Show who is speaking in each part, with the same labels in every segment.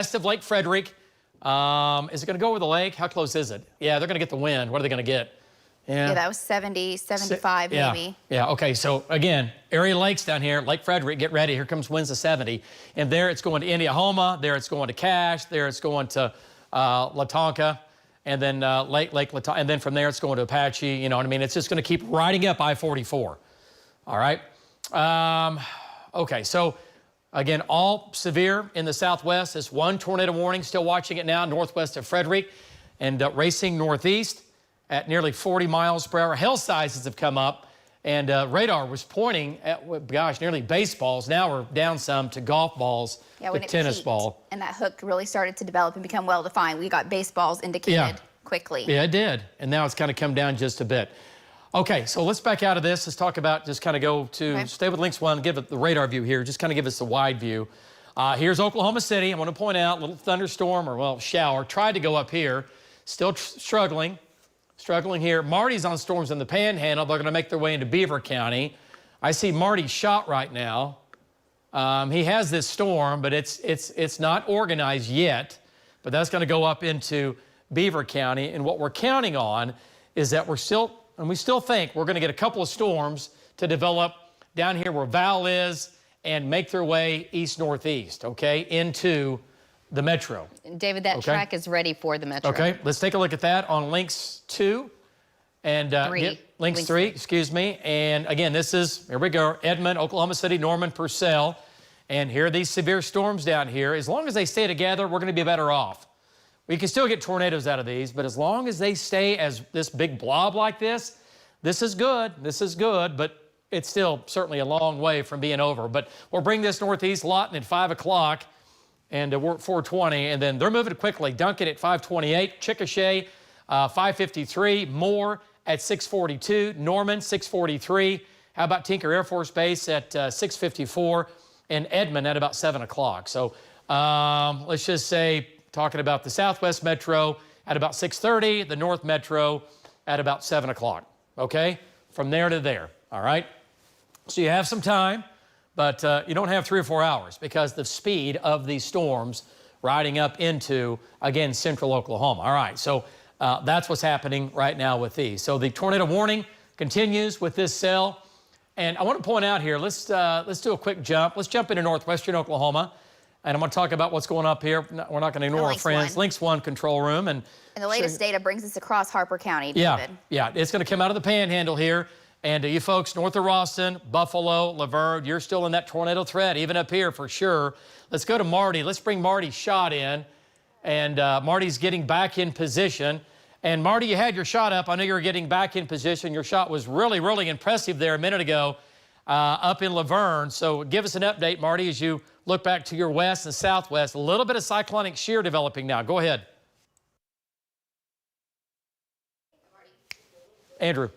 Speaker 1: west of Lake Frederick. Is it going to go over the lake? How close is it? Yeah, they're going to get the wind. What are they going to get?
Speaker 2: Yeah, that was 70, 75 maybe.
Speaker 1: Yeah, okay, so again, area lakes down here, Lake Frederick, get ready. Here comes winds of 70. And there it's going to Indiahoma, there it's going to Cache, there it's going to Latonka, and then Lake Latonka, and then from there it's going to Apache, you know what I mean? It's just going to keep riding up I-44, all right? Okay, so again, all severe in the southwest. There's one tornado warning, still watching it now, northwest of Frederick, and racing northeast at nearly 40 miles per hour. Hail sizes have come up, and radar was pointing at, gosh, nearly baseballs. Now we're down some to golf balls, the tennis ball.
Speaker 2: And that hook really started to develop and become well-defined. We got baseballs indicated quickly.
Speaker 1: Yeah, it did. And now it's kind of come down just a bit. Okay, so let's back out of this. Let's talk about, just kind of go to, stay with links one, give it the radar view here, just kind of give us the wide view. Here's Oklahoma City. I want to point out, little thunderstorm, or well, shower, tried to go up here, still struggling here. Marty's on storms in the Panhandle. They're going to make their way into Beaver County. I see Marty's shot right now. He has this storm, but it's not organized yet, but that's going to go up into Beaver County. And what we're counting on is that we still think we're going to get a couple of storms to develop down here where Val is and make their way east-northeast, okay, into the metro.
Speaker 3: David, that track is ready for the metro.
Speaker 1: Okay, let's take a look at that on links 2 and links 3, excuse me. And again, this is, here we go, Edmond, Oklahoma City, Norman, Purcell. And here are these severe storms down here. As long as they stay together, we're going to be better off. We can still get tornadoes out of these, but as long as they stay as this big blob like this is good. This is good, but it's still certainly a long way from being over. But we'll bring this northeast Lawton at 5 o'clock and we're at 420, and then they're moving quickly. Duncan at 528, Chickasha 553, Moore at 642, Norman 643. How about Tinker Air Force Base at 654, and Edmond at about 7 o'clock. So let's just say, talking about the Southwest Metro at about 6:30, the North Metro at about 7 o'clock, okay? From there to there, all right? So you have some time, but you don't have 3 or 4 hours because the speed of these storms riding up into, again, central Oklahoma. All right, so that's what's happening right now with these. So the tornado warning continues with this cell. And I want to point out here, let's do a quick jump. Let's jump into northwestern Oklahoma. And I'm going to talk about what's going up here. We're not going to ignore our friends. Links 1 control room. And
Speaker 2: the latest data brings us across Harper County, David.
Speaker 1: Yeah, it's going to come out of the Panhandle here. And you folks north of Ralston, Buffalo, Laverne, you're still in that tornado threat, even up here for sure. Let's go to Marty. Let's bring Marty's shot in. And Marty's getting back in position. And Marty, you had your shot up. I know you were getting back in position. Your shot was really, really impressive there a minute ago up in Laverne. So give us an update, Marty, as you look back to your west and southwest. A little bit of cyclonic shear developing now. Go ahead. Andrew.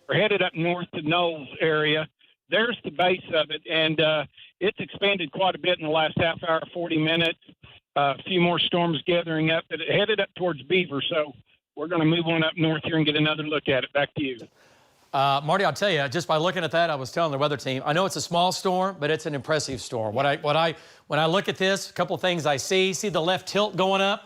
Speaker 4: We're headed up north to Knowles area. There's the base of it, and it's expanded quite a bit in the last half hour, 40 minutes. A few more storms gathering up, but it headed up towards Beaver, so we're going to move on up north here and get another look at it. Back to you.
Speaker 1: Marty, I'll tell you, just by looking at that, I was telling the weather team, I know it's a small storm, but it's an impressive storm. When I look at this, a couple of things I see the left tilt going up,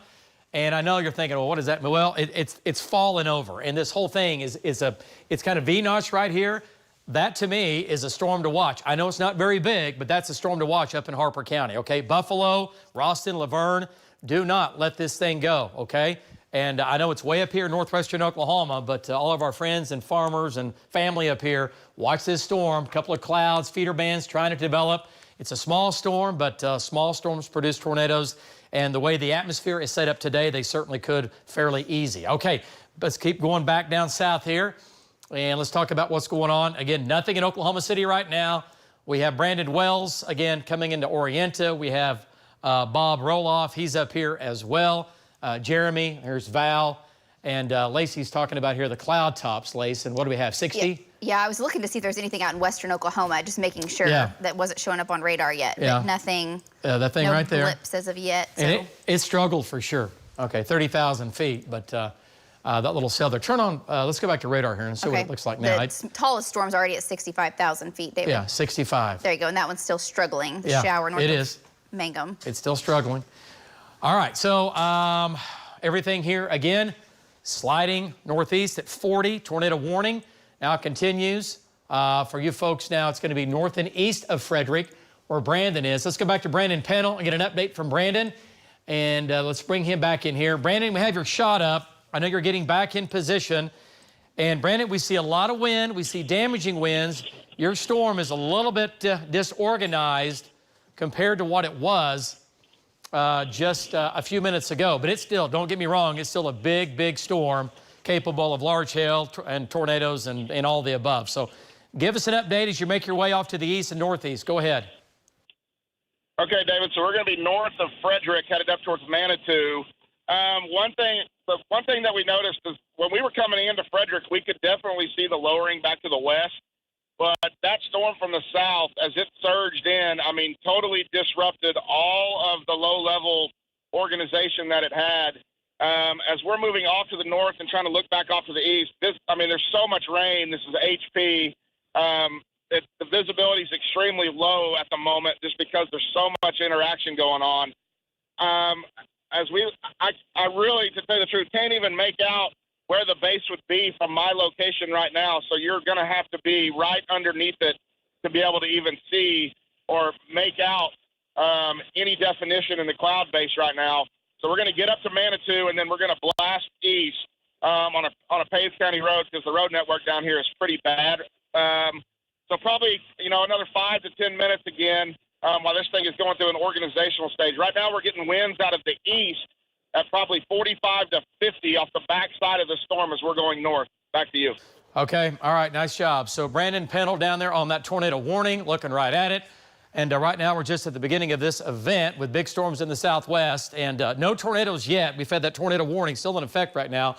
Speaker 1: and I know you're thinking, well, what is that? Well, it's fallen over, and this whole thing it's kind of V-notch right here. That, to me, is a storm to watch. I know it's not very big, but that's a storm to watch up in Harper County, okay? Buffalo, Ralston, Laverne, do not let this thing go, okay? And I know it's way up here in northwestern Oklahoma, but all of our friends and farmers and family up here, watch this storm. A couple of clouds, feeder bands trying to develop. It's a small storm, but small storms produce tornadoes. And the way the atmosphere is set up today, they certainly could fairly easy. Okay, let's keep going back down south here. And let's talk about what's going on. Again, nothing in Oklahoma City right now. We have Brandon Wells, again, coming into Orienta. We have Bob Roloff. He's up here as well. Jeremy, here's Val. And Lacey's talking about here the cloud tops, Lace. And what do we have, 60?
Speaker 2: Yeah, I was looking to see if there's anything out in western Oklahoma, just making sure that wasn't showing up on radar yet. But nothing,
Speaker 1: that thing right there.
Speaker 2: No blips as of yet. So.
Speaker 1: And it struggled for sure. Okay, 30,000 feet, but that little cell there. Turn on, let's go back to radar here and see what it looks like now.
Speaker 2: The tallest storm's already at 65,000 feet, David.
Speaker 1: Yeah, 65.
Speaker 2: There you go, and that one's still struggling, the shower north
Speaker 1: it is.
Speaker 2: Mangum.
Speaker 1: It's still struggling. All right, so everything here, again, sliding northeast at 40, tornado warning. Now it continues. For you folks now, it's going to be north and east of Frederick, where Brandon is. Let's go back to Brandon Pennell and get an update from Brandon. And let's bring him back in here. Brandon, we have your shot up. I know you're getting back in position. And Brandon, we see a lot of wind. We see damaging winds. Your storm is a little bit disorganized compared to what it was just a few minutes ago. But it's still, don't get me wrong, it's still a big, big storm capable of large hail and tornadoes and all the above. So give us an update as you make your way off to the east and northeast. Go ahead.
Speaker 5: Okay, David, so we're going to be north of Frederick, headed up towards Manitou. The one thing that we noticed is when we were coming into Frederick, we could definitely see the lowering back to the west. But that storm from the south, as it surged in, I mean, totally disrupted all of the low-level organization that it had. As we're moving off to the north and trying to look back off to the east, there's so much rain. This is HP. The visibility is extremely low at the moment just because there's so much interaction going on. I really, to tell you the truth, can't even make out where the base would be from my location right now. So you're going to have to be right underneath it to be able to even see or make out any definition in the cloud base right now. So we're going to get up to Manitou, and then we're going to blast east on a Payne County road because the road network down here is pretty bad. So probably, another 5 to 10 minutes again while this thing is going through an organizational stage. Right now we're getting winds out of the east at probably 45 to 50 off the backside of the storm as we're going north. Back to you.
Speaker 1: Okay, all right, nice job. So Brandon Pennell down there on that tornado warning, looking right at it. And right now we're just at the beginning of this event with big storms in the southwest and no tornadoes yet. We've had that tornado warning still in effect right now.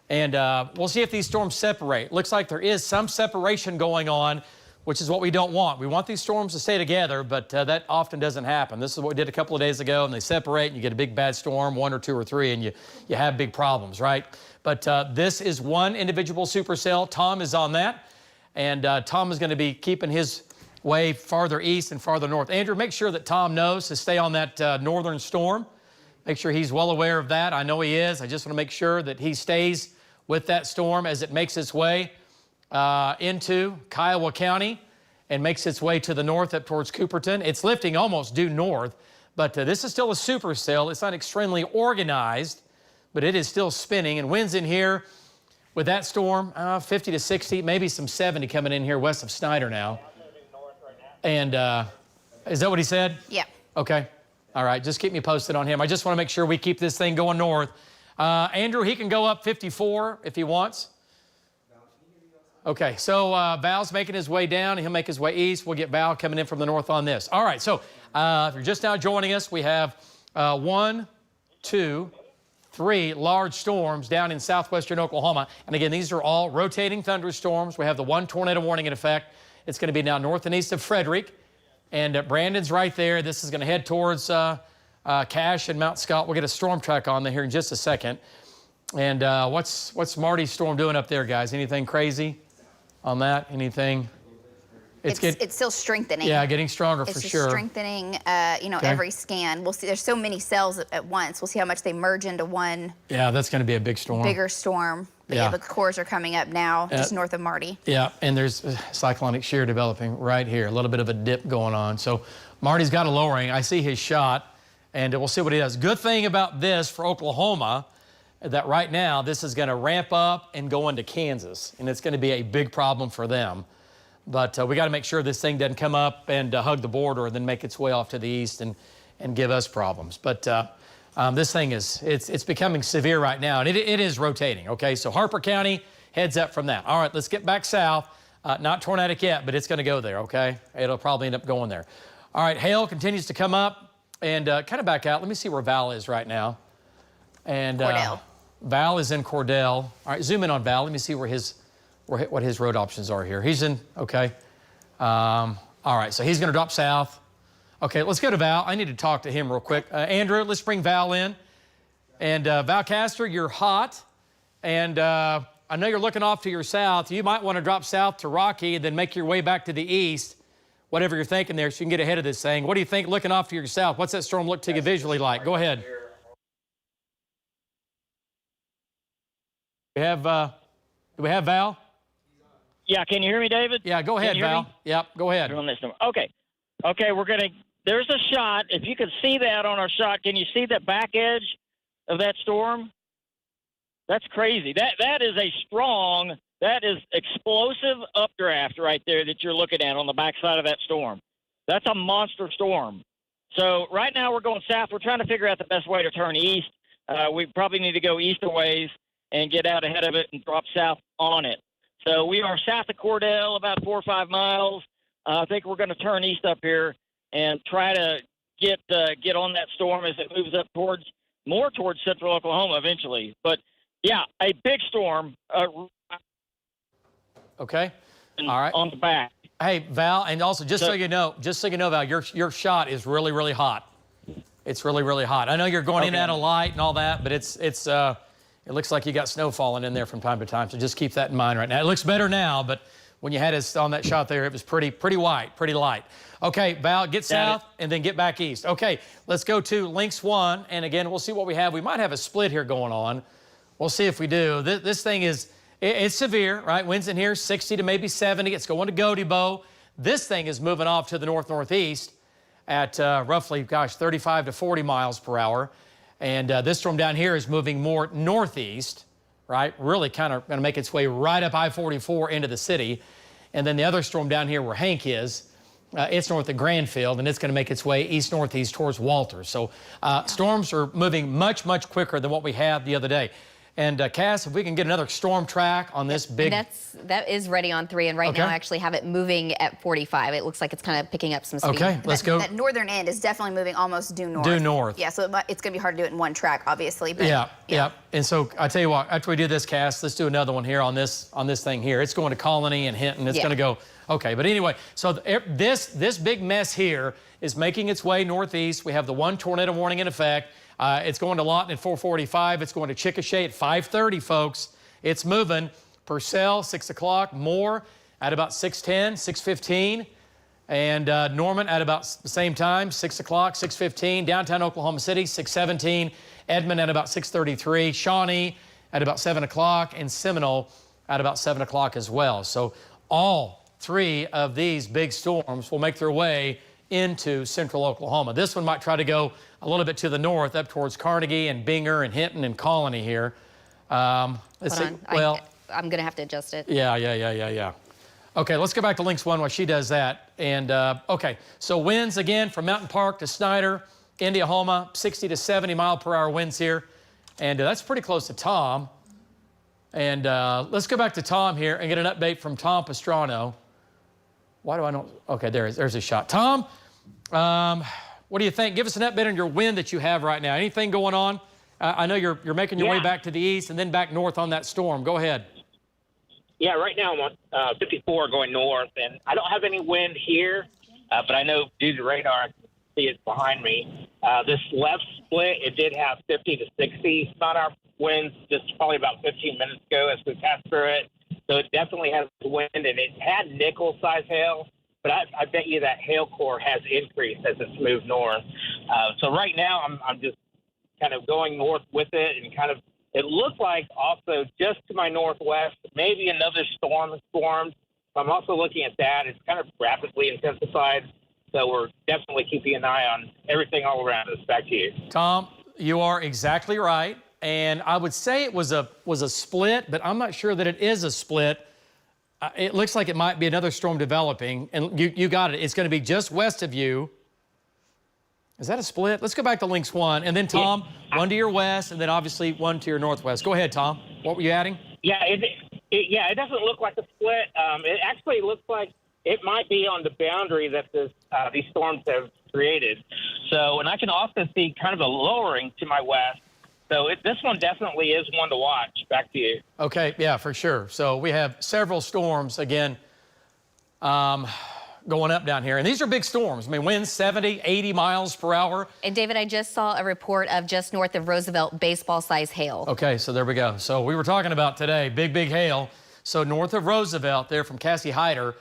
Speaker 1: And we'll see if these storms separate. Looks like there is some separation going on, which is what we don't want. We want these storms to stay together, but that often doesn't happen. This is what we did a couple of days ago, and they separate, and you get a big bad storm, 1 or 2 or 3, and you have big problems, right? But this is one individual supercell. Tom is on that, and Tom is going to be keeping his way farther east and farther north. Andrew, make sure that Tom knows to stay on that northern storm. Make sure he's well aware of that. I know he is. I just want to make sure that he stays with that storm as it makes its way into Kiowa County and makes its way to the north up towards Cooperton. It's lifting almost due north, but this is still a supercell. It's not extremely organized, but it is still spinning. And winds in here with that storm, 50 to 60, maybe some 70 coming in here west of Snyder now. And is that what he said?
Speaker 2: Yeah.
Speaker 1: Okay. All right. Just keep me posted on him. I just want to make sure we keep this thing going north. Andrew, he can go up 54 if he wants. Okay, so Val's making his way down, and he'll make his way east. We'll get Val coming in from the north on this. All right, so if you're just now joining us, we have 1, 2, 3 large storms down in southwestern Oklahoma. And again, these are all rotating thunderstorms. We have the one tornado warning in effect. It's going to be now north and east of Frederick. And Brandon's right there. This is going to head towards Cache and Mount Scott. We'll get a storm track on there here in just a second. And what's Marty's storm doing up there, guys? Anything crazy on that? Anything?
Speaker 2: It's still strengthening.
Speaker 1: Yeah, getting stronger for sure.
Speaker 2: It's strengthening, every scan. We'll see, there's so many cells at once. We'll see how much they merge into one.
Speaker 1: Yeah, that's going to be a big storm.
Speaker 2: Bigger storm. But yeah, the cores are coming up now, just north of Marty.
Speaker 1: Yeah, and there's cyclonic shear developing right here. A little bit of a dip going on. So Marty's got a lowering. I see his shot, and we'll see what he does. Good thing about this for Oklahoma, that right now this is going to ramp up and go into Kansas, and it's going to be a big problem for them. But we got to make sure this thing doesn't come up and hug the border and then make its way off to the east and give us problems. But this thing it's becoming severe right now, and it is rotating. Okay, so Harper County heads up from that. All right, let's get back south. Not tornadic yet, but it's going to go there. Okay, it'll probably end up going there. All right, hail continues to come up and kind of back out. Let me see where Val is right now. And Val is in Cordell. All right, zoom in on Val. Let me see what his road options are here. He's in, okay. All right, so he's going to drop south. Okay, let's go to Val. I need to talk to him real quick. Andrew, let's bring Val in. And Val Castor, you're hot. And I know you're looking off to your south. You might want to drop south to Rocky and then make your way back to the east whatever you're thinking there so you can get ahead of this thing. What do you think looking off to your south? What's that storm look to you visually like? Go ahead. Do we have Val?
Speaker 6: Yeah, can you hear me, David?
Speaker 1: Yeah, go ahead, Val. Yep, go ahead.
Speaker 6: Okay. Okay, there's a shot. If you can see that on our shot, can you see the back edge of that storm? That's crazy. That is explosive updraft right there that you're looking at on the backside of that storm. That's a monster storm. So right now we're going south. We're trying to figure out the best way to turn east. We probably need to go east a ways and get out ahead of it and drop south on it. So we are south of Cordell, about 4 or 5 miles. I think we're going to turn east up here and try to get on that storm as it moves up more towards central Oklahoma eventually. But yeah, a big storm.
Speaker 1: Okay. All right.
Speaker 6: On the back.
Speaker 1: Hey, Val, and also just so you know, Val, your shot is really, really hot. It's really, really hot. I know you're going in and out of light and all that, but it looks like you got snow falling in there from time to time. So just keep that in mind right now. It looks better now, but when you had us on that shot there, it was pretty white, pretty light. Okay, Val, get south and then get back east. Okay, let's go to Lynx 1, and again, we'll see what we have. We might have a split here going on. We'll see if we do. This thing it's severe, right? Winds in here 60 to maybe 70. It's going to Gotebo. This thing is moving off to the north-northeast at roughly, 35 to 40 miles per hour. And this storm down here is moving more northeast, right? Really kind of going to make its way right up I-44 into the city. And then the other storm down here where Hank is, it's north of Greenfield, and it's going to make its way east-northeast towards Walter. So storms are moving much, much quicker than what we had the other day. And Cass, if we can get another storm track on this big...
Speaker 3: That is ready on 3, and right now I actually have it moving at 45. It looks like it's kind of picking up some speed.
Speaker 1: Okay, let's go.
Speaker 2: That northern end is definitely moving almost due north.
Speaker 1: Due north.
Speaker 2: Yeah, so it's going to be hard to do it in one track, obviously. But
Speaker 1: yeah. And so I tell you what, after we do this, Cass, let's do another one here on this thing here. It's going to Colony and Hinton. It's going to go... Okay, but anyway, so this big mess here is making its way northeast. We have the 1 tornado warning in effect. It's going to Lawton at 4:45. It's going to Chickasha at 5:30, folks. It's moving. Purcell, 6 o'clock. Moore at about 6:10, 6:15. And Norman at about the same time, 6 o'clock, 6:15. Downtown Oklahoma City, 6:17. Edmond at about 6:33. Shawnee at about 7 o'clock. And Seminole at about 7 o'clock as well. So all 3 of these big storms will make their way into central Oklahoma. This one might try to go a little bit to the north, up towards Carnegie and Binger and Hinton and Colony here. Let's see. Well,
Speaker 3: I'm going to have to adjust it.
Speaker 1: Yeah. Okay, let's go back to Lynx 1 while she does that. And, okay, so winds again from Mountain Park to Snyder, Indiahoma, 60 to 70 mile per hour winds here. And that's pretty close to Tom. And let's go back to Tom here and get an update from Tom Pastrano. Why do I know? Okay, there's a shot. Tom, what do you think? Give us an update on your wind that you have right now. Anything going on? I know you're making your way back to the east and then back north on that storm. Go ahead.
Speaker 7: Yeah, right now I'm on 54 going north, and I don't have any wind here, but I know due to radar, I can see it behind me. This left split, it did have 50 to 60 mile-per-hour winds just probably about 15 minutes ago as we passed through it. So it definitely has wind, and it had nickel-size hail, but I bet you that hail core has increased as it's moved north. So right now I'm just kind of going north with it, and kind of it looked like also just to my northwest, maybe another storm has formed. I'm also looking at that. It's kind of rapidly intensified, so we're definitely keeping an eye on everything all around us. Back to you.
Speaker 1: Tom, you are exactly right. And I would say it was a split, but I'm not sure that it is a split. It looks like it might be another storm developing, and you got it. It's going to be just west of you. Is that a split? Let's go back to Lynx 1, and then Tom, one to your west, and then obviously one to your northwest. Go ahead, Tom. What were you adding?
Speaker 7: Yeah, it doesn't look like a split. It actually looks like it might be on the boundary that these storms have created. So, and I can also see kind of a lowering to my west. So this one definitely is one to watch. Back to you.
Speaker 1: Okay, yeah, for sure. So we have several storms, again, going up down here. And these are big storms. I mean, winds 70, 80 miles per hour.
Speaker 3: And David, I just saw a report of just north of Roosevelt, baseball-size hail.
Speaker 1: Okay, so there we go. So we were talking about today, big hail. So north of Roosevelt there from Cassie Hyder,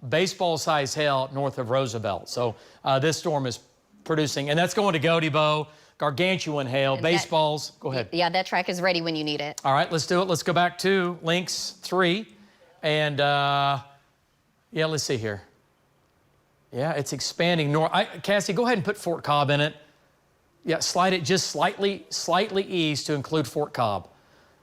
Speaker 1: baseball-sized hail north of Roosevelt. So this storm is producing, and that's going to Gotebo, Gargantuan hail, and baseballs. Go ahead.
Speaker 3: Yeah, that track is ready when you need it.
Speaker 1: All right, let's do it. Let's go back to links 3. And yeah, let's see here. Yeah, it's expanding north. Cassie, go ahead and put Fort Cobb in it. Yeah, slide it just slightly east to include Fort Cobb.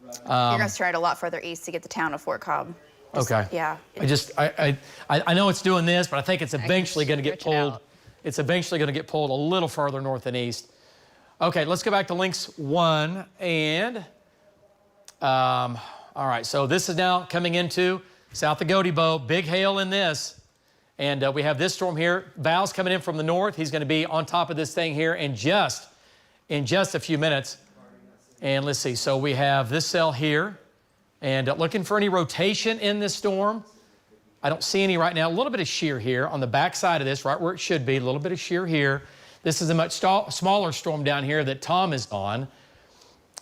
Speaker 2: You're going to start a lot further east to get the town of Fort Cobb.
Speaker 1: Okay.
Speaker 2: Yeah.
Speaker 1: I know it's doing this, but I think it's eventually going to get pulled. It's eventually going to get pulled a little further north and east. Okay, let's go back to links 1 and all right. So this is now coming into south of Gotebo. Big hail in this, and we have this storm here. Val's coming in from the north. He's going to be on top of this thing here in just a few minutes. And let's see. So we have this cell here. And looking for any rotation in this storm. I don't see any right now. A little bit of shear here on the back side of this, right where it should be. A little bit of shear here. This is a much smaller storm down here that Tom is on.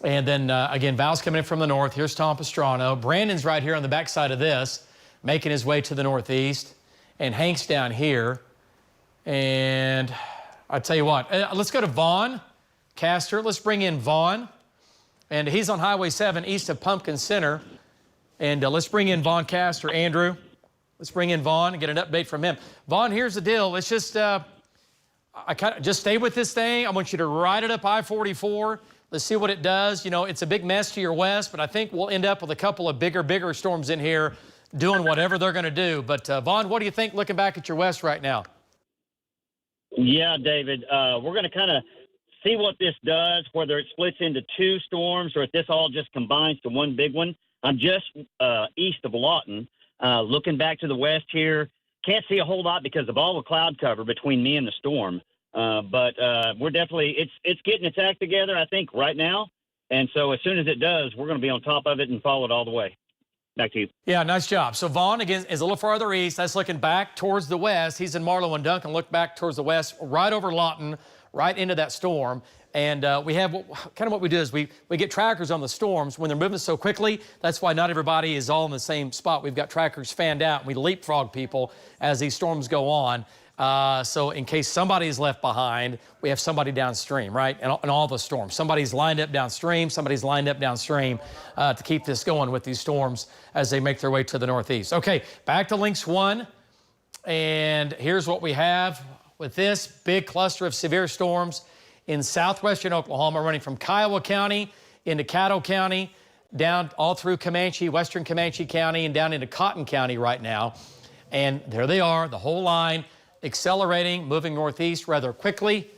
Speaker 1: And then, again, Val's coming in from the north. Here's Tom Pastrano. Brandon's right here on the back side of this, making his way to the northeast. And Hank's down here. And I'll tell you what, let's go to Vaughn, Castor. Let's bring in Vaughn. And he's on Highway 7 east of Pumpkin Center. And let's bring in Vaughn Castor. Andrew, let's bring in Vaughn and get an update from him. Vaughn, here's the deal. Let's just, just stay with this thing. I want you to ride it up I-44. Let's see what it does. You know, it's a big mess to your west, but I think we'll end up with a couple of bigger storms in here doing whatever they're going to do. But Vaughn, what do you think looking back at your west right now?
Speaker 6: Yeah, David, we're going to kind of see what this does, whether it splits into 2 storms or if this all just combines to one big one. I'm just east of Lawton, looking back to the west here. Can't see a whole lot because of all the cloud cover between me and the storm. But we're definitely, it's getting its act together, I think, right now. And so as soon as it does, we're going to be on top of it and follow it all the way. Back to you. Yeah, nice job. So Vaughn, again, is a little farther east. That's looking back towards the west. He's in Marlow and Duncan. Look back towards the west, right over Lawton, right into that storm. And we have kind of what we do is we get trackers on the storms when they're moving so quickly. That's why not everybody is all in the same spot. We've got trackers fanned out, and we leapfrog people as these storms go on. So in case somebody is left behind, we have somebody downstream, right? And all the storms. Somebody's lined up downstream, to keep this going with these storms as they make their way to the northeast. Okay, back to links 1. And here's what we have with this big cluster of severe storms in southwestern Oklahoma, running from Kiowa County into Caddo County, down all through Comanche, western Comanche County, and down into Cotton County right now. And there they are, the whole line, accelerating, moving northeast rather quickly,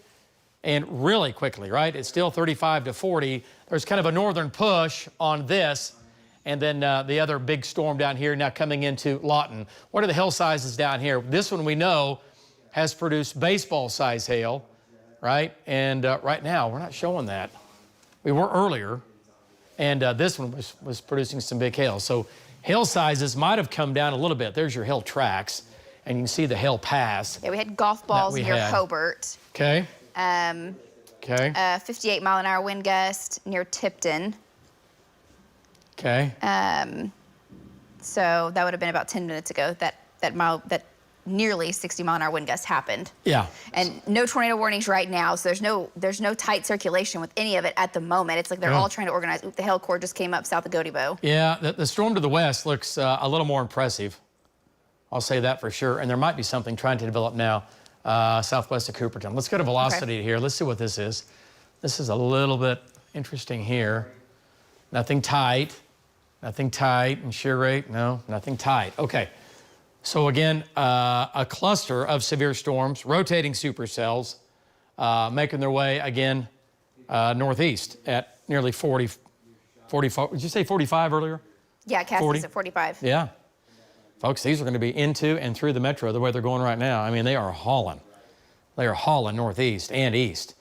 Speaker 6: and really quickly, right? It's still 35 to 40. There's kind of a northern push on this, and then the other big storm down here now coming into Lawton. What are the hill sizes down here? This one we know has produced baseball-sized hail, right? And right now, we're not showing that. We were earlier, and this one was producing some big hail. So hail sizes might have come down a little bit. There's your hail tracks, and you can see the hail pass.
Speaker 2: Yeah, we had golf balls near Hobart.
Speaker 1: Okay.
Speaker 2: 58-mile-an-hour wind gust near Tipton.
Speaker 1: Okay.
Speaker 2: So that would have been about 10 minutes ago that nearly 60-mile-an-hour wind gust happened.
Speaker 1: Yeah.
Speaker 2: And no tornado warnings right now, so there's no tight circulation with any of it at the moment. It's like they're all trying to organize. The hail core just came up south of Gotebo.
Speaker 1: Yeah, the storm to the west looks a little more impressive. I'll say that for sure. And there might be something trying to develop now southwest of Cooperton. Let's go to velocity here. Let's see what this is. This is a little bit interesting here. Nothing tight. Nothing tight. And shear rate, no, nothing tight. Okay. So again, a cluster of severe storms, rotating supercells, making their way again northeast at nearly 45. Did you say 45 earlier?
Speaker 2: Yeah, Cassie's at 45.
Speaker 1: Yeah. Folks, these are going to be into and through the metro the way they're going right now. I mean, they are hauling. They are hauling northeast and east.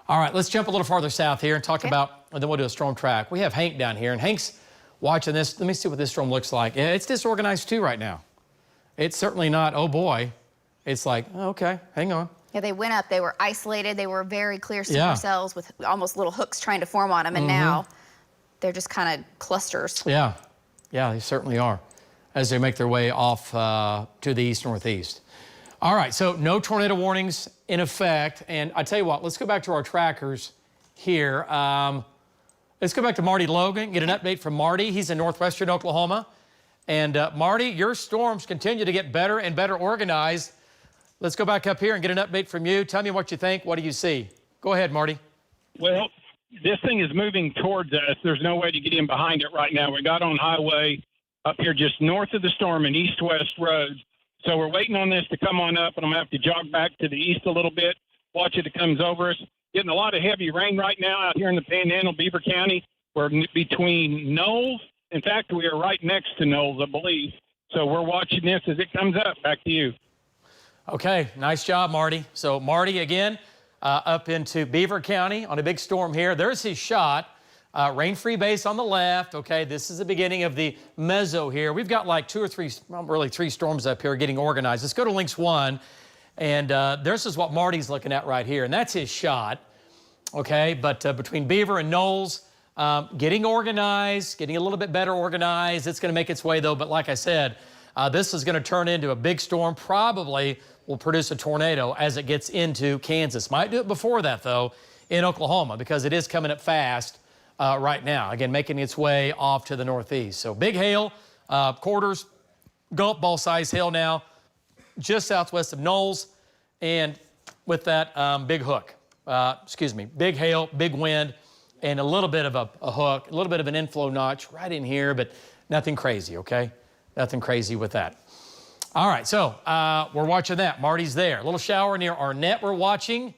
Speaker 1: All right, let's jump a little farther south here and talk about, and then we'll do a storm track. We have Hank down here, and Hank's watching this. Let me see what this storm looks like. Yeah, it's disorganized too right now. It's certainly not, oh boy. It's like, okay, hang on.
Speaker 2: Yeah, they went up. They were isolated. They were very clear supercells with almost little hooks trying to form on them, and now they're just kind of clusters.
Speaker 1: Yeah, yeah, they certainly are. as they make their way off to the east-northeast. All right, so no tornado warnings in effect. And I tell you what, let's go back to our trackers here. Let's go back to Marty Logan, get an update from Marty. He's in northwestern Oklahoma. And Marty, your storms continue to get better and better organized. Let's go back up here and get an update from you. Tell me what you think. What do you see? Go ahead, Marty.
Speaker 4: Well, this thing is moving towards us. There's no way to get in behind it right now. We got on highway up here just north of the storm in east-west roads. So we're waiting on this to come on up, and I'm going to have to jog back to the east a little bit, watch it comes over us. Getting a lot of heavy rain right now out here in the Panhandle, Beaver County. We're between Knowles. In fact, we are right next to Knowles, I believe. So we're watching this as it comes up. Back to you.
Speaker 1: Okay, nice job, Marty. So Marty, again, up into Beaver County on a big storm here. There's his shot. Rain-free base on the left. Okay, this is the beginning of the mezzo here. We've got like 2 or 3, well, really 3 storms up here getting organized. Let's go to Links 1. And this is what Marty's looking at right here, and that's his shot, okay? But between Beaver and Knowles, getting organized, getting a little bit better organized. It's going to make its way, though, but like I said, this is going to turn into a big storm, probably will produce a tornado as it gets into Kansas. Might do it before that, though, in Oklahoma, because it is coming up fast right now. Again, making its way off to the northeast. So big hail, quarters, golf ball size hail now, just southwest of Knowles, and with that big hook, big hail, big wind, and a little bit of a hook, a little bit of an inflow notch right in here, but nothing crazy, okay? Nothing crazy with that. All right, so we're watching that. Marty's there. A little shower near Arnett we're watching.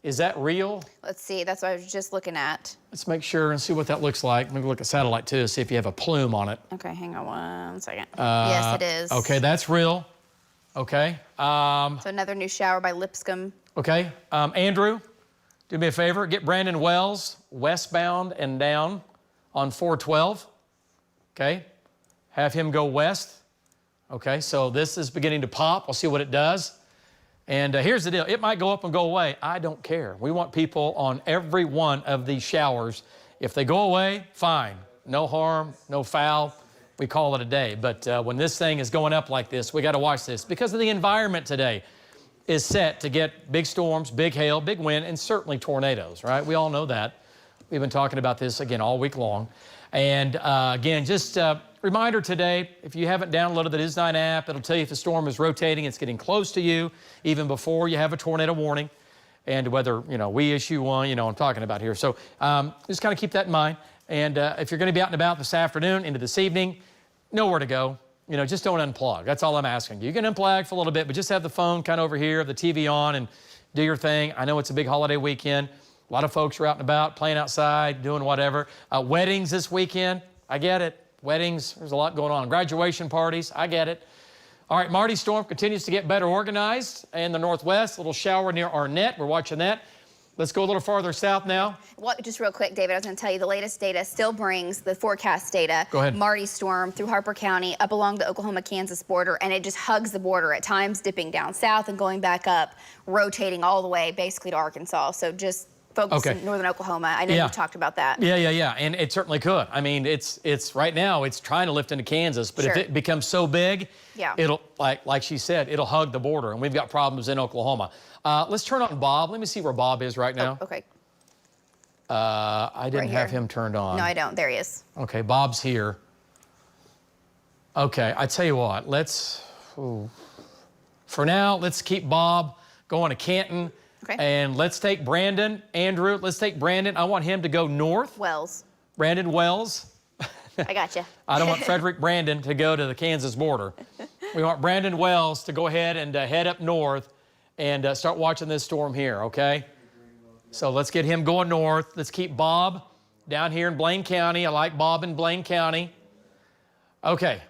Speaker 1: Is that real?
Speaker 2: Let's see. That's what I was just looking at.
Speaker 1: Let's make sure and see what that looks like. Maybe look at satellite, too, see if you have a plume on it.
Speaker 2: Okay, hang on 1 second. Yes, it is.
Speaker 1: Okay, that's real. Okay.
Speaker 2: So another new shower by Lipscomb.
Speaker 1: Okay. Andrew, do me a favor. Get Brandon Wells westbound and down on 412. Okay. Have him go west. Okay, so this is beginning to pop. We'll see what it does. And here's the deal. It might go up and go away. I don't care. We want people on every one of these showers. If they go away, fine. No harm, no foul. We call it a day. But when this thing is going up like this, we got to watch this because of the environment today is set to get big storms, big hail, big wind, and certainly tornadoes, right? We all know that. We've been talking about this, again, all week long. And again, just a reminder today, if you haven't downloaded the News 9 app, it'll tell you if the storm is rotating, it's getting close to you, even before you have a tornado warning. And whether, we issue one, I'm talking about here. So just kind of keep that in mind. And if you're going to be out and about this afternoon into this evening, nowhere to go. Just don't unplug. That's all I'm asking. You can unplug for a little bit, but just have the phone kind of over here, the TV on, and do your thing. I know it's a big holiday weekend. A lot of folks are out and about, playing outside, doing whatever. Weddings this weekend, I get it. Weddings, there's a lot going on. Graduation parties, I get it. All right, Marty's storm continues to get better organized in the northwest. A little shower near Arnett. We're watching that. Let's go a little farther south now.
Speaker 2: Well, just real quick, David, I was going to tell you the latest data still brings the forecast data.
Speaker 1: Go ahead.
Speaker 2: Marty's storm through Harper County up along the Oklahoma-Kansas border, and it just hugs the border at times, dipping down south and going back up, rotating all the way basically to Arkansas. So just focus in northern Oklahoma. I know you talked about that.
Speaker 1: Yeah, and it certainly could. I mean, it's right now it's trying to lift into Kansas, but if it becomes so big, it'll like she said, it'll hug the border, and we've got problems in Oklahoma. Let's turn on Bob. Let me see where Bob is right now.
Speaker 2: Oh, okay.
Speaker 1: I didn't have him turned on.
Speaker 2: No, I don't. There he is.
Speaker 1: Okay, Bob's here. Okay, I tell you what, for now, let's keep Bob going to Canton.
Speaker 2: Okay.
Speaker 1: And let's take Brandon, Andrew, let's take Brandon. I want him to go north.
Speaker 2: Wells.
Speaker 1: Brandon Wells.
Speaker 2: I got you.
Speaker 1: I don't want Frederick Brandon to go to the Kansas border. We want Brandon Wells to go ahead and head up north and start watching this storm here, okay? So let's get him going north. Let's keep Bob down here in Blaine County. I like Bob in Blaine County. Okay.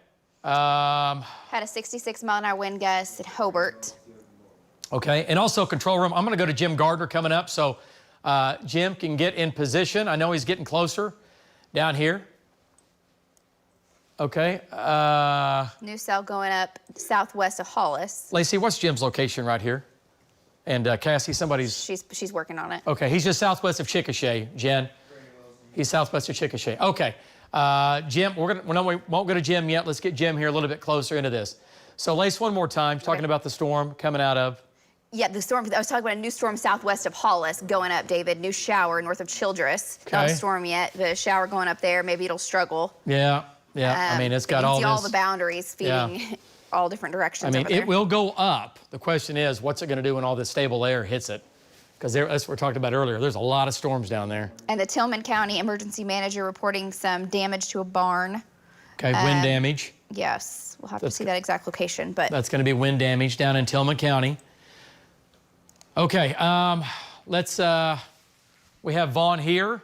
Speaker 2: Had a 66-mile-an-hour wind gust at Hobart.
Speaker 1: Okay, and also control room, I'm going to go to Jim Gardner coming up, so Jim can get in position. I know he's getting closer down here. Okay.
Speaker 2: New cell going up southwest of Hollis.
Speaker 1: Lacey, what's Jim's location right here? And Cassie,
Speaker 2: She's working on it.
Speaker 1: Okay, he's just southwest of Chickasha, Jen. He's southwest of Chickasha. Okay, Jim, we won't go to Jim yet. Let's get Jim here a little bit closer into this. So, Lace, one more time, talking about the storm coming out of.
Speaker 2: Yeah, the storm. I was talking about a new storm southwest of Hollis going up, David. New shower north of Childress. Not a storm yet, but a shower going up there. Maybe it'll struggle.
Speaker 1: Yeah. I mean, it's got all this.
Speaker 2: You can see all the boundaries feeding all different directions.
Speaker 1: I mean, it will go up. The question is, what's it going to do when all this stable air hits it? Because that's what we talked about earlier. There's a lot of storms down there.
Speaker 2: And the Tillman County emergency manager reporting some damage to a barn.
Speaker 1: Okay, wind damage.
Speaker 2: Yes, we'll have to see that exact location, but
Speaker 1: that's going to be wind damage down in Tillman County. Okay, we have Vaughn here,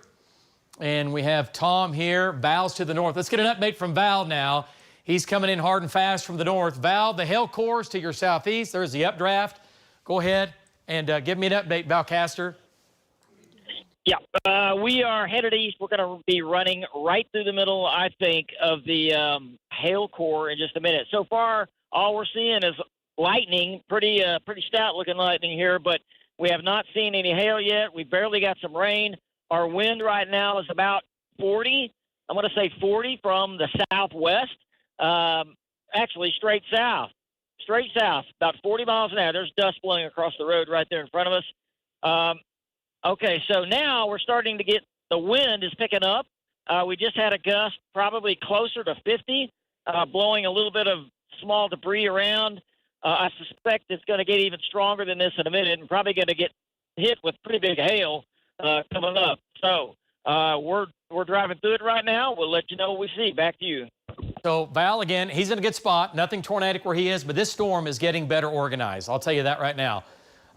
Speaker 1: and we have Tom here. Val's to the north. Let's get an update from Val now. He's coming in hard and fast from the north. Val, the hail cores to your southeast. There's the updraft. Go ahead and give me an update, Val Castor.
Speaker 6: Yeah, we are headed east. We're going to be running right through the middle, I think, of the hail core in just a minute. So far, all we're seeing is lightning, pretty stout-looking lightning here, but we have not seen any hail yet. We barely got some rain. Our wind right now is about 40. I'm going to say 40 from the southwest. Actually, straight south, about 40 miles an hour. There's dust blowing across the road right there in front of us. Okay, so now we're starting to get the wind is picking up. We just had a gust probably closer to 50, blowing a little bit of small debris around. I suspect it's going to get even stronger than this in a minute and probably going to get hit with pretty big hail coming up. So we're driving through it right now. We'll let you know what we see. Back to you.
Speaker 1: So Val, again, he's in a good spot. Nothing tornadic where he is, but this storm is getting better organized. I'll tell you that right now.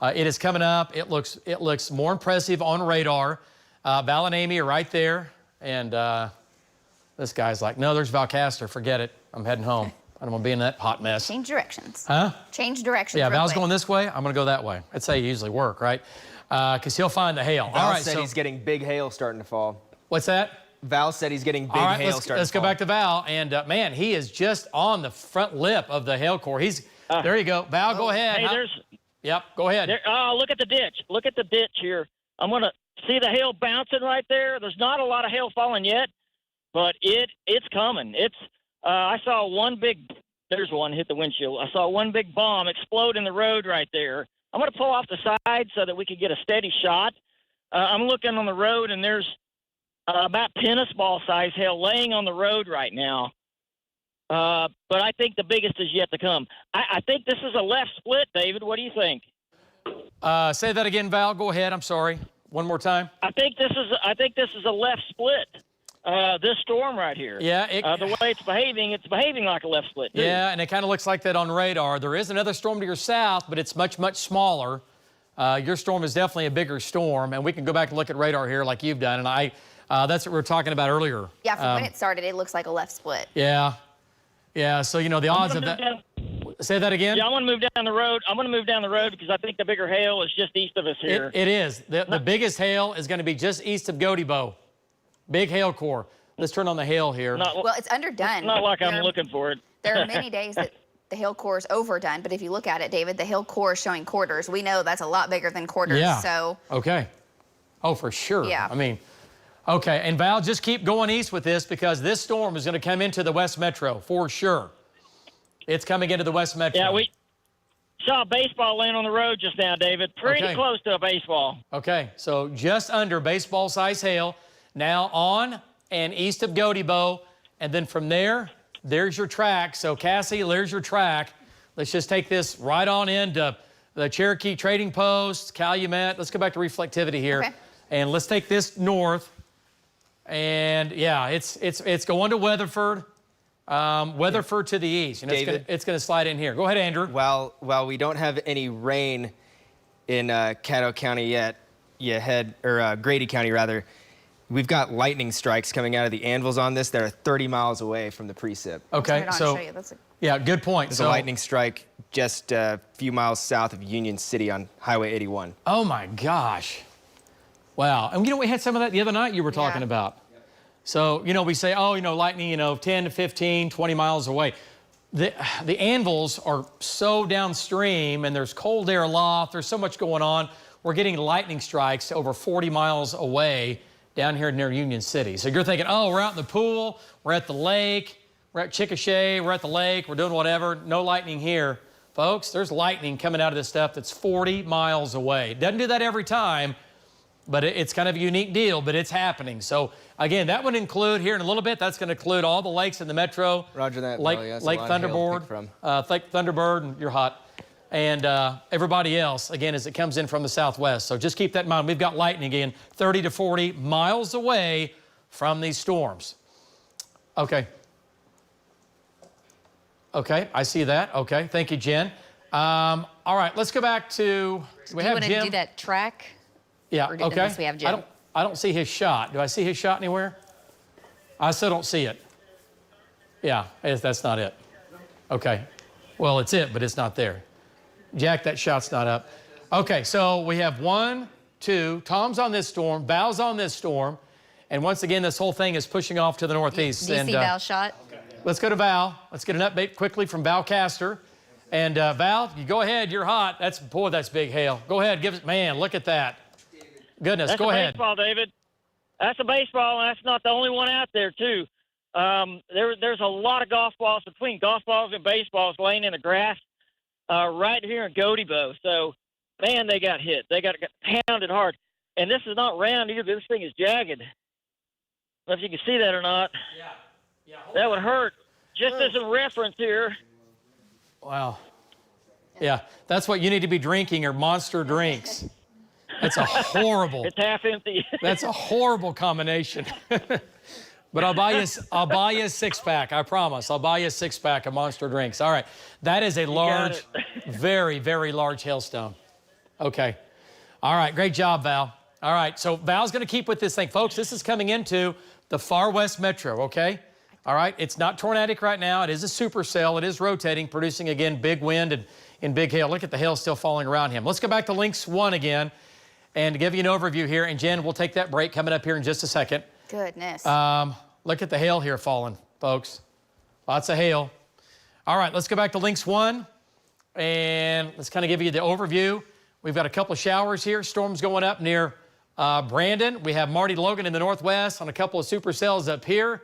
Speaker 1: It is coming up. It looks more impressive on radar. Val and Amy are right there, and this guy's like, no, there's Val Castor. Forget it. I'm heading home. I don't want to be in that hot mess.
Speaker 2: Change directions.
Speaker 1: Huh?
Speaker 2: Change directions.
Speaker 1: Yeah, Val's going this way. I'm going to go that way. That's how you usually work, right? Because he'll find the hail.
Speaker 8: Val
Speaker 1: all right,
Speaker 8: said he's getting big hail starting to fall.
Speaker 1: What's that?
Speaker 8: Val said he's getting big hail starting to fall.
Speaker 1: Let's go back to Val. And, man, he is just on the front lip of the hail core. There you go. Val, go ahead.
Speaker 6: Hey,
Speaker 1: Yep, go ahead.
Speaker 6: Look at the ditch. Look at the ditch here. I'm going to see the hail bouncing right there. There's not a lot of hail falling yet, but it's coming. I saw there's one hit the windshield. I saw one big bomb explode in the road right there. I'm going to pull off the side so that we can get a steady shot. I'm looking on the road, and there's about tennis ball size hail laying on the road right now. But I think the biggest is yet to come. I think this is a left split, David. What do you think?
Speaker 1: Say that again, Val. Go ahead. I'm sorry. One more time.
Speaker 6: I think this is a left split. This storm right here.
Speaker 1: Yeah.
Speaker 6: The way it's behaving like a left split, too.
Speaker 1: Yeah, and it kind of looks like that on radar. There is another storm to your south, but it's much, much smaller. Your storm is definitely a bigger storm, and we can go back and look at radar here like you've done, and that's what we were talking about earlier.
Speaker 2: Yeah, from when it started, it looks like a left split.
Speaker 1: Yeah. Yeah, so, the odds of that. Say that again?
Speaker 6: Yeah, I want to move down the road. I'm going to move down the road because I think the bigger hail is just east of us here.
Speaker 1: It is. The biggest hail is going to be just east of Gotebo. Big hail core. Let's turn on the hail here.
Speaker 2: Well, it's underdone.
Speaker 6: Not like I'm looking for it.
Speaker 2: There are many days that the hail core is overdone, but if you look at it, David, the hail core is showing quarters. We know that's a lot bigger than quarters.
Speaker 1: Yeah.
Speaker 2: So.
Speaker 1: Okay. Oh, for sure.
Speaker 2: Yeah.
Speaker 1: I mean, okay. And Val, just keep going east with this because this storm is going to come into the West Metro for sure. It's coming into the West Metro.
Speaker 6: Yeah, we saw a baseball land on the road just now, David. Pretty close to a baseball.
Speaker 1: Okay, so just under baseball-size hail. Now on and east of Gotebo. And then from there's your track. So, Cassie, there's your track. Let's just take this right on into the Cherokee Trading Post, Calumet. Let's go back to reflectivity here.
Speaker 2: Okay.
Speaker 1: And let's take this north. And, yeah, it's going to Weatherford. Weatherford to the east. It's going to slide in here. Go ahead, Andrew.
Speaker 8: While we don't have any rain in Caddo County yet, Grady County rather, we've got lightning strikes coming out of the anvils on this that are 30 miles away from the precip.
Speaker 1: Okay, so yeah, good point.
Speaker 8: There's a lightning strike just a few miles south of Union City on Highway 81.
Speaker 1: Oh my gosh! Wow, and we had some of that the other night. You were talking about. So, we say, lightning, 10 to 15, 20 miles away. The anvils are so downstream, and there's cold air aloft. There's so much going on. We're getting lightning strikes over 40 miles away down here near Union City. So you're thinking, oh, we're out in the pool, we're at the lake, we're at Chickasha, we're at the lake, we're doing whatever, no lightning here. Folks, there's lightning coming out of this stuff that's 40 miles away. Doesn't do that every time, but it's kind of a unique deal, but it's happening. So again, that would include here in a little bit, that's going to include all the lakes in the metro.
Speaker 8: Roger that,
Speaker 1: Lake,
Speaker 8: Billy. That's
Speaker 1: Lake
Speaker 8: a lot of hail to
Speaker 1: Thunderbird,
Speaker 8: pick from.
Speaker 1: Lake Thunderbird, and you're hot. And everybody else, again, as it comes in from the southwest. So just keep that in mind. We've got lightning again, 30 to 40 miles away from these storms. Okay. Okay, I see that. Okay, thank you, Jen. All right, let's go back to,
Speaker 3: do you want to do that track?
Speaker 1: Yeah,
Speaker 3: or
Speaker 1: okay.
Speaker 3: Unless we have Jim.
Speaker 1: I don't see his shot. Do I see his shot anywhere? I still don't see it. Yeah, that's not it. Okay. Well, it's it, but it's not there. Jack, that shot's not up. Okay, so we have 1, 2, Tom's on this storm, Val's on this storm, and once again, this whole thing is pushing off to the northeast.
Speaker 3: Do you see Val's shot?
Speaker 1: Let's go to Val. Let's get an update quickly from Val Castor. And Val, you go ahead. You're hot. Boy, that's big hail. Go ahead. Give it. Man, look at that. Goodness,
Speaker 6: That's
Speaker 1: go
Speaker 6: a
Speaker 1: ahead.
Speaker 6: baseball, David. That's a baseball, and that's not the only one out there, too. There's a lot of golf balls between golf balls and baseballs laying in the grass right here in Gotebo. So, man, they got hit. They got pounded hard. And this is not round either. This thing is jagged. I don't know if you can see that or not.
Speaker 1: Yeah.
Speaker 6: That would hurt. Just as a reference here.
Speaker 1: Wow. Yeah, that's what you need to be drinking are Monster drinks. That's a horrible.
Speaker 6: It's half empty.
Speaker 1: That's a horrible combination. But I'll buy you a six-pack. I promise. I'll buy you a six-pack of Monster drinks. All right. That is a large, very, very large hailstone. Okay. All right. Great job, Val. All right. So Val's going to keep with this thing. Folks, this is coming into the far west metro, okay? All right. It's not tornadic right now. It is a supercell. It is rotating, producing, again, big wind and big hail. Look at the hail still falling around him. Let's go back to Links 1 again and to give you an overview here. And, Jen, we'll take that break coming up here in just a second.
Speaker 2: Goodness.
Speaker 1: Look at the hail here falling, folks. Lots of hail. All right, let's go back to Links 1, and let's kind of give you the overview. We've got a couple of showers here. Storms going up near Brandon. We have Marty Logan in the northwest on a couple of supercells up here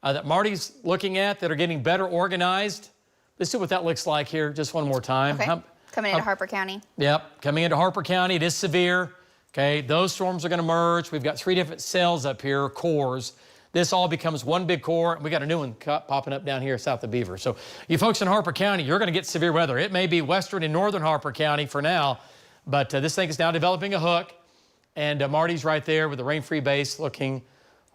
Speaker 1: that Marty's looking at that are getting better organized. Let's see what that looks like here just one more time.
Speaker 2: Okay. Coming into Harper County.
Speaker 1: Yep, coming into Harper County. It is severe. Okay, those storms are going to merge. We've got 3 different cells up here, cores. This all becomes one big core. We got a new one popping up down here south of Beaver. So you folks in Harper County, you're going to get severe weather. It may be western and northern Harper County for now, but this thing is now developing a hook, and Marty's right there with the rain-free base looking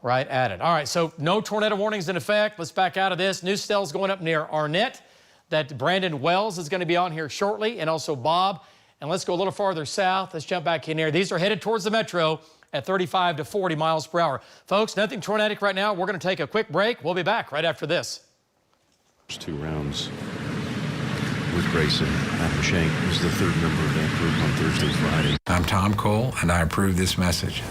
Speaker 1: right at it. All right, so no tornado warnings in effect. Let's back out of this. New cells going up near Arnett. That Brandon Wells is going to be on here shortly, and also Bob. And let's go a little farther south. Let's jump back in here. These are headed towards the metro at 35 to 40 miles per hour. Folks, nothing tornadic right now. We're going to take a quick break. We'll be back right after this.
Speaker 9: First 2 rounds with Grayson. Adam Shank is the 3rd member of that group on Thursday, Friday.
Speaker 10: I'm Tom Cole, and I approve this message.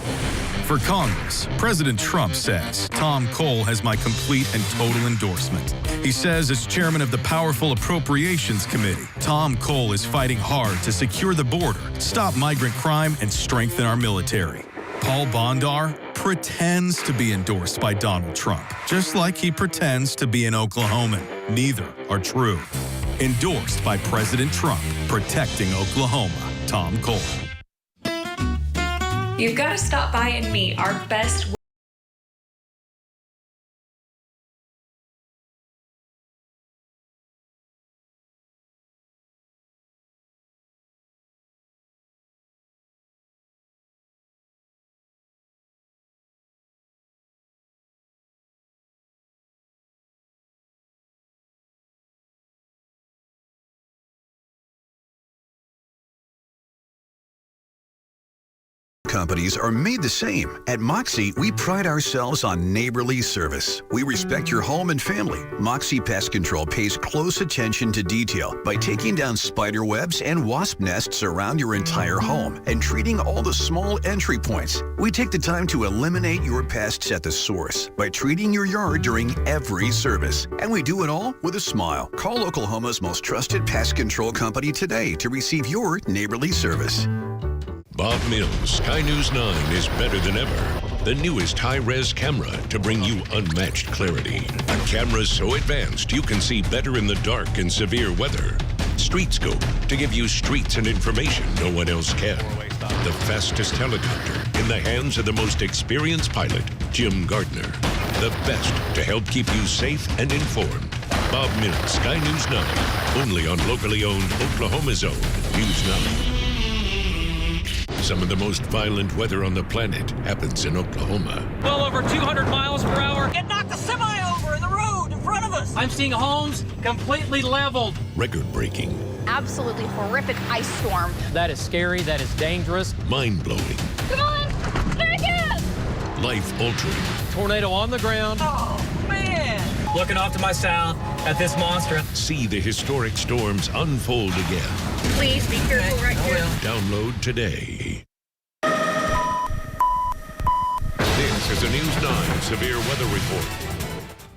Speaker 11: For Congress, President Trump says, Tom Cole has my complete and total endorsement. He says, as chairman of the powerful Appropriations Committee, Tom Cole is fighting hard to secure the border, stop migrant crime, and strengthen our military. Paul Bondar pretends to be endorsed by Donald Trump, just like he pretends to be an Oklahoman. Neither are true. Endorsed by President Trump, protecting Oklahoma, Tom Cole.
Speaker 12: You've got to stop by and meet our best
Speaker 13: companies are made the same. At Moxie, we pride ourselves on neighborly service. We respect your home and family. Moxie Pest Control pays close attention to detail by taking down spider webs and wasp nests around your entire home and treating all the small entry points. We take the time to eliminate your pests at the source by treating your yard during every service. And we do it all with a smile. Call Oklahoma's most trusted pest control company today to receive your neighborly service.
Speaker 9: Bob Mills, Sky News 9 is better than ever.
Speaker 14: the newest high-res camera to bring you unmatched clarity. A camera so advanced you can see better in the dark and severe weather. Street Scope to give you streets and information no one else can. The fastest helicopter in the hands of the most experienced pilot, Jim Gardner. The best to help keep you safe and informed. Bob Mills, Sky News 9, only on locally owned Oklahoma's own News 9. Some of the most violent weather on the planet happens in Oklahoma.
Speaker 1: Well over 200 miles per hour.
Speaker 15: It knocked a semi over in the road in front of us.
Speaker 1: I'm seeing homes completely leveled.
Speaker 14: Record-breaking.
Speaker 2: Absolutely horrific ice storm.
Speaker 1: That is scary. That is dangerous.
Speaker 14: Mind-blowing.
Speaker 2: Come on, there it is.
Speaker 14: Life-altering.
Speaker 1: Tornado on the ground.
Speaker 15: Oh, man.
Speaker 1: Looking off to my south at this monster.
Speaker 14: See the historic storms unfold again.
Speaker 15: Please be careful right here.
Speaker 14: Download today. This is a News 9 Severe Weather Report.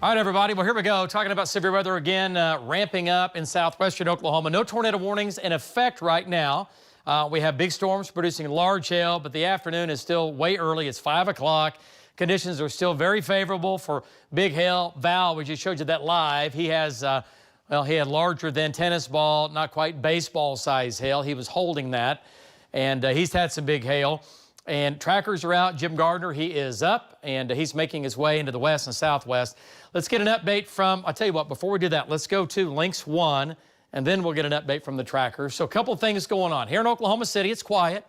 Speaker 1: All right, everybody. Well, here we go. Talking about severe weather again, ramping up in southwestern Oklahoma. No tornado warnings in effect right now. We have big storms producing large hail, but the afternoon is still way early. It's 5 o'clock. Conditions are still very favorable for big hail. Val, we just showed you that live. He has, he had larger than tennis ball, not quite baseball size hail. He was holding that, and he's had some big hail. And trackers are out. Jim Gardner, he is up, and he's making his way into the west and southwest. Let's get an update from, I'll tell you what, before we do that, let's go to Links 1, and then we'll get an update from the trackers. So a couple of things going on. Here in Oklahoma City, it's quiet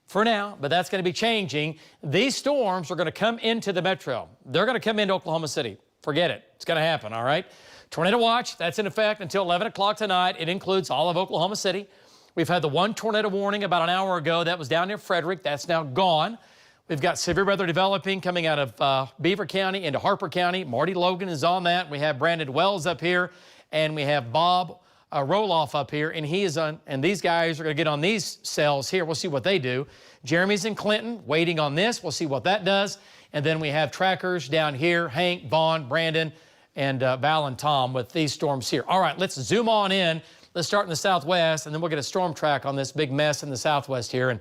Speaker 1: for now, but that's going to be changing. These storms are going to come into the metro. They're going to come into Oklahoma City. Forget it. It's going to happen, all right? Tornado watch, that's in effect until 11 o'clock tonight. It includes all of Oklahoma City. We've had the one tornado warning about an hour ago. That was down near Frederick. That's now gone. We've got severe weather developing coming out of Beaver County into Harper County. Marty Logan is on that. We have Brandon Wells up here, and we have Bob Roloff up here, and he is on. And these guys are going to get on these cells here. We'll see what they do. Jeremy's in Clinton, waiting on this. We'll see what that does. And then we have trackers down here: Hank, Vaughn, Brandon, and Val and Tom with these storms here. All right, let's zoom on in. Let's start in the southwest, and then we'll get a storm track on this big mess in the southwest here. And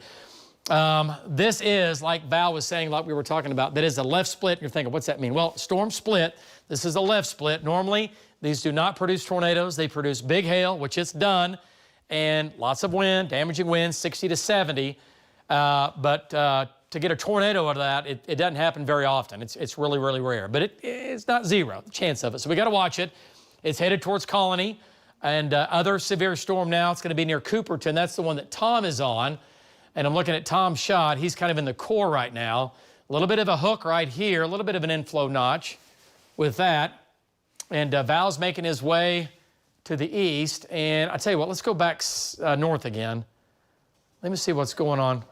Speaker 1: this is, like Val was saying, like we were talking about, that is a left split. You're thinking, what's that mean? Well, storm split. This is a left split. Normally, these do not produce tornadoes. They produce big hail, which it's done, and lots of wind, damaging winds, 60 to 70. But to get a tornado out of that, it doesn't happen very often. It's really, really rare. But it's not zero, the chance of it. So we got to watch it. It's headed towards Colony. And other severe storm now, it's going to be near Cooperton. That's the one that Tom is on. And I'm looking at Tom's shot. He's kind of in the core right now. A little bit of a hook right here, a little bit of an inflow notch with that. And Val's making his way to the east. And I tell you what, let's go back north again. Let me see what's going on.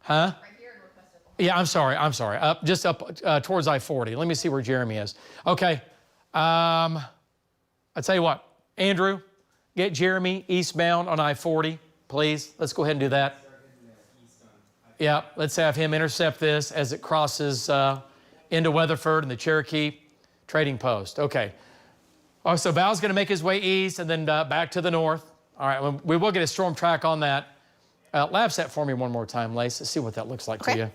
Speaker 1: Huh? Right here in Northwest Oklahoma. Yeah, I'm sorry. Just up towards I-40. Let me see where Jeremy is. Okay. I tell you what, Andrew, get Jeremy eastbound on I-40, please. Let's go ahead and do that. Yeah, let's have him intercept this as it crosses into Weatherford and the Cherokee Trading Post. Okay. Oh, so Val's going to make his way east and then back to the north. All right, we will get a storm track on that. Lab set for me one more time, Lace. Let's see what that looks like to you.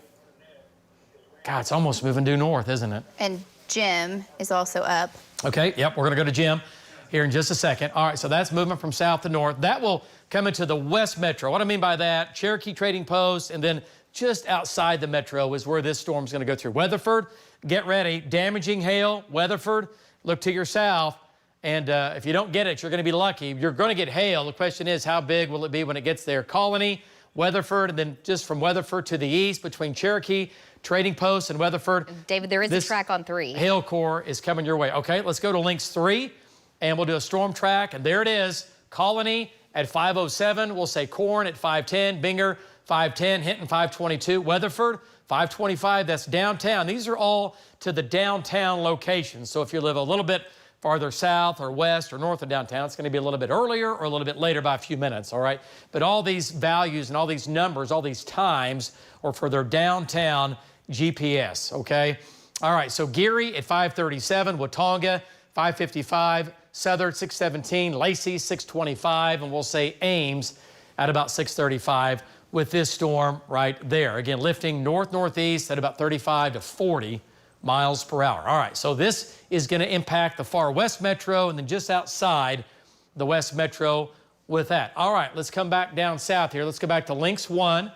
Speaker 1: God, it's almost moving due north, isn't it?
Speaker 2: And Jim is also up.
Speaker 1: Okay, yep, we're going to go to Jim here in just a second. All right, so that's moving from south to north. That will come into the west metro. What I mean by that, Cherokee Trading Post, and then just outside the metro is where this storm's going to go through. Weatherford, get ready. Damaging hail, Weatherford, look to your south. And if you don't get it, you're going to be lucky. You're going to get hail. The question is, how big will it be when it gets there? Colony, Weatherford, and then just from Weatherford to the east between Cherokee Trading Post and Weatherford.
Speaker 3: David, there is a track on 3.
Speaker 1: Hail core is coming your way. Okay, let's go to Links 3, and we'll do a storm track. And there it is, Colony at 5:07. We'll say Corn at 5:10, Binger 5:10, Hinton 5:22, Weatherford 5:25. That's downtown. These are all to the downtown locations. So if you live a little bit farther south or west or north of downtown, it's going to be a little bit earlier or a little bit later by a few minutes, all right? But all these values and all these numbers, all these times are for their downtown GPS, okay? All right, so Geary at 5:37, Watonga 5:55, Southern 6:17, Lacey 6:25, and we'll say Ames at about 6:35 with this storm right there. Again, lifting north-northeast at about 35 to 40 miles per hour. All right, so this is going to impact the far west metro and then just outside the west metro with that. All right, let's come back down south here. Let's go back to Lynx 1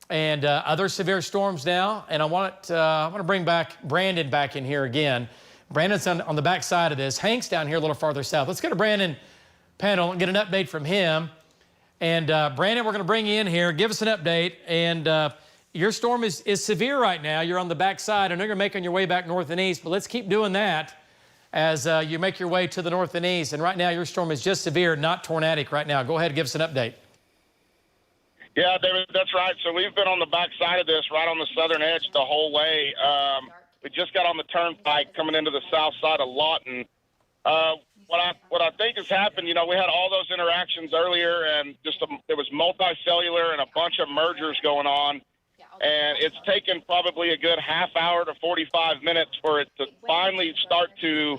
Speaker 1: and other severe storms now. And I want to bring back Brandon back in here again. Brandon's on the back side of this. Hank's down here a little farther south. Let's go to Brandon Panel and get an update from him. And Brandon, we're going to bring you in here. Give us an update. And your storm is severe right now. You're on the back side. I know you're making your way back north and east, but let's keep doing that as you make your way to the north and east. And right now, your storm is just severe, not tornadic right now. Go ahead and give us an update.
Speaker 5: Yeah, David, that's right. So we've been on the back side of this, right on the southern edge the whole way. We just got on the turnpike coming into the south side of Lawton. What I think has happened, we had all those interactions earlier, and there was multicellular and a bunch of mergers going on, and it's taken probably a good half hour to 45 minutes for it to finally start to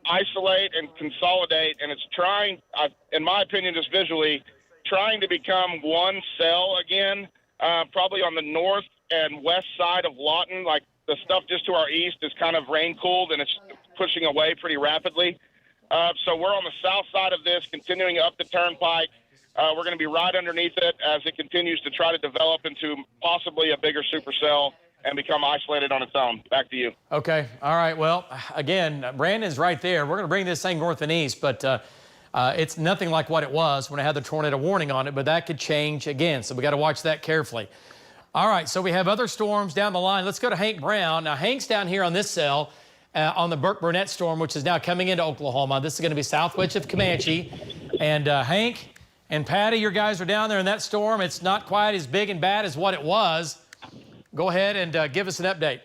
Speaker 5: isolate and consolidate, and it's trying, in my opinion, just visually, trying to become one cell again, probably on the north and west side of Lawton. Like the stuff just to our east is kind of rain-cooled, and it's pushing away pretty rapidly. So we're on the south side of this, continuing up the turnpike. We're going to be right underneath it as it continues to try to develop into possibly a bigger supercell and become isolated on its own. Back to you.
Speaker 1: Okay. All right. Well, again, Brandon's right there. We're going to bring this thing north and east, but it's nothing like what it was when I had the tornado warning on it, but that could change again. So we got to watch that carefully. All right. So we have other storms down the line. Let's go to Hank Brown. Now, Hank's down here on this cell. On the Burke-Burnett storm, which is now coming into Oklahoma. This is going to be southwest of Comanche. And Hank and Patty, your guys are down there in that storm. It's not quite as big and bad as what it was. Go ahead and give us an update.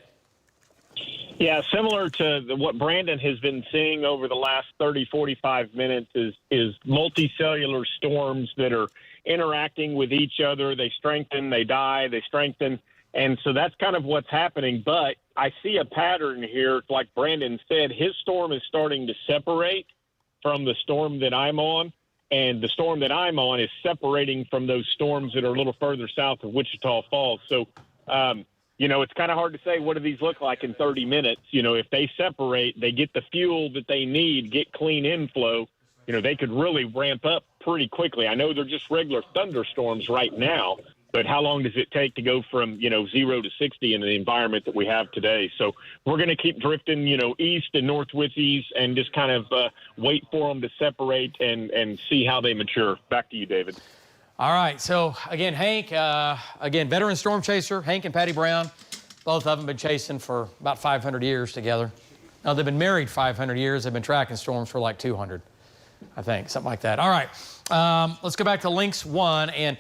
Speaker 16: Yeah, similar to what Brandon has been seeing over the last 30, 45 minutes is multicellular storms that are interacting with each other. They strengthen, they die, they strengthen. And so that's kind of what's happening. But I see a pattern here. Like Brandon said, his storm is starting to separate from the storm that I'm on. And the storm that I'm on is separating from those storms that are a little further south of Wichita Falls. So, it's kind of hard to say what do these look like in 30 minutes. If they separate, they get the fuel that they need, get clean inflow, they could really ramp up pretty quickly. I know they're just regular thunderstorms right now. But how long does it take to go from, 0 to 60 in the environment that we have today? So we're going to keep drifting, east and north with these and just kind of wait for them to separate and see how they mature. Back to you, David.
Speaker 1: All right. So, again, Hank, veteran storm chaser, Hank and Patty Brown, both of them been chasing for about 500 years together. Now, they've been married 500 years. They've been tracking storms for like 200, I think, something like that. All right. Let's go back to Lynx 1 and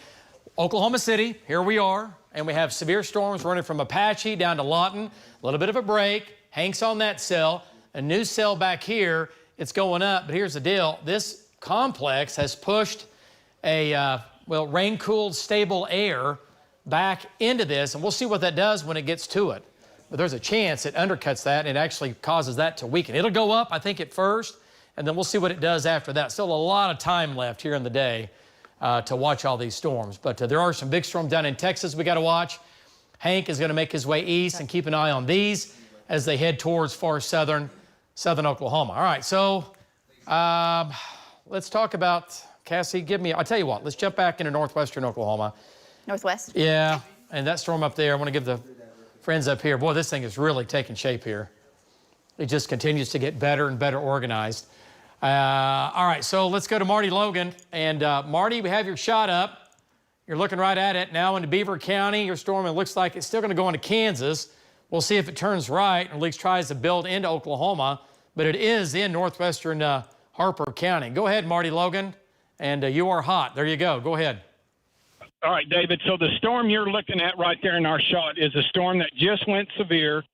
Speaker 1: Oklahoma City, here we are, and we have severe storms running from Apache down to Lawton. A little bit of a break. Hank's on that cell. A new cell back here. It's going up, but here's the deal. This complex has pushed a, rain-cooled, stable air back into this, and we'll see what that does when it gets to it. But there's a chance it undercuts that and it actually causes that to weaken. It'll go up, I think, at first, and then we'll see what it does after that. Still a lot of time left here in the day to watch all these storms. But there are some big storms down in Texas we got to watch. Hank is going to make his way east and keep an eye on these as they head towards far southern Oklahoma. All right, so let's talk about, Cassie, I'll tell you what, let's jump back into northwestern Oklahoma.
Speaker 2: Northwest?
Speaker 1: Yeah, and that storm up there, I want to give the friends up here, boy, this thing is really taking shape here. It just continues to get better and better organized. All right, so let's go to Marty Logan. And Marty, we have your shot up. You're looking right at it. Now into Beaver County, your storm, it looks like it's still going to go into Kansas. We'll see if it turns right or at least tries to build into Oklahoma. But it is in northwestern Harper County. Go ahead, Marty Logan. And you are hot. There you go. Go ahead.
Speaker 4: All right, David. So the storm you're looking at right there in our shot is a storm that just went severe,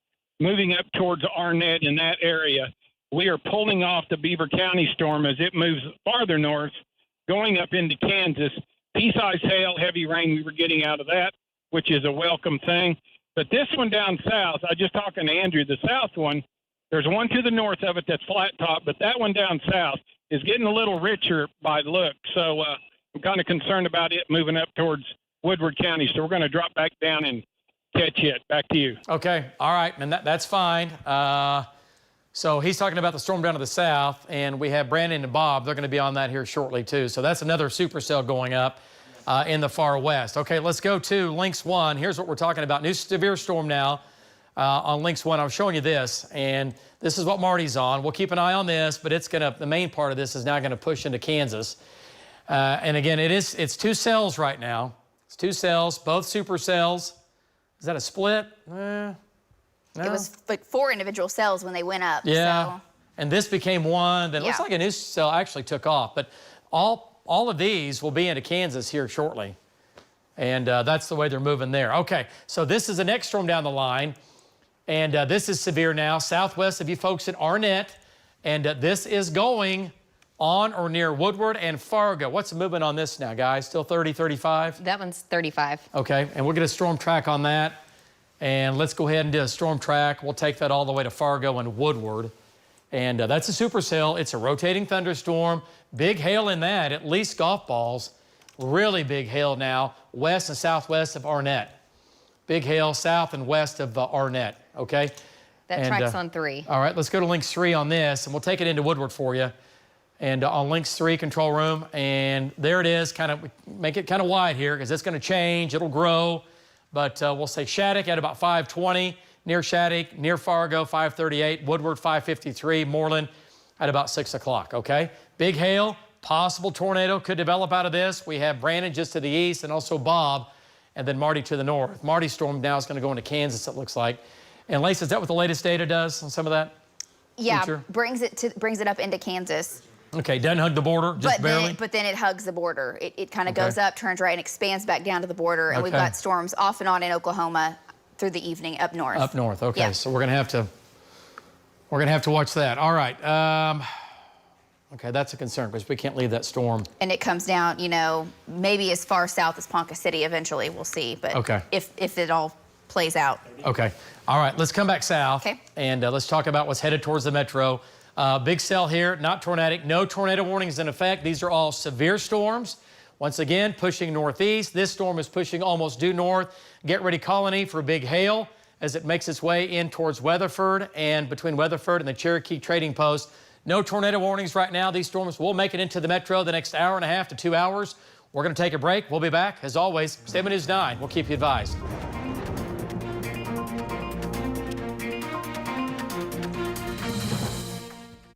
Speaker 4: moving up towards Arnett in that area. We are pulling off the Beaver County storm as it moves farther north, going up into Kansas. Pea-sized hail, heavy rain we were getting out of that, which is a welcome thing. But this one down south, I was just talking to Andrew, the south one, there's one to the north of it that's flat top, but that one down south is getting a little richer by look. So I'm kind of concerned about it moving up towards Woodward County. So we're going to drop back down and catch it. Back to you.
Speaker 1: Okay. All right. And that's fine. So he's talking about the storm down to the south, and we have Brandon and Bob. They're going to be on that here shortly, too. So that's another supercell going up in the far west. Okay, let's go to Links 1. Here's what we're talking about. New severe storm now on Links 1. I was showing you this, and this is what Marty's on. We'll keep an eye on this, but the main part of this is now going to push into Kansas. And again, it's 2 cells right now. It's 2 cells, both supercells. Is that a split? No.
Speaker 2: It was like 4 individual cells when they went up.
Speaker 1: Yeah,
Speaker 2: so.
Speaker 1: And this became 1. Then it looks like a new cell actually took off. But all of these will be into Kansas here shortly. And that's the way they're moving there. Okay, so this is the next storm down the line. And this is severe now, southwest of you folks in Arnett. And this is going on or near Woodward and Fargo. What's the movement on this now, guys? Still 30, 35?
Speaker 3: That one's 35.
Speaker 1: Okay, and we'll get a storm track on that. And let's go ahead and do a storm track. We'll take that all the way to Fargo and Woodward. And that's a supercell. It's a rotating thunderstorm. Big hail in that, at least golf balls. Really big hail now, west and southwest of Arnett. Big hail south and west of Arnett, okay?
Speaker 3: That track's on 3.
Speaker 1: All right, let's go to Links 3 on this, and we'll take it into Woodward for you. And on Links 3 control room, and there it is, make it kind of wide here because it's going to change, it'll grow. But we'll say Shattuck at about 520, near Shattuck, near Fargo, 538, Woodward, 553, Moreland at about 6 o'clock, okay? Big hail, possible tornado could develop out of this. We have Brandon just to the east and also Bob, and then Marty to the north. Marty's storm now is going to go into Kansas, it looks like. And Lacey, is that what the latest data does on some of that?
Speaker 2: Yeah,
Speaker 1: feature?
Speaker 2: brings it up into Kansas.
Speaker 1: Okay, doesn't hug the border, just barely?
Speaker 2: But then it hugs the border. It kind of goes up, turns right, and expands back down to the border. And we've got storms off and on in Oklahoma through the evening up north.
Speaker 1: Up north, okay. So we're gonna have to watch that. All right. Okay, that's a concern because we can't leave that storm.
Speaker 2: And it comes down, you know, maybe as far south as Ponca City eventually. We'll see. But if it all plays out.
Speaker 1: Okay. All right. Let's come back south.
Speaker 2: Okay.
Speaker 1: And let's talk about what's headed towards the metro. Big cell here, not tornadic. No tornado warnings in effect. These are all severe storms. Once again, pushing northeast. This storm is pushing almost due north. Get ready, Colony, for big hail as it makes its way in towards Weatherford and between Weatherford and the Cherokee Trading Post. No tornado warnings right now. These storms will make it into the metro the next hour and a half to 2 hours. We're going to take a break. We'll be back. As always, 7 News 9. We'll keep you advised.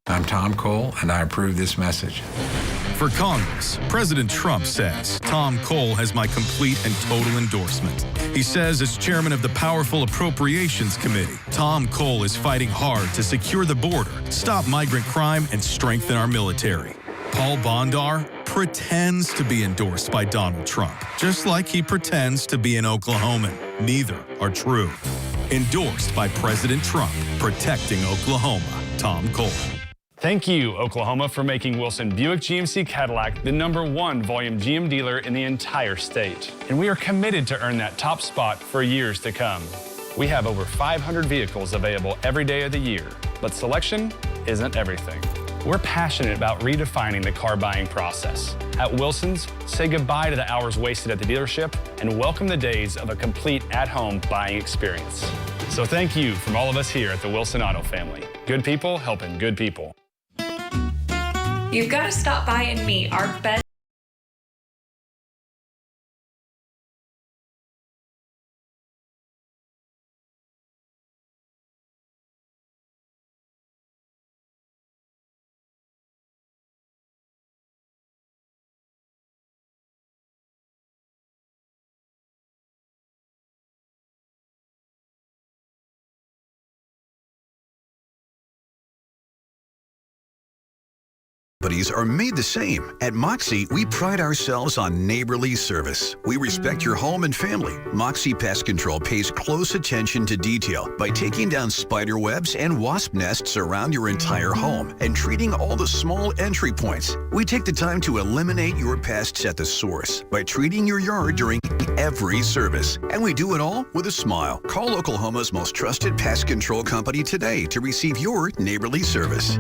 Speaker 10: I'm Tom Cole, and I approve this message.
Speaker 11: For Congress, President Trump says, Tom Cole has my complete and total endorsement. He says, as chairman of the powerful Appropriations Committee, Tom Cole is fighting hard to secure the border, stop migrant crime, and strengthen our military. Paul Bondar pretends to be endorsed by Donald Trump, just like he pretends to be an Oklahoman. Neither are true. Endorsed by President Trump, protecting Oklahoma, Tom Cole.
Speaker 17: Thank you, Oklahoma, for making Wilson Buick GMC Cadillac the #1 volume GM dealer in the entire state. And we are committed to earn that top spot for years to come. We have over 500 vehicles available every day of the year, but selection isn't everything. We're passionate about redefining the car buying process. At Wilson's, say goodbye to the hours wasted at the dealership and welcome the days of a complete at-home buying experience. So thank you from all of us here at the Wilson Auto family. Good people helping good people.
Speaker 12: You've got to stop by and meet our best.
Speaker 13: Are made the same. At Moxie, we pride ourselves on neighborly service. We respect your home and family. Moxie Pest Control pays close attention to detail by taking down spider webs and wasp nests around your entire home and treating all the small entry points. We take the time to eliminate your pests at the source by treating your yard during every service. And we do it all with a smile. Call Oklahoma's most trusted pest control company today to receive your neighborly service.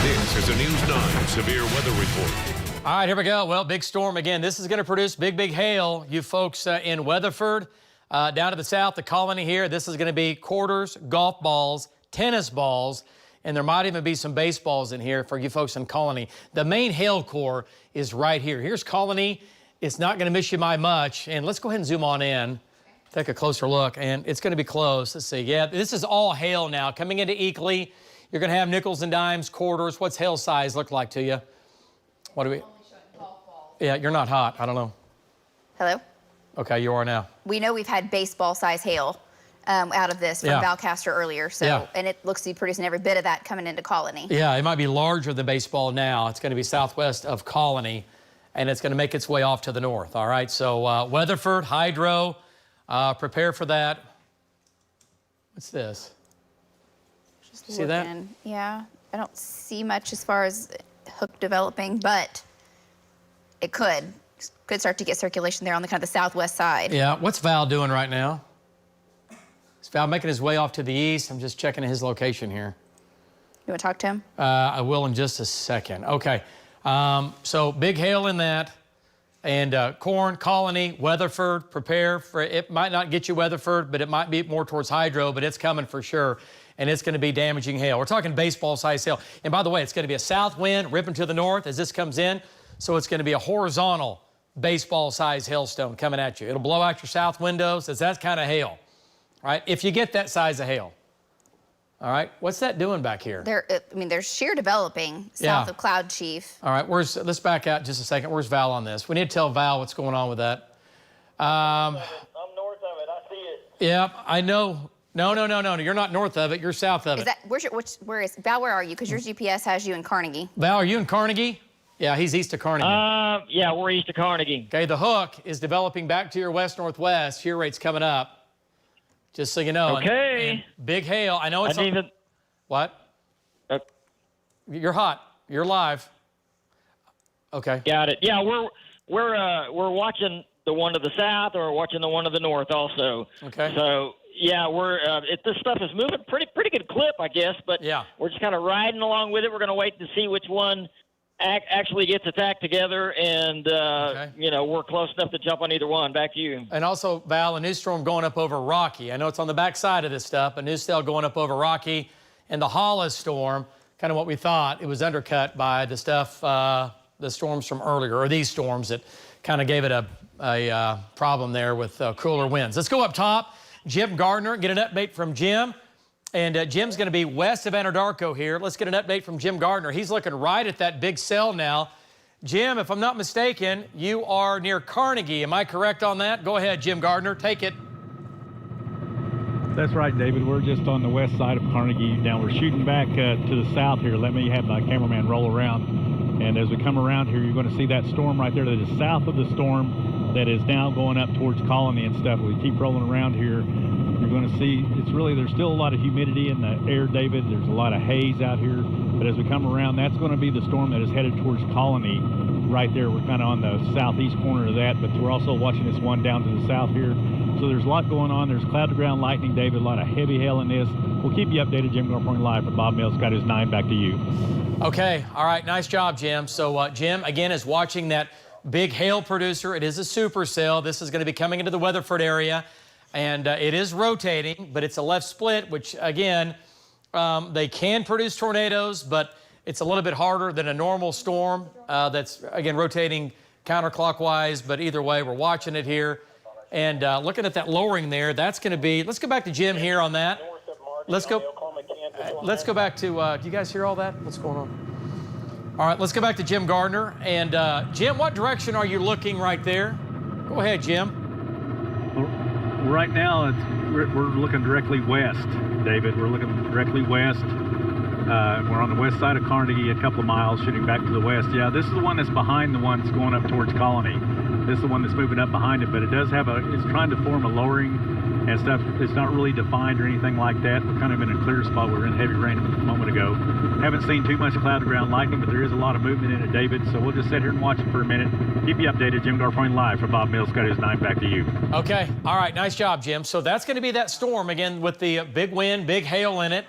Speaker 14: This is a News 9 Severe Weather Report.
Speaker 1: All right, here we go. Well, big storm again. This is going to produce big, big hail. You folks in Weatherford, down to the south, the Colony here, this is going to be quarters, golf balls, tennis balls, and there might even be some baseballs in here for you folks in Colony. The main hail core is right here. Here's Colony. It's not going to miss you by much. And let's go ahead and zoom on in, take a closer look, and it's going to be close. Let's see. Yeah, this is all hail now. Coming into Eakley, you're going to have nickels and dimes, quarters. What's hail size look like to you? What do we? Yeah, you're not hot. I don't know.
Speaker 2: Hello?
Speaker 1: Okay, you are now.
Speaker 2: We know we've had baseball-size hail out of this from Valcaster earlier, so and it looks to be producing every bit of that coming into Colony.
Speaker 1: Yeah, it might be larger than baseball now. It's going to be southwest of Colony, and it's going to make its way off to the north. All right, so Weatherford, hydro, prepare for that. What's this?
Speaker 2: Just
Speaker 1: see that?
Speaker 2: Yeah, I don't see much as far as hook developing, but it could start to get circulation there on the kind of the southwest side.
Speaker 1: Yeah, what's Val doing right now? Is Val making his way off to the east? I'm just checking his location here.
Speaker 2: You want to talk to him?
Speaker 1: I will in just a second. Okay, so big hail in that. And corn, Colony, Weatherford, prepare for it. It might not get you Weatherford, but it might be more towards hydro, but it's coming for sure. And it's going to be damaging hail. We're talking baseball-sized hail. And by the way, it's going to be a south wind ripping to the north as this comes in. So it's going to be a horizontal baseball-sized hailstone coming at you. It'll blow out your south windows as that kind of hail, right? If you get that size of hail. All right, what's that doing back here?
Speaker 2: There's shear developing south of Cloud Chief.
Speaker 1: All right, let's back out just a second. Where's Val on this? We need to tell Val what's going on with that.
Speaker 6: I'm north of it. I see it.
Speaker 1: Yeah, I know. No. You're not north of it. You're south of it.
Speaker 2: Where is Val? Where are you? Because your GPS has you in Carnegie.
Speaker 1: Val, are you in Carnegie? Yeah, he's east of Carnegie.
Speaker 6: Yeah, we're east of Carnegie.
Speaker 1: Okay, the hook is developing back to your west-northwest. Shear rate's coming up. Just so you know.
Speaker 6: Okay.
Speaker 1: And big hail. I know it's. What? You're hot. You're live. Okay.
Speaker 6: Got it. Yeah, we're watching the one to the south, or we're watching the one to the north also.
Speaker 1: Okay.
Speaker 6: So yeah, this stuff is moving pretty good clip, I guess. But
Speaker 1: yeah,
Speaker 6: we're just kind of riding along with it. We're going to wait to see which one actually gets attacked together, and we're close enough to jump on either one. Back to you.
Speaker 1: And also, Val, a new storm going up over Rocky. I know it's on the back side of this stuff, but new cell going up over Rocky, and the Hollis storm, kind of what we thought, it was undercut by the stuff, the storms from earlier, or these storms that kind of gave it a problem there with cooler winds. Let's go up top. Jim Gardner, get an update from Jim. And Jim's going to be west of Anadarko here. Let's get an update from Jim Gardner. He's looking right at that big cell now. Jim, if I'm not mistaken, you are near Carnegie. Am I correct on that? Go ahead, Jim Gardner. Take it.
Speaker 18: That's right, David. We're just on the west side of Carnegie. Now we're shooting back to the south here. Let me have my cameraman roll around. And as we come around here, you're going to see that storm right there that is south of the storm that is now going up towards Colony and stuff. We keep rolling around here. You're going to see there's still a lot of humidity in the air, David. There's a lot of haze out here. But as we come around, that's going to be the storm that is headed towards Colony right there. We're kind of on the southeast corner of that, but we're also watching this one down to the south here. So there's a lot going on. There's cloud-to-ground lightning, David, a lot of heavy hail in this. We'll keep you updated. Jim Garford live for Bob Mills. Got his 9. Back to you.
Speaker 1: Okay. All right. Nice job, Jim. So Jim, again, is watching that big hail producer. It is a supercell. This is going to be coming into the Weatherford area. And it is rotating, but it's a left split, which, again, they can produce tornadoes, but it's a little bit harder than a normal storm that's, again, rotating counterclockwise. But either way, we're watching it here. And looking at that lowering there, that's going to be – let's go back to Jim here on that. Let's go back to do you guys hear all that? What's going on? All right, let's go back to Jim Gardner. And, Jim, what direction are you looking right there? Go ahead, Jim.
Speaker 18: Right now, we're looking directly west, David. We're looking directly west. We're on the west side of Carnegie, a couple of miles, shooting back to the west. Yeah, this is the one that's behind the one that's going up towards Colony. This is the one that's moving up behind it, but it does have it's trying to form a lowering and stuff. It's not really defined or anything like that. We're kind of in a clear spot. We were in heavy rain a moment ago. Haven't seen too much cloud-to-ground lightning, but there is a lot of movement in it, David. So we'll just sit here and watch it for a minute. Keep you updated. Jim Garford live for Bob Mills. Got his 9. Back to you.
Speaker 1: Okay. All right. Nice job, Jim. So that's going to be that storm, again, with the big wind, big hail in it.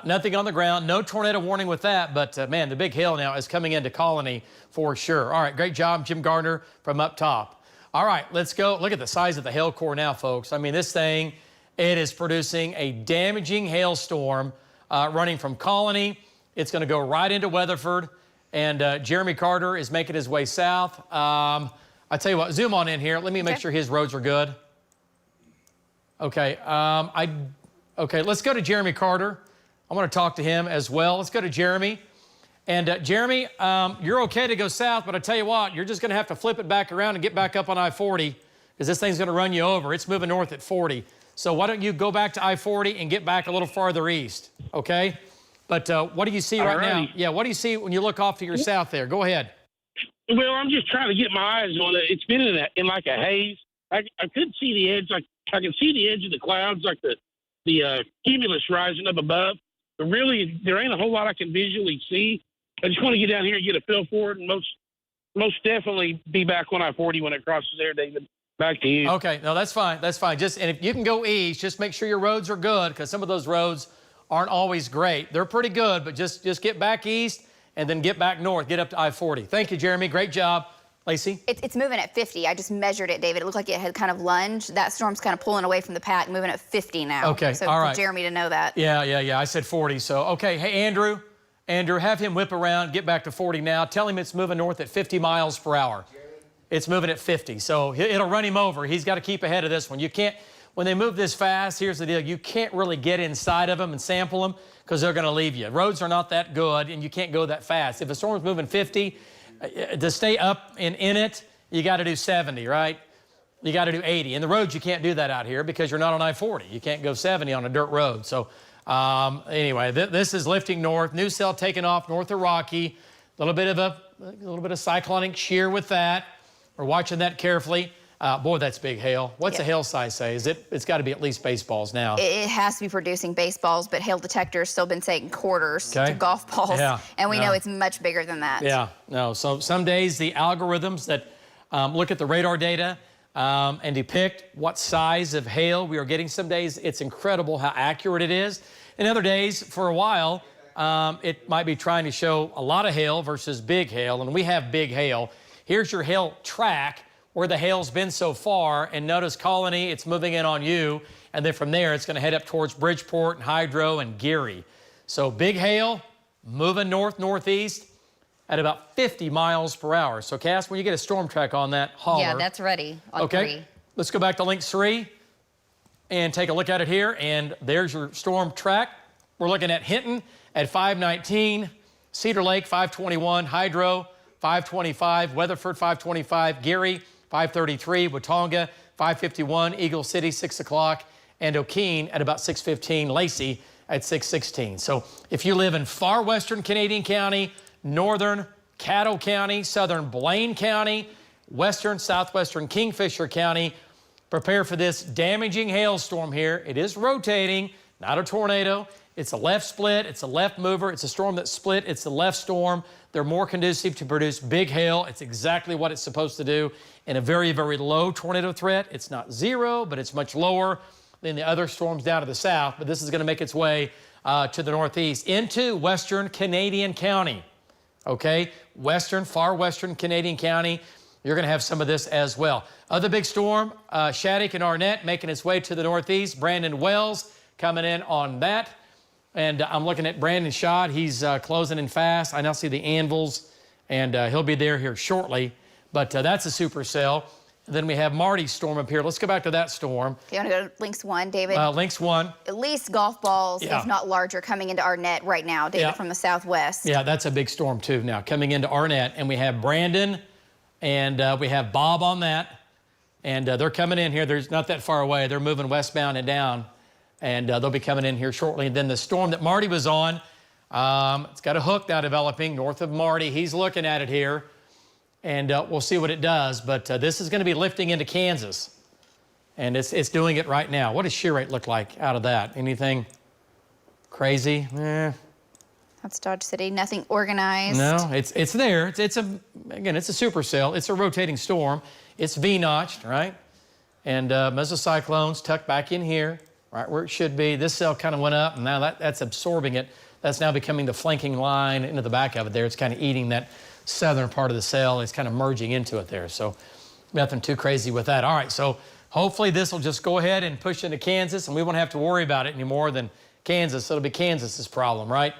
Speaker 1: Nothing on the ground, no tornado warning with that, but man, the big hail now is coming into Colony for sure. All right, great job, Jim Gardner from up top. All right, let's go. Look at the size of the hail core now, folks. I mean, this thing, it is producing a damaging hailstorm running from Colony. It's going to go right into Weatherford, and Jeremy Carter is making his way south. I tell you what, zoom on in here. Let me make sure his roads are good. Okay, okay, let's go to Jeremy Carter. I want to talk to him as well. Let's go to Jeremy. And Jeremy, you're okay to go south, but I tell you what, you're just going to have to flip it back around and get back up on I-40 because this thing's going to run you over. It's moving north at 40. So why don't you go back to I-40 and get back a little farther east, okay? But what do you see right now? Yeah, what do you see when you look off to your south there? Go ahead.
Speaker 19: Well, I'm just trying to get my eyes on it. It's been in like a haze. I couldn't see the edge. I can see the edge of the clouds, like the cumulus rising up above. But really, there ain't a whole lot I can visually see. I just want to get down here and get a feel for it, and most definitely be back on I-40 when it crosses there, David. Back to you.
Speaker 1: Okay, no, that's fine. That's fine. And if you can go east, just make sure your roads are good because some of those roads aren't always great. They're pretty good, but just get back east and then get back north. Get up to I-40. Thank you, Jeremy. Great job. Lacey?
Speaker 2: It's moving at 50. I just measured it, David. It looked like it had kind of lunged. That storm's kind of pulling away from the pack, moving at 50 now.
Speaker 1: Okay,
Speaker 2: so
Speaker 1: all right.
Speaker 2: for Jeremy to know that.
Speaker 1: Yeah. I said 40. So, okay. Hey, Andrew, have him whip around, get back to 40 now. Tell him it's moving north at 50 miles per hour. It's moving at 50. So it'll run him over. He's got to keep ahead of this one. You can't, when they move this fast, here's the deal. You can't really get inside of them and sample them because they're going to leave you. Roads are not that good, and you can't go that fast. If a storm's moving 50, to stay up and in it, you got to do 70, right? You got to do 80. In the roads, you can't do that out here because you're not on I-40. You can't go 70 on a dirt road. So anyway, this is lifting north. New cell taking off north of Rocky. A little bit of cyclonic shear with that. We're watching that carefully. Boy, that's big hail. What's the hail size say? It's got to be at least baseballs now.
Speaker 2: It has to be producing baseballs, but hail detectors still been saying quarters to golf balls.
Speaker 1: Yeah,
Speaker 2: and we know it's much bigger than that.
Speaker 1: Yeah, no. So some days the algorithms that look at the radar data and depict what size of hail we are getting. Some days it's incredible how accurate it is. And other days, for a while, it might be trying to show a lot of hail versus big hail, and we have big hail. Here's your hail track where the hail's been so far, and notice Colony, it's moving in on you, and then from there it's going to head up towards Bridgeport and Hydro and Geary. So big hail moving north-northeast at about 50 miles per hour. So Cass, when you get a storm track on that, holler.
Speaker 3: Yeah, that's ready on 3.
Speaker 1: Let's go back to link 3 and take a look at it here, and there's your storm track. We're looking at Hinton at 519, Cedar Lake 521, Hydro 525, Weatherford 525, Geary 533, Watonga 551, Eagle City 6 o'clock, and O'Keene at about 6:15, Lacey at 6:16. So if you live in far western Canadian County, northern Caddo County, southern Blaine County, western southwestern Kingfisher County, prepare for this damaging hailstorm here. It is rotating, not a tornado. It's a left split, it's a left mover, it's a storm that split, it's the left storm. They're more conducive to produce big hail. It's exactly what it's supposed to do in a very, very low tornado threat. It's not 0, but it's much lower than the other storms down to the south. But this is going to make its way to the northeast into western Canadian County. Okay, far western Canadian County. You're going to have some of this as well. Other big storm, Shattuck and Arnett making its way to the northeast. Brandon Wells coming in on that. And I'm looking at Brandon Schott. He's closing in fast. I now see the anvils, and he'll be there here shortly. But that's a supercell. And then we have Marty's storm up here. Let's go back to that storm.
Speaker 2: You want to go to Links 1, David?
Speaker 1: Links 1.
Speaker 2: At least golf balls, if not larger, coming into Arnett right now, David, from the southwest.
Speaker 1: Yeah, that's a big storm, too, now, coming into Arnett. And we have Brandon, and we have Bob on that. And they're coming in here. They're not that far away. They're moving westbound and down. And they'll be coming in here shortly. And then the storm that Marty was on, it's got a hook now developing north of Marty. He's looking at it here, and we'll see what it does. But this is going to be lifting into Kansas, and it's doing it right now. What does shear rate look like out of that? Anything crazy?
Speaker 2: That's Dodge City. Nothing organized.
Speaker 1: No, it's there. It's a supercell. It's a rotating storm. It's V-notched, right? And mesocyclones tucked back in here. right where it should be. This cell kind of went up, and now that's absorbing it. That's now becoming the flanking line into the back of it there. It's kind of eating that southern part of the cell. It's kind of merging into it there. So nothing too crazy with that. All right, so hopefully this will just go ahead and push into Kansas, and we won't have to worry about it any more than Kansas. It'll be Kansas's problem, right?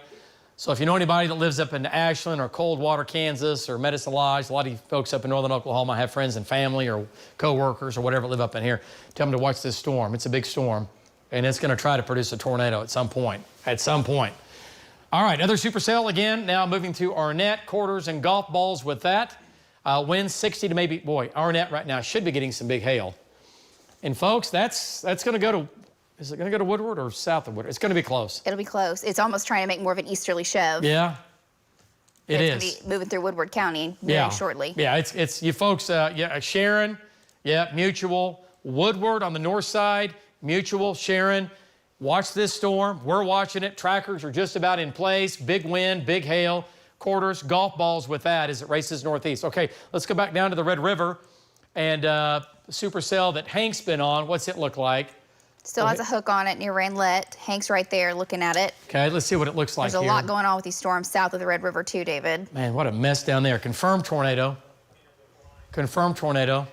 Speaker 1: So if you know anybody that lives up in Ashland or Coldwater, Kansas, or Medicine Lodge, a lot of you folks up in northern Oklahoma have friends and family or co-workers or whatever live up in here, tell them to watch this storm. It's a big storm, and it's going to try to produce a tornado at some point. All right, other supercell again, now moving to Arnett, quarters and golf balls with that. Winds 60 to maybe, boy, Arnett right now should be getting some big hail. And folks, that's going to go to, is it going to go to Woodward or south of Woodward? It's going to be close.
Speaker 2: It'll be close. It's almost trying to make more of an easterly shove.
Speaker 1: Yeah, it is.
Speaker 2: It's going to be moving through Woodward County very shortly.
Speaker 1: Yeah, it's you folks, Sharon, Mutual, Woodward on the north side, Mutual, Sharon. Watch this storm. We're watching it. Trackers are just about in place. Big wind, big hail, quarters, golf balls with that as it races northeast. Okay, let's go back down to the Red River and the supercell that Hank's been on. What's it look like?
Speaker 2: Still has a hook on it near Ranlette. Hank's right there looking at it.
Speaker 1: Okay, let's see what it looks like.
Speaker 2: There's a lot going on with these storms south of the Red River too, David.
Speaker 1: Man, what a mess down there. Confirmed tornado. Confirmed tornado.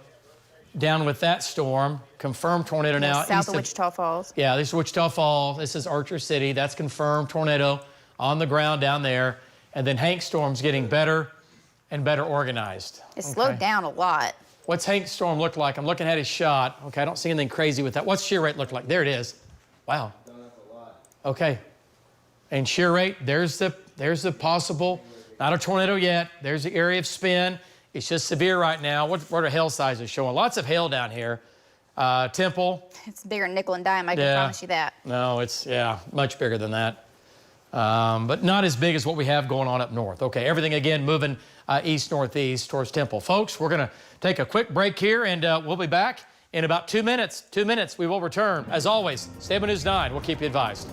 Speaker 1: Down with that storm. Confirmed tornado now.
Speaker 2: South of Wichita Falls.
Speaker 1: Yeah, this is Wichita Falls. This is Archer City. That's confirmed tornado on the ground down there. And then Hank's storm's getting better and better organized.
Speaker 2: It slowed down a lot.
Speaker 1: What's Hank's storm look like? I'm looking at his shot. Okay, I don't see anything crazy with that. What's shear rate look like? There it is. Wow. Okay. And shear rate, there's the possible, not a tornado yet. There's the area of spin. It's just severe right now. What are hail sizes showing? Lots of hail down here. Temple.
Speaker 2: It's bigger than nickel and dime, I can promise you that.
Speaker 1: No, it's, much bigger than that. But not as big as what we have going on up north. Okay, everything again moving east-northeast towards Temple. Folks, we're going to take a quick break here, and we'll be back in about 2 minutes. 2 minutes, we will return. As always, stay on News 9. We'll keep you advised.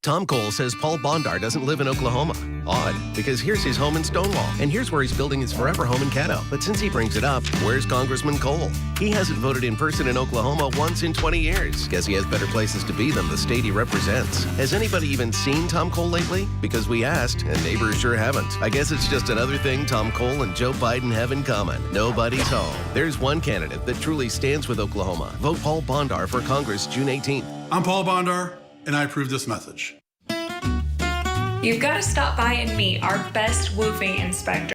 Speaker 20: Tom Cole says Paul Bondar doesn't live in Oklahoma. Odd, because here's his home in Stonewall, and here's where he's building his forever home in Caddo. But since he brings it up, where's Congressman Cole? He hasn't voted in person in Oklahoma once in 20 years. Guess he has better places to be than the state he represents. Has anybody even seen Tom Cole lately? Because we asked, and neighbors sure haven't. I guess it's just another thing Tom Cole and Joe Biden have in common. Nobody's home. There's one candidate that truly stands with Oklahoma. Vote Paul Bondar for Congress June 18th.
Speaker 21: I'm Paul Bondar, and I approve this message.
Speaker 12: You've got to stop by and meet our best woofing inspector.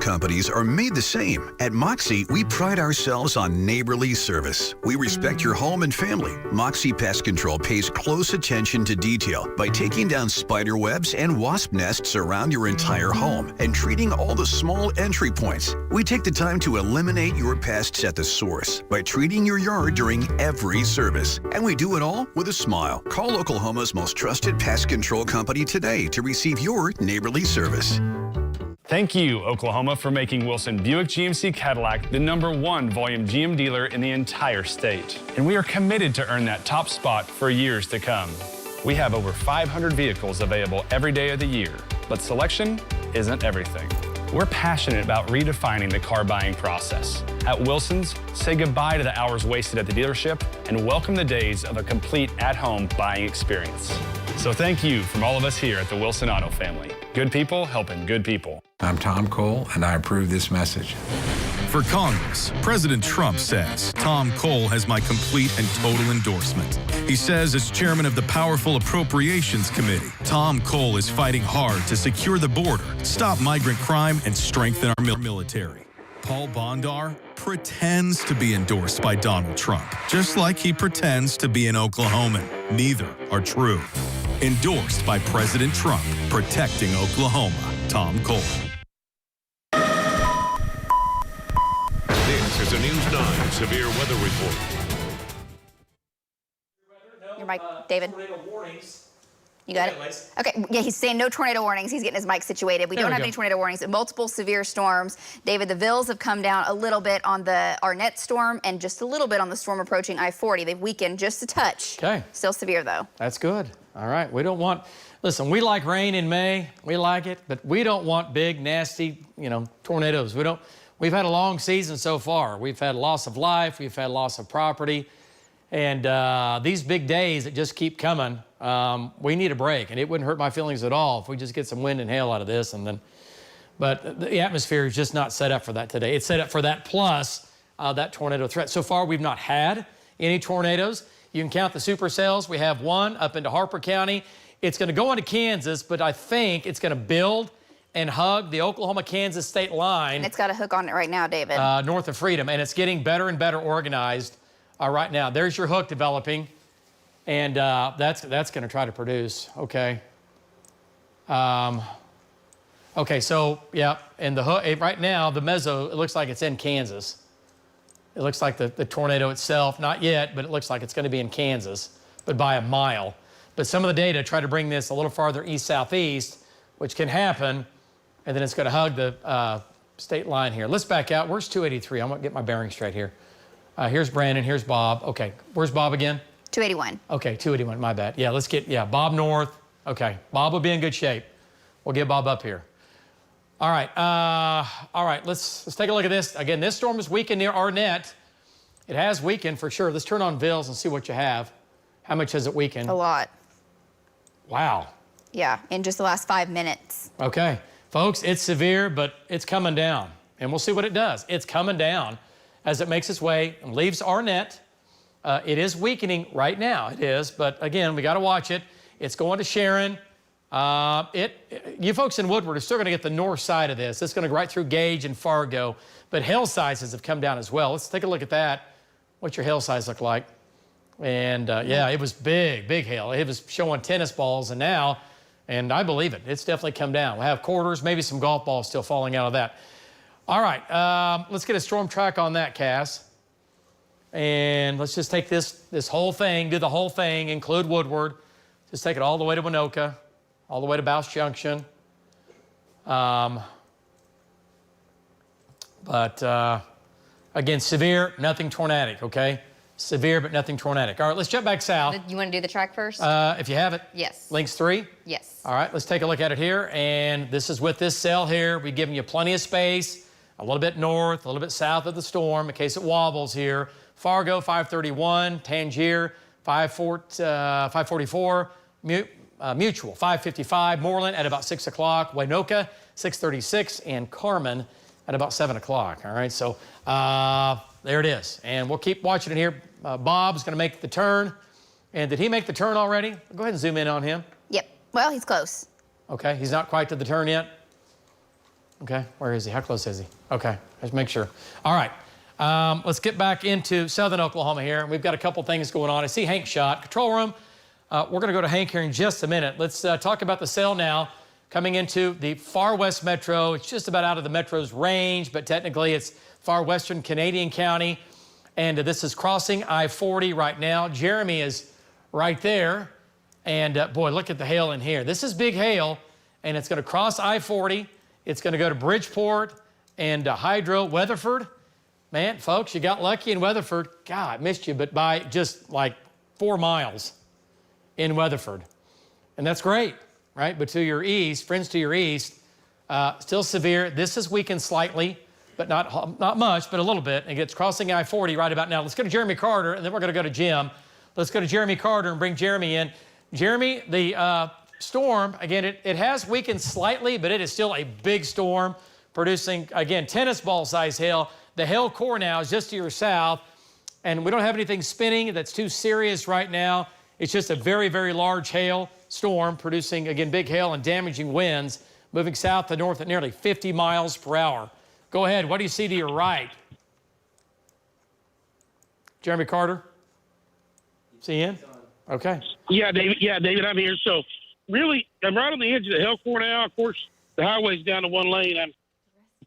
Speaker 13: Companies are made the same. At Moxie, we pride ourselves on neighborly service. We respect your home and family. Moxie Pest Control pays close attention to detail by taking down spider webs and wasp nests around your entire home and treating all the small entry points. We take the time to eliminate your pests at the source by treating your yard during every service. And we do it all with a smile. Call Oklahoma's most trusted pest control company today to receive your neighborly service.
Speaker 17: Thank you, Oklahoma, for making Wilson Buick GMC Cadillac the #1 volume GM dealer in the entire state. And we are committed to earn that top spot for years to come. We have over 500 vehicles available every day of the year, but selection isn't everything. We're passionate about redefining the car buying process. At Wilson's, say goodbye to the hours wasted at the dealership and welcome the days of a complete at-home buying experience. So thank you from all of us here at the Wilson Auto family. Good people helping good people.
Speaker 10: I'm Tom Cole, and I approve this message.
Speaker 11: For Congress, President Trump says, Tom Cole has my complete and total endorsement. He says, as chairman of the powerful Appropriations Committee, Tom Cole is fighting hard to secure the border, stop migrant crime, and strengthen our military. Paul Bondar pretends to be endorsed by Donald Trump, just like he pretends to be an Oklahoman. Neither are true. Endorsed by President Trump, protecting Oklahoma, Tom Cole.
Speaker 14: This is a News 9 Severe Weather Report.
Speaker 2: Your mic, David.
Speaker 1: Tornado warnings.
Speaker 2: You got it? Okay, yeah, he's saying no tornado warnings. He's getting his mic situated. We don't have any tornado warnings. Multiple severe storms. David, the Vills have come down a little bit on the Arnett storm and just a little bit on the storm approaching I-40. They've weakened just a touch.
Speaker 1: Okay.
Speaker 2: Still severe, though.
Speaker 1: That's good. All right. We don't want, listen, we like rain in May. We like it, but we don't want big, nasty, tornadoes. We've had a long season so far. We've had loss of life. We've had loss of property. And these big days that just keep coming, we need a break. And it wouldn't hurt my feelings at all if we just get some wind and hail out of this. But the atmosphere is just not set up for that today. It's set up for that plus that tornado threat. So far, we've not had any tornadoes. You can count the supercells. We have one up into Harper County. It's going to go into Kansas, but I think it's going to build and hug the Oklahoma-Kansas state line.
Speaker 2: And it's got a hook on it right now, David.
Speaker 1: North of Freedom. And it's getting better and better organized. Right now, there's your hook developing, and that's going to try to produce. Okay. Okay. So yeah, and the hook right now, the meso, it looks like it's in Kansas. It looks like the tornado itself, not yet, but it looks like it's going to be in Kansas, but by a mile. But some of the data try to bring this a little farther east-southeast, which can happen, and then it's going to hug the state line here. Let's back out. Where's 283? I'm going to get my bearing straight here. Here's Brandon, here's Bob. Okay, where's Bob again?
Speaker 2: 281.
Speaker 1: Okay, 281, my bad. Yeah, let's get, Bob north. Okay, Bob will be in good shape. We'll get Bob up here. All right, let's take a look at this. Again, this storm is weakened near Arnett. It has weakened for sure. Let's turn on Vills and see what you have. How much has it weakened?
Speaker 2: A lot.
Speaker 1: Wow.
Speaker 2: Yeah, in just the last 5 minutes.
Speaker 1: Okay, folks, it's severe, but it's coming down. And we'll see what it does. It's coming down as it makes its way and leaves Arnett. It is weakening right now, it is, but again, we got to watch it. It's going to Sharon. You folks in Woodward are still going to get the north side of this. It's going to go right through Gage and Fargo, but hail sizes have come down as well. Let's take a look at that. What's your hail size look like? And yeah, it was big hail. It was showing tennis balls, and now, and I believe it, it's definitely come down. We'll have quarters, maybe some golf balls still falling out of that. All right, let's get a storm track on that, Cass. And let's just take this whole thing, do the whole thing, include Woodward. Just take it all the way to Winoka, all the way to Bouse Junction. Again, severe, nothing tornadic, okay? Severe, but nothing tornadic. All right, let's jump back south.
Speaker 3: You want to do the track first?
Speaker 1: If you have it.
Speaker 3: Yes.
Speaker 1: Links 3?
Speaker 3: Yes.
Speaker 1: All right, let's take a look at it here. And this is with this cell here. We've given you plenty of space, a little bit north, a little bit south of the storm in case it wobbles here. Fargo, 531. Tangier, 544. Mutual, 555. Moreland at about 6 o'clock. Winoka, 636. And Carmen at about 7 o'clock. All right, so there it is. And we'll keep watching it here. Bob's going to make the turn. And did he make the turn already? Go ahead and zoom in on him.
Speaker 2: Yep. Well, he's close.
Speaker 1: Okay, he's not quite to the turn yet. Okay, where is he? How close is he? Okay, let's make sure. All right, let's get back into southern Oklahoma here. We've got a couple things going on. I see Hank shot. Control room, we're going to go to Hank here in just a minute. Let's talk about the cell now. Coming into the far west metro. It's just about out of the metro's range, but technically it's far western Canadian County. And this is crossing I-40 right now. Jeremy is right there. And boy, look at the hail in here. This is big hail, and it's going to cross I-40. It's going to go to Bridgeport and Hydro, Weatherford. Man, folks, you got lucky in Weatherford. God, missed you, but by just like 4 miles in Weatherford. And that's great, right? But to your east, friends to your east, still severe. This is weakened slightly, but not much, but a little bit. And it's crossing I-40 right about now. Let's go to Jeremy Carter, and then we're going to go to Jim. Let's go to Jeremy Carter and bring Jeremy in. Jeremy, the storm, again, it has weakened slightly, but it is still a big storm, producing, again, tennis ball size hail. The hail core now is just to your south, and we don't have anything spinning that's too serious right now. It's just a very, very large hail storm, producing, again, big hail and damaging winds, moving south to north at nearly 50 miles per hour. Go ahead. What do you see to your right? Jeremy Carter? See in? Okay.
Speaker 19: Yeah, David, I'm here. So really, I'm right on the edge of the hell core now. Of course, the highway's down to 1 lane. I'm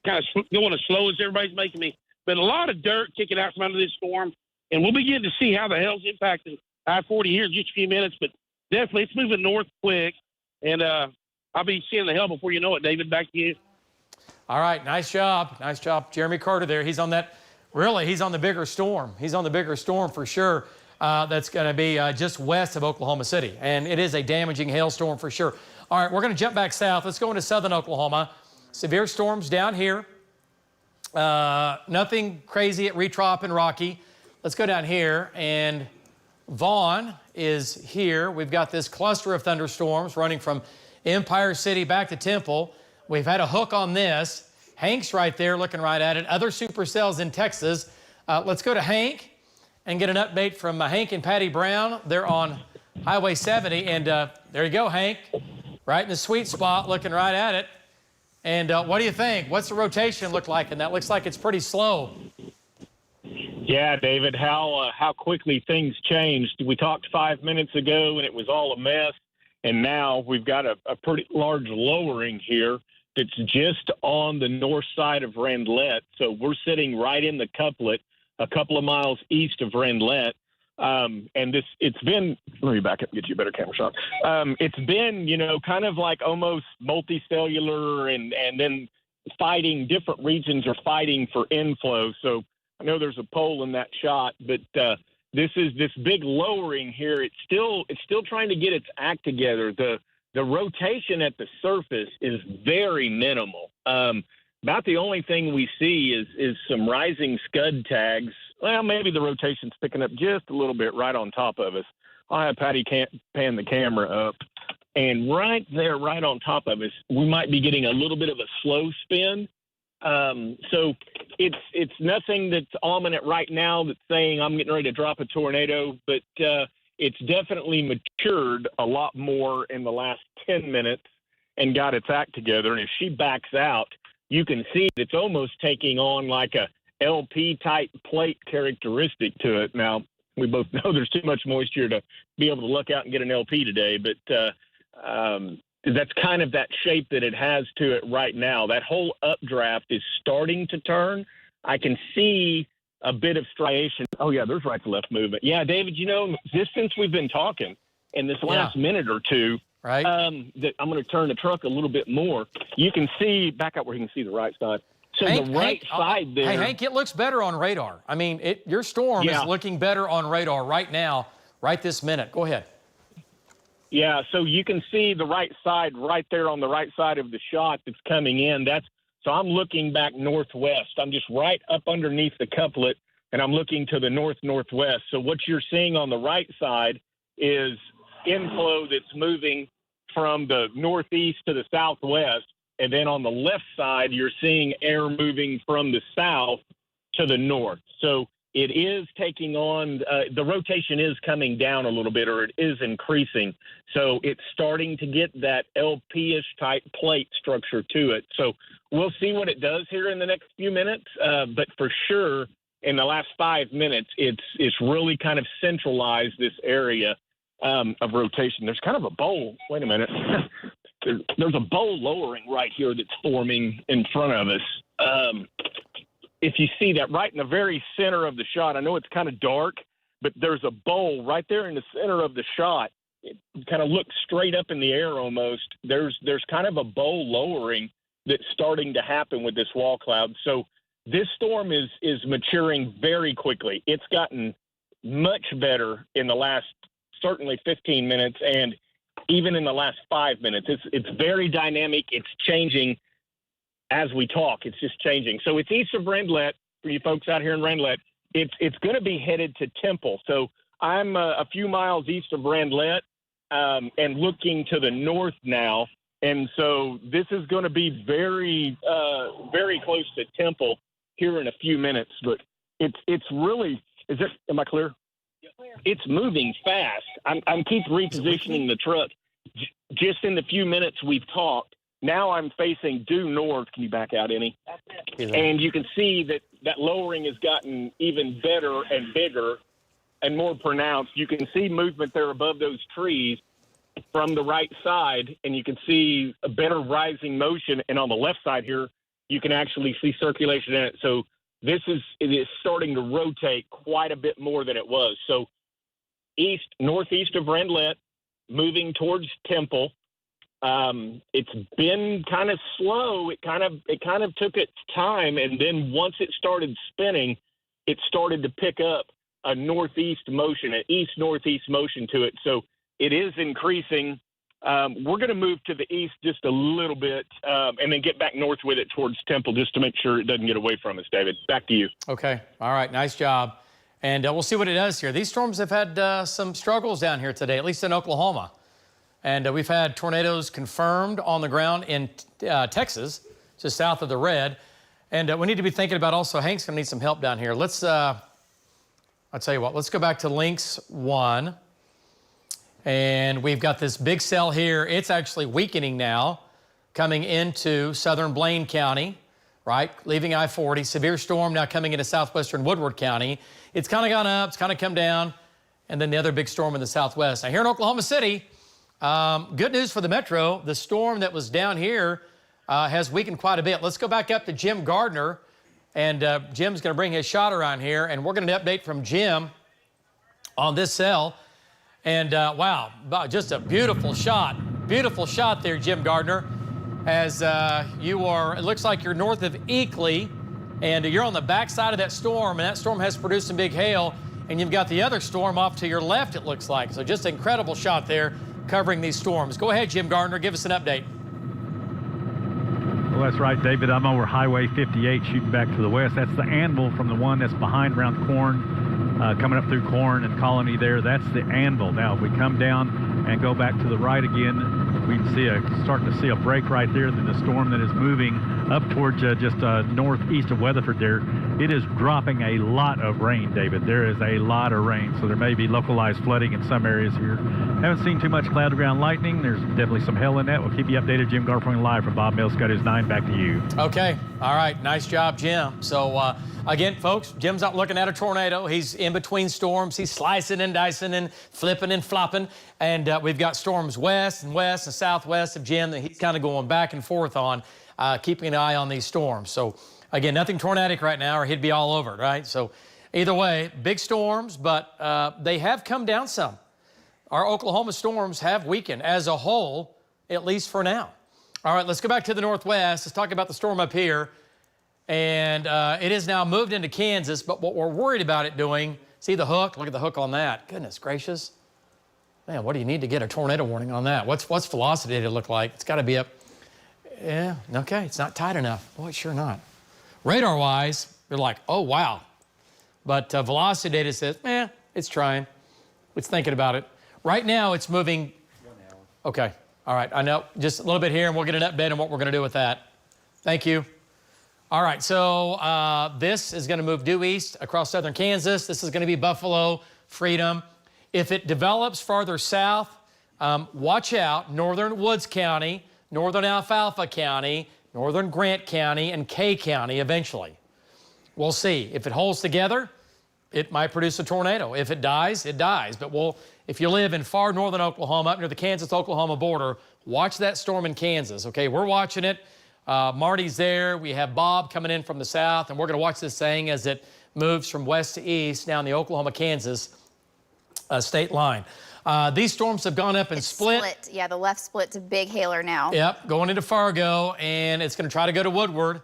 Speaker 19: kind of going as slow as everybody's making me. But a lot of dirt kicking out from under this storm, and we'll begin to see how the hell's impacting I-40 here in just a few minutes, but definitely it's moving north quick. And I'll be seeing the hell before you know it, David. Back to you.
Speaker 1: All right, nice job. Nice job, Jeremy Carter there. He's on that, really, he's on the bigger storm. He's on the bigger storm for sure. That's going to be just west of Oklahoma City. And it is a damaging hailstorm for sure. All right, we're going to jump back south. Let's go into southern Oklahoma. Severe storms down here. Nothing crazy at Retrop and Rocky. Let's go down here, and Vaughn is here. We've got this cluster of thunderstorms running from Empire City back to Temple. We've had a hook on this. Hank's right there looking right at it. Other supercells in Texas. Let's go to Hank and get an update from Hank and Patty Brown. They're on Highway 70. And there you go, Hank. Right in the sweet spot, looking right at it. And what do you think? What's the rotation look like? And that looks like it's pretty slow.
Speaker 16: Yeah, David, how quickly things changed. We talked 5 minutes ago, and it was all a mess. And now we've got a pretty large lowering here that's just on the north side of Randlett. So we're sitting right in the couplet, a couple of miles east of Randlett. And it's been, let me back up and get you a better camera shot. It's been, kind of like almost multicellular and then different regions are fighting for inflow. So I know there's a pole in that shot, but this big lowering here. It's still trying to get its act together. The rotation at the surface is very minimal. About the only thing we see is some rising scud tags. Well, maybe the rotation's picking up just a little bit right on top of us. I'll have Patty pan the camera up. And right there, right on top of us, we might be getting a little bit of a slow spin. So it's nothing that's ominous right now that's saying I'm getting ready to drop a tornado, but it's definitely matured a lot more in the last 10 minutes and got its act together. And if she backs out, you can see it's almost taking on like a LP-type plate characteristic to it. Now, we both know there's too much moisture to be able to look out and get an LP today, but that's kind of that shape that it has to it right now. That whole updraft is starting to turn. I can see a bit of striation. Oh, yeah, there's right to left movement. Yeah, David, just since we've been talking in this last minute or two,
Speaker 1: right?
Speaker 16: That I'm going to turn the truck a little bit more. You can see, back up where you can see the right side. So
Speaker 1: Hank,
Speaker 16: the right side there.
Speaker 1: Hey, Hank, it looks better on radar. I mean, your storm is looking better on radar right now, right this minute. Go ahead.
Speaker 16: Yeah, so you can see the right side right there on the right side of the shot that's coming in. So I'm looking back northwest. I'm just right up underneath the couplet, and I'm looking to the northwest. So what you're seeing on the right side is inflow that's moving from the northeast to the southwest. And then on the left side, you're seeing air moving from the south to the north. So it is taking on, the rotation is coming down a little bit, or it is increasing. So it's starting to get that LP-ish type plate structure to it. So we'll see what it does here in the next few minutes. But for sure, in the last 5 minutes, it's really kind of centralized this area of rotation. There's kind of a bowl. Wait a minute. There's a bowl lowering right here that's forming in front of us. If you see that right in the very center of the shot, I know it's kind of dark, but there's a bowl right there in the center of the shot. It kind of looks straight up in the air almost. There's kind of a bowl lowering that's starting to happen with this wall cloud. So this storm is maturing very quickly. It's gotten much better in the last certainly 15 minutes and even in the last 5 minutes. It's very dynamic. It's changing as we talk. It's just changing. So it's east of Randlett for you folks out here in Randlett. It's going to be headed to Temple. So I'm a few miles east of Randlett and looking to the north now. And so this is going to be very, very close to Temple here in a few minutes. But it's really, am I clear? It's moving fast. I'm keep repositioning the truck. Just in the few minutes we've talked, now I'm facing due north. Can you back out any? And you can see that lowering has gotten even better and bigger and more pronounced. You can see movement there above those trees from the right side, and you can see a better rising motion. And on the left side here, you can actually see circulation in it. So it is starting to rotate quite a bit more than it was. So northeast of Arnett, moving towards Temple. It's been kind of slow. It kind of took its time, and then once it started spinning, it started to pick up a northeast motion, an east-northeast motion to it. So it is increasing. We're going to move to the east just a little bit, and then get back north with it towards Temple just to make sure it doesn't get away from us, David. Back to you.
Speaker 1: Okay. All right. Nice job. And we'll see what it does here. These storms have had some struggles down here today, at least in Oklahoma. And we've had tornadoes confirmed on the ground in Texas, just south of the red. And we need to be thinking about also, Hank's going to need some help down here. Let's, I'll tell you what, let's go back to links 1. And we've got this big cell here. It's actually weakening now, coming into southern Blaine County, right? Leaving I-40. Severe storm now coming into southwestern Woodward County. It's kind of gone up, it's kind of come down. And then the other big storm in the southwest. Now here in Oklahoma City, good news for the metro. The storm that was down here has weakened quite a bit. Let's go back up to Jim Gardner. And Jim's going to bring his shot around here. And we're going to update from Jim on this cell. And wow, just a beautiful shot. Beautiful shot there, Jim Gardner. As you are, it looks like you're north of Eakley. And you're on the backside of that storm. And that storm has produced some big hail. And you've got the other storm off to your left, it looks like. So just an incredible shot there covering these storms. Go ahead, Jim Gardner. Give us an update.
Speaker 18: Well, that's right, David. I'm over Highway 58 shooting back to the west. That's the anvil from the one that's behind around Corn, coming up through Corn and Colony there. That's the anvil. Now, if we come down and go back to the right again, we can see starting to see a break right there. Then the storm that is moving up towards just northeast of Weatherford there, it is dropping a lot of rain, David. There is a lot of rain, so there may be localized flooding in some areas here. Haven't seen too much cloud to ground lightning. There's definitely some hail in that. We'll keep you updated. Jim Garfield live from Bob Mills, Scott News 9. Back to you.
Speaker 1: Okay. All right. Nice job, Jim. So, again, folks, Jim's not looking at a tornado. He's in between storms. He's slicing and dicing and flipping and flopping. And we've got storms west and southwest of Jim that he's kind of going back and forth on, keeping an eye on these storms. So, again, nothing tornadic right now or he'd be all over it, right? So, either way, big storms, but they have come down some. Our Oklahoma storms have weakened as a whole, at least for now. All right, let's go back to the northwest. Let's talk about the storm up here. And it has now moved into Kansas, but what we're worried about it doing, see the hook? Look at the hook on that. Goodness gracious. Man, what do you need to get a tornado warning on that? What's velocity data look like? It's got to be up. Yeah, okay, it's not tight enough. Boy, sure not. Radar-wise, they're like, oh, wow. But velocity data says, it's trying. It's thinking about it. Right now, it's moving. 1 hour. Okay. All right. I know. Just a little bit here, and we'll get an update on what we're going to do with that. Thank you. All right. So this is going to move due east across southern Kansas. This is going to be Buffalo, Freedom. If it develops farther south, watch out. Northern Woods County, northern Alfalfa County, northern Grant County, and Kay County eventually. We'll see. If it holds together, it might produce a tornado. If it dies, it dies. But if you live in far northern Oklahoma, up near the Kansas-Oklahoma border, watch that storm in Kansas, okay? We're watching it. Marty's there. We have Bob coming in from the south, and we're going to watch this thing as it moves from west to east down the Oklahoma-Kansas state line. These storms have gone up and split.
Speaker 2: Yeah, the left split's a big hailer now.
Speaker 1: Yep, going into Fargo, and it's going to try to go to Woodward.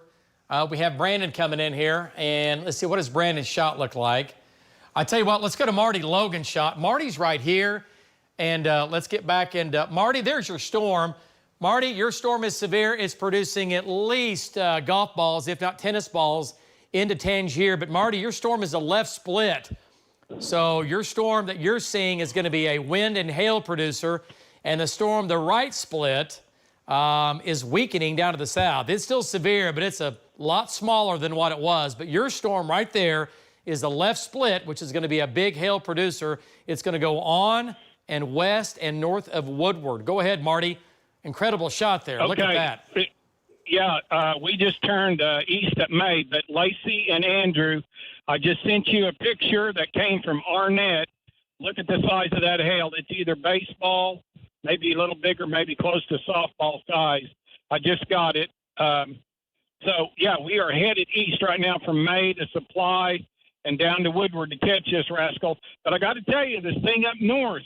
Speaker 1: We have Brandon coming in here, and let's see, what does Brandon's shot look like? I tell you what, let's go to Marty Logan's shot. Marty's right here, and let's get back. And Marty, there's your storm. Marty, your storm is severe. It's producing at least golf balls, if not tennis balls, into Tangier. But Marty, your storm is a left split. So your storm that you're seeing is going to be a wind and hail producer, and the storm, the right split, is weakening down to the south. It's still severe, but it's a lot smaller than what it was. But your storm right there is the left split, which is going to be a big hail producer. It's going to go on and west and north of Woodward. Go ahead, Marty. Incredible shot there.
Speaker 4: Okay.
Speaker 1: Look at that.
Speaker 4: Yeah, we just turned east at May, but Lacey and Andrew, I just sent you a picture that came from Arnett. Look at the size of that hail. It's either baseball, maybe a little bigger, maybe close to softball size. I just got it. So, yeah, we are headed east right now from May to supply and down to Woodward to catch this rascal. But I got to tell you, this thing up north,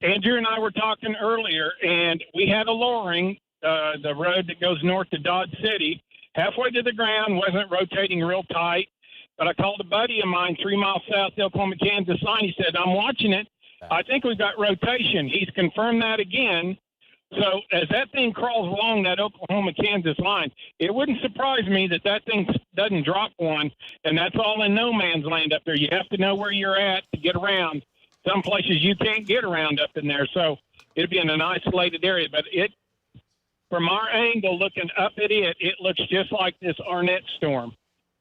Speaker 4: Andrew and I were talking earlier, and we had a lowering, the road that goes north to Dodge City, halfway to the ground, wasn't rotating real tight. But I called a buddy of mine 3 miles south of Oklahoma, Kansas line. He said, I'm watching it. I think we've got rotation. He's confirmed that again. So as that thing crawls along that Oklahoma-Kansas line, it wouldn't surprise me that thing doesn't drop one, and that's all in no man's land up there. You have to know where you're at to get around. Some places you can't get around up in there, so it'd be in an isolated area. But from our angle looking up at it looks just like this Arnett storm.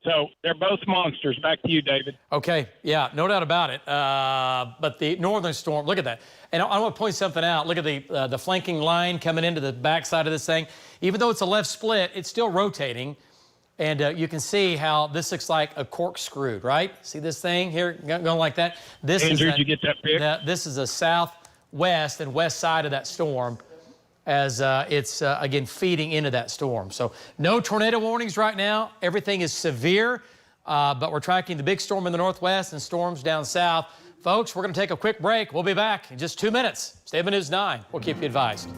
Speaker 4: So they're both monsters. Back to you, David.
Speaker 1: Okay, yeah, no doubt about it. But the northern storm, look at that. And I want to point something out. Look at the flanking line coming into the backside of this thing. Even though it's a left split, it's still rotating. And you can see how this looks like a corkscrew, right? See this thing here going like that?
Speaker 4: Andrew, did you get that pic?
Speaker 1: This is a southwest and west side of that storm, as it's, again, feeding into that storm. So no tornado warnings right now. Everything is severe, but we're tracking the big storm in the northwest and storms down south. Folks, we're going to take a quick break. We'll be back in just 2 minutes. Stay on News 9. We'll keep you advised.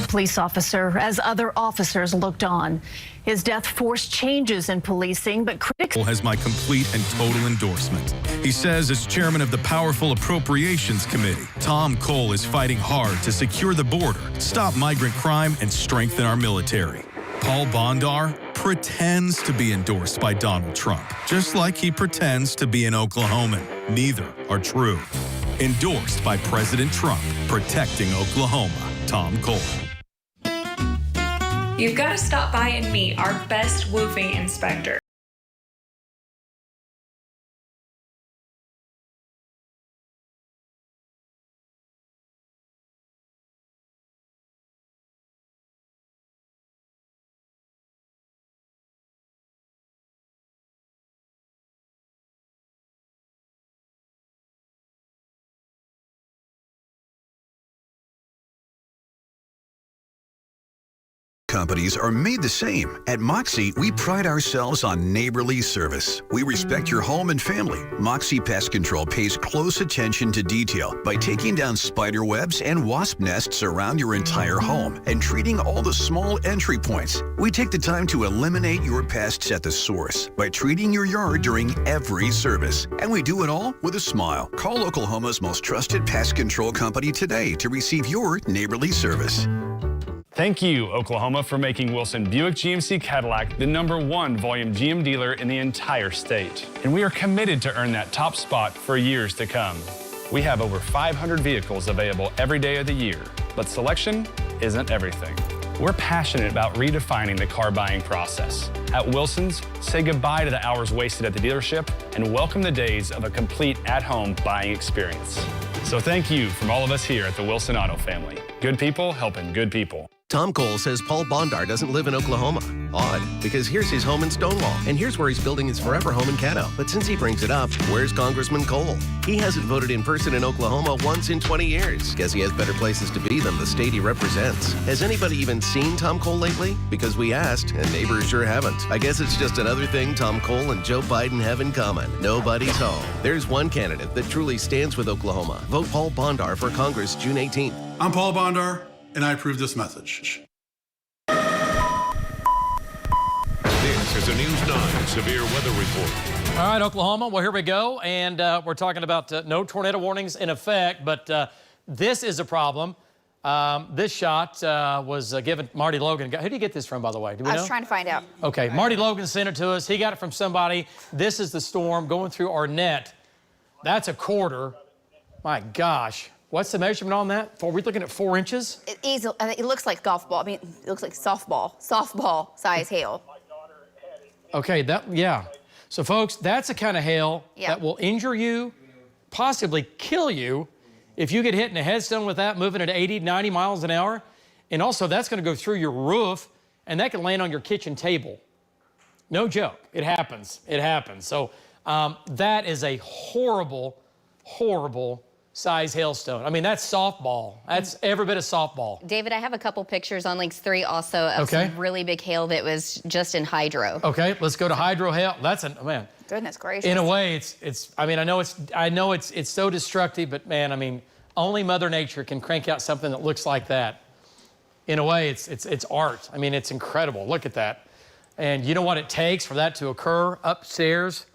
Speaker 7: Police officer as other officers looked on. His death forced changes in policing, but critics
Speaker 11: has my complete and total endorsement. He says, as chairman of the powerful Appropriations Committee, Tom Cole is fighting hard to secure the border, stop migrant crime, and strengthen our military. Paul Bondar pretends to be endorsed by Donald Trump, just like he pretends to be an Oklahoman. Neither are true. Endorsed by President Trump, protecting Oklahoma, Tom Cole.
Speaker 12: You've got to stop by and meet our best woofing inspector.
Speaker 13: Companies are made the same. At Moxie, we pride ourselves on neighborly service. We respect your home and family. Moxie Pest Control pays close attention to detail by taking down spider webs and wasp nests around your entire home and treating all the small entry points. We take the time to eliminate your pests at the source by treating your yard during every service. And we do it all with a smile. Call Oklahoma's most trusted pest control company today to receive your neighborly service.
Speaker 17: Thank you, Oklahoma, for making Wilson Buick GMC Cadillac the #1 volume GM dealer in the entire state. And we are committed to earn that top spot for years to come. We have over 500 vehicles available every day of the year, but selection isn't everything. We're passionate about redefining the car buying process. At Wilson's, say goodbye to the hours wasted at the dealership and welcome the days of a complete at-home buying experience. So thank you from all of us here at the Wilson Auto family. Good people helping good people.
Speaker 20: Tom Cole says Paul Bondar doesn't live in Oklahoma. Odd, because here's his home in Stonewall, and here's where he's building his forever home in Caddo. But since he brings it up, where's Congressman Cole? He hasn't voted in person in Oklahoma once in 20 years. Guess he has better places to be than the state he represents. Has anybody even seen Tom Cole lately? Because we asked, and neighbors sure haven't. I guess it's just another thing Tom Cole and Joe Biden have in common. Nobody's home. There's one candidate that truly stands with Oklahoma. Vote Paul Bondar for Congress June 18th.
Speaker 21: I'm Paul Bondar, and I approve this message.
Speaker 14: This is a News 9 severe weather report.
Speaker 1: All right, Oklahoma, well, here we go. And we're talking about no tornado warnings in effect, but this is a problem. This shot was given Marty Logan. Who did you get this from, by the way? Do we know?
Speaker 2: I was trying to find out.
Speaker 1: Okay, Marty Logan sent it to us. He got it from somebody. This is the storm going through Arnett. That's a quarter. My gosh. What's the measurement on that? We're looking at 4 inches?
Speaker 2: It looks like golf ball. I mean, it looks like softball size hail.
Speaker 1: Okay, yeah. So, folks, that's the kind of hail that will injure you, possibly kill you, if you get hit in the headstone with that, moving at 80, 90 miles an hour. And also, that's going to go through your roof, and that can land on your kitchen table. No joke. It happens. It happens. So, that is a horrible, horrible size hailstone. I mean, that's softball. That's every bit of softball.
Speaker 3: David, I have a couple pictures on links 3 also of some really big hail that was just in hydro.
Speaker 1: Okay, let's go to hydro hail. That's man.
Speaker 2: Goodness gracious.
Speaker 1: In a way, it's. I mean, I know it's so destructive, but man, I mean, only Mother Nature can crank out something that looks like that. In a way, it's art. I mean, it's incredible. Look at that. And you know what it takes for that to occur upstairs?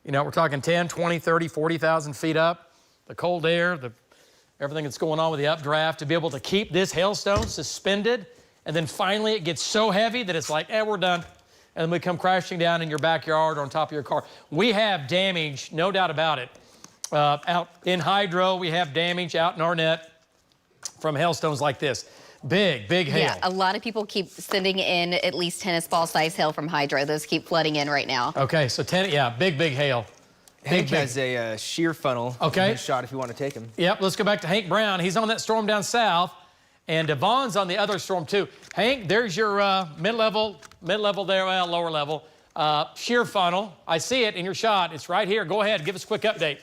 Speaker 1: You know, we're talking 10, 20, 30, 40,000 feet up. The cold air, everything that's going on with the updraft, to be able to keep this hailstone suspended, and then finally it gets so heavy that it's like, we're done. And then we come crashing down in your backyard or on top of your car. We have damage, no doubt about it. Out in hydro, we have damage out in Arnett from hailstones like this. Big hail.
Speaker 3: Yeah, a lot of people keep sending in at least tennis ball size hail from hydro. Those keep flooding in right now.
Speaker 1: Okay, so big hail.
Speaker 8: Hank has a shear funnel.
Speaker 1: Okay.
Speaker 8: Shot if you want to take him.
Speaker 1: Yep, let's go back to Hank Brown. He's on that storm down south, and Vaughn's on the other storm too. Hank, there's your mid-level there, well, lower level, shear funnel. I see it in your shot. It's right here. Go ahead, give us a quick update.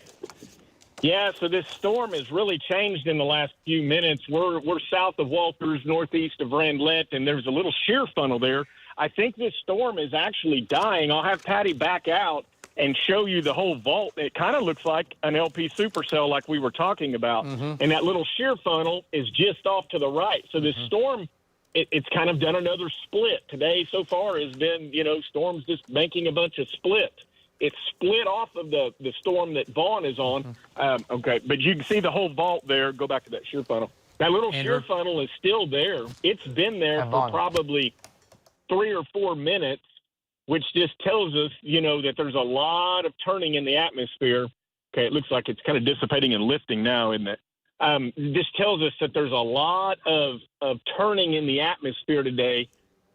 Speaker 16: Yeah, so this storm has really changed in the last few minutes. We're south of Walters, northeast of Arnett, and there's a little shear funnel there. I think this storm is actually dying. I'll have Patty back out and show you the whole vault. It kind of looks like an LP supercell like we were talking about. And that little shear funnel is just off to the right. So this storm, it's kind of done another split. Today so far has been, storms just making a bunch of splits. It's split off of the storm that Vaughn is on. Okay, but you can see the whole vault there. Go back to that shear funnel. That little shear funnel is still there. It's been there for probably 3 or 4 minutes, which just tells us, that there's a lot of turning in the atmosphere. Okay, it looks like it's kind of dissipating and lifting now, isn't it? This tells us that there's a lot of turning in the atmosphere today.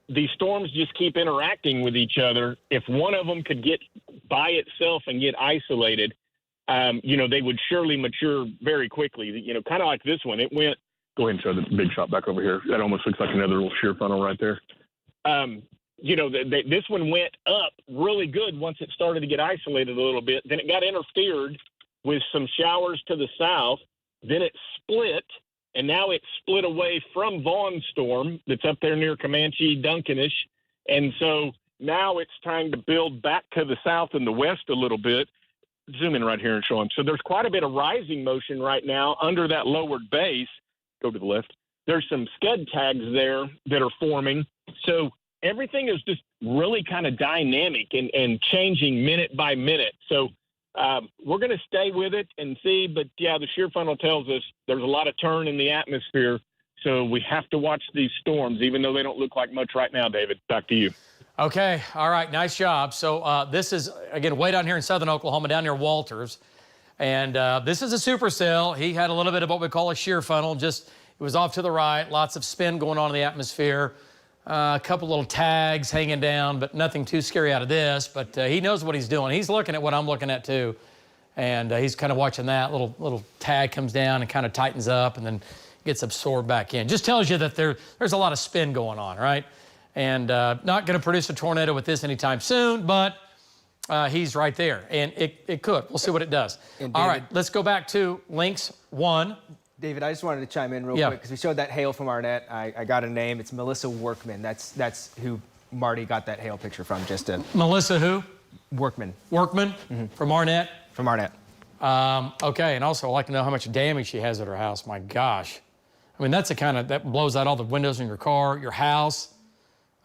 Speaker 16: These storms just keep interacting with each other. If one of them could get by itself and get isolated, they would surely mature very quickly. Kind of like this one. It went. Go ahead and show the big shot back over here. That almost looks like another little shear funnel right there. This one went up really good once it started to get isolated a little bit. Then it got interfered with some showers to the south. Then it split, and now it's split away from Vaughn's storm that's up there near Comanche, Duncanish. And so now it's trying to build back to the south and the west a little bit. Zoom in right here and show them. So there's quite a bit of rising motion right now under that lowered base. Go to the left. There's some scud tags there that are forming. So everything is just really kind of dynamic and changing minute by minute. So we're going to stay with it and see. But, yeah, the shear funnel tells us there's a lot of turn in the atmosphere. So we have to watch these storms, even though they don't look like much right now, David. Back to you.
Speaker 1: Okay. All right. Nice job. So this is, again, way down here in southern Oklahoma, down near Walters. And this is a supercell. He had a little bit of what we call a shear funnel. Just it was off to the right. Lots of spin going on in the atmosphere. A couple little tags hanging down, but nothing too scary out of this. But he knows what he's doing. He's looking at what I'm looking at too. And he's kind of watching that. Little tag comes down and kind of tightens up and then gets absorbed back in. Just tells you that there's a lot of spin going on, right? And not going to produce a tornado with this anytime soon, but he's right there. And it could. We'll see what it does.
Speaker 8: David,
Speaker 1: all right, let's go back to links 1.
Speaker 8: David, I just wanted to chime in real quick because we showed that hail from Arnett. I got a name. It's Melissa Workman. That's who Marty got that hail picture from.
Speaker 1: Melissa who?
Speaker 8: Workman.
Speaker 1: Workman from Arnett?
Speaker 8: From Arnett.
Speaker 1: Okay, and also I'd like to know how much damage she has at her house. My gosh. I mean, that's that blows out all the windows in your car, your house,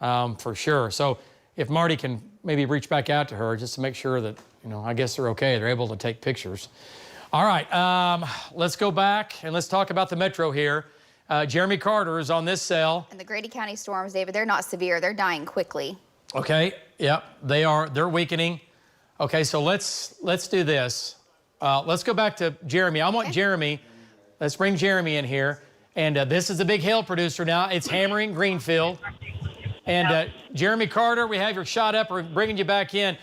Speaker 1: for sure. So if Marty can maybe reach back out to her just to make sure that, I guess they're okay. They're able to take pictures. All right, let's go back and let's talk about the metro here. Jeremy Carter is on this cell.
Speaker 2: And the Grady County storms, David, they're not severe. They're dying quickly.
Speaker 1: Okay, yep, they are. They're weakening. Okay, so let's do this. Let's go back to Jeremy. I want Jeremy. Let's bring Jeremy in here. And this is the big hail producer now. It's hammering Greenfield. And Jeremy Carter, we have your shot up. We're bringing you back in.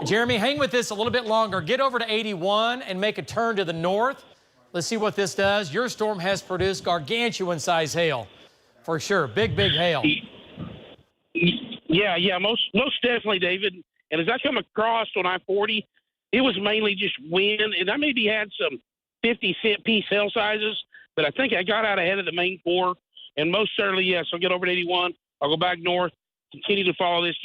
Speaker 1: Jeremy, hang with this a little bit longer. Get over to 81 and make a turn to the north. Let's see what this does. Your storm has produced gargantuan size hail, for sure. Big hail.
Speaker 19: Yeah, most definitely, David. And as I come across on I-40, it was mainly just wind, and I maybe had some 50-cent piece cell sizes, but I think I got out ahead of the main core. And most certainly, yes, I'll get over to 81. I'll go back north, continue to follow this.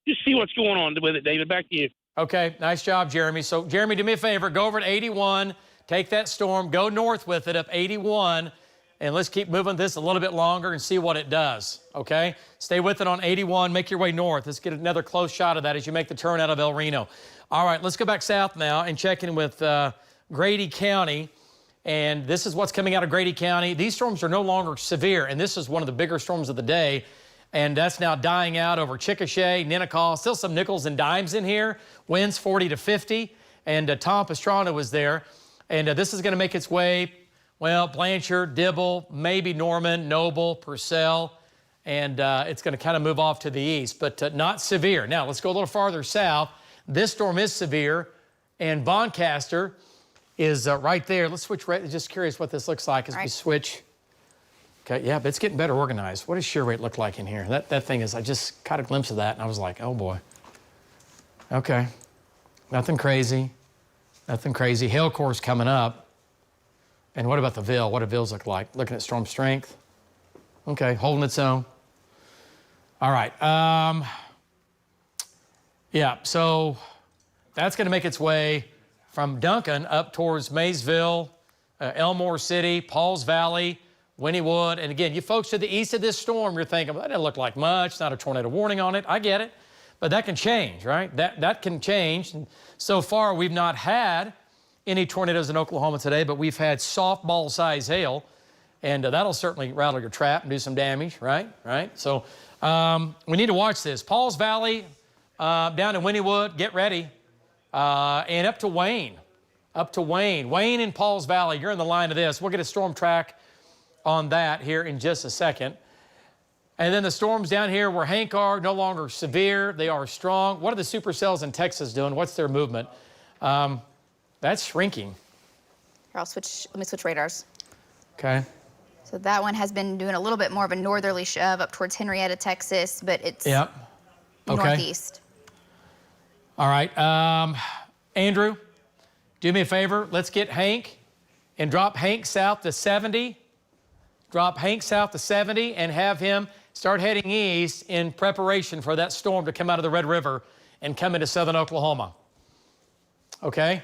Speaker 19: Just see what's going on with it, David. Back to you.
Speaker 1: Okay, nice job, Jeremy. So, Jeremy, do me a favor. Go over to 81, take that storm, go north with it up 81, and let's keep moving this a little bit longer and see what it does, okay? Stay with it on 81. Make your way north. Let's get another close shot of that as you make the turn out of El Reno. All right, let's go back south now and check in with Grady County. And this is what's coming out of Grady County. These storms are no longer severe, and this is one of the bigger storms of the day. And that's now dying out over Chickasha, Ninnekah. Still some nickels and dimes in here. Winds 40 to 50. And Tom Pastrana was there. And this is going to make its way, well, Blanchard, Dibble, maybe Norman, Noble, Purcell. And it's going to kind of move off to the east, but not severe. Now, let's go a little farther south. This storm is severe. And Boncaster is right there. Let's switch right. Just curious what this looks like as we switch. Okay, yeah, but it's getting better organized. What does shear rate look like in here? That thing is, I just caught a glimpse of that, and I was like, oh, boy. Okay, nothing crazy. Nothing crazy. Hail core's coming up. And what about the Ville? What do Villes look like? Looking at storm strength. Okay, holding its own. All right. Yeah, so that's going to make its way from Duncan up towards Maysville, Elmore City, Pauls Valley, Wynnewood. And again, you folks to the east of this storm, you're thinking, well, that doesn't look like much. Not a tornado warning on it. I get it. But that can change, right? That can change. And so far, we've not had any tornadoes in Oklahoma today, but we've had softball-size hail. And that'll certainly rattle your trap and do some damage, right? So we need to watch this. Pauls Valley down to Wynnewood, get ready. And up to Wayne. Wayne and Pauls Valley, you're in the line of this. We'll get a storm track on that here in just a second. And then the storms down here where Hank are no longer severe. They are strong. What are the supercells in Texas doing? What's their movement? That's shrinking.
Speaker 2: Here, let me switch radars.
Speaker 1: Okay.
Speaker 2: So that one has been doing a little bit more of a northerly shove up towards Henrietta, Texas, but it's northeast.
Speaker 1: All right. Andrew, do me a favor. Let's get Hank and drop Hank south to 70. Drop Hank south to 70 and have him start heading east in preparation for that storm to come out of the Red River and come into southern Oklahoma. Okay?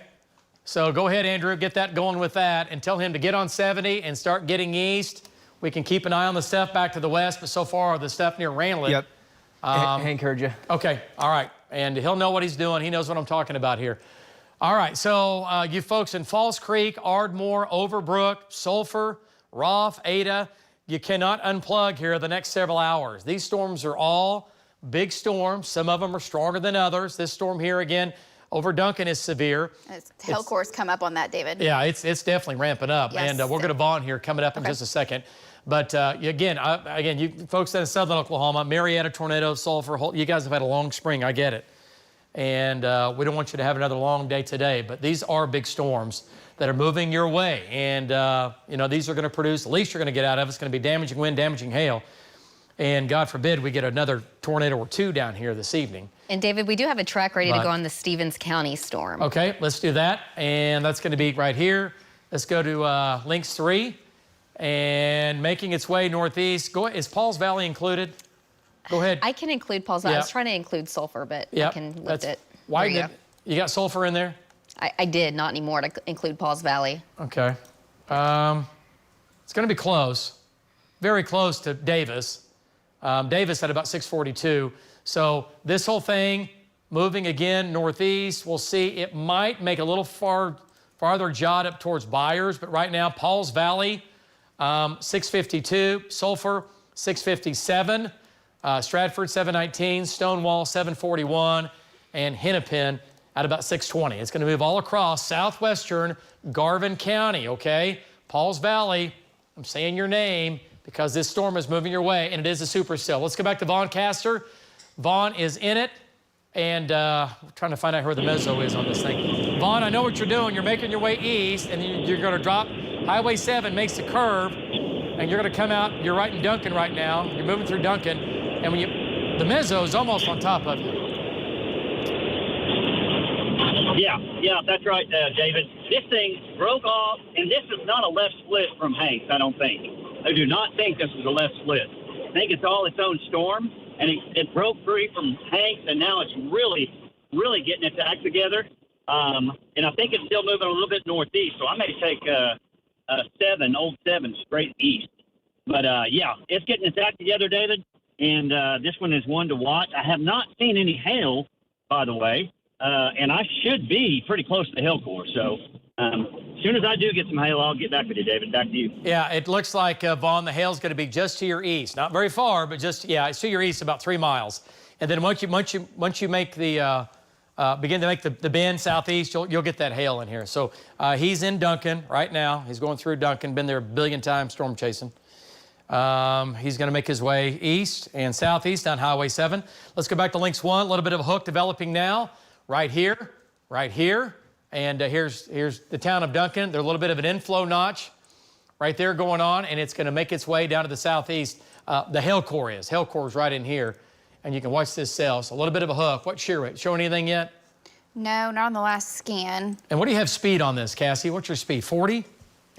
Speaker 1: So go ahead, Andrew, get that going with that and tell him to get on 70 and start getting east. We can keep an eye on the stuff back to the west, but so far the stuff near Ranelagh.
Speaker 8: Yep. Hank heard you.
Speaker 1: Okay, all right. And he'll know what he's doing. He knows what I'm talking about here. All right, so you folks in Falls Creek, Ardmore, Overbrook, Sulphur, Roth, Ada, you cannot unplug here the next several hours. These storms are all big storms. Some of them are stronger than others. This storm here, again, over Duncan is severe.
Speaker 2: Hail core's come up on that, David.
Speaker 1: Yeah, it's definitely ramping up.
Speaker 2: Yes.
Speaker 1: And we'll go to Vaughn here coming up in just a second. But again, you folks in southern Oklahoma, Marietta, tornado, Sulphur, you guys have had a long spring. I get it. And we don't want you to have another long day today. But these are big storms that are moving your way. And, these are going to produce, the least you're going to get out of it's going to be damaging wind, damaging hail. And God forbid we get another tornado or two down here this evening.
Speaker 3: And David, we do have a track ready to go on the Stevens County storm.
Speaker 1: Okay, let's do that. And that's going to be right here. Let's go to Links 3. And making its way northeast. Is Pauls Valley included? Go ahead.
Speaker 3: I can include Pauls Valley. I was trying to include Sulphur, but I can lift it.
Speaker 1: Why you got Sulphur in there?
Speaker 3: I did, not anymore, to include Pauls Valley.
Speaker 1: Okay. It's going to be close. Very close to Davis. Davis at about 642. So this whole thing moving again northeast. We'll see. It might make a little farther jot up towards Byers, but right now Pauls Valley, 652, Sulphur 657, Stratford 719, Stonewall 741, and Hennepin at about 620. It's going to move all across southwestern Garvin County, okay? Pauls Valley, I'm saying your name because this storm is moving your way, and it is a supercell. Let's go back to Vaughn Caster. Vaughn is in it, and we're trying to find out where the mezzo is on this thing. Vaughn, I know what you're doing. You're making your way east, and you're going to drop. Highway 7 makes the curve, and you're going to come out. You're right in Duncan right now. You're moving through Duncan, and the mezzo is almost on top of you.
Speaker 9: Yeah, that's right, David. This thing broke off, and this is not a left split from Hanks, I don't think. I do not think this is a left split. I think it's all its own storm, and it broke free from Hanks, and now it's really getting its act together. And I think it's still moving a little bit northeast, so I may take old 7 straight east. But, yeah, it's getting its act together, David, and this one is one to watch. I have not seen any hail, by the way, and I should be pretty close to the hail core. So as soon as I do get some hail, I'll get back with you, David. Back to you.
Speaker 1: Yeah, it looks like, Vaughn, the hail's going to be just to your east. Not very far, but just, yeah, it's to your east about 3 miles. And then once you make the begin to make the bend southeast, you'll get that hail in here. So he's in Duncan right now. He's going through Duncan, been there a billion times storm chasing. He's going to make his way east and southeast on Highway 7. Let's go back to Links 1. A little bit of a hook developing now. Right here, and here's the town of Duncan. There's a little bit of an inflow notch right there going on, and it's going to make its way down to the southeast. The hail core is. Hail core is right in here, and you can watch this cell. So a little bit of a hook. What shear rate? Show anything yet?
Speaker 2: No, not on the last scan.
Speaker 1: And what do you have speed on this, Cassie? What's your speed? 40?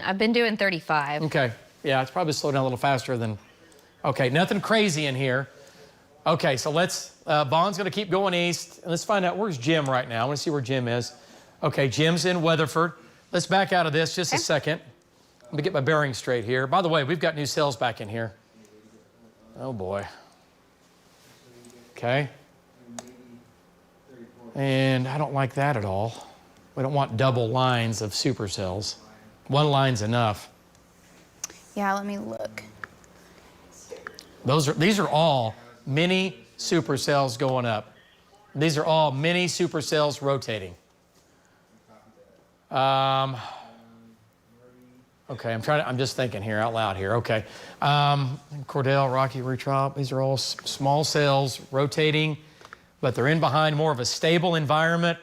Speaker 3: I've been doing 35.
Speaker 1: Okay. Yeah, it's probably slowed down a little faster than. Okay, nothing crazy in here. Okay, so Vaughn's going to keep going east. And let's find out, where's Jim right now? I want to see where Jim is. Okay, Jim's in Weatherford. Let's back out of this just a second. Let me get my bearings straight here. By the way, we've got new cells back in here. Oh, boy. Okay. And I don't like that at all. We don't want double lines of supercells. One line's enough.
Speaker 2: Yeah, let me look.
Speaker 1: These are all mini supercells going up. These are all mini supercells rotating. Okay, I'm just thinking here out loud here. Okay. Cordell, Rocky, Retrop, these are all small cells rotating, but they're in behind more of a stable environment.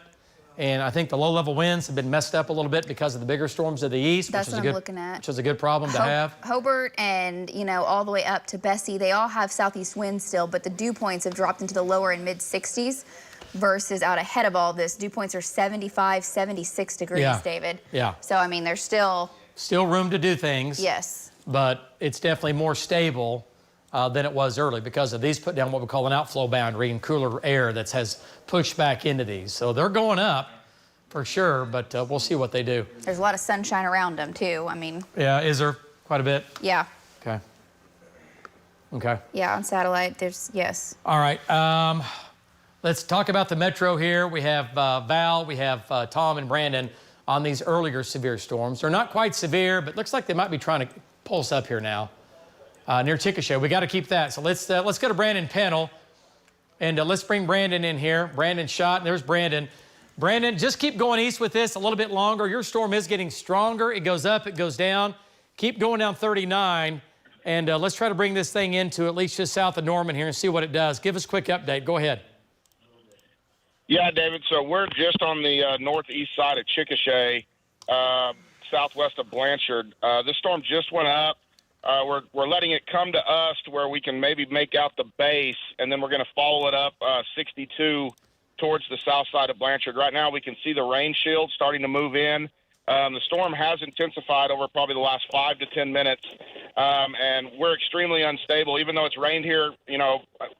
Speaker 1: And I think the low-level winds have been messed up a little bit because of the bigger storms of the east,
Speaker 2: That's what I'm looking at.
Speaker 1: Which is a good problem to have.
Speaker 2: Hobart and, all the way up to Bessie, they all have southeast winds still, but the dew points have dropped into the lower and mid-60s versus out ahead of all this. Dew points are 75, 76 degrees, David.
Speaker 1: Yeah.
Speaker 2: So, I mean, there's still
Speaker 1: room to do things.
Speaker 2: Yes.
Speaker 1: But it's definitely more stable than it was early because of these put down what we call an outflow boundary and cooler air that has pushed back into these. So they're going up for sure, but we'll see what they do.
Speaker 2: There's a lot of sunshine around them too. I mean.
Speaker 1: Yeah, is there? Quite a bit?
Speaker 2: Yeah.
Speaker 1: Okay. Okay.
Speaker 2: Yeah, on satellite, yes.
Speaker 1: All right. Let's talk about the metro here. We have Val, we have Tom and Brandon on these earlier severe storms. They're not quite severe, but looks like they might be trying to pull us up here now. Near Chickasha. We got to keep that. So let's go to Brandon Pennell, and let's bring Brandon in here. Brandon shot, and there's Brandon. Brandon, just keep going east with this a little bit longer. Your storm is getting stronger. It goes up, it goes down. Keep going down 39, and let's try to bring this thing into at least just south of Norman here and see what it does. Give us a quick update. Go ahead.
Speaker 5: Yeah, David. So we're just on the northeast side of Chickasha, southwest of Blanchard. This storm just went up. We're letting it come to us to where we can maybe make out the base, and then we're going to follow it up 62 towards the south side of Blanchard. Right now we can see the rain shield starting to move in. The storm has intensified over probably the last 5 to 10 minutes, and we're extremely unstable. Even though it's rained here,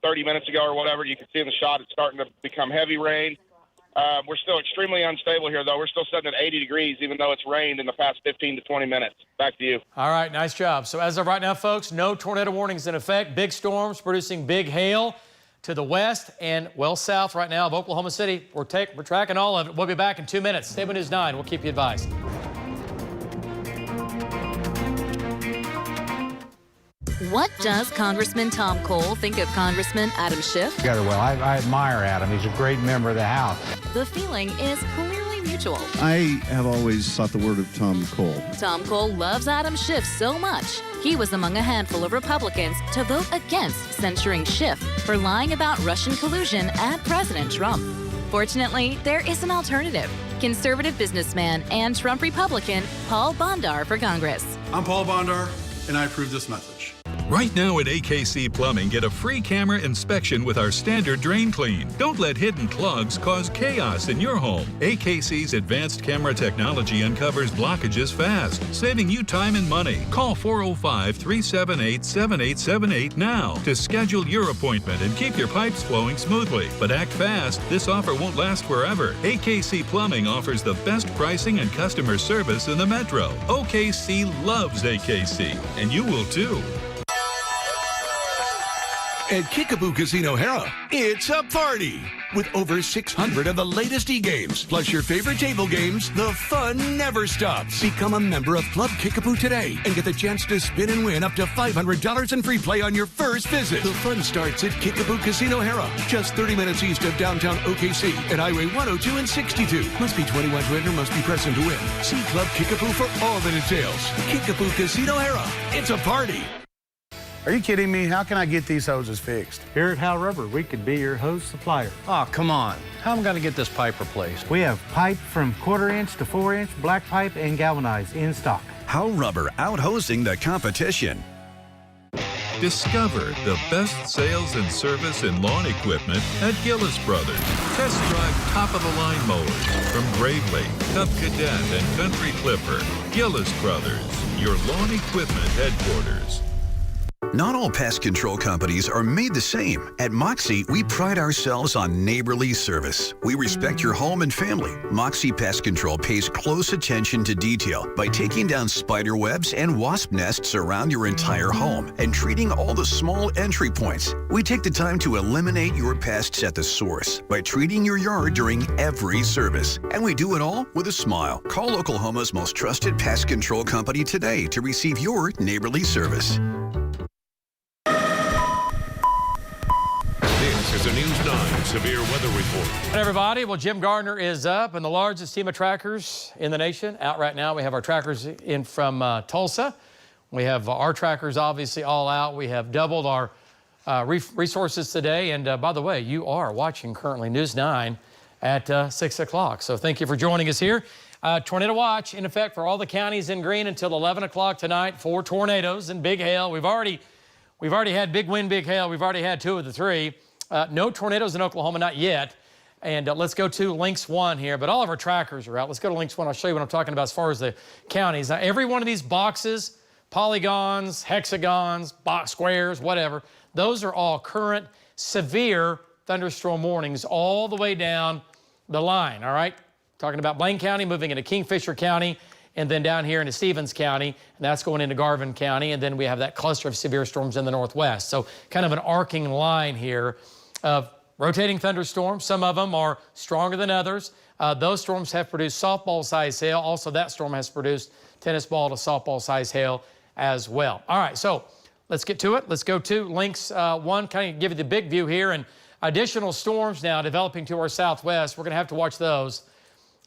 Speaker 5: 30 minutes ago or whatever, you can see in the shot it's starting to become heavy rain. We're still extremely unstable here, though. We're still sitting at 80 degrees, even though it's rained in the past 15 to 20 minutes. Back to you.
Speaker 1: All right, nice job. So as of right now, folks, no tornado warnings in effect. Big storms producing big hail to the west and well south right now of Oklahoma City. We're tracking all of it. We'll be back in 2 minutes. Stay with News 9. We'll keep you advised.
Speaker 22: What does Congressman Tom Cole think of Congressman Adam Schiff?
Speaker 10: Together well. I admire Adam. He's a great member of the House.
Speaker 22: The feeling is clearly mutual.
Speaker 23: I have always thought the word of Tom Cole.
Speaker 22: Tom Cole loves Adam Schiff so much, he was among a handful of Republicans to vote against censuring Schiff for lying about Russian collusion at President Trump. Fortunately, there is an alternative. Conservative businessman and Trump Republican Paul Bondar for Congress.
Speaker 21: I'm Paul Bondar, and I approve this message.
Speaker 11: Right now at AKC Plumbing, get a free camera inspection with our standard drain clean. Don't let hidden plugs cause chaos in your home. AKC's advanced camera technology uncovers blockages fast, saving you time and money. Call 405-378-7878 now to schedule your appointment and keep your pipes flowing smoothly. But act fast. This offer won't last forever. AKC Plumbing offers the best pricing and customer service in the metro. OKC loves AKC, and you will too.
Speaker 6: At Kickapoo Casino Harrah, it's a party! With over 600 of the latest e-games, plus your favorite table games, the fun never stops. Become a member of Club Kickapoo today and get the chance to spin and win up to $500 in free play on your first visit. The fun starts at Kickapoo Casino Harrah, just 30 minutes east of downtown OKC at Highway 102 and 62. Must be 21 to enter, must be present to win. See Club Kickapoo for all the details. Kickapoo Casino Harrah, it's a party!
Speaker 10: Are you kidding me? How can I get these hoses fixed?
Speaker 15: Here at Hal Rubber, we could be your hose supplier.
Speaker 10: Oh, come on. How am I going to get this pipe replaced?
Speaker 15: We have pipe from 1/4 inch to 4 inch, black pipe and galvanized in stock.
Speaker 13: Hal Rubber out-hosing the competition.
Speaker 11: Discover the best sales and service in lawn equipment at Gillis Brothers. Test drive top-of-the-line mowers from Gravely, Cub Cadet, and Country Clipper. Gillis Brothers, your lawn equipment headquarters.
Speaker 13: Not all pest control companies are made the same. At Moxie, we pride ourselves on neighborly service. We respect your home and family. Moxie Pest Control pays close attention to detail by taking down spider webs and wasp nests around your entire home and treating all the small entry points. We take the time to eliminate your pests at the source by treating your yard during every service. And we do it all with a smile. Call Oklahoma's most trusted pest control company today to receive your neighborly service.
Speaker 14: This is a News 9 severe weather report.
Speaker 1: Hey everybody, well Jim Gardner is up and the largest team of trackers in the nation out right now. We have our trackers in from Tulsa. We have our trackers obviously all out. We have doubled our resources today. And by the way, you are watching currently News 9 at 6 o'clock. So thank you for joining us here. Tornado watch in effect for all the counties in green until 11 o'clock tonight for tornadoes and big hail. We've already had big wind, big hail. We've already had 2 of the 3. No tornadoes in Oklahoma, not yet. And let's go to Links 1 here. But all of our trackers are out. Let's go to Links 1. I'll show you what I'm talking about as far as the counties. Now, every one of these boxes, polygons, hexagons, box squares, whatever, those are all current severe thunderstorm warnings all the way down the line, all right? Talking about Blaine County, moving into Kingfisher County, and then down here into Stevens County, and that's going into Garvin County, and then we have that cluster of severe storms in the northwest. So kind of an arcing line here of rotating thunderstorms. Some of them are stronger than others. Those storms have produced softball-sized hail. Also, that storm has produced tennis ball to softball-sized hail as well. All right, so let's get to it. Let's go to Links 1, kind of give you the big view here. And additional storms now developing to our southwest. We're going to have to watch those.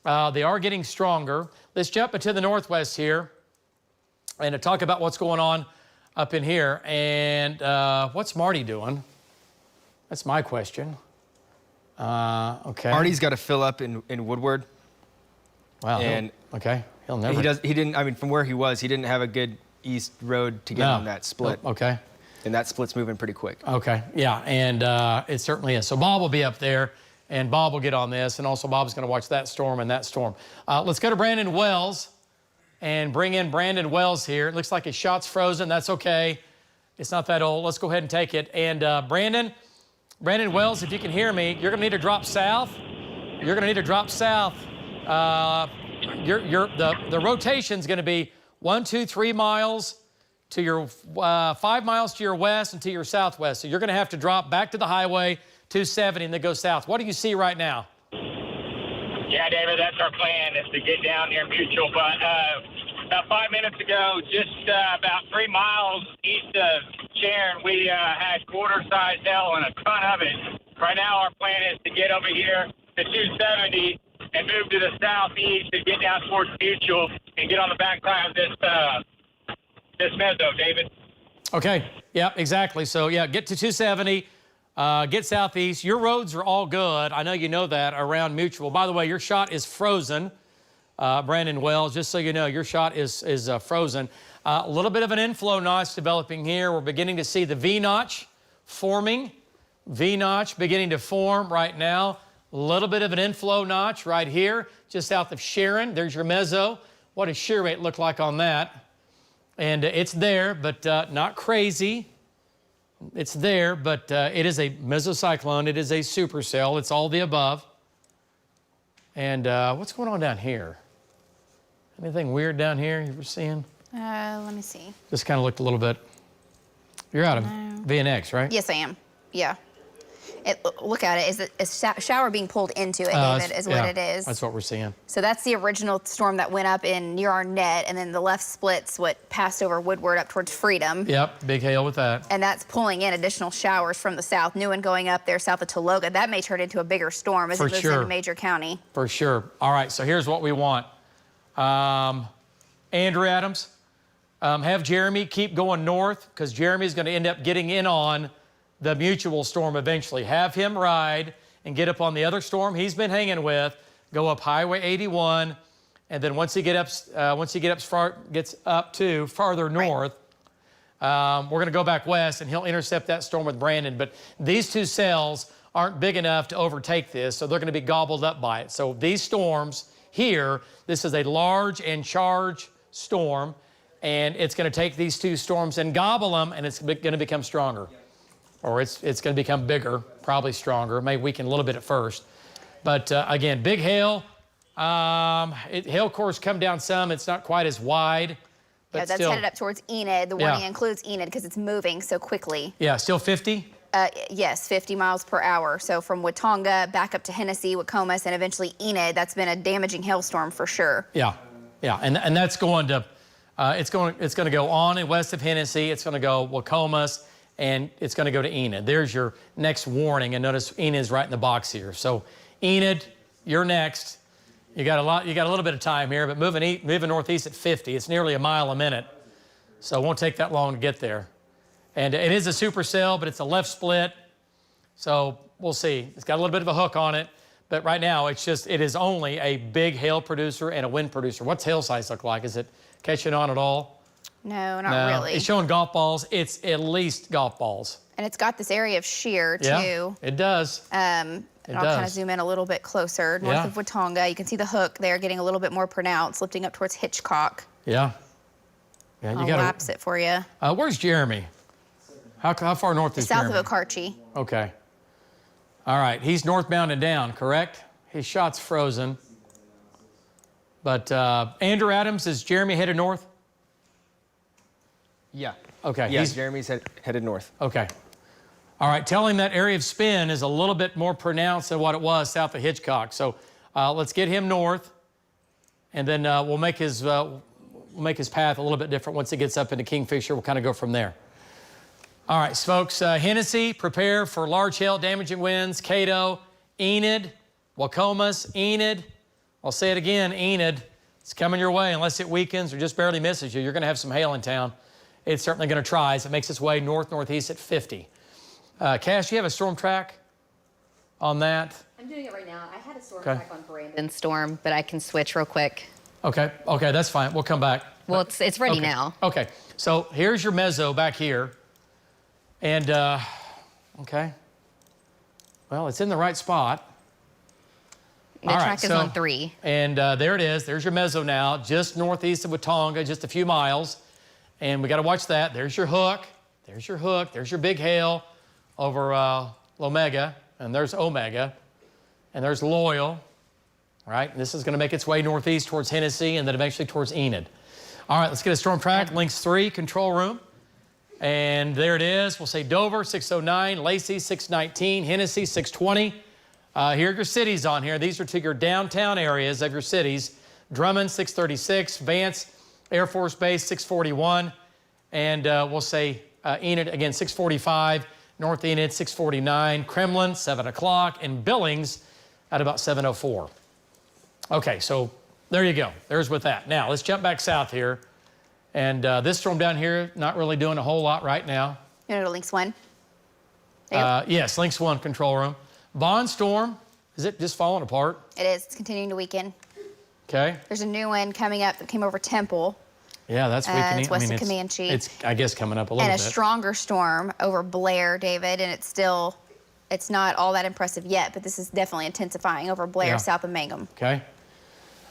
Speaker 1: They are getting stronger. Let's jump into the northwest here and to talk about what's going on up in here. And what's Marty doing? That's my question. Okay.
Speaker 8: Marty's got to fill up in Woodward.
Speaker 1: Wow.
Speaker 8: And
Speaker 1: okay. He'll never.
Speaker 8: He didn't. I mean, from where he was, he didn't have a good east road to get on that split.
Speaker 1: Oh, okay.
Speaker 8: And that split's moving pretty quick.
Speaker 1: Okay. Yeah. And it certainly is. So Bob will be up there, and Bob will get on this, and also Bob's going to watch that storm and that storm. Let's go to Brandon Wells and bring in Brandon Wells here. It looks like his shot's frozen. That's okay. It's not that old. Let's go ahead and take it. And Brandon Wells, if you can hear me, you're going to need to drop south. You're going to need to drop south. The rotation's going to be 1, 2, 3 miles to your 5 miles to your west and to your southwest. So you're going to have to drop back to the highway 270 and then go south. What do you see right now?
Speaker 5: Yeah, David, that's our plan, is to get down near Mutual. But about 5 minutes ago, just about 3 miles east of Shear, we had quarter-sized hail and a ton of it. Right now, our plan is to get over here to 270 and move to the southeast and get down towards Mutual and get on the backside of this mezzo, David.
Speaker 1: Okay. Yeah, exactly. So, yeah, get to 270. Get southeast. Your roads are all good. I know you know that around Mutual. By the way, your shot is frozen. Brandon Wells, just so you know, your shot is frozen. A little bit of an inflow notch developing here. We're beginning to see the V-notch forming. V-notch beginning to form right now. A little bit of an inflow notch right here, just south of Sharon. There's your meso. What does shear rate look like on that? And it's there, but not crazy. It's there, but it is a mesocyclone. It is a supercell. It's all the above. And what's going on down here? Anything weird down here you were seeing?
Speaker 2: Let me see.
Speaker 1: Just kind of looked a little bit. You're out of VNX, right?
Speaker 2: Yes, I am. Yeah. Look at it. Is it a shower being pulled into it, David, is what it is.
Speaker 1: That's what we're seeing.
Speaker 2: So that's the original storm that went up near Arnett, and then the left split's what passed over Woodward up towards Freedom.
Speaker 1: Yep, big hail with that.
Speaker 2: And that's pulling in additional showers from the south. New one going up there south of Tologa. That may turn into a bigger storm as it moves into Major County.
Speaker 1: For sure. All right, so here's what we want. Andrew Adams, have Jeremy keep going north, because Jeremy's going to end up getting in on the mutual storm eventually. Have him ride and get up on the other storm he's been hanging with, go up Highway 81, and then once he gets up to farther north, we're going to go back west, and he'll intercept that storm with Brandon. But these two cells aren't big enough to overtake this, so they're going to be gobbled up by it. So these storms here, this is a large and charged storm, and it's going to take these two storms and gobble them, and it's going to become stronger. Or it's going to become bigger, probably stronger, may weaken a little bit at first. But again, big hail. Hail cores come down some. It's not quite as wide. But
Speaker 2: yeah, that's headed up towards Enid. The warning includes Enid because it's moving so quickly.
Speaker 1: Yeah, still 50?
Speaker 2: Yes, 50 miles per hour. So from Watonga back up to Hennessy, Wacomas, and eventually Enid, that's been a damaging hailstorm for sure.
Speaker 1: Yeah, and that's going to, it's going to go on and west of Hennessy. It's going to go Wacomas, and it's going to go to Enid. There's your next warning, and notice Enid's right in the box here. So Enid, you're next. You got a little bit of time here, but moving northeast at 50. It's nearly a mile a minute, so it won't take that long to get there. And it is a supercell, but it's a left split, so we'll see. It's got a little bit of a hook on it, but right now it is only a big hail producer and a wind producer. What's hail size look like? Is it catching on at all?
Speaker 2: No, not really.
Speaker 1: It's showing golf balls. It's at least golf balls.
Speaker 2: And it's got this area of shear, too.
Speaker 1: Yeah, it does.
Speaker 2: And I'll kind of zoom in a little bit closer. North of Watonga, you can see the hook there getting a little bit more pronounced, lifting up towards Hitchcock.
Speaker 1: Yeah.
Speaker 2: I'll lapse it for you.
Speaker 1: Where's Jeremy? How far north is Jeremy?
Speaker 2: South of Okarche.
Speaker 1: Okay. All right. He's northbound and down, correct? His shot's frozen. But Andrew Adams, is Jeremy headed north?
Speaker 8: Yeah.
Speaker 1: Okay.
Speaker 8: Yeah, Jeremy's headed north.
Speaker 1: Okay. All right. Tell him that area of spin is a little bit more pronounced than what it was south of Hitchcock. So let's get him north, and then we'll make his path a little bit different once he gets up into Kingfisher. We'll kind of go from there. All right, folks. Hennessy, prepare for large hail, damaging winds. Cato, Enid, Wacomas, Enid. I'll say it again, Enid. It's coming your way unless it weakens or just barely misses you. You're going to have some hail in town. It's certainly going to try as it makes its way northeast at 50. Cash, you have a storm track on that?
Speaker 3: I'm doing it right now. I had a storm track on Brandon storm, but I can switch real quick.
Speaker 1: Okay, that's fine. We'll come back.
Speaker 3: Well, it's ready now.
Speaker 1: Okay, so here's your meso back here. And, okay. Well, it's in the right spot.
Speaker 3: The track is on 3.
Speaker 1: And there it is. There's your meso now, just northeast of Watonga, just a few miles. And we got to watch that. There's your hook. There's your hook. There's your big hail over Lomega. And there's Omega. And there's Loyal. All right. And this is going to make its way northeast towards Hennessy and then eventually towards Enid. All right. Let's get a storm track. Links 3, control room. And there it is. We'll say Dover, 609. Lacey, 619. Hennessy, 620. Here are your cities on here. These are to your downtown areas of your cities. Drummond, 636. Vance Air Force Base, 641. And we'll say Enid, again, 645. North Enid, 649. Kremlin, 7 o'clock. And Billings at about 7:04. Okay, so there you go. There's with that. Now, let's jump back south here. And this storm down here, not really doing a whole lot right now.
Speaker 2: You know, Links 1?
Speaker 1: Yes, Links 1, control room. Vaughn storm, is it just falling apart?
Speaker 2: It is. It's continuing to weaken.
Speaker 1: Okay.
Speaker 2: There's a new one coming up that came over Temple.
Speaker 1: Yeah, that's weakening.
Speaker 2: It's west of Comanche.
Speaker 1: It's, I guess, coming up a little
Speaker 2: and
Speaker 1: bit.
Speaker 2: And a stronger storm over Blair, David, and it's not all that impressive yet, but this is definitely intensifying over Blair, south of Mangum.
Speaker 1: Okay.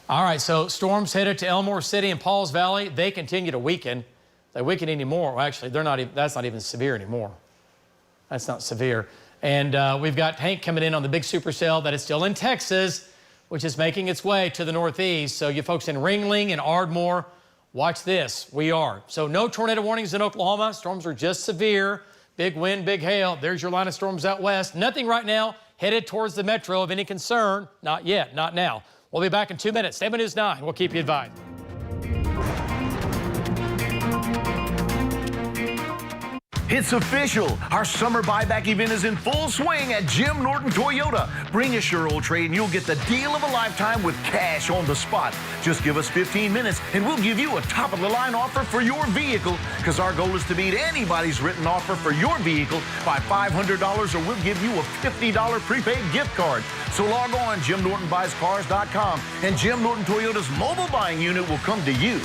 Speaker 1: All right, so storms headed to Elmore City and Pauls Valley. They continue to weaken. They weaken anymore. Well, actually, they're not. That's not even severe anymore. That's not severe. And we've got Hank coming in on the big supercell that is still in Texas, which is making its way to the northeast. So you folks in Ringling and Ardmore, watch this. We are. So no tornado warnings in Oklahoma. Storms are just severe. Big wind, big hail. There's your line of storms out west. Nothing right now headed towards the metro of any concern. Not yet, not now. We'll be back in 2 minutes. Stay by News 9. We'll keep you advised.
Speaker 4: It's official. Our summer buyback event is in full swing at Jim Norton Toyota. Bring us your old trade and you'll get the deal of a lifetime with cash on the spot. Just give us 15 minutes and we'll give you a top-of-the-line offer for your vehicle, because our goal is to beat anybody's written offer for your vehicle by $500, or we'll give you a $50 prepaid gift card. So log on, JimNortonBuysCars.com, and Jim Norton Toyota's mobile buying unit will come to you.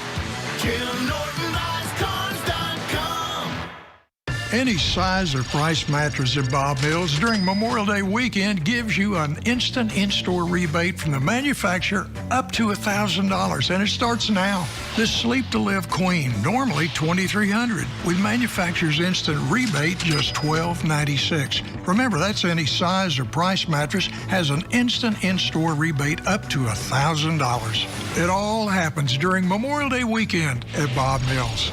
Speaker 7: Any size or price mattress at Bob Mills during Memorial Day weekend gives you an instant in-store rebate from the manufacturer up to $1,000, and it starts now. This Sleep to Live Queen, normally $2,300, with manufacturer's instant rebate just $1,296. Remember, that's any size or price mattress has an instant in-store rebate up to $1,000. It all happens during Memorial Day weekend at Bob Mills.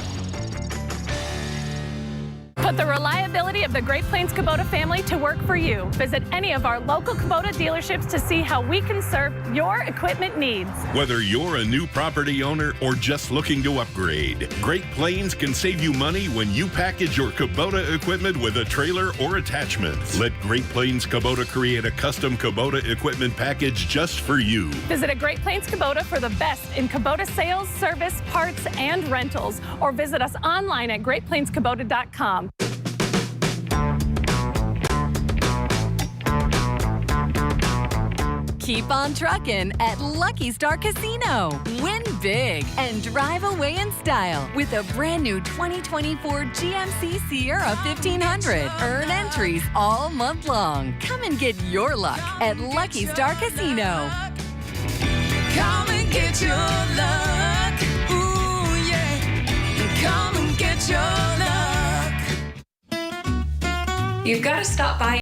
Speaker 18: Put the reliability of the Great Plains Kubota family to work for you. Visit any of our local Kubota dealerships to see how we can serve your equipment needs.
Speaker 14: Whether you're a new property owner or just looking to upgrade, Great Plains can save you money when you package your Kubota equipment with a trailer or attachment. Let Great Plains Kubota create a custom Kubota equipment package just for you.
Speaker 18: Visit a Great Plains Kubota for the best in Kubota sales, service, parts, and rentals, or visit us online at greatplainskubota.com.
Speaker 22: Keep on trucking at Lucky Star Casino. Win big and drive away in style with a brand new 2024 GMC Sierra 1500. Earn entries all month long. Come and get your luck at Lucky Star Casino.
Speaker 24: Come and get your luck. Ooh, yeah. Come and get your luck.
Speaker 12: You've got to stop by.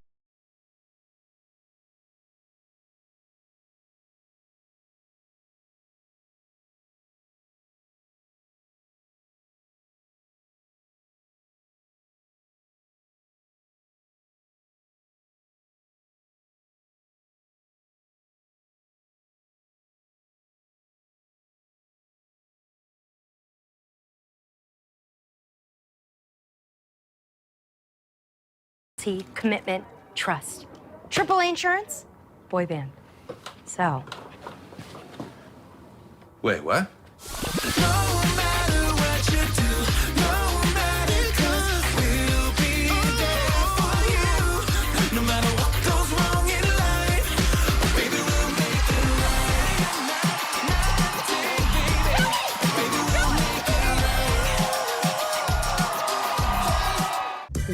Speaker 25: Commitment, trust.
Speaker 2: AAA insurance?
Speaker 25: Boy band. So.
Speaker 26: Wait, what?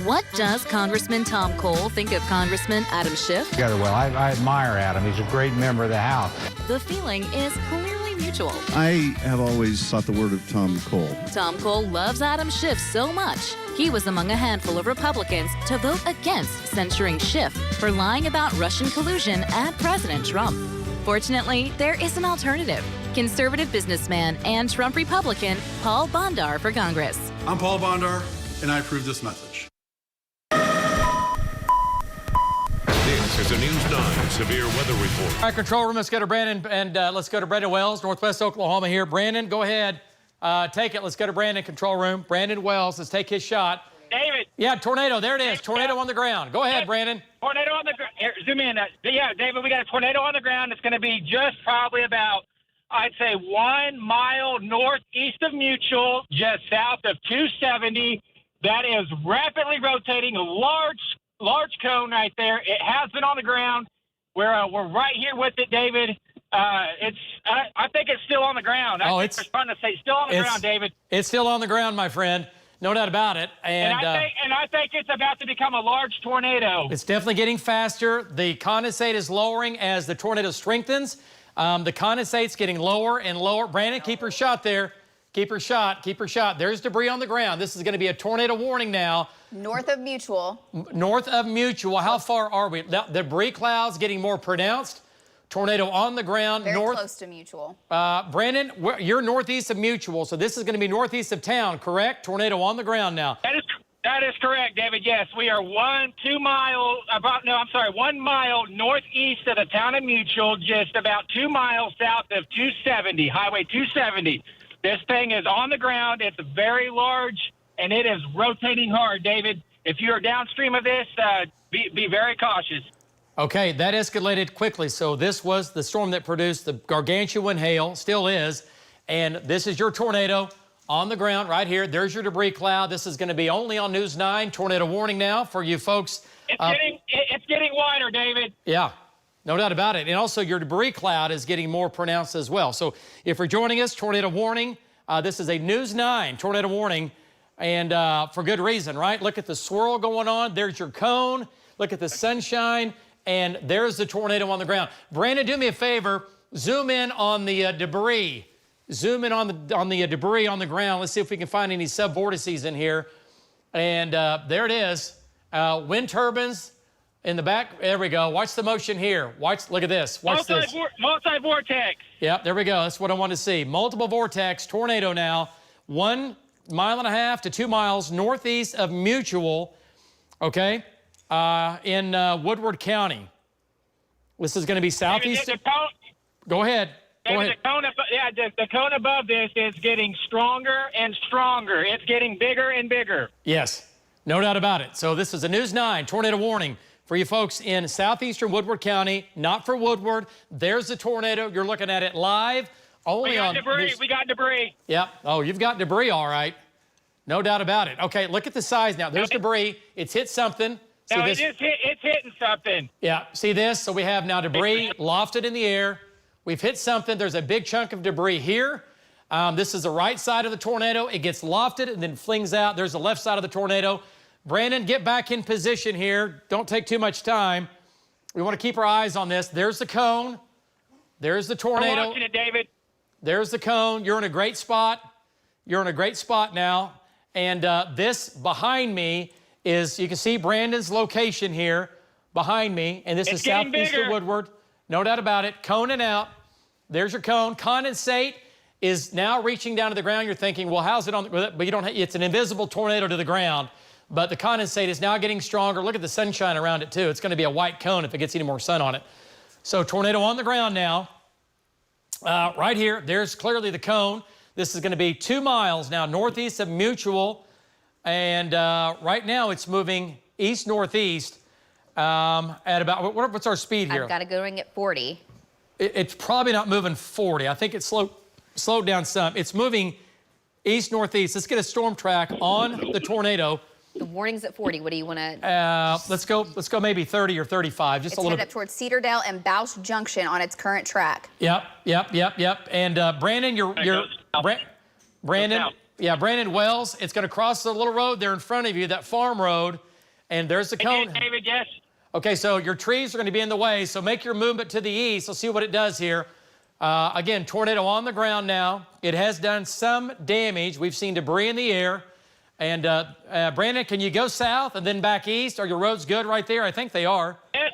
Speaker 22: What does Congressman Tom Cole think of Congressman Adam Schiff?
Speaker 15: Together well. I admire Adam. He's a great member of the House.
Speaker 22: The feeling is clearly mutual.
Speaker 23: I have always thought the word of Tom Cole.
Speaker 22: Tom Cole loves Adam Schiff so much, he was among a handful of Republicans to vote against censuring Schiff for lying about Russian collusion at President Trump. Fortunately, there is an alternative. Conservative businessman and Trump Republican Paul Bondar for Congress.
Speaker 21: I'm Paul Bondar, and I approve this message.
Speaker 14: This is a News 9 severe weather report.
Speaker 1: All right, control room, let's go to Brandon, and let's go to Brandon Wells, Northwest Oklahoma here. Brandon, go ahead. Take it. Let's go to Brandon, control room. Brandon Wells, let's take his shot.
Speaker 27: David.
Speaker 1: Yeah, tornado. There it is. Tornado on the ground. Go ahead, Brandon.
Speaker 27: Tornado on the ground. Zoom in. Yeah, David, we got a tornado on the ground. It's going to be just probably about, I'd say, 1 mile northeast of Mutual, just south of 270. That is rapidly rotating, a large cone right there. It has been on the ground. We're right here with it, David. I think it's it's trying to say still on the ground, David.
Speaker 1: It's still on the ground, my friend. No doubt about it. And
Speaker 27: I think it's about to become a large tornado.
Speaker 1: It's definitely getting faster. The condensate is lowering as the tornado strengthens. The condensate's getting lower and lower. Brandon, keep your shot there. Keep her shot. Keep her shot. There's debris on the ground. This is going to be a tornado warning now.
Speaker 2: North of Mutual.
Speaker 1: North of Mutual. How far are we? The debris clouds getting more pronounced. Tornado on the ground.
Speaker 2: Very close to Mutual.
Speaker 1: Brandon, you're northeast of Mutual, so this is going to be northeast of town, correct? Tornado on the ground now.
Speaker 27: That is correct, David. Yes, we are 1 mile northeast of the town of Mutual, just about 2 miles south of 270, Highway 270. This thing is on the ground. It's very large, and it is rotating hard, David. If you are downstream of this, be very cautious.
Speaker 1: Okay, that escalated quickly. So this was the storm that produced the Gargantuan hail, still is, and this is your tornado on the ground right here. There's your debris cloud. This is going to be only on News 9. Tornado warning now for you folks.
Speaker 27: It's getting wider, David.
Speaker 1: Yeah. No doubt about it. And also your debris cloud is getting more pronounced as well. So if you're joining us, tornado warning. This is a News 9 tornado warning, and for good reason, right? Look at the swirl going on. There's your cone. Look at the sunshine, and there's the tornado on the ground. Brandon, do me a favor. Zoom in on the debris. Zoom in on the debris on the ground. Let's see if we can find any subvortices in here. And there it is. Wind turbines. In the back, there we go. Watch the motion here. Look at this. Watch this.
Speaker 27: Multi-vortex.
Speaker 1: Yep, there we go. That's what I want to see. Multiple vortex, tornado now. 1.5 miles to 2 miles northeast of Mutual, okay, in Woodward County. This is going to be southeast. Go ahead.
Speaker 27: The cone above this is getting stronger and stronger. It's getting bigger and bigger.
Speaker 1: Yes, no doubt about it. So this is a News 9 tornado warning for you folks in southeastern Woodward County, not for Woodward. There's the tornado. You're looking at it live.
Speaker 27: We got debris.
Speaker 1: Yep. Oh, you've got debris, all right. No doubt about it. Okay, look at the size now. There's debris. It's hit something.
Speaker 27: It's hitting something.
Speaker 1: Yeah, see this? So we have now debris lofted in the air. We've hit something. There's a big chunk of debris here. This is the right side of the tornado. It gets lofted and then flings out. There's the left side of the tornado. Brandon, get back in position here. Don't take too much time. We want to keep our eyes on this. There's the cone. There's the tornado.
Speaker 27: I'm watching it, David.
Speaker 1: There's the cone. You're in a great spot. You're in a great spot now. And this behind me is, you can see Brandon's location here behind me. And this is southeast of Woodward. No doubt about it. Coning out. There's your cone. Condensate is now reaching down to the ground. You're thinking, well, how's it on the, but you don't, it's an invisible tornado to the ground. But the condensate is now getting stronger. Look at the sunshine around it, too. It's going to be a white cone if it gets any more sun on it. So tornado on the ground now. Right here, there's clearly the cone. This is going to be 2 miles now northeast of Mutual. And right now it's moving east-northeast at about, what's our speed here?
Speaker 3: I've got it going at 40.
Speaker 1: It's probably not moving 40. I think it's slowed down some. It's moving east-northeast. Let's get a storm track on the tornado.
Speaker 3: The warning's at 40. What do you want to?
Speaker 1: Let's go maybe 30 or 35. Just a little.
Speaker 2: It's headed up towards Cedardale and Bausch Junction on its current track.
Speaker 1: Yep. And Brandon, Brandon Wells. It's going to cross the little road there in front of you, that farm road, and there's the cone.
Speaker 27: David, yes.
Speaker 1: Okay, so your trees are going to be in the way. So make your movement to the east. Let's see what it does here. Again, tornado on the ground now. It has done some damage. We've seen debris in the air. And Brandon, can you go south and then back east? Are your roads good right there? I think they are.
Speaker 27: Yes,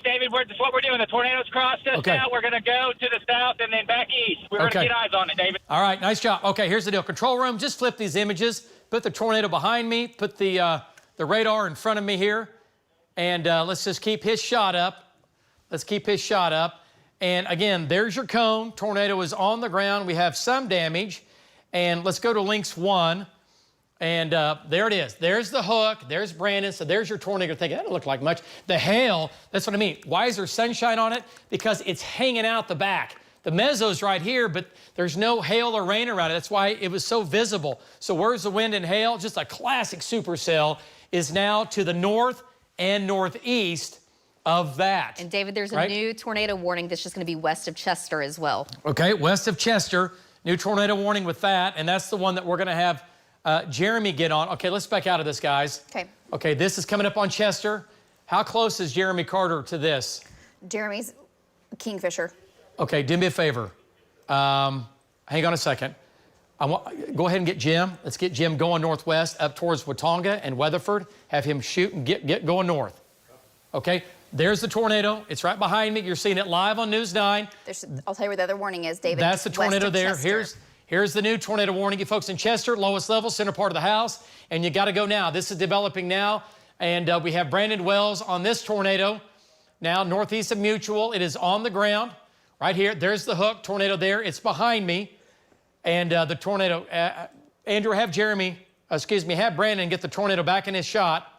Speaker 27: David. That's what we're doing. The tornado's crossed us now. We're going to go to the south and then back east. We're going to get eyes on it, David.
Speaker 1: All right, nice job. Okay, here's the deal. Control room, just flip these images. Put the tornado behind me. Put the radar in front of me here. And let's just keep his shot up. And again, there's your cone. Tornado is on the ground. We have some damage. And let's go to links 1. And there it is. There's the hook. There's Brandon. So there's your tornado. You're thinking, that doesn't look like much. The hail, that's what I mean. Why is there sunshine on it? Because it's hanging out the back. The mezzo's right here, but there's no hail or rain around it. That's why it was so visible. So where's the wind and hail? Just a classic supercell is now to the north and northeast of that.
Speaker 3: And David, there's a new tornado warning that's just going to be west of Chester as well.
Speaker 1: Okay, west of Chester. New tornado warning with that, and that's the one that we're going to have Jeremy get on. Okay, let's back out of this, guys.
Speaker 2: Okay.
Speaker 1: Okay, this is coming up on Chester. How close is Jeremy Carter to this?
Speaker 2: Jeremy's Kingfisher.
Speaker 1: Okay, do me a favor. Hang on a second. Go ahead and get Jim. Let's get Jim going northwest up towards Watonga and Weatherford. Have him shoot and get going north. Okay, there's the tornado. It's right behind me. You're seeing it live on News 9.
Speaker 2: I'll tell you where the other warning is, David.
Speaker 1: That's the tornado there.
Speaker 2: Chester.
Speaker 1: Here's the new tornado warning. You folks in Chester, lowest level, center part of the house, and you got to go now. This is developing now, and we have Brandon Wells on this tornado. Now, northeast of Mutual, it is on the ground. Right here, there's the hook, tornado there. It's behind me. And the tornado, Andrew, have Brandon get the tornado back in his shot.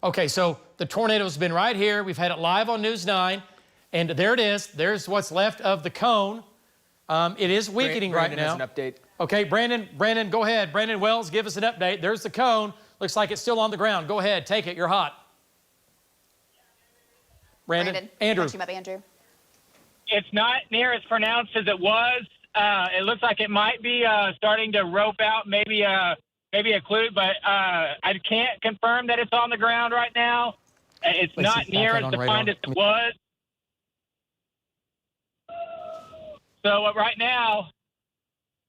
Speaker 1: Okay, so the tornado's been right here. We've had it live on News 9. And there it is. There's what's left of the cone. It is weakening right now.
Speaker 8: Brandon has an update.
Speaker 1: Okay, Brandon, go ahead. Brandon Wells, give us an update. There's the cone. Looks like it's still on the ground. Go ahead, take it. You're hot. Brandon. Andrew.
Speaker 2: Andrew.
Speaker 27: It's not near as pronounced as it was. It looks like it might be starting to rope out maybe a clue, but I can't confirm that it's on the ground right now. It's not near as defined as it was. So right now,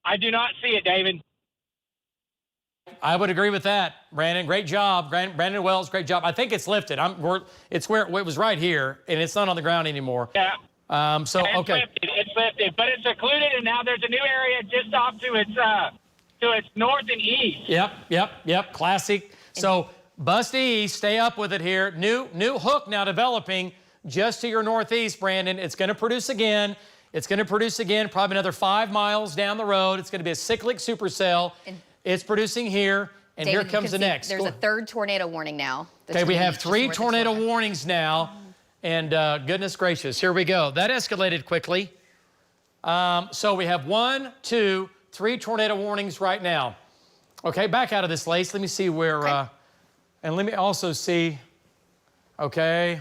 Speaker 27: I do not see it, David.
Speaker 1: I would agree with that, Brandon. Great job. Brandon Wells, great job. I think it's lifted. It's where it was right here, and it's not on the ground anymore.
Speaker 27: Yeah.
Speaker 1: Okay.
Speaker 27: It's lifted, but it's occluded, and now there's a new area just off to its north and east.
Speaker 1: Yep. Classic. So bust east, stay up with it here. New hook now developing just to your northeast, Brandon. It's going to produce again. Probably another 5 miles down the road. It's going to be a cyclic supercell. It's producing here, and
Speaker 3: David,
Speaker 1: here comes the next.
Speaker 3: There's a third tornado warning now.
Speaker 1: Okay, we have 3 tornado warnings now. And goodness gracious, here we go. That escalated quickly. So we have 1, 2, 3 tornado warnings right now. Okay, back out of this, Lace. Let me see where, and let me also see, okay.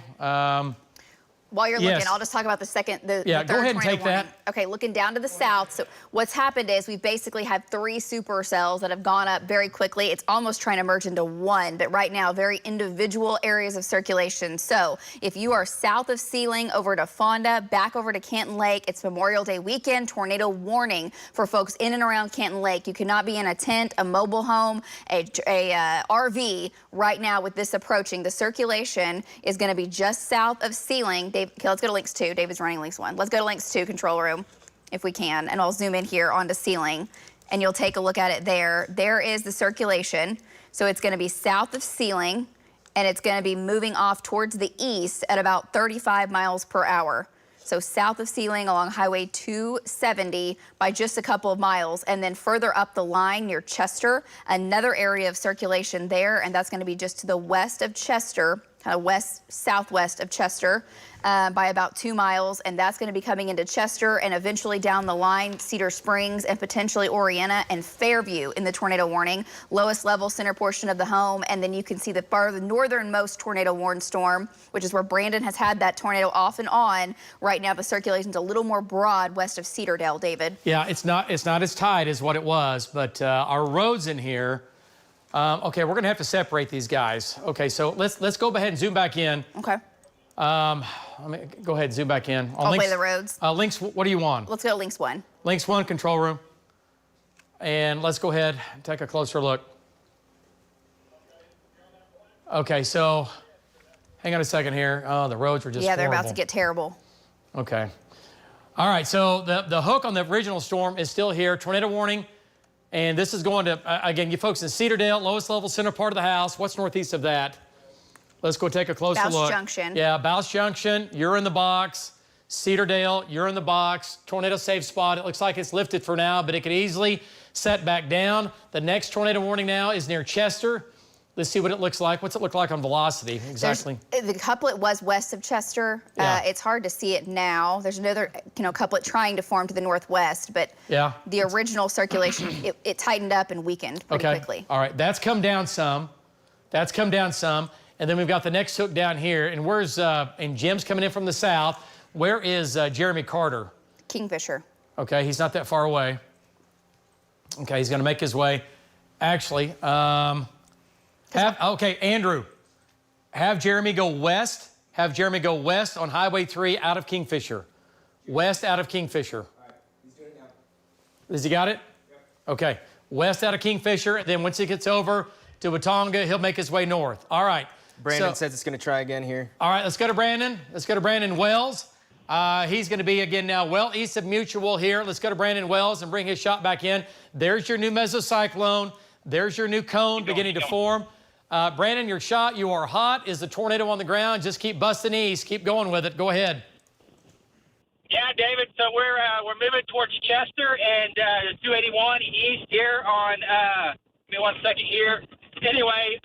Speaker 2: While you're looking, I'll just talk about the third
Speaker 1: go ahead and take
Speaker 2: warning.
Speaker 1: that.
Speaker 2: Okay, looking down to the south. So what's happened is we've basically had 3 supercells that have gone up very quickly. It's almost trying to merge into one, but right now, very individual areas of circulation. So if you are south of Sealing over to Fonda, back over to Canton Lake, it's Memorial Day weekend, tornado warning for folks in and around Canton Lake. You cannot be in a tent, a mobile home, a RV right now with this approaching. The circulation is going to be just south of Sealing. Okay, let's go to links 2. David's running links 1. Let's go to links 2, control room, if we can. And I'll zoom in here onto Sealing, and you'll take a look at it there. There is the circulation. So it's going to be south of Sealing, and it's going to be moving off towards the east at about 35 miles per hour. So south of Sealing along Highway 270 by just a couple of miles. And then further up the line near Chester, another area of circulation there, and that's going to be just to the west of Chester, kind of southwest of Chester by about 2 miles, and that's going to be coming into Chester and eventually down the line, Cedar Springs and potentially Orienta and Fairview in the tornado warning. Lowest level center portion of the home, and then you can see the northernmost tornado warned storm, which is where Brandon has had that tornado off and on. Right now, the circulation's a little more broad west of Cedardale, David.
Speaker 1: Yeah, it's not as tight as what it was, but our roads in here. Okay, we're going to have to separate these guys. Okay, so let's go ahead and zoom back in.
Speaker 2: Okay.
Speaker 1: Let me go ahead and zoom back in.
Speaker 2: All the way to the roads.
Speaker 1: Links, what do you want?
Speaker 2: Let's go to links 1.
Speaker 1: Links 1, control room. And let's go ahead and take a closer look. Okay, so hang on a second here. Oh, the roads are just
Speaker 2: they're
Speaker 1: horrible.
Speaker 2: about to get terrible.
Speaker 1: Okay. All right, so the hook on the original storm is still here. Tornado warning. And this is going to, again, you folks in Cedardale, lowest level center part of the house. What's northeast of that? Let's go take a closer look.
Speaker 2: Bouse Junction.
Speaker 1: Yeah, Bouse Junction, you're in the box. Cedardale, you're in the box. Tornado safe spot. It looks like it's lifted for now, but it could easily set back down. The next tornado warning now is near Chester. Let's see what it looks like. What's it look like on velocity exactly?
Speaker 2: The couplet was west of Chester.
Speaker 1: Yeah.
Speaker 2: It's hard to see it now. There's another, couplet trying to form to the northwest, but the original circulation, it tightened up and weakened pretty quickly.
Speaker 1: All right, that's come down some. And then we've got the next hook down here. And and Jim's coming in from the south. Where is Jeremy Carter?
Speaker 2: Kingfisher.
Speaker 1: Okay, he's not that far away. Okay, he's going to make his way. Actually, Andrew, have Jeremy go west. Have Jeremy go west on Highway 3 out of Kingfisher. West out of Kingfisher.
Speaker 8: All right, he's doing it now.
Speaker 1: Has he got it?
Speaker 8: Yep.
Speaker 1: Okay, west out of Kingfisher. Then once he gets over to Watonga, he'll make his way north. All right.
Speaker 8: Brandon says it's going to try again here.
Speaker 1: All right, let's go to Brandon. Let's go to Brandon Wells. He's going to be, again, now well east of Mutual here. Let's go to Brandon Wells and bring his shot back in. There's your new mesocyclone. There's your new cone beginning to form. Brandon, your shot, you are hot. Is the tornado on the ground? Just keep busting east. Keep going with it. Go ahead.
Speaker 27: Yeah, David, so we're moving towards Chester and 281 east here on, give me 1 second here. Anyway,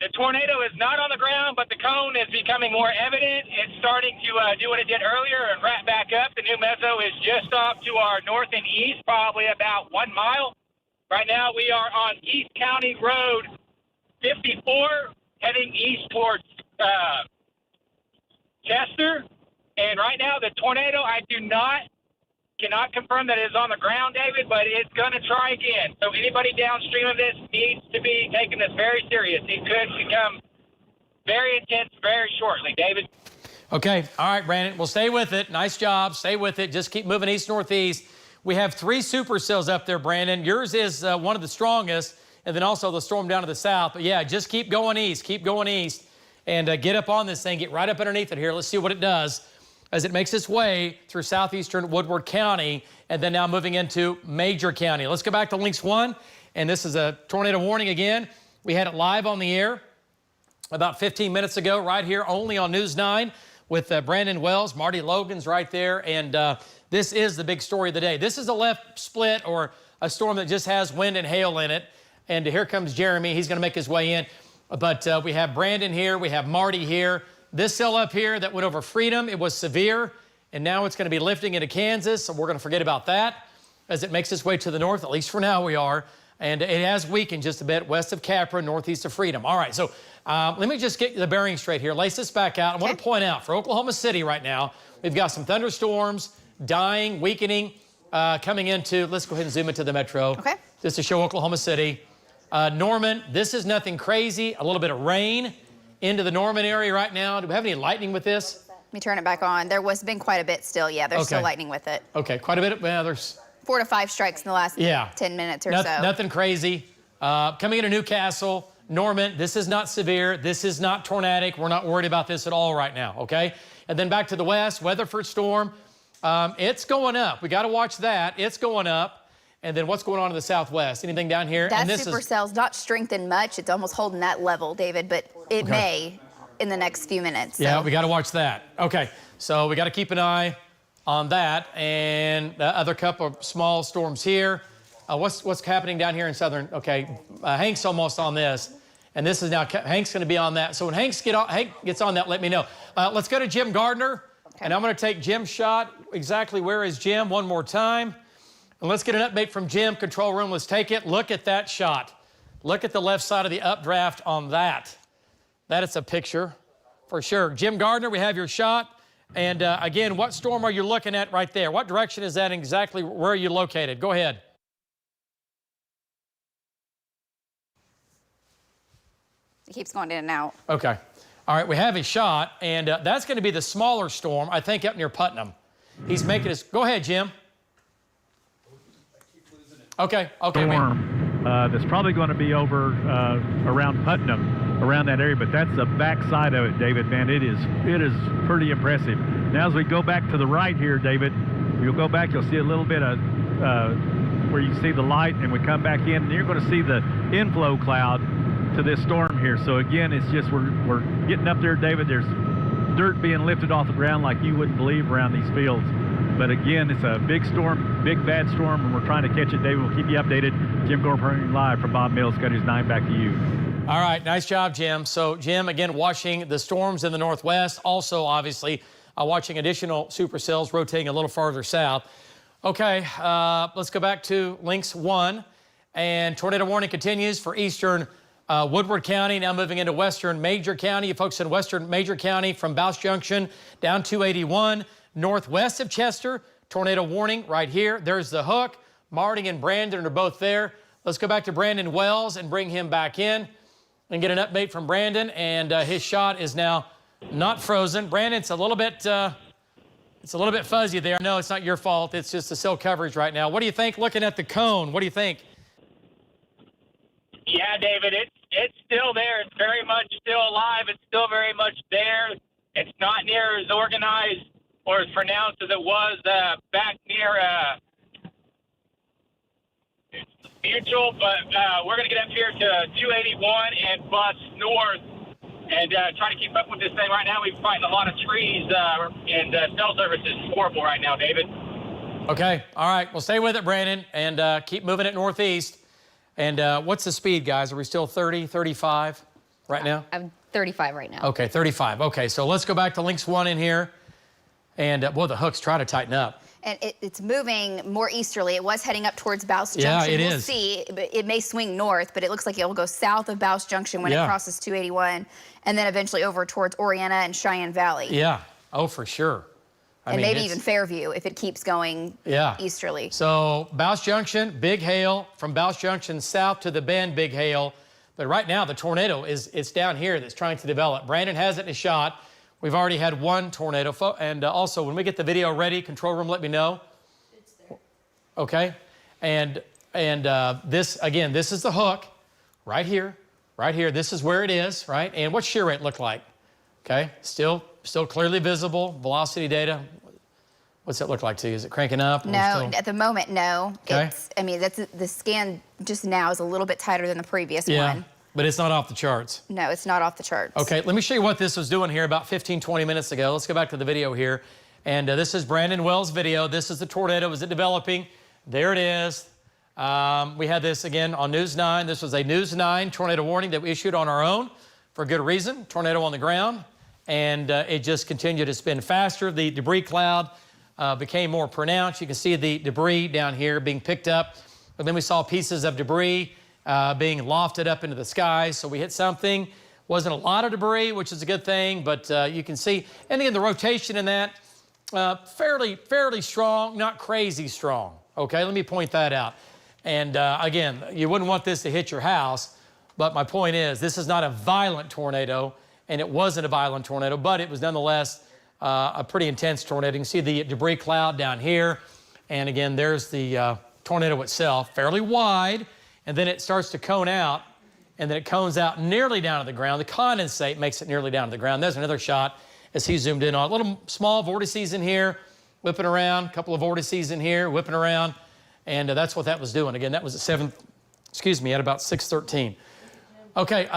Speaker 27: the tornado is not on the ground, but the cone is becoming more evident. It's starting to do what it did earlier and wrap back up. The new meso is just off to our north and east, probably about 1 mile. Right now we are on East County Road 54, heading east towards Chester. And right now the tornado, I cannot confirm that it is on the ground, David, but it's going to try again. So anybody downstream of this needs to be taking this very serious. It could become very intense very shortly, David.
Speaker 1: Okay. All right, Brandon. Well, stay with it. Nice job. Stay with it. Just keep moving east-northeast. We have 3 supercells up there, Brandon. Yours is one of the strongest, and then also the storm down to the south. But, yeah, just keep going east. Keep going east. And get up on this thing. Get right up underneath it here. Let's see what it does as it makes its way through southeastern Woodward County, and then now moving into Major County. Let's go back to Links 1, and this is a tornado warning again. We had it live on the air about 15 minutes ago right here only on News 9 with Brandon Wells. Marty Logan's right there, and this is the big story of the day. This is a left split or a storm that just has wind and hail in it, and here comes Jeremy. He's going to make his way in, but we have Brandon here. We have Marty here. This cell up here that went over Freedom, it was severe, and now it's going to be lifting into Kansas, so we're going to forget about that as it makes its way to the north, at least for now we are, and it has weakened just a bit west of Capra, northeast of Freedom. All right, so let me just get the bearing straight here. Lace this back out. I want to point out, for Oklahoma City right now, we've got some thunderstorms, dying, weakening, coming into, let's go ahead and zoom into the metro.
Speaker 2: Okay.
Speaker 1: Just to show Oklahoma City. Norman, this is nothing crazy, a little bit of rain into the Norman area right now. Do we have any lightning with this?
Speaker 2: Let me turn it back on. There was been quite a bit still. Yeah, there's still lightning with it.
Speaker 1: Okay, quite a bit. Well, there's
Speaker 2: 4 to 5 strikes in the last 10 minutes or so.
Speaker 1: Nothing crazy. Coming into Newcastle, Norman, this is not severe. This is not tornadic. We're not worried about this at all right now, okay? And then back to the west, Weatherford storm. It's going up. We got to watch that. It's going up. And then what's going on in the southwest? Anything down here?
Speaker 2: That supercell's not strengthened much. It's almost holding that level, David, but it may in the next few minutes. So.
Speaker 1: Yeah, we got to watch that. Okay, so we got to keep an eye on that. And the other couple of small storms here. What's happening down here in southern? Okay, Hank's almost on this. And this is now, Hank's going to be on that. So when Hank gets on that, let me know. Let's go to Jim Gardner. Okay. And I'm going to take Jim's shot. Exactly where is Jim? One more time. And let's get an update from Jim. Control room, let's take it. Look at that shot. Look at the left side of the updraft on that. That is a picture for sure. Jim Gardner, we have your shot. And again, what storm are you looking at right there? What direction is that and exactly where are you located? Go ahead.
Speaker 2: It keeps going in and out.
Speaker 1: Okay. All right, we have a shot, and that's going to be the smaller storm, I think, up near Putnam. He's making his... Go ahead, Jim. Okay.
Speaker 6: Storm that's probably going to be over around Putnam, around that area, but that's the backside of it, David, man. It is pretty impressive. Now, as we go back to the right here, David, you'll go back, you'll see a little bit of where you see the light, and we come back in, and you're going to see the inflow cloud to this storm here. So again, it's just we're getting up there, David. There's dirt being lifted off the ground like you wouldn't believe around these fields. But again, it's a big storm, big bad storm, and we're trying to catch it, David. We'll keep you updated. Jim Gorham live from Bob Mills, Got News 9. Back to you.
Speaker 1: All right, nice job, Jim. So Jim, again, watching the storms in the northwest. Also, obviously, watching additional supercells rotating a little farther south. Okay, let's go back to Links 1. And tornado warning continues for eastern Woodward County, now moving into western Major County. You folks in western Major County from Bouse Junction down 281, northwest of Chester tornado warning right here. There's the hook. Marty and Brandon are both there. Let's go back to Brandon Wells and bring him back in and get an update from Brandon. And his shot is now not frozen. Brandon, it's a little bit fuzzy there. No, it's not your fault. It's just the cell coverage right now. What do you think looking at the cone? What do you think?
Speaker 27: Yeah, David, it's still there. It's very much still alive. It's still very much there. It's not near as organized or as pronounced as it was back near Mutual, but we're going to get up here to 281 and bust north and try to keep up with this thing. Right now, we're fighting a lot of trees, and cell service is horrible right now, David.
Speaker 1: Okay, all right. Well, stay with it, Brandon, and keep moving it northeast. And what's the speed, guys? Are we still 30, 35 right now?
Speaker 3: I'm 35 right now.
Speaker 1: Okay, 35. Okay, so let's go back to Links 1 in here. And, boy, the hook's trying to tighten up.
Speaker 2: And it's moving more easterly. It was heading up towards Bouse Junction.
Speaker 1: Yeah, it
Speaker 2: we'll
Speaker 1: is.
Speaker 2: see. It may swing north, but it looks like it will go south of Bouse Junction when it crosses 281, and then eventually over towards Oriana and Cheyenne Valley.
Speaker 1: Yeah. Oh, for sure. I mean,
Speaker 2: maybe even Fairview if it keeps going easterly.
Speaker 1: So Bouse Junction, big hail. From Bouse Junction south to the Bend, big hail. But right now, the tornado it's down here that's trying to develop. Brandon has it in a shot. We've already had one tornado. And also, when we get the video ready, control room, let me know. It's there. Okay. And this, again, this is the hook right here, right here. This is where it is, right? And what's shear rate look like? Okay. Still clearly visible. Velocity data. What's that look like to you? Is it cranking up?
Speaker 2: No, at the moment, no.
Speaker 1: Okay.
Speaker 2: I mean, the scan just now is a little bit tighter than the previous one.
Speaker 1: But it's not off the charts.
Speaker 2: No, it's not off the charts.
Speaker 1: Okay, let me show you what this was doing here about 15, 20 minutes ago. Let's go back to the video here. And this is Brandon Wells' video. This is the tornado. Is it developing? There it is. We had this again on News 9. This was a News 9 tornado warning that we issued on our own for good reason. Tornado on the ground. And it just continued to spin faster. The debris cloud became more pronounced. You can see the debris down here being picked up. But then we saw pieces of debris being lofted up into the sky. So we hit something. Wasn't a lot of debris, which is a good thing, but you can see, and again, the rotation in that, fairly strong, not crazy strong. Okay, let me point that out. And again, you wouldn't want this to hit your house, but my point is, this is not a violent tornado, and it wasn't a violent tornado, but it was nonetheless a pretty intense tornado. You can see the debris cloud down here, and again, there's the tornado itself, fairly wide. And then it starts to cone out, and then it cones out nearly down to the ground. The condensate makes it nearly down to the ground. There's another shot as he zoomed in on. Little small vortices in here, whipping around, a couple of vortices in here, whipping around, and that's what that was doing. Again, that was at at about 6:13. Okay,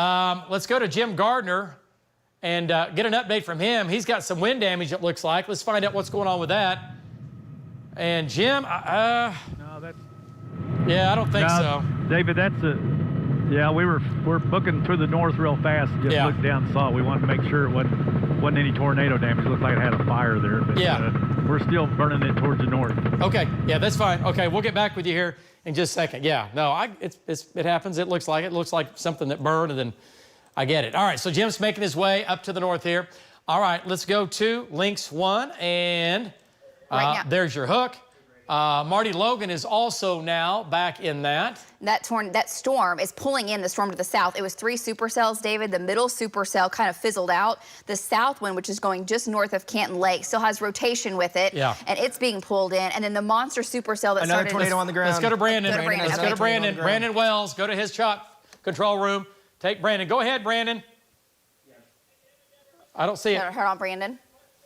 Speaker 1: let's go to Jim Gardner and get an update from him. He's got some wind damage, it looks like. Let's find out what's going on with that. And Jim,
Speaker 6: no, that's...
Speaker 1: Yeah, I don't think so.
Speaker 6: David, we're booking through the north real fast. Just looked down and saw it. We wanted to make sure it wasn't any tornado damage. It looked like it had a fire there, but we're still burning it towards the north.
Speaker 1: Okay, yeah, that's fine. Okay, we'll get back with you here in just a second. Yeah, no, it happens. It looks like something that burned, and then I get it. All right, so Jim's making his way up to the north here. All right, let's go to Links 1, and there's your hook. Marty Logan is also now back in that.
Speaker 2: That storm is pulling in the storm to the south. It was 3 supercells, David. The middle supercell kind of fizzled out. The south one, which is going just north of Canton Lake, still has rotation with it. Yeah. And it's being pulled in. And then the monster supercell that
Speaker 8: Another tornado on the ground.
Speaker 1: Let's go to Brandon.
Speaker 2: Let's
Speaker 1: go to Brandon. Brandon Wells, go to his shot control room. Take Brandon. Go ahead, Brandon. I don't see it.
Speaker 2: Hold on, Brandon.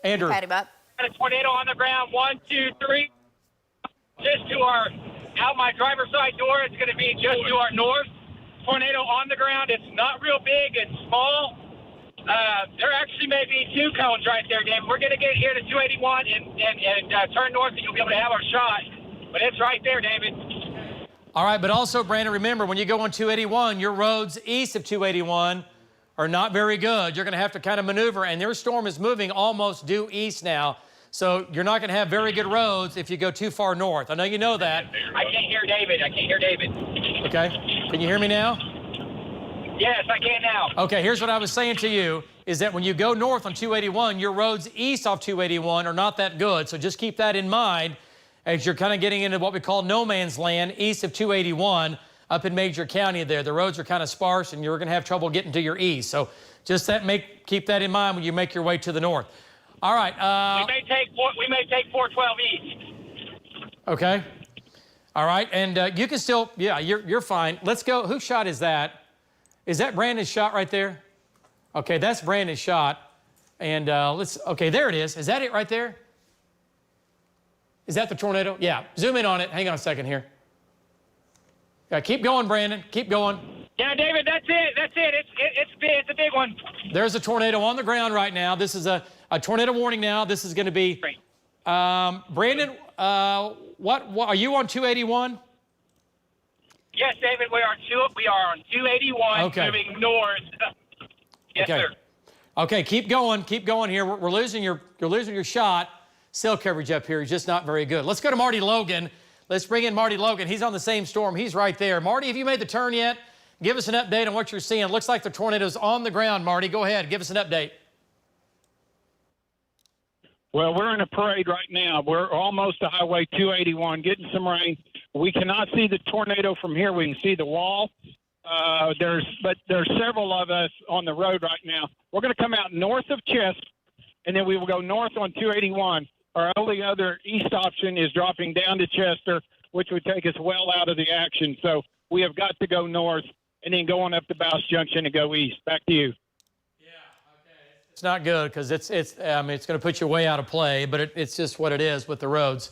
Speaker 1: Andrew.
Speaker 2: Pat him up.
Speaker 27: Got a tornado on the ground. 1, 2, 3. Just to out my driver's side door, it's going to be just to our north. Tornado on the ground. It's not real big. It's small. There actually may be 2 cones right there, Dave. We're going to get here to 281 and turn north, and you'll be able to have our shot. But it's right there, David.
Speaker 1: All right, but also, Brandon, remember, when you go on 281, your roads east of 281 are not very good. You're going to have to kind of maneuver, and their storm is moving almost due east now. So you're not going to have very good roads if you go too far north. I know you know that.
Speaker 27: I can't hear David.
Speaker 1: Okay. Can you hear me now?
Speaker 27: Yes, I can now.
Speaker 1: Okay, here's what I was saying to you, is that when you go north on 281, your roads east off 281 are not that good. So just keep that in mind. as you're kind of getting into what we call no man's land east of 281 up in Major County there. The roads are kind of sparse, and you're going to have trouble getting to your east. So just keep that in mind when you make your way to the north. All right.
Speaker 27: We may take 412 east.
Speaker 1: Okay. All right, and you can still, yeah, you're fine. Let's go. Whose shot is that? Is that Brandon's shot right there? Okay, that's Brandon's shot. And okay, there it is. Is that it right there? Is that the tornado? Yeah, zoom in on it. Hang on a second here. Yeah, keep going, Brandon. Keep going.
Speaker 27: Yeah, David, that's it. That's it. It's big. It's a big one.
Speaker 1: There's a tornado on the ground right now. This is a tornado warning now. This is going to be, Brandon, what are you on 281?
Speaker 27: Yes, David, we are on 281,
Speaker 1: okay.
Speaker 27: Moving north. Yes,
Speaker 1: okay.
Speaker 27: sir.
Speaker 1: Okay, keep going here. You're losing your shot. Cell coverage up here is just not very good. Let's go to Marty Logan. Let's bring in Marty Logan. He's on the same storm. He's right there. Marty, have you made the turn yet? Give us an update on what you're seeing. It looks like the tornado's on the ground, Marty. Go ahead. Give us an update.
Speaker 9: Well, we're in a parade right now. We're almost to Highway 281, getting some rain. We cannot see the tornado from here. We can see the wall. There's several of us on the road right now. We're going to come out north of Chest, and then we will go north on 281. Our only other east option is dropping down to Chester, which would take us well out of the action. So we have got to go north and then go on up to Bouse Junction and go east. Back to you.
Speaker 1: It's not good because it's going to put you way out of play, but it's just what it is with the roads.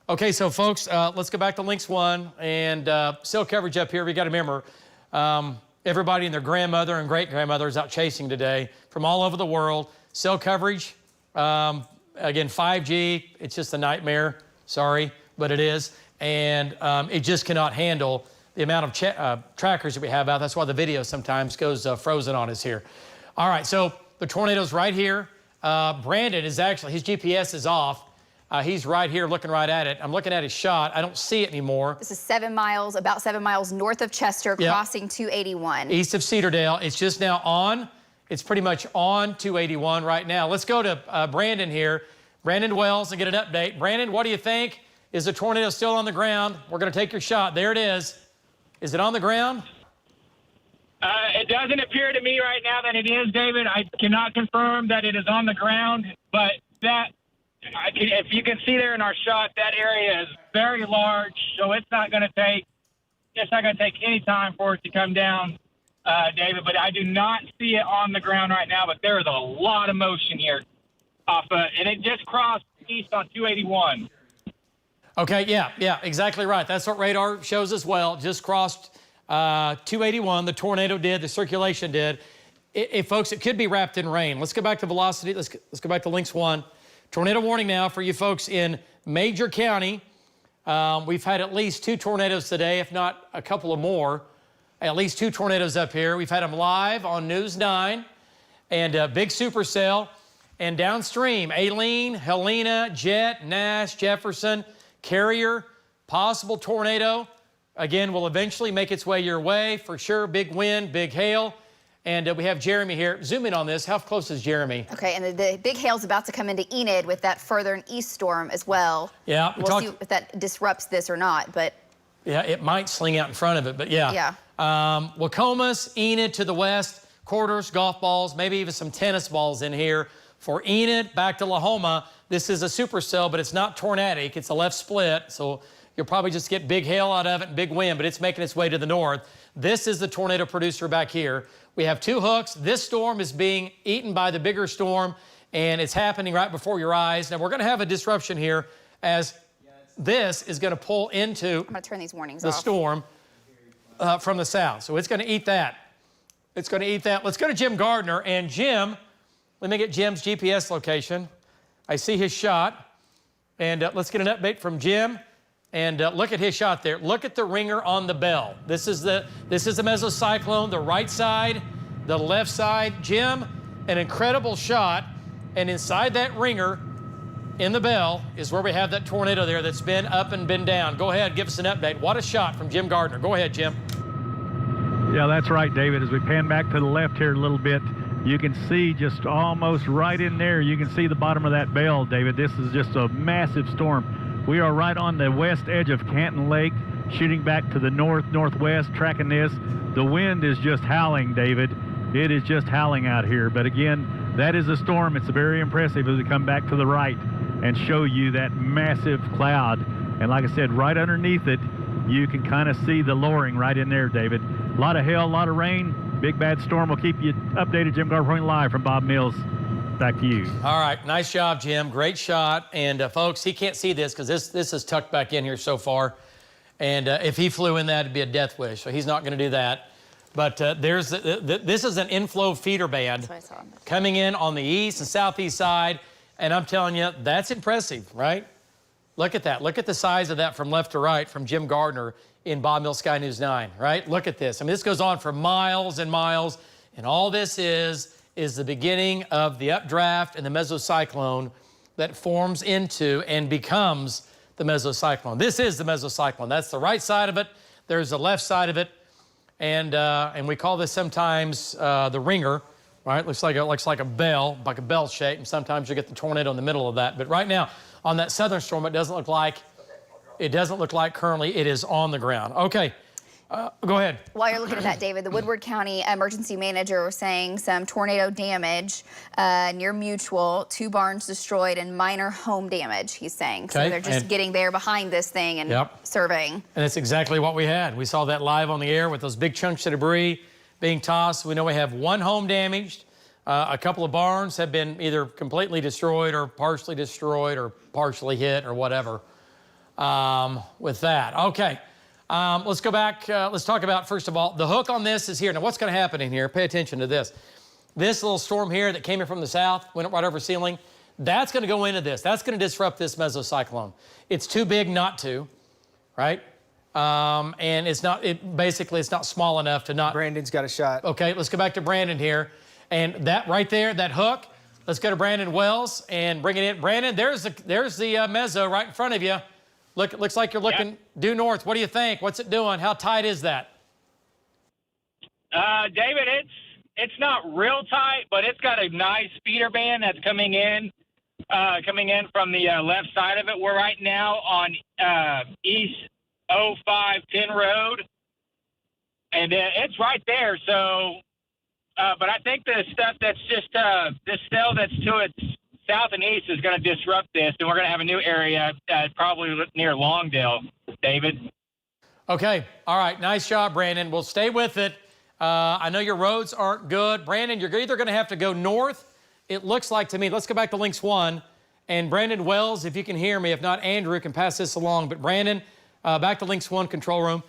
Speaker 1: Okay, so folks, let's go back to Links 1 and cell coverage up here. We got to remember, everybody and their grandmother and great-grandmother is out chasing today from all over the world. Cell coverage, again, 5G, it's just a nightmare. Sorry, but it is. And it just cannot handle the amount of trackers that we have out. That's why the video sometimes goes frozen on us here. All right, so the tornado's right here. Brandon is actually, his GPS is off. He's right here looking right at it. I'm looking at his shot. I don't see it anymore.
Speaker 2: This is about 7 miles north of Chester, crossing 281.
Speaker 1: East of Cedardale. It's just now on. It's pretty much on 281 right now. Let's go to Brandon here. Brandon Wells, and get an update. Brandon, what do you think? Is the tornado still on the ground? We're going to take your shot. There it is. Is it on the ground?
Speaker 27: It doesn't appear to me right now that it is, David. I cannot confirm that it is on the ground, but if you can see there in our shot, that area is very large, so it's not going to take any time for it to come down, David. But I do not see it on the ground right now. But there is a lot of motion here, and it just crossed east on 281.
Speaker 1: Okay, yeah, exactly right. That's what radar shows as well. Just crossed 281. The tornado did. The circulation did. Folks, it could be wrapped in rain. Let's go back to velocity. Let's go back to Links 1. Tornado warning now for you folks in Major County. We've had at least 2 tornadoes today, if not a couple of more. At least 2 tornadoes up here. We've had them live on News 9 and big supercell. And downstream, Aileen, Helena, Jet, Nash, Jefferson, Carrier, possible tornado. Again, will eventually make its way your way for sure. Big wind, big hail. And we have Jeremy here. Zoom in on this. How close is Jeremy?
Speaker 2: Okay, and the big hail's about to come into Enid with that further and east storm as well.
Speaker 1: Yeah.
Speaker 2: We'll see if that disrupts this or not, but...
Speaker 1: Yeah, it might sling out in front of it, but yeah.
Speaker 2: Yeah.
Speaker 1: Wacomas, Enid to the west, quarters, golf balls, maybe even some tennis balls in here. For Enid, back to Lahoma, this is a supercell, but it's not tornadic. It's a left split, so you'll probably just get big hail out of it and big wind, but it's making its way to the north. This is the tornado producer back here. We have 2 hooks. This storm is being eaten by the bigger storm, and it's happening right before your eyes. Now, we're going to have a disruption here as this is going to pull into
Speaker 2: I'm going to turn these warnings
Speaker 1: the
Speaker 2: off.
Speaker 1: storm from the south. So it's going to eat that. It's going to eat that. Let's go to Jim Gardner. And Jim, let me get Jim's GPS location. I see his shot. And let's get an update from Jim. And look at his shot there. Look at the ringer on the bell. This is the mesocyclone, the right side, the left side. Jim, an incredible shot. And inside that ringer in the bell is where we have that tornado there that's been up and been down. Go ahead, give us an update. What a shot from Jim Gardner. Go ahead, Jim.
Speaker 6: Yeah, that's right, David. As we pan back to the left here a little bit, you can see just almost right in there, you can see the bottom of that bell, David. This is just a massive storm. We are right on the west edge of Canton Lake, shooting back to the northwest, tracking this. The wind is just howling, David. It is just howling out here. But again, that is a storm. It's very impressive as we come back to the right and show you that massive cloud. And like I said, right underneath it, you can kind of see the lowering right in there, David. A lot of hail, a lot of rain. Big bad storm. We'll keep you updated. Jim Gargantuan live from Bob Mills. Back to you.
Speaker 1: All right, nice job, Jim. Great shot. And folks, he can't see this because this is tucked back in here so far. And if he flew in that, it'd be a death wish. So he's not going to do that. But this is an inflow feeder band coming in on the east and southeast side. And I'm telling you, that's impressive, right? Look at that. Look at the size of that from left to right from Jim Gardner in Bob Mills Sky News 9, right? Look at this. I mean, this goes on for miles and miles. And all this is the beginning of the updraft and the mesocyclone that forms into and becomes the mesocyclone. This is the mesocyclone. That's the right side of it. There's the left side of it. And we call this sometimes the ringer, right? Looks like a bell, like a bell shape, and sometimes you get the tornado in the middle of that. But right now, on that southern storm, it doesn't look like currently it is on the ground. Okay, go ahead.
Speaker 2: While you're looking at that, David, the Woodward County emergency manager was saying some tornado damage near Mutual, 2 barns destroyed, and minor home damage, he's saying. Okay. So they're just getting there behind this thing and surveying. And
Speaker 1: that's exactly what we had. We saw that live on the air with those big chunks of debris being tossed. We know we have 1 home damaged. A couple of barns have been either completely destroyed or partially hit or whatever with that. Okay. Let's go back. Let's talk about, first of all, the hook on this is here. Now, what's going to happen in here? Pay attention to this. This little storm here that came in from the south, went right over ceiling, that's going to go into this. That's going to disrupt this mesocyclone. It's too big not to, right? And it's not, basically, it's not small enough to not.
Speaker 8: Brandon's got a shot.
Speaker 1: Okay, let's go back to Brandon here. And that right there, that hook, let's go to Brandon Wells and bring it in. Brandon, there's the meso right in front of you. Looks like you're looking due north. What do you think? What's it doing? How tight is that?
Speaker 27: David, it's not real tight, but it's got a nice feeder band that's coming in from the left side of it. We're right now on East 0510 Road, and it's right there. So, but I think the stuff that's just this cell that's to its south and east is going to disrupt this, and we're going to have a new area probably near Longdale, David.
Speaker 1: Okay. All right. Nice job, Brandon. We'll stay with it. I know your roads aren't good. Brandon, you're either going to have to go north. It looks like to me. Let's go back to Links 1. And Brandon Wells, if you can hear me. If not, Andrew can pass this along. But Brandon, back to Links 1 control room.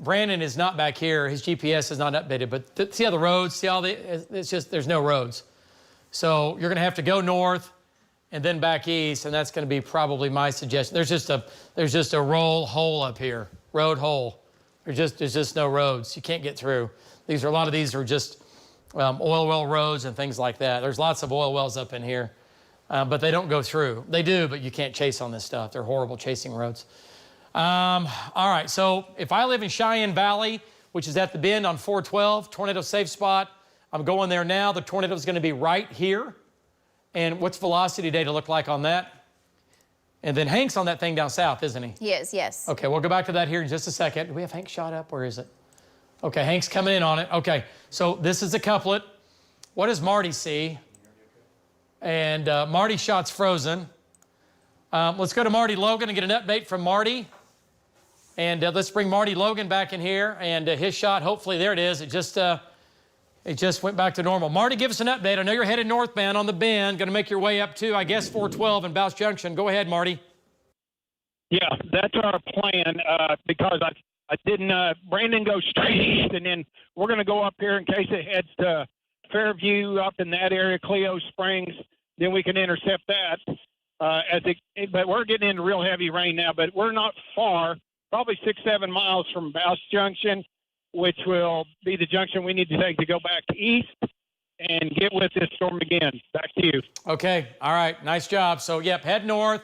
Speaker 1: Brandon is not back here. His GPS is not updated. But see how the roads, see all it's just, there's no roads. So you're going to have to go north and then back east, and that's going to be probably my suggestion. There's just a road hole up here, road hole. There's just no roads. You can't get through. A lot of these are just oil well roads and things like that. There's lots of oil wells up in here, but they don't go through. They do, but you can't chase on this stuff. They're horrible chasing roads. All right, so if I live in Cheyenne Valley, which is at the bend on 412, tornado safe spot, I'm going there now. The tornado is going to be right here. And what's velocity data look like on that? And then Hank's on that thing down south, isn't he?
Speaker 2: He is, yes.
Speaker 1: Okay, we'll go back to that here in just a second. Do we have Hank shot up? Where is it? Okay, Hank's coming in on it. Okay, so this is a couplet. What does Marty see? And Marty's shot's frozen. Let's go to Marty Logan and get an update from Marty. And let's bring Marty Logan back in here. And his shot, hopefully, there it is. It just went back to normal. Marty, give us an update. I know you're headed northbound on the bend, going to make your way up to, I guess, 412 and Bouse Junction. Go ahead, Marty.
Speaker 9: Yeah, that's our plan because I didn't, Brandon goes straight east, and then we're going to go up here in case it heads to Fairview up in that area, Cleo Springs. Then we can intercept that. But we're getting into real heavy rain now, but we're not far, probably 6-7 miles from Bouse Junction, which will be the junction we need to take to go back east and get with this storm again. Back to you.
Speaker 1: Okay. All right. Nice job. So, yep, head north,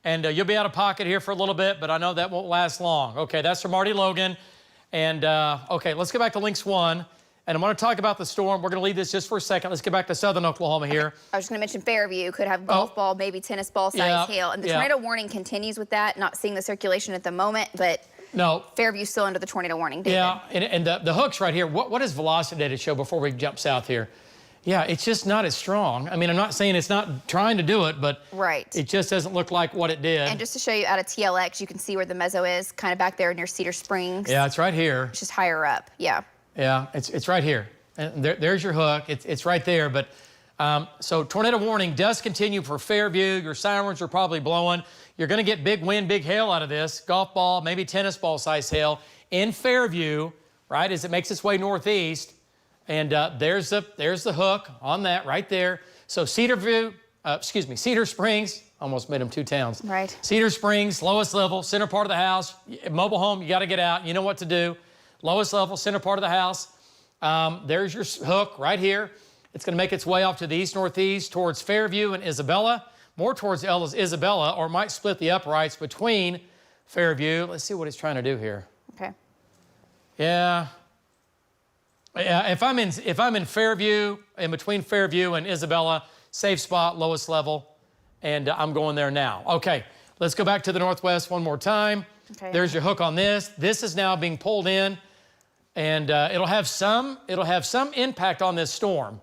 Speaker 1: and you'll be out of pocket here for a little bit, but I know that won't last long. Okay, that's from Marty Logan. And, okay, let's go back to Links 1. And I want to talk about the storm. We're going to leave this just for a second. Let's get back to southern Oklahoma here.
Speaker 2: I was just going to mention Fairview could have golf ball, maybe tennis ball size hail. And the tornado warning continues with that. Not seeing the circulation at the moment, but
Speaker 1: no,
Speaker 2: Fairview's still under the tornado warning, David.
Speaker 1: Yeah, and the hook's right here. What does velocity data show before we jump south here? Yeah, it's just not as strong. I mean, I'm not saying it's not trying to do it, but it just doesn't look like what it did.
Speaker 2: And just to show you out of TLX, you can see where the mezzo is, kind of back there near Cedar Springs.
Speaker 1: Yeah, it's right here.
Speaker 2: It's just higher up, yeah.
Speaker 1: Yeah, it's right here. And there's your hook. It's right there. But so tornado warning does continue for Fairview. Your sirens are probably blowing. You're going to get big wind, big hail out of this. Golf ball, maybe tennis ball size hail in Fairview, right, as it makes its way northeast. And there's the hook on that right there. So Cedar Springs, almost made them two towns.
Speaker 2: Right.
Speaker 1: Cedar Springs, lowest level, center part of the house. Mobile home, you got to get out. You know what to do. Lowest level, center part of the house. There's your hook right here. It's going to make its way off to the east-northeast towards Fairview and Isabella, more towards Isabella, or it might split the uprights between Fairview. Let's see what it's trying to do here.
Speaker 2: Okay.
Speaker 1: Yeah. Yeah, if I'm in Fairview, in between Fairview and Isabella, safe spot, lowest level, and I'm going there now. Okay, let's go back to the northwest one more time.
Speaker 2: Okay.
Speaker 1: There's your hook on this. This is now being pulled in. And it'll have some impact on this storm.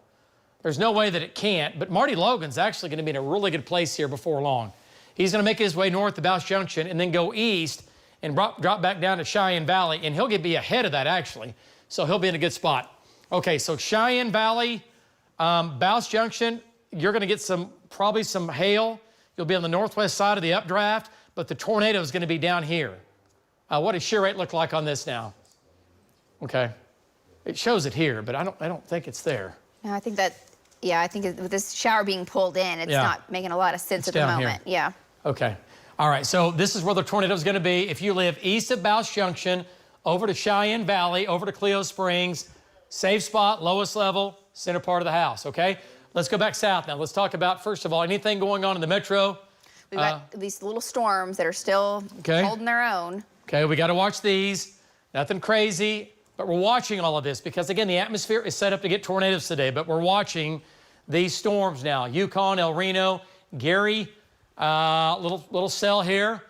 Speaker 1: There's no way that it can't, but Marty Logan's actually going to be in a really good place here before long. He's going to make his way north to Bouse Junction and then go east and drop back down to Cheyenne Valley, and he'll be ahead of that actually. So he'll be in a good spot. Okay, so Cheyenne Valley, Bouse Junction, you're going to get probably some hail. You'll be on the northwest side of the updraft, but the tornado is going to be down here. What does shear rate look like on this now? Okay, it shows it here, but I don't think it's there.
Speaker 2: No, I think with this shower being pulled in, it's not making a lot of sense at the moment. Here. Yeah.
Speaker 1: Okay. All right, so this is where the tornado is going to be. If you live east of Bouse Junction, over to Cheyenne Valley, over to Cleo Springs, safe spot, lowest level, center part of the house, okay? Let's go back south now. Let's talk about, first of all, anything going on in the metro.
Speaker 2: We've got these little storms that are still holding their own.
Speaker 1: Okay, we got to watch these. Nothing crazy. But we're watching all of this because, again, the atmosphere is set up to get tornadoes today, but we're watching these storms now. Yukon, El Reno, Gary, little cell here,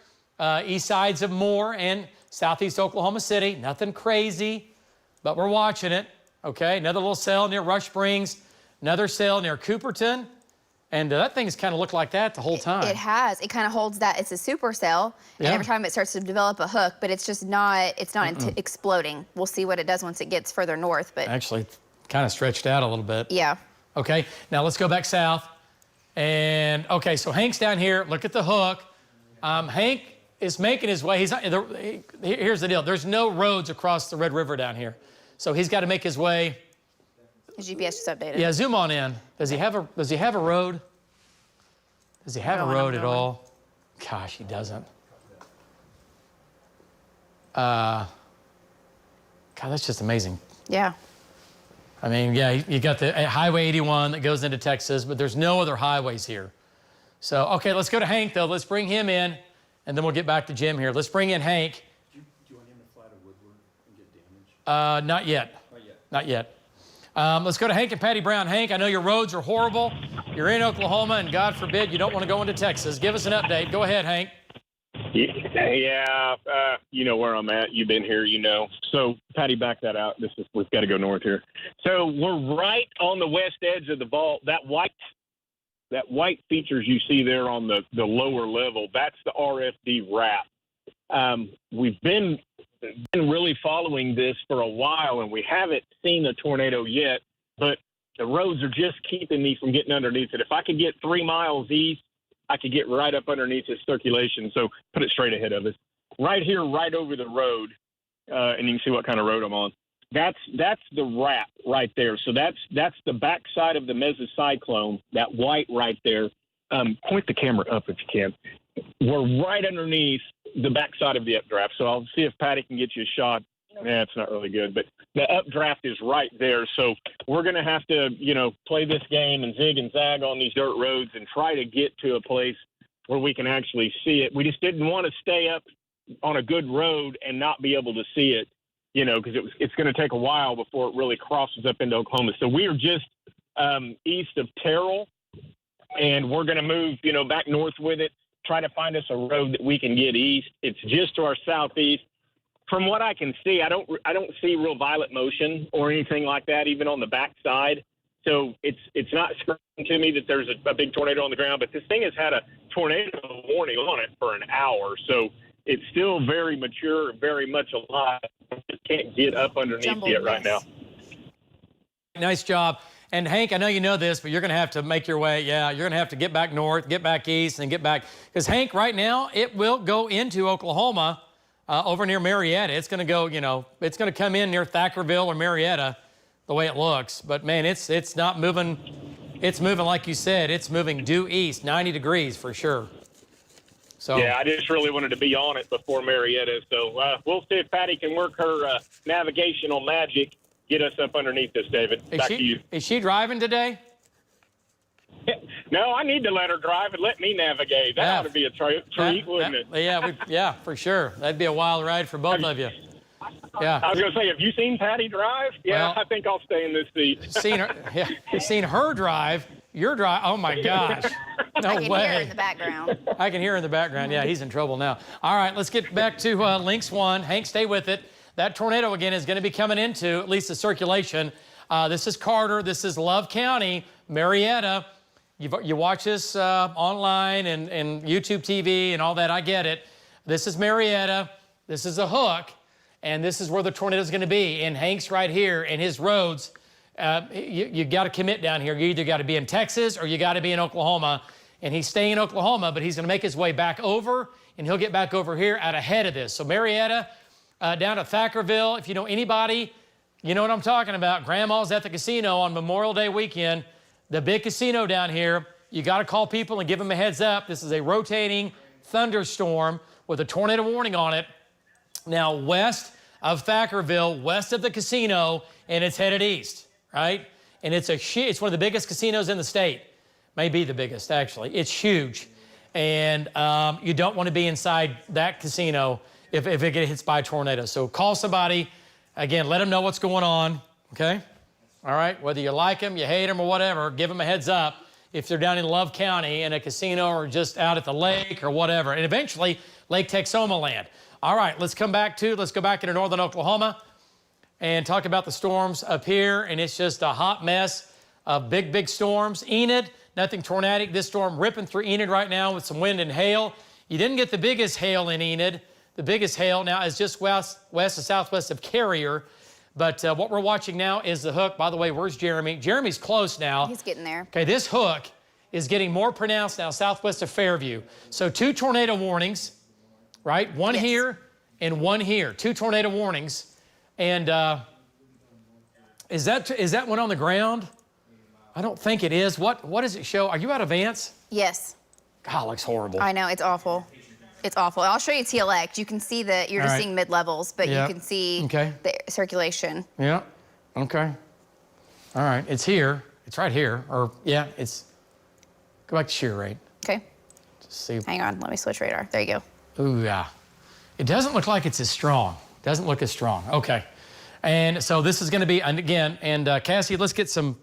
Speaker 1: east sides of Moore and southeast Oklahoma City. Nothing crazy, but we're watching it. Okay, another little cell near Rush Springs, another cell near Cooperton. And that thing's kind of looked like that the whole time.
Speaker 2: It has. It kind of holds that. It's a supercell, and every time it starts to develop a hook, but it's just not. It's not exploding. We'll see what it does once it gets further north. But
Speaker 1: actually, kind of stretched out a little bit.
Speaker 2: Yeah.
Speaker 1: Okay. Now let's go back south. And okay, so Hank's down here. Look at the hook. Hank is making his way. Here's the deal. There's no roads across the Red River down here, so he's got to make his way.
Speaker 2: The GPS just updated.
Speaker 1: Yeah, zoom on in. Does he have a road? Does he have a road at all? Gosh, he doesn't. God, that's just amazing.
Speaker 2: Yeah.
Speaker 1: I mean, yeah, you got the Highway 81 that goes into Texas, but there's no other highways here. So, okay, let's go to Hank, though. Let's bring him in, and then we'll get back to Jim here. Let's bring in Hank.
Speaker 10: Do you want him to fly to Woodward and get damaged?
Speaker 1: Not yet.
Speaker 10: Not yet.
Speaker 1: Not yet. Let's go to Hank and Patty Brown. Hank, I know your roads are horrible. You're in Oklahoma, and God forbid you don't want to go into Texas. Give us an update. Go ahead, Hank.
Speaker 11: Yeah, you know where I'm at. You've been here, you know. So, Patty, back that out. We've got to go north here. So we're right on the west edge of the vault. That white features you see there on the lower level, that's the RFD wrap. We've been really following this for a while, and we haven't seen a tornado yet, but the roads are just keeping me from getting underneath it. If I could get 3 miles east, I could get right up underneath this circulation. So put it straight ahead of us. Right here, right over the road, and you can see what kind of road I'm on. That's the wrap right there. So that's the backside of the mesocyclone, that white right there. Point the camera up if you can. We're right underneath the backside of the updraft. So I'll see if Patty can get you a shot. Yeah, it's not really good, but the updraft is right there. So we're going to have to, play this game and zig and zag on these dirt roads and try to get to a place where we can actually see it. We just didn't want to stay up on a good road and not be able to see it. because it's going to take a while before it really crosses up into Oklahoma. So we are just east of Terrell, and we're going to move, back north with it, try to find us a road that we can get east. It's just to our southeast. From what I can see, I don't see real violent motion or anything like that, even on the backside. So it's not screaming to me that there's a big tornado on the ground, but this thing has had a tornado warning on it for an hour. So it's still very mature, very much alive. Just can't get up underneath it right now.
Speaker 1: Nice job. And Hank, I know you know this, but you're going to have to make your way. Yeah, you're going to have to get back north, get back east, and get back. Because Hank, right now, it will go into Oklahoma over near Marietta. It's going to go, it's going to come in near Thackerville or Marietta, the way it looks. But man, it's not moving. It's moving like you said. It's moving due east, 90 degrees for sure. So
Speaker 11: yeah, I just really wanted to be on it before Marietta. So we'll see if Patty can work her navigational magic. Get us up underneath this, David. Back to you.
Speaker 1: Is she driving today?
Speaker 11: No, I need to let her drive and let me navigate. That ought to be a treat, wouldn't it?
Speaker 1: Yeah, for sure. That'd be a wild ride for both of you. Yeah.
Speaker 11: I was going to say, have you seen Patty drive? Yeah, well, I think I'll stay in this seat.
Speaker 1: Seen her drive. Your drive. Oh my gosh. No way.
Speaker 2: I can hear her in the background.
Speaker 1: I can hear her in the background. Yeah, he's in trouble now. All right, let's get back to Links 1. Hank, stay with it. That tornado, again, is going to be coming into at least the circulation. This is Carter. This is Love County, Marietta. You watch this online and YouTube TV and all that. I get it. This is Marietta. This is a hook. And this is where the tornado is going to be. And Hank's right here. And his roads, you got to commit down here. You either got to be in Texas or you got to be in Oklahoma. And he's staying in Oklahoma, but he's going to make his way back over. And he'll get back over here out ahead of this. So Marietta, down to Thackerville. If you know anybody, you know what I'm talking about. Grandma's at the casino on Memorial Day weekend. The big casino down here. You got to call people and give them a heads up. This is a rotating thunderstorm with a tornado warning on it. Now, west of Thackerville, west of the casino, and it's headed east, right? And it's one of the biggest casinos in the state. Maybe the biggest, actually. It's huge. And you don't want to be inside that casino if it gets hit by a tornado. So call somebody. Again, let them know what's going on, okay? All right, whether you like them, you hate them, or whatever, give them a heads up if they're down in Love County in a casino or just out at the lake or whatever. And eventually, Lake Texoma land. All right, let's go back into northern Oklahoma and talk about the storms up here. And it's just a hot mess of big storms. Enid, nothing tornadic. This storm ripping through Enid right now with some wind and hail. You didn't get the biggest hail in Enid. The biggest hail now is just west and southwest of Carrier. But what we're watching now is the hook. By the way, where's Jeremy? Jeremy's close now.
Speaker 2: He's getting there.
Speaker 1: Okay, this hook is getting more pronounced now southwest of Fairview. So 2 tornado warnings, right? One here and one here. 2 tornado warnings. And is that one on the ground? I don't think it is. What does it show? Are you out of Vance?
Speaker 2: Yes.
Speaker 1: God, it looks horrible.
Speaker 2: I know, it's awful. It's awful. I'll show you TLX. You can see that you're just seeing mid-levels, but you can see the circulation.
Speaker 1: Yeah. Okay. All right. It's here. It's right here. Or, yeah, it's... Go back to shear rate.
Speaker 2: Okay.
Speaker 1: Just see.
Speaker 2: Hang on. Let me switch radar. There you go.
Speaker 1: Ooh, yeah. It doesn't look like it's as strong. Doesn't look as strong. Okay. And so this is going to be, and again, Cassie, let's get some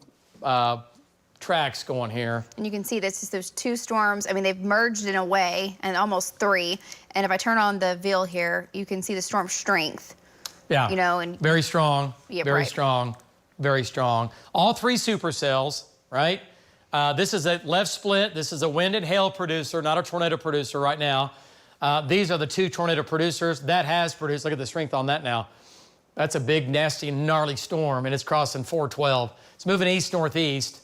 Speaker 1: tracks going here.
Speaker 2: And you can see there's 2 storms. I mean, they've merged in a way, and almost 3. And if I turn on the VIL here, you can see the storm strength.
Speaker 1: Yeah.
Speaker 2: And
Speaker 1: very strong.
Speaker 2: Yeah,
Speaker 1: very
Speaker 2: right.
Speaker 1: strong. Very strong. All 3 supercells, right? This is a left split. This is a wind and hail producer, not a tornado producer right now. These are the 2 tornado producers. That has produced, look at the strength on that now. That's a big, nasty, gnarly storm, and it's crossing 412. It's moving east-northeast.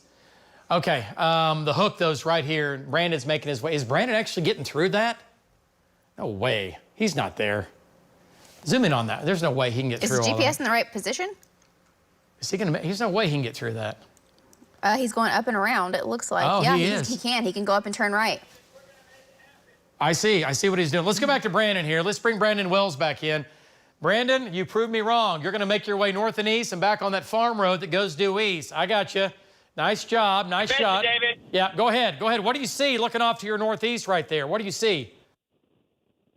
Speaker 1: Okay, the hook, though, is right here. Brandon's making his way. Is Brandon actually getting through that? No way. He's not there. Zoom in on that. There's no way he can get through all that.
Speaker 2: Is the GPS in the right position?
Speaker 1: Is he gonna? There's no way he can get through that.
Speaker 2: He's going up and around, it looks like.
Speaker 1: Oh,
Speaker 2: yeah,
Speaker 1: he is.
Speaker 2: He can. He can go up and turn right.
Speaker 1: I see what he's doing. Let's go back to Brandon here. Let's bring Brandon Wells back in. Brandon, you proved me wrong. You're going to make your way north and east and back on that farm road that goes due east. I got you. Nice job. Nice shot.
Speaker 27: David.
Speaker 1: Yeah, go ahead. Go ahead. What do you see looking off to your northeast right there? What do you see?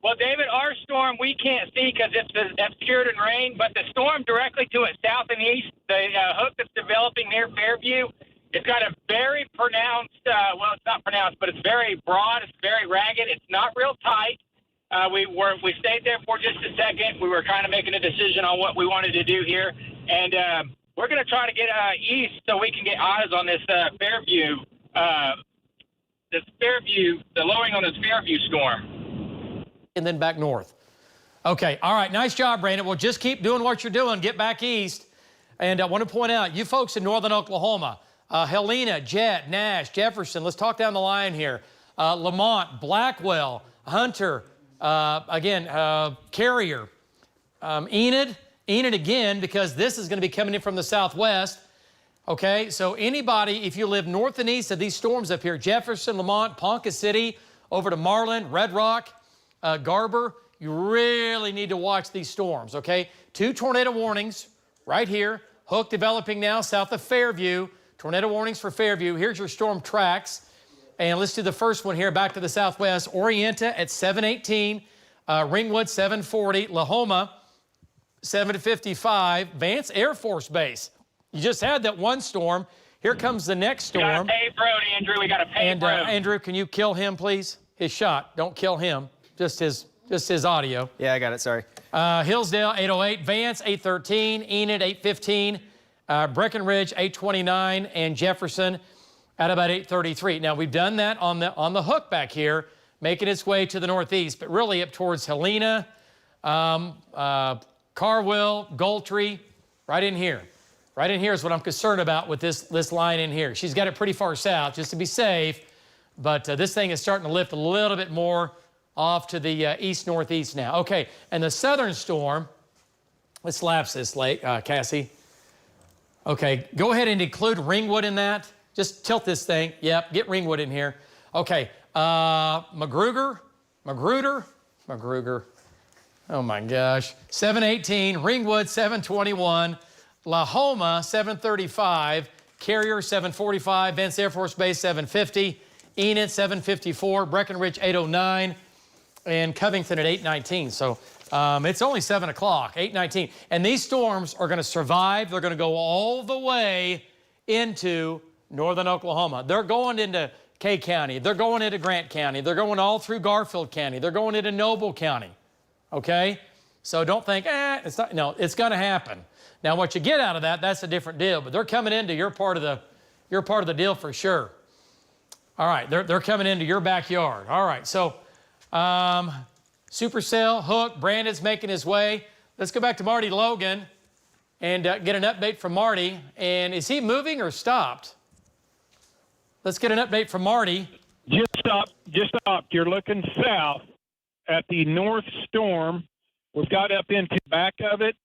Speaker 27: Well, David, our storm we can't see because it's obscured in rain, but the storm directly to its south and east, the hook that's developing near Fairview, it's got a very pronounced, well, it's not pronounced, but it's very broad, it's very ragged, it's not real tight. We stayed there for just a second. We were kind of making a decision on what we wanted to do here, and we're going to try to get east so we can get eyes on this Fairview, the lowering on this Fairview storm.
Speaker 1: And then back north. Okay, all right, nice job, Brandon. Well, just keep doing what you're doing. Get back east. And I want to point out, you folks in northern Oklahoma, Helena, Jet, Nash, Jefferson, let's talk down the line here. Lamont, Blackwell, Hunter, Carrier, Enid again, because this is going to be coming in from the southwest. Okay, so anybody, if you live north and east of these storms up here, Jefferson, Lamont, Ponca City, over to Marlin, Red Rock, Garber, you really need to watch these storms, okay? 2 tornado warnings right here. Hook developing now south of Fairview. Tornado warnings for Fairview. Here's your storm tracks. And let's do the first one here back to the southwest. Orienta at 718, Ringwood 740, Lahoma 755, Vance Air Force Base. You just had that one storm. Here comes the next storm.
Speaker 27: We got a paved road, Andrew. We got a paved road.
Speaker 1: Andrew, can you kill him, please? His shot. Don't kill him. Just his audio.
Speaker 8: Yeah, I got it. Sorry.
Speaker 1: Hillsdale 808, Vance 813, Enid 815, Breckenridge 829, and Jefferson at about 833. Now we've done that on the hook back here, making its way to the northeast, but really up towards Helena, Carwell, Goltry, right in here. Right in here is what I'm concerned about with this line in here. She's got it pretty far south, just to be safe, but this thing is starting to lift a little bit more off to the east-northeast now. Okay, and the southern storm, let's lapse this, Cassie. Okay, go ahead and include Ringwood in that. Just tilt this thing. Yep, get Ringwood in here. Okay, Magruder. Oh my gosh. 718, Ringwood 721, Lahoma 735, Carrier 745, Vance Air Force Base 750, Enid 754, Breckenridge 809, and Covington at 819. So it's only 7 o'clock, 819. And these storms are going to survive. They're going to go all the way into northern Oklahoma. They're going into Kay County. They're going into Grant County. They're going all through Garfield County. They're going into Noble County. Okay? So don't think, it's not. No, it's going to happen. Now, what you get out of that, that's a different deal. But they're coming into your part of the deal for sure. All right, they're coming into your backyard. All right, so Supercell, Hook, Brandon's making his way. Let's go back to Marty Logan and get an update from Marty. And is he moving or stopped? Let's get an update from Marty.
Speaker 9: Just stopped. You're looking south at the north storm. We've got up into the back of it.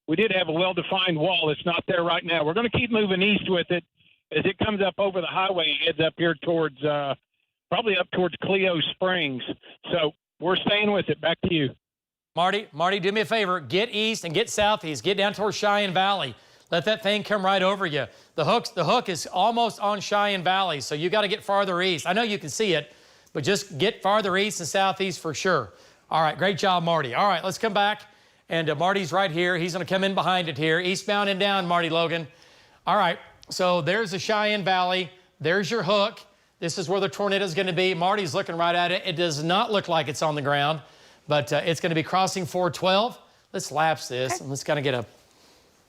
Speaker 9: We did have a well-defined wall. It's not there right now. We're going to keep moving east with it as it comes up over the highway and heads up here towards, probably up towards Cleo Springs. So we're staying with it. Back to you.
Speaker 1: Marty, do me a favor. Get east and get southeast. Get down towards Cheyenne Valley. Let that thing come right over you. The hook is almost on Cheyenne Valley, so you got to get farther east. I know you can see it, but just get farther east and southeast for sure. All right, great job, Marty. All right, let's come back. And Marty's right here. He's going to come in behind it here. Eastbound and down, Marty Logan. All right, so there's the Cheyenne Valley. There's your hook. This is where the tornado is going to be. Marty's looking right at it. It does not look like it's on the ground, but it's going to be crossing 412. Let's lapse this, and let's kind of get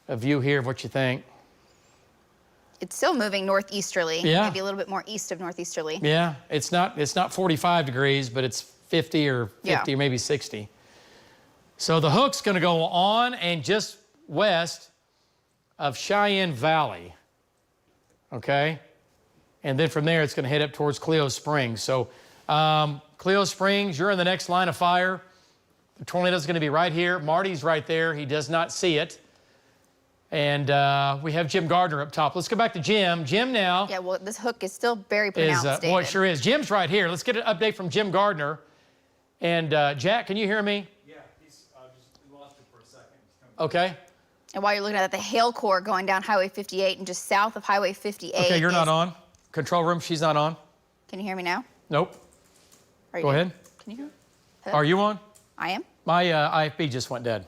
Speaker 1: a view here of what you think.
Speaker 2: It's still moving northeasterly.
Speaker 1: Yeah.
Speaker 2: Maybe a little bit more east of northeasterly.
Speaker 1: Yeah, it's not 45 degrees, but it's 50 or maybe 60. So the hook's going to go on and just west of Cheyenne Valley, okay? And then from there, it's going to head up towards Cleo Springs. So Cleo Springs, you're in the next line of fire. The tornado's going to be right here. Marty's right there. He does not see it. And we have Jim Gardner up top. Let's go back to Jim. Jim now.
Speaker 2: Yeah, well, this hook is still very pronounced, David.
Speaker 1: Well, it sure is. Jim's right here. Let's get an update from Jim Gardner. And Jack, can you hear me?
Speaker 10: Yeah, he's just lost it for a second.
Speaker 1: Okay.
Speaker 2: And while you're looking at that, the hail core going down Highway 58 and just south of Highway 58.
Speaker 1: Okay, you're not on. Control room, she's not on.
Speaker 2: Can you hear me now?
Speaker 1: Nope.
Speaker 2: Go
Speaker 1: ahead.
Speaker 2: Can you hear me?
Speaker 1: Are you on?
Speaker 2: I am?
Speaker 1: My IFB just went dead.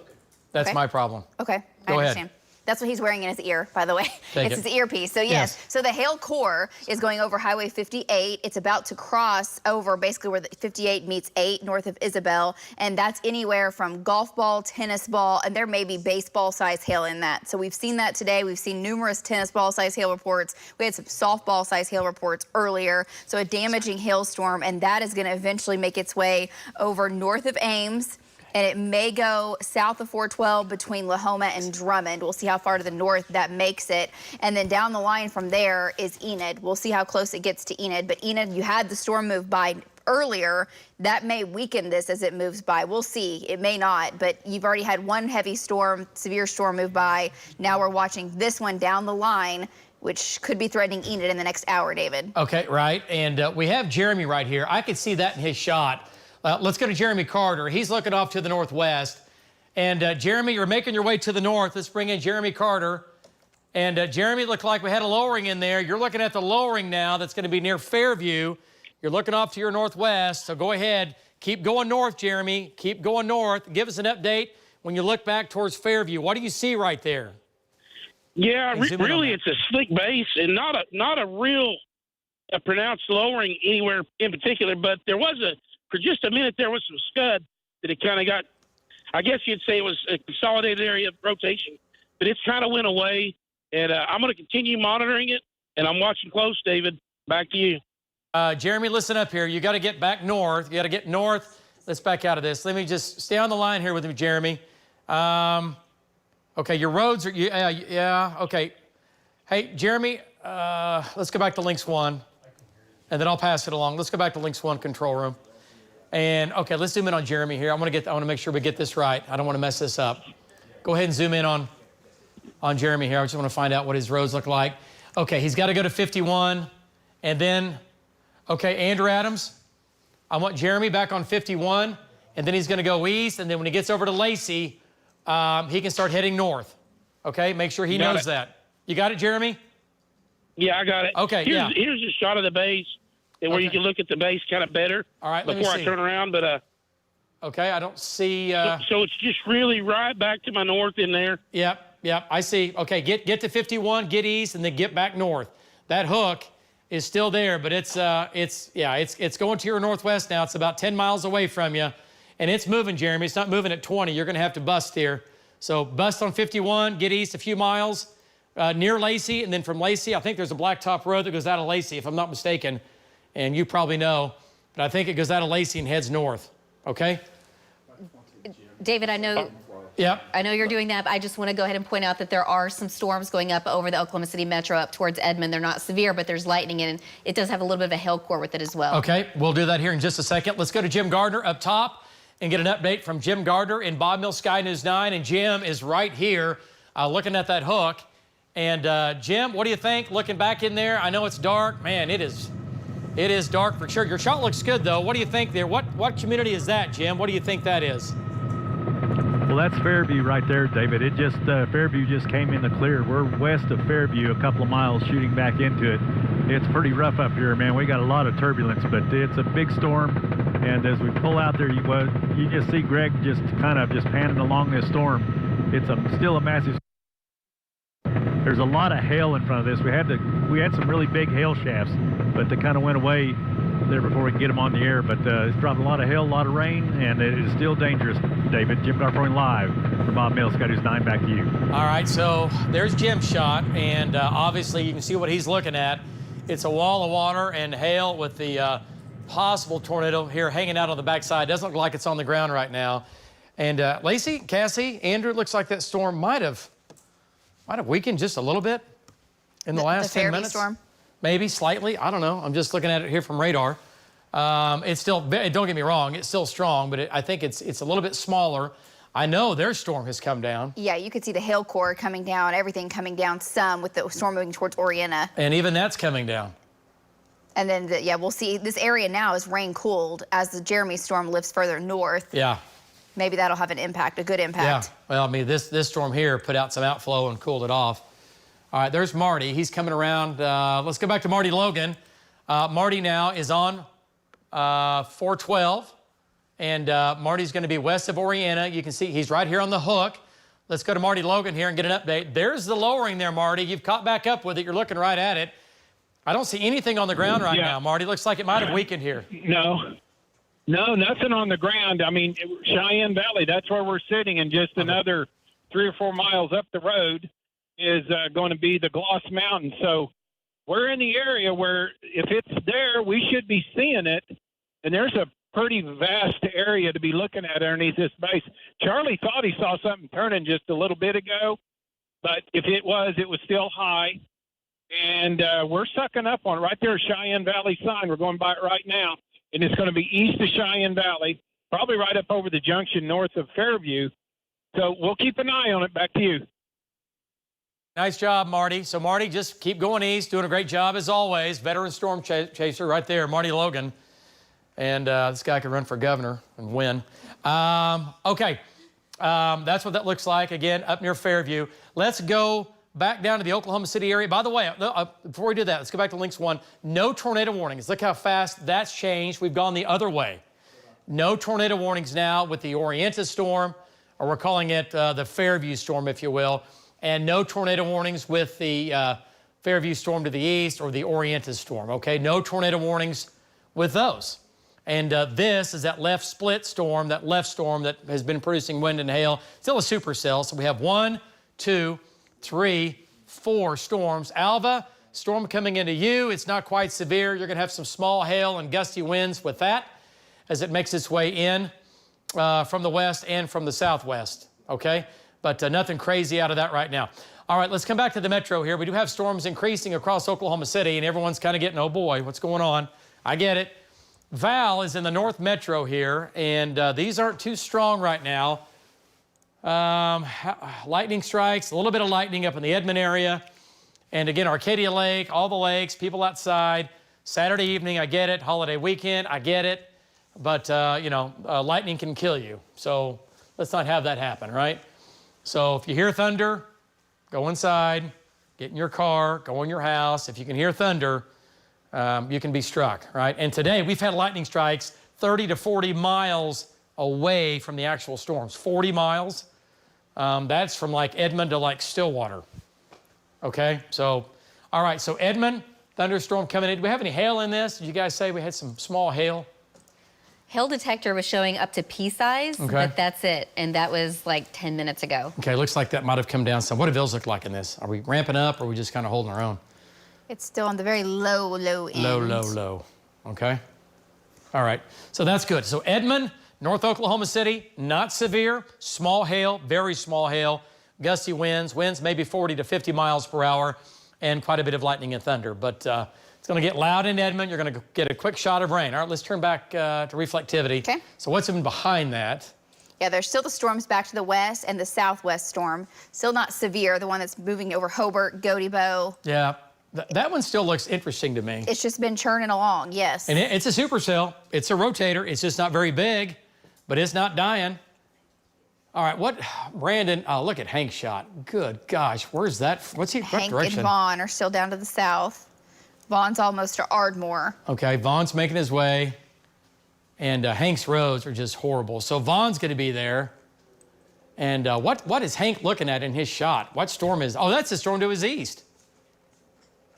Speaker 1: That's
Speaker 2: Okay.
Speaker 1: my problem.
Speaker 2: Okay,
Speaker 1: Go
Speaker 2: I
Speaker 1: ahead.
Speaker 2: understand. That's what he's wearing in his ear, by the way.
Speaker 1: Take
Speaker 2: It's
Speaker 1: it.
Speaker 2: his earpiece. So yes.
Speaker 1: Yes.
Speaker 2: So the hail core is going over Highway 58. It's about to cross over basically where the 58 meets 8 north of Isabel, and that's anywhere from golf ball, tennis ball, and there may be baseball size hail in that. So we've seen that today. We've seen numerous tennis ball size hail reports. We had some softball size hail reports earlier. So a damaging hailstorm, and that is going to eventually make its way over north of Ames. And it may go south of 412 between Lahoma and Drummond. We'll see how far to the north that makes it. And then down the line from there is Enid. We'll see how close it gets to Enid. But Enid, you had the storm move by earlier. That may weaken this as it moves by. We'll see. It may not. But you've already had one heavy storm, severe storm move by. Now we're watching this one down the line, which could be threatening Enid in the next hour, David.
Speaker 1: Okay, right. And we have Jeremy right here. I could see that in his shot. Let's go to Jeremy Carter. He's looking off to the northwest. And Jeremy, you're making your way to the north. Let's bring in Jeremy Carter. And Jeremy, looked like we had a lowering in there. You're looking at the lowering now that's going to be near Fairview. You're looking off to your northwest. So go ahead. Keep going north, Jeremy. Keep going north. Give us an update when you look back towards Fairview. What do you see right there?
Speaker 5: Yeah, really, it's a slick base and not a real pronounced lowering anywhere in particular. But there was for just a minute, there was some scud that it kind of got, I guess you'd say it was a consolidated area of rotation, but it's kind of went away. And I'm going to continue monitoring it, and I'm watching close, David. Back to you.
Speaker 1: Jeremy, listen up here. You got to get back north. You got to get north. Let's back out of this. Let me just stay on the line here with me, Jeremy. Okay, your roads are, yeah, okay. Hey, Jeremy, let's go back to Links 1, and then I'll pass it along. Let's go back to Links 1 control room. And okay, let's zoom in on Jeremy here. I want to make sure we get this right. I don't want to mess this up. Go ahead and zoom in on Jeremy here. I just want to find out what his roads look like. Okay, he's got to go to 51, and then, okay, Andrew Adams, I want Jeremy back on 51, and then he's going to go east, and then when he gets over to Lacey, he can start heading north. Okay, make sure he knows that. You got it, Jeremy?
Speaker 5: Yeah, I got it.
Speaker 1: Okay,
Speaker 5: Here's a shot of the base. And where you can look at the base kind of better.
Speaker 1: All right,
Speaker 5: before I turn around, but
Speaker 1: okay, I don't see.
Speaker 5: So it's just really right back to my north in there.
Speaker 1: Yep, I see. Okay, get to 51, get east, and then get back north. That hook is still there, but it's going to your northwest now. It's about 10 miles away from you, and it's moving, Jeremy. It's not moving at 20. You're going to have to bust here. So bust on 51, get east a few miles near Lacey, and then from Lacey, I think there's a blacktop road that goes out of Lacey, if I'm not mistaken. And you probably know, but I think it goes out of Lacey and heads north, okay?
Speaker 3: David, I know you're doing that, but I just want to go ahead and point out that there are some storms going up over the Oklahoma City metro up towards Edmond. They're not severe, but there's lightning, and it does have a little bit of a hail core with it as well.
Speaker 1: Okay, we'll do that here in just a second. Let's go to Jim Gardner up top and get an update from Jim Gardner in Bob Mills Sky News 9. And Jim is right here looking at that hook. And Jim, what do you think? Looking back in there, I know it's dark. Man, it is dark for sure. Your shot looks good, though. What do you think there? What community is that, Jim? What do you think that is?
Speaker 6: Well, that's Fairview right there, David. It just, Fairview just came in the clear. We're west of Fairview, a couple of miles shooting back into it. It's pretty rough up here, man. We got a lot of turbulence, but it's a big storm. And as we pull out there, you just see Greg just kind of panning along this storm. It's still a massive. There's a lot of hail in front of this. We had some really big hail shafts, but they kind of went away there before we could get them on the air. But it's dropping a lot of hail, a lot of rain, and it is still dangerous, David. Jim Gardner live from Bob Mills, Sky News 9, back to you.
Speaker 1: All right, so there's Jim's shot, and obviously you can see what he's looking at. It's a wall of water and hail with the possible tornado here hanging out on the backside. Doesn't look like it's on the ground right now. And Lacey, Cassie, Andrew, it looks like that storm might have weakened just a little bit in the last 10 minutes. Storm? Maybe slightly. I don't know. I'm just looking at it here from radar. It's still, don't get me wrong, it's still strong, but I think it's a little bit smaller. I know their storm has come down.
Speaker 2: Yeah, you could see the hail core coming down, everything coming down some with the storm moving towards Orienta.
Speaker 1: And even that's coming down.
Speaker 2: And then, we'll see. This area now is rain cooled as the Jeremy storm lifts further north.
Speaker 1: Yeah.
Speaker 2: Maybe that'll have an impact, a good impact.
Speaker 1: Yeah, well, I mean, this storm here put out some outflow and cooled it off. All right, there's Marty. He's coming around. Let's go back to Marty Logan. Marty now is on 412, And Marty's going to be west of Orienta. You can see he's right here on the hook. Let's go to Marty Logan here and get an update. There's the lowering there, Marty. You've caught back up with it. You're looking right at it. I don't see anything on the ground right now, Marty. Looks like it might have weakened here.
Speaker 9: No, nothing on the ground. I mean, Cheyenne Valley, that's where we're sitting, and just another 3 or 4 miles up the road is going to be the Gloss Mountain. So we're in the area where if it's there, we should be seeing it. And there's a pretty vast area to be looking at underneath this base. Charlie thought he saw something turning just a little bit ago, but if it was still high. And we're sucking up on it right there, Cheyenne Valley sign. We're going by it right now. And it's going to be east of Cheyenne Valley, probably right up over the junction north of Fairview. So we'll keep an eye on it. Back to you.
Speaker 1: Nice job, Marty. So, Marty, just keep going east, doing a great job as always. Veteran storm chaser right there, Marty Logan. And this guy could run for governor and win. Okay, that's what that looks like, again, up near Fairview. Let's go back down to the Oklahoma City area. By the way, before we do that, let's go back to Links 1. No tornado warnings. Look how fast that's changed. We've gone the other way. No tornado warnings now with the Orienta storm, or we're calling it the Fairview storm, if you will. And no tornado warnings with the Fairview storm to the east or the Orienta storm, okay? No tornado warnings with those. And this is that left split storm, that left storm that has been producing wind and hail. Still a supercell. So we have 1, 2, 3, 4 storms. Alva, storm coming into you. It's not quite severe. You're going to have some small hail and gusty winds with that as it makes its way in from the west and from the southwest, okay? But nothing crazy out of that right now. All right, let's come back to the metro here. We do have storms increasing across Oklahoma City, and everyone's kind of getting, oh boy, what's going on? I get it. Val is in the north metro here, and these aren't too strong right now. Lightning strikes, a little bit of lightning up in the Edmond area. And again, Arcadia Lake, all the lakes, people outside. Saturday evening, I get it. Holiday weekend, I get it. But, lightning can kill you. So let's not have that happen, right? So if you hear thunder, go inside, get in your car, go in your house. If you can hear thunder, you can be struck, right? And today we've had lightning strikes 30 to 40 miles away from the actual storms. 40 miles, that's from like Edmond to like Stillwater, okay? So, all right, so Edmond, thunderstorm coming in. Do we have any hail in this? Did you guys say we had some small hail?
Speaker 3: Hail detector was showing up to pea size, but that's it. And that was like 10 minutes ago.
Speaker 1: Okay, looks like that might have come down some. What do Vills look like in this? Are we ramping up or are we just kind of holding our own?
Speaker 2: It's still on the very low end.
Speaker 1: Low. Okay. All right. So that's good. So Edmond, North Oklahoma City, not severe. Small hail, very small hail. Gusty winds maybe 40 to 50 miles per hour, and quite a bit of lightning and thunder. But it's going to get loud in Edmond. You're going to get a quick shot of rain. All right, let's turn back to reflectivity.
Speaker 2: Okay.
Speaker 1: So what's even behind that?
Speaker 2: Yeah, there's still the storms back to the west and the southwest storm. Still not severe, the one that's moving over Hobart, Gotebo.
Speaker 1: Yeah. That one still looks interesting to me.
Speaker 2: It's just been churning along, yes.
Speaker 1: And it's a supercell. It's a rotator. It's just not very big, but it's not dying. All right, Brandon, look at Hank's shot. Good gosh, where's that? What direction?
Speaker 2: Hank and Vaughn are still down to the south. Vaughn's almost to Ardmore.
Speaker 1: Okay, Vaughn's making his way, and Hank's roads are just horrible. So Vaughn's going to be there. And what is Hank looking at in his shot? What storm is? Oh, that's the storm to his east.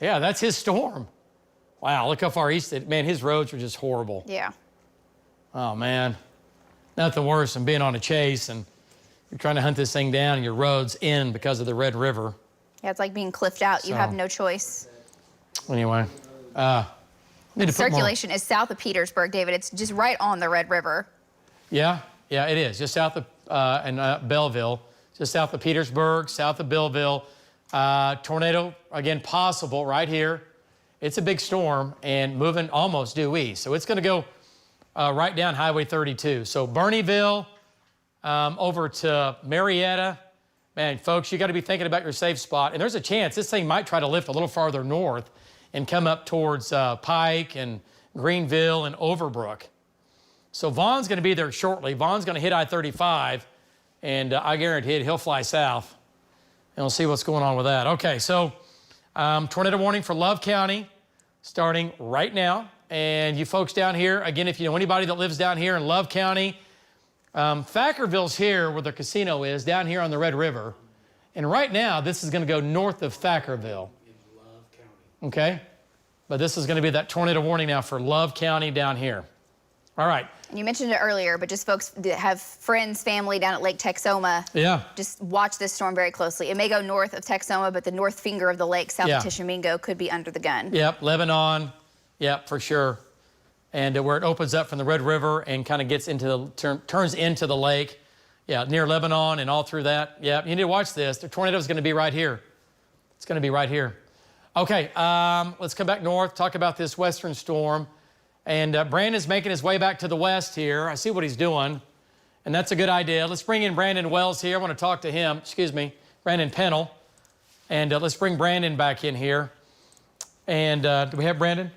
Speaker 1: Yeah, that's his storm. Wow, look how far east. Man, his roads are just horrible.
Speaker 2: Yeah.
Speaker 1: Oh, man. Nothing worse than being on a chase and you're trying to hunt this thing down and your road's in because of the Red River.
Speaker 2: Yeah, it's like being cliffed out. You have no choice.
Speaker 1: Anyway, need to
Speaker 2: circulation is south of Petersburg, David. It's just right on the Red River.
Speaker 1: Yeah, it is. Just south of Belleville, just south of Petersburg, south of Belleville. Tornado, again, possible right here. It's a big storm and moving almost due east. So it's going to go right down Highway 32. So Bernieville over to Marietta. Man, folks, you got to be thinking about your safe spot. And there's a chance this thing might try to lift a little farther north and come up towards Pike and Greenville and Overbrook. So Vaughn's going to be there shortly. Vaughn's going to hit I-35, and I guarantee he'll fly south. And we'll see what's going on with that. Okay, so tornado warning for Love County starting right now And you folks down here, again, if you know anybody that lives down here in Love County, Thackerville's here where the casino is, down here on the Red River. And right now, this is going to go north of Thackerville. Okay? But this is going to be that tornado warning now for Love County down here. All right.
Speaker 2: And you mentioned it earlier, but just folks that have friends, family down at Lake Texoma, just watch this storm very closely. It may go north of Texoma, but the north finger of the lake, south of Tishomingo, could be under the gun.
Speaker 1: Yep, Lebanon. Yep, for sure. And where it opens up from the Red River and kind of gets into the, turns into the lake. Yeah, near Lebanon and all through that. Yeah, you need to watch this. The tornado is going to be right here. It's going to be right here. Okay, let's come back north, talk about this western storm. And Brandon's making his way back to the west here. I see what he's doing, and that's a good idea. Let's bring in Brandon Wells here. I want to talk to him. Excuse me, Brandon Pennell. And let's bring Brandon back in here. And do we have Brandon?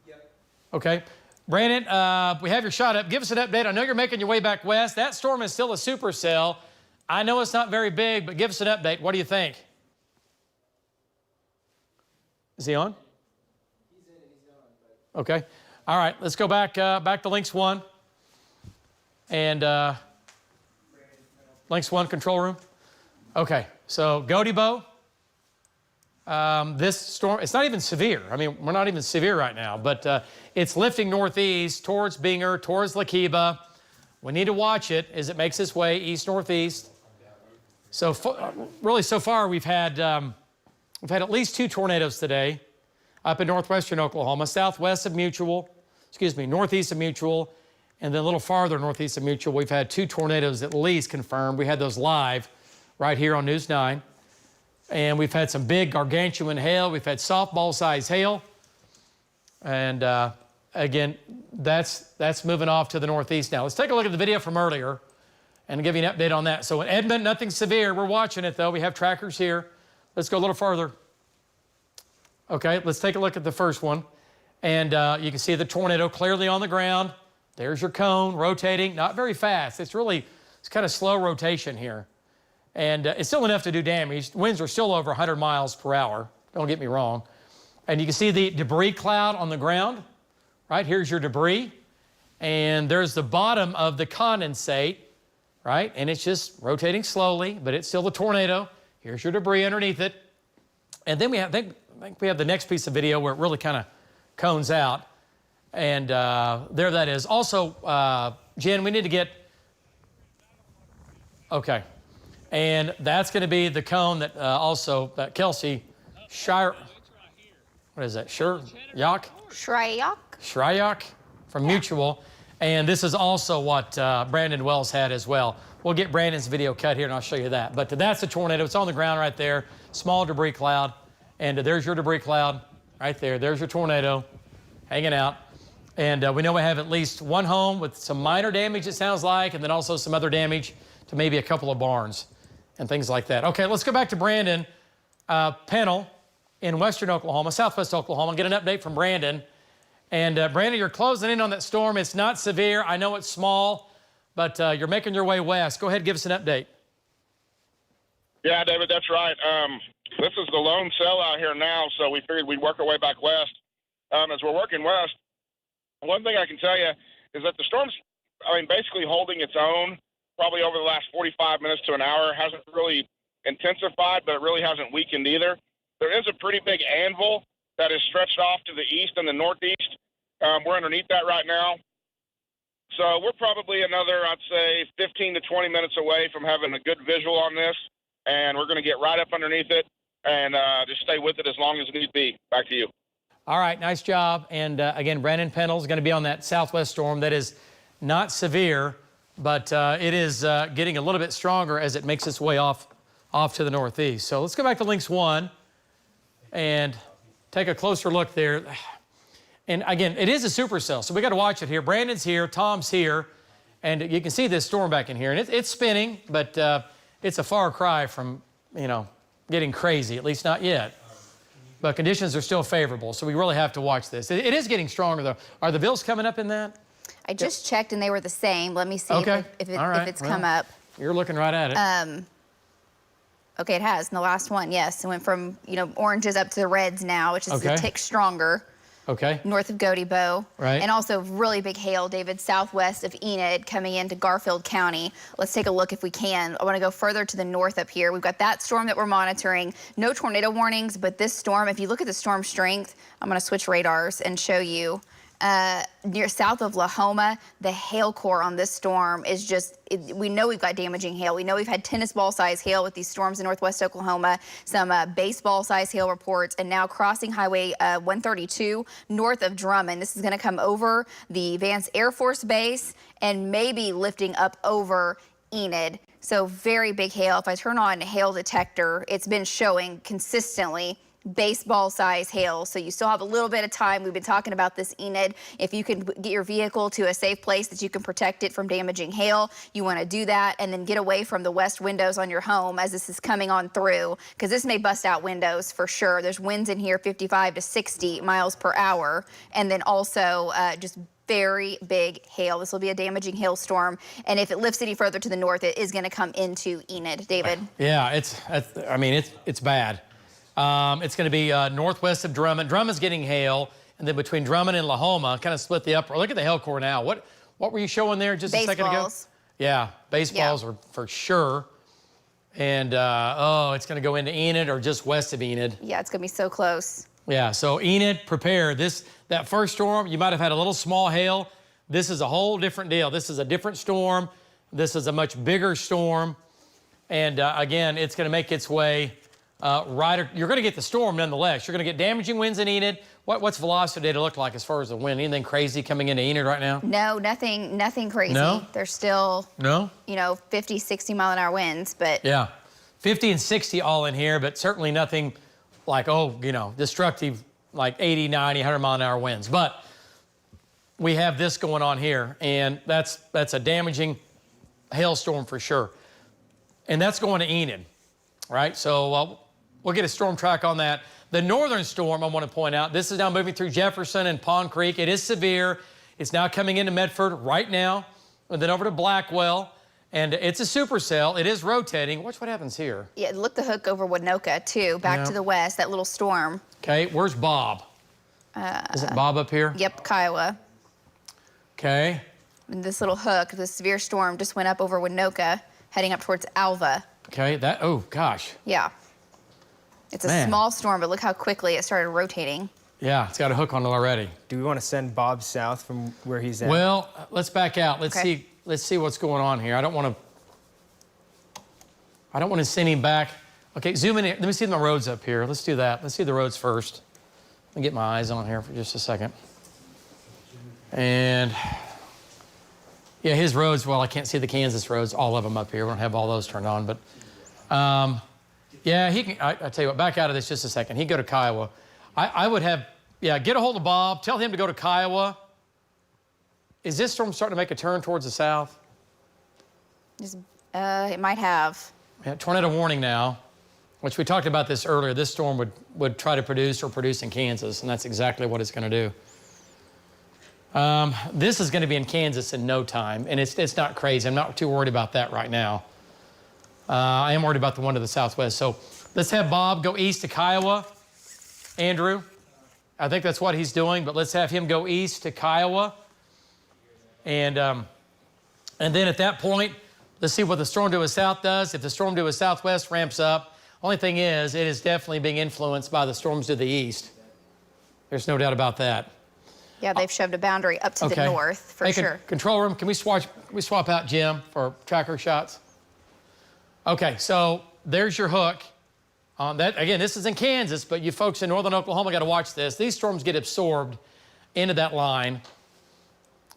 Speaker 1: Yep. Okay. Brandon, we have your shot up. Give us an update. I know you're making your way back west. That storm is still a supercell. I know it's not very big, but give us an update. What do you think? Is he on? He's in and he's on. Okay. All right, let's go back to Links 1. And Links 1 control room. Okay, so Gotebo. This storm, it's not even severe. I mean, we're not even severe right now, but it's lifting northeast towards Binger, towards Lakiba. We need to watch it as it makes its way east-northeast. So really, so far, we've had at least 2 tornadoes today up in northwestern Oklahoma, southwest of Mutual, northeast of Mutual, and then a little farther northeast of Mutual, we've had 2 tornadoes at least confirmed. We had those live right here on News 9. And we've had some big gargantuan hail. We've had softball-sized hail. And again, that's moving off to the northeast now. Let's take a look at the video from earlier and give you an update on that. So in Edmond, nothing severe. We're watching it, though. We have trackers here. Let's go a little farther. Okay, let's take a look at the first one. And you can see the tornado clearly on the ground. There's your cone rotating, not very fast. It's kind of slow rotation here. And it's still enough to do damage. Winds are still over 100 miles per hour. Don't get me wrong. And you can see the debris cloud on the ground. Right, here's your debris. And there's the bottom of the condensate, right? And it's just rotating slowly, but it's still a tornado. Here's your debris underneath it. And then I think we have the next piece of video where it really kind of cones out. And there that is. Also, Jen, we need to get, okay. And that's going to be the cone that also, Kelsey, Shire, what is that, Shryock? Shryock from Mutual. And this is also what Brandon Wells had as well. We'll get Brandon's video cut here and I'll show you that. But that's a tornado. It's on the ground right there. Small debris cloud. And there's your debris cloud right there. There's your tornado hanging out. And we know we have at least 1 home with some minor damage, it sounds like, and then also some other damage to maybe a couple of barns and things like that. Okay, let's go back to Brandon Pennell in western Oklahoma, southwest Oklahoma, and get an update from Brandon. And Brandon, you're closing in on that storm. It's not severe. I know it's small, but you're making your way west. Go ahead and give us an update.
Speaker 4: Yeah, David, that's right. This is the lone cell out here now, so we figured we'd work our way back west. As we're working west, one thing I can tell you is that the storm's, basically holding its own probably over the last 45 minutes to an hour. Hasn't really intensified, but it really hasn't weakened either. There is a pretty big anvil that is stretched off to the east and the northeast. We're underneath that right now. So we're probably another, I'd say, 15 to 20 minutes away from having a good visual on this, and we're going to get right up underneath it and just stay with it as long as it needs be. Back to you.
Speaker 1: All right, nice job. And again, Brandon Pennell is going to be on that southwest storm that is not severe, but it is getting a little bit stronger as it makes its way off to the northeast. So let's go back to Links 1 and take a closer look there. And again, it is a supercell, so we got to watch it here. Brandon's here, Tom's here, and you can see this storm back in here. And it's spinning, but it's a far cry from, getting crazy, at least not yet. But conditions are still favorable, so we really have to watch this. It is getting stronger, though. Are the bills coming up in that?
Speaker 2: I just checked, and they were the same. Let me see if it's come up.
Speaker 1: You're looking right at it.
Speaker 2: Okay, it has. In the last one, yes. It went from, oranges up to the reds now, which is a tick stronger.
Speaker 1: Okay.
Speaker 2: North of Gotebo.
Speaker 1: Right.
Speaker 2: And also really big hail, David, southwest of Enid coming into Garfield County. Let's take a look if we can. I want to go further to the north up here. We've got that storm that we're monitoring. No tornado warnings, but this storm, if you look at the storm strength, I'm going to switch radars and show you. Near south of Lahoma, the hail core on this storm is just, we know we've got damaging hail. We know we've had tennis ball size hail with these storms in northwest Oklahoma, some baseball size hail reports, and now crossing Highway 132 north of Drummond. This is going to come over the Vance Air Force Base and maybe lifting up over Enid. So very big hail. If I turn on hail detector, it's been showing consistently baseball size hail. So you still have a little bit of time. We've been talking about this, Enid. If you can get your vehicle to a safe place that you can protect it from damaging hail, you want to do that, and then get away from the west windows on your home as this is coming on through, because this may bust out windows for sure. There's winds in here 55 to 60 miles per hour, and then also just very big hail. This will be a damaging hailstorm, and if it lifts any further to the north, it is going to come into Enid. David?
Speaker 1: Yeah, it's bad. It's going to be northwest of Drummond. Drummond's getting hail, and then between Drummond and Lahoma, kind of split the upper. Look at the hail core now. What were you showing there just a second ago? Yeah, baseballs are for sure. And, it's going to go into Enid or just west of Enid.
Speaker 2: Yeah, it's going to be so close.
Speaker 1: Yeah, so Enid, prepare. That first storm, you might have had a little small hail. This is a whole different deal. This is a different storm. This is a much bigger storm. And, again, it's going to make its way you're going to get the storm nonetheless. You're going to get damaging winds in Enid. What's velocity data look like as far as the wind? Anything crazy coming into Enid right now?
Speaker 2: No, nothing crazy.
Speaker 1: No?
Speaker 2: There's still, 50, 60 mile an hour winds, but.
Speaker 1: Yeah, 50 and 60 all in here, but certainly nothing like, destructive, like 80, 90, 100 mile an hour winds. But we have this going on here, and that's a damaging hailstorm for sure. And that's going to Enid, right? So we'll get a storm track on that. The northern storm, I want to point out, this is now moving through Jefferson and Pond Creek. It is severe. It's now coming into Medford right now, and then over to Blackwell. And it's a supercell. It is rotating. Watch what happens here.
Speaker 2: Yeah, look the hook over Winoka, too, back to the west, that little storm.
Speaker 1: Okay, where's Bob? Is it Bob up here?
Speaker 2: Yep, Kiowa.
Speaker 1: Okay.
Speaker 2: And this little hook, the severe storm, just went up over Winoka, heading up towards Alva.
Speaker 1: Okay, oh, gosh.
Speaker 2: Yeah. It's a small storm, but look how quickly it started rotating.
Speaker 1: Yeah, it's got a hook on it already.
Speaker 8: Do we want to send Bob south from where he's at?
Speaker 1: Well, let's back out. Let's see what's going on here. I don't want to send him back. Okay, zoom in here. Let me see the roads up here. Let's do that. Let's see the roads first. Let me get my eyes on here for just a second. And yeah, his roads, well, I can't see the Kansas roads, all of them up here. We don't have all those turned on, but yeah, he can, I tell you what, back out of this just a second. He'd go to Kiowa. I would have, get a hold of Bob, tell him to go to Kiowa. Is this storm starting to make a turn towards the south?
Speaker 2: It might have.
Speaker 1: Yeah, tornado warning now, which we talked about this earlier. This storm would try to produce in Kansas, and that's exactly what it's going to do. This is going to be in Kansas in no time, and it's not crazy. I'm not too worried about that right now. I am worried about the one to the southwest. So let's have Bob go east to Kiowa. Andrew, I think that's what he's doing, but let's have him go east to Kiowa. And then at that point, let's see what the storm to his south does. If the storm to his southwest ramps up, only thing is, it is definitely being influenced by the storms to the east. There's no doubt about that.
Speaker 2: Yeah, they've shoved a boundary up to the north, for sure.
Speaker 1: Control room, can we swap out Jim for tracker shots? Okay, so there's your hook. That again, this is in Kansas, but you folks in northern Oklahoma got to watch this. These storms get absorbed into that line,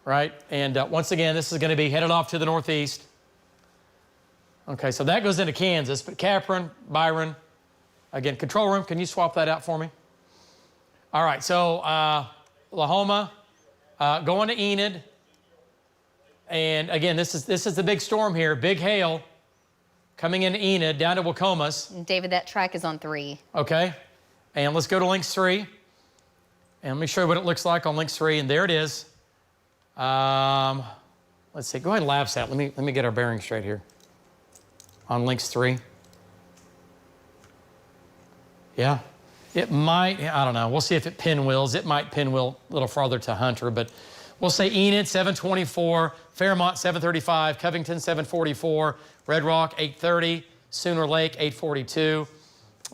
Speaker 1: right? And once again, this is going to be headed off to the northeast. Okay, so that goes into Kansas, but Capron, Byron, again, control room, can you swap that out for me? All right, so Lahoma, going to Enid, and again, this is the big storm here, big hail coming into Enid down to Wacomas.
Speaker 3: David, that track is on 3.
Speaker 1: Okay, and let's go to Links 3, and let me show you what it looks like on Links 3, and there it is. Let's see, go ahead and lapse that. Let me get our bearings straight here. On Links 3. Yeah. It might, I don't know. We'll see if it pinwheels. It might pinwheel a little farther to Hunter, but we'll say Enid, 724, Fairmont, 735, Covington, 744, Red Rock, 830, Sooner Lake, 842,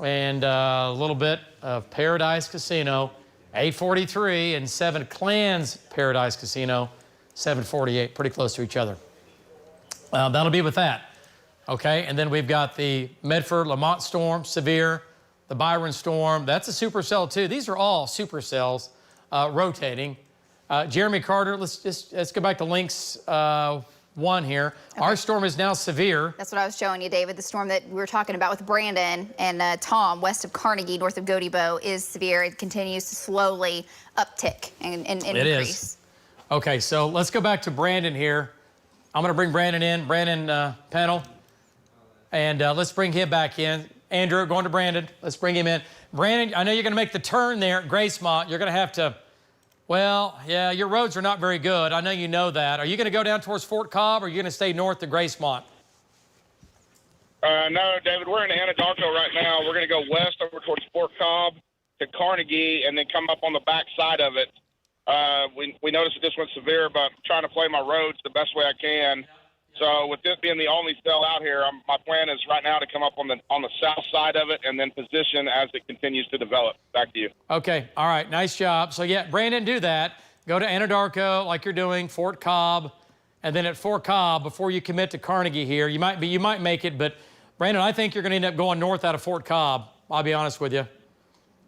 Speaker 1: and a little bit of Paradise Casino, 843, and 7 Clans Paradise Casino, 748, pretty close to each other. That'll be with that, okay? And then we've got the Medford Lamont storm, severe, the Byron storm, that's a supercell too. These are all supercells rotating. Jeremy Carter, let's go back to links 1 here. Okay. Our storm is now severe.
Speaker 2: That's what I was showing you, David. The storm that we were talking about with Brandon and Tom, west of Carnegie, north of Gotebo, is severe. It continues to slowly uptick and increase.
Speaker 1: It is. Okay, so let's go back to Brandon here. I'm going to bring Brandon in, panel, and let's bring him back in. Andrew, going to Brandon. Let's bring him in. Brandon, I know you're going to make the turn there at Gracemont. You're going to have to, well, yeah, your roads are not very good. I know you know that. Are you going to go down towards Fort Cobb, or are you going to stay north to Gracemont?
Speaker 4: No, David, we're in Anadarko right now. We're going to go west over towards Fort Cobb to Carnegie and then come up on the back side of it. We noticed that this one's severe, but I'm trying to play my roads the best way I can. So with this being the only cell out here, my plan is right now to come up on the south side of it and then position as it continues to develop. Back to you. Okay. All right. Nice job. So yeah, Brandon, do that. Go to Anadarko like you're doing, Fort Cobb, and then at Fort Cobb before you commit to Carnegie here. You might make it, but Brandon, I think you're going to end up going north out of Fort Cobb. I'll be honest with you.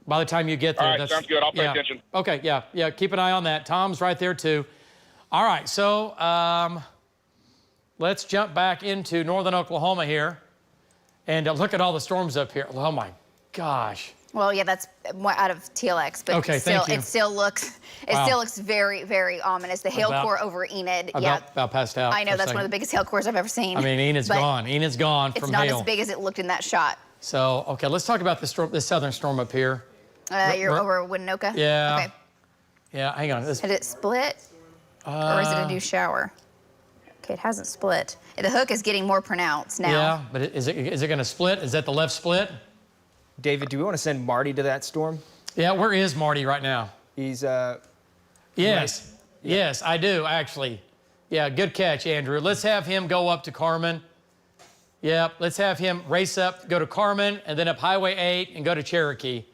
Speaker 4: By the time you get there. All right. Sounds good. I'll pay attention.
Speaker 1: Okay. Yeah. Keep an eye on that. Tom's right there too. All right. So. Let's jump back into northern Oklahoma here and look at all the storms up here. Oh my gosh.
Speaker 2: Well, yeah, that's out of TLX, but
Speaker 1: okay,
Speaker 2: it still looks very, very ominous. The hail core over Enid.
Speaker 1: About passed out.
Speaker 2: I know that's one of the biggest hail cores I've ever seen.
Speaker 1: I mean, Enid's gone. Enid's gone from hail.
Speaker 2: It's not as big as it looked in that shot.
Speaker 1: So, okay, let's talk about this southern storm up here.
Speaker 2: You're over Winnetka?
Speaker 1: Yeah.
Speaker 2: Okay.
Speaker 1: Yeah, hang on.
Speaker 2: Did it split? Or is it a new shower? Okay, it hasn't split. The hook is getting more pronounced now.
Speaker 1: Yeah, but is it going to split? Is that the left split?
Speaker 8: David, do we want to send Marty to that storm?
Speaker 1: Yeah, where is Marty right now?
Speaker 8: He's,
Speaker 1: Yes. Yes, I do, actually. Yeah, good catch, Andrew. Let's have him go up to Carmen. Yeah, let's have him race up, go to Carmen, and then up Highway 8 and go to Cherokee.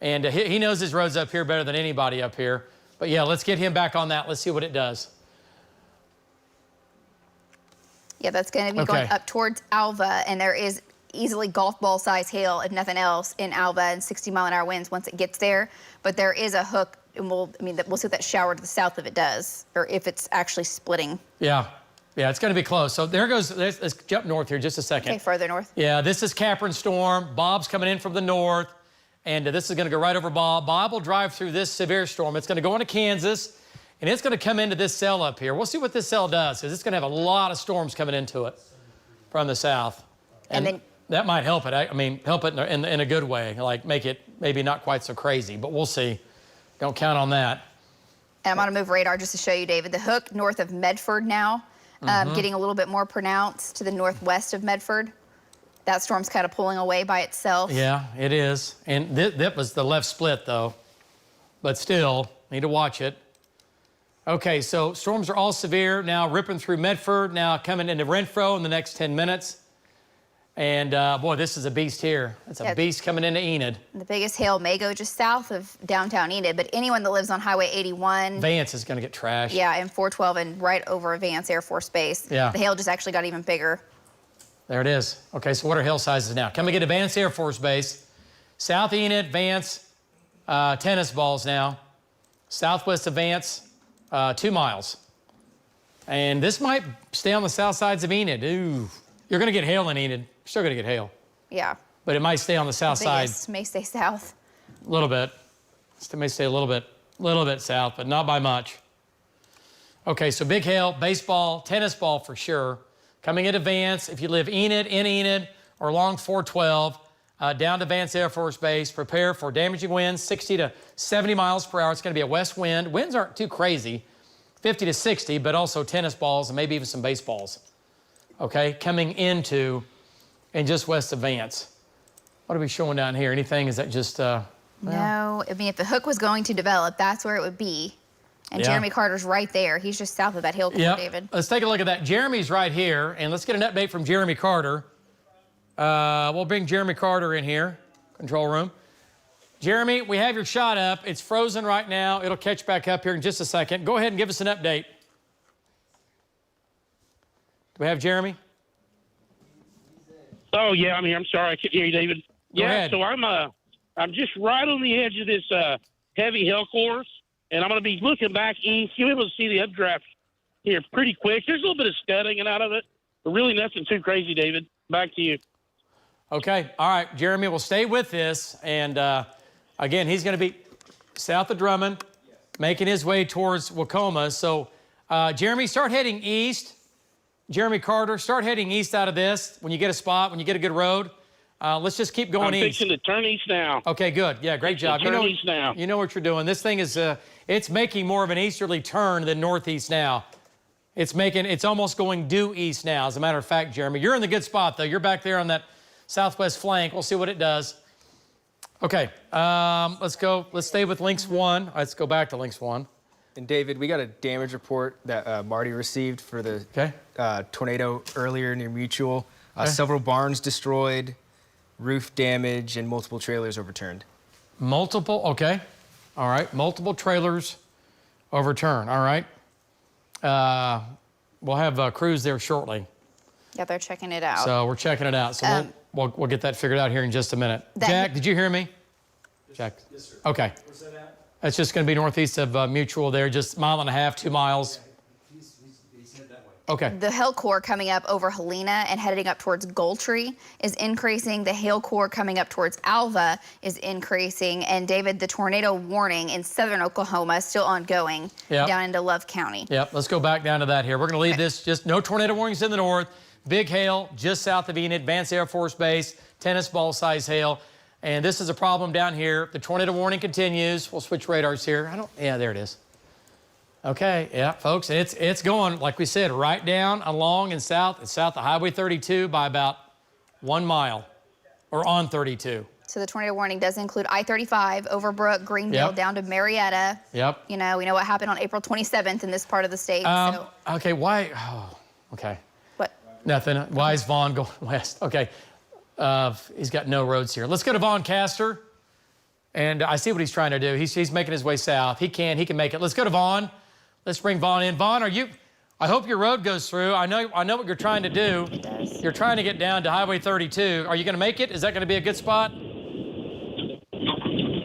Speaker 1: And he knows his roads up here better than anybody up here. But yeah, let's get him back on that. Let's see what it does.
Speaker 2: Yeah, that's going to be going up towards Alva, and there is easily golf ball size hail, if nothing else, in Alva and 60-mile-an-hour winds once it gets there. But there is a hook, and we'll see what that shower to the south of it does, or if it's actually splitting.
Speaker 1: Yeah, it's going to be close. So there goes. Let's jump north here just a second.
Speaker 2: Okay, further north.
Speaker 1: Yeah, this is Capron storm. Bob's coming in from the north, and this is going to go right over Bob. Bob will drive through this severe storm. It's going to go into Kansas. And it's going to come into this cell up here. We'll see what this cell does, because it's going to have a lot of storms coming into it from the south. And then that might help it. I mean, help it in a good way, like make it maybe not quite so crazy, but we'll see. Don't count on that.
Speaker 2: And I'm going to move radar just to show you, David. The hook north of Medford now, getting a little bit more pronounced to the northwest of Medford. That storm's kind of pulling away by itself.
Speaker 1: Yeah, it is. And that was the left split, though. But still, need to watch it. Okay, so storms are all severe now, ripping through Medford, now coming into Renfro in the next 10 minutes. And boy, this is a beast here. It's a beast coming into Enid.
Speaker 2: The biggest hail may go just south of downtown Enid, but anyone that lives on Highway 81.
Speaker 1: Vance is going to get trashed.
Speaker 2: Yeah, and 412 and right over Vance Air Force Base.
Speaker 1: Yeah.
Speaker 2: The hail just actually got even bigger.
Speaker 1: There it is. Okay, so what are hail sizes now? Coming into Vance Air Force Base. South Enid, Vance, tennis balls now. Southwest of Vance. 2 miles. And this might stay on the south sides of Enid. Ooh, you're going to get hail in Enid. You're still going to get hail.
Speaker 2: Yeah.
Speaker 1: But it might stay on the south side.
Speaker 2: May stay south.
Speaker 1: A little bit. It may stay a little bit south, but not by much. Okay, so big hail, baseball, tennis ball for sure. Coming into Vance, if you live in Enid, or along 412, down to Vance Air Force Base, prepare for damaging winds, 60 to 70 miles per hour. It's going to be a west wind. Winds aren't too crazy, 50 to 60, but also tennis balls and maybe even some baseballs. Okay, coming into and just west of Vance. What are we showing down here? Anything? Is that just
Speaker 2: No, I mean, if the hook was going to develop, that's where it would be. And Jeremy Carter's right there. He's just south of that hill core, David.
Speaker 1: Let's take a look at that. Jeremy's right here, and let's get an update from Jeremy Carter. We'll bring Jeremy Carter in here, control room. Jeremy, we have your shot up. It's frozen right now. It'll catch back up here in just a second. Go ahead and give us an update. Do we have Jeremy?
Speaker 5: Oh, yeah, I'm here. I'm sorry. I couldn't hear you, David.
Speaker 1: Go ahead.
Speaker 5: So I'm just right on the edge of this heavy hill course, and I'm going to be looking back east. You'll be able to see the updraft here pretty quick. There's a little bit of scudding out of it, but really nothing too crazy, David. Back to you.
Speaker 1: Okay. All right, Jeremy, we'll stay with this. And, again, he's going to be south of Drummond, making his way towards Waukoma. So, Jeremy, start heading east. Jeremy Carter, start heading east out of this when you get a spot, when you get a good road. Let's just keep going east.
Speaker 5: I'm fixing to turn east now.
Speaker 1: Okay, good. Yeah, great job.
Speaker 5: Turn east now.
Speaker 1: You know what you're doing. This thing is, it's making more of an easterly turn than northeast now. It's almost going due east now, as a matter of fact, Jeremy. You're in the good spot, though. You're back there on that southwest flank. We'll see what it does. Okay, let's go. Let's stay with Links 1. Let's go back to Links 1.
Speaker 8: And David, we got a damage report that Marty received for the tornado earlier near Mutual. Several barns destroyed, roof damage, and multiple trailers overturned.
Speaker 1: Multiple, okay. All right, multiple trailers overturned, all right. We'll have crews there shortly.
Speaker 2: Yeah, they're checking it out.
Speaker 1: So we're checking it out. So we'll get that figured out here in just a minute. Jack, did you hear me? Jack?
Speaker 10: Yes, sir.
Speaker 1: Okay.
Speaker 10: Where's that at?
Speaker 1: It's just going to be northeast of Mutual there, just 1.5 miles, 2 miles.
Speaker 10: He's headed that way.
Speaker 1: Okay.
Speaker 2: The hail core coming up over Helena and heading up towards Goldtree is increasing. The hail core coming up towards Alva is increasing. And David, the tornado warning in southern Oklahoma is still ongoing down into Love County.
Speaker 1: Yep, let's go back down to that here. We're going to leave this, just no tornado warnings in the north. Big hail just south of Enid, Vance Air Force Base, tennis ball size hail. And this is a problem down here. The tornado warning continues. We'll switch radars here. Yeah, there it is. Okay, yeah, folks, it's going, like we said, right down along and south. It's south of Highway 32 by about 1 mile, or on 32.
Speaker 2: So the tornado warning does include I-35, Overbrook, Greenfield, down to Marietta.
Speaker 1: Yep.
Speaker 2: You know, we know what happened on April 27th in this part of the state.
Speaker 1: Okay, why? Oh, okay.
Speaker 2: What?
Speaker 1: Nothing. Why is Vaughn going west? Okay. He's got no roads here. Let's go to Vaughn Castor. And I see what he's trying to do. He's making his way south. He can make it. Let's go to Vaughn. Let's bring Vaughn in. Vaughn, I hope your road goes through. I know what you're trying to do.
Speaker 2: It does.
Speaker 1: You're trying to get down to Highway 32. Are you going to make it? Is that going to be a good spot?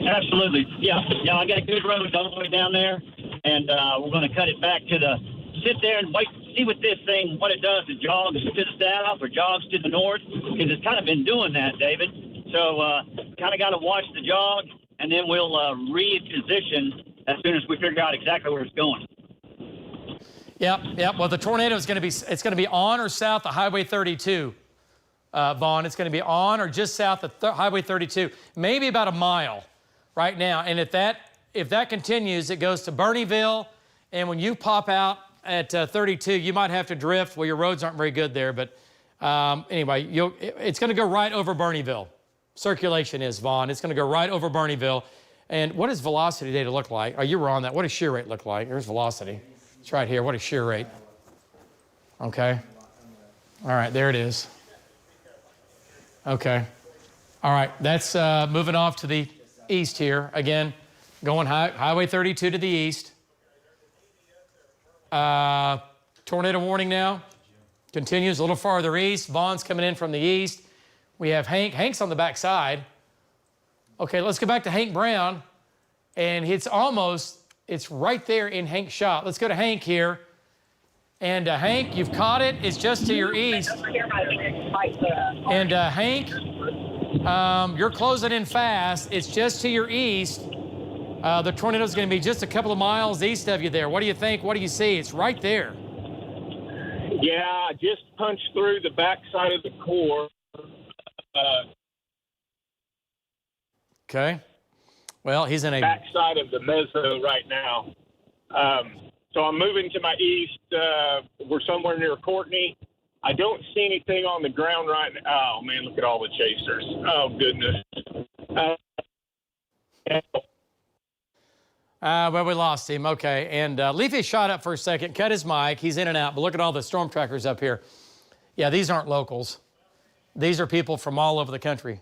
Speaker 7: Absolutely. Yeah, I got a good road all the way down there, and we're going to cut it back to sit there and wait, see what it does. It jogs to the south or jogs to the north, because it's kind of been doing that, David. So kind of got to watch the jog, and then we'll reposition as soon as we figure out exactly where it's going.
Speaker 1: Yep. Well, the tornado is going to be on or south of Highway 32, Vaughn. It's going to be on or just south of Highway 32, maybe about 1 mile right now. And if that continues, it goes to Bernieville, and when you pop out at 32, you might have to drift. Well, your roads aren't very good there, but anyway, it's going to go right over Bernieville. Circulation is, Vaughn. It's going to go right over Bernieville. And what does velocity data look like? Oh, you were on that. What does shear rate look like? Here's velocity. It's right here. What is shear rate? Okay. All right, there it is. Okay. All right, that's moving off to the east here. Again, going Highway 32 to the east. Tornado warning now. Continues a little farther east. Vaughn's coming in from the east. We have Hank. Hank's on the back side. Okay, let's go back to Hank Brown. And it's right there in Hank's shot. Let's go to Hank here. And Hank, you've caught it. It's just to your east. And Hank, you're closing in fast. It's just to your east. The tornado's going to be just a couple of miles east of you there. What do you think? What do you see? It's right there.
Speaker 11: Yeah, I just punched through the backside of the core.
Speaker 1: Okay. Well, he's in a
Speaker 11: backside of the mezzo right now. So I'm moving to my east. We're somewhere near Courtney. I don't see anything on the ground right now. Oh, man, look at all the chasers. Oh, goodness.
Speaker 1: Well, we lost him. Okay. And Leafy shot up for a second, cut his mic. He's in and out. But look at all the storm trackers up here. Yeah, these aren't locals. These are people from all over the country.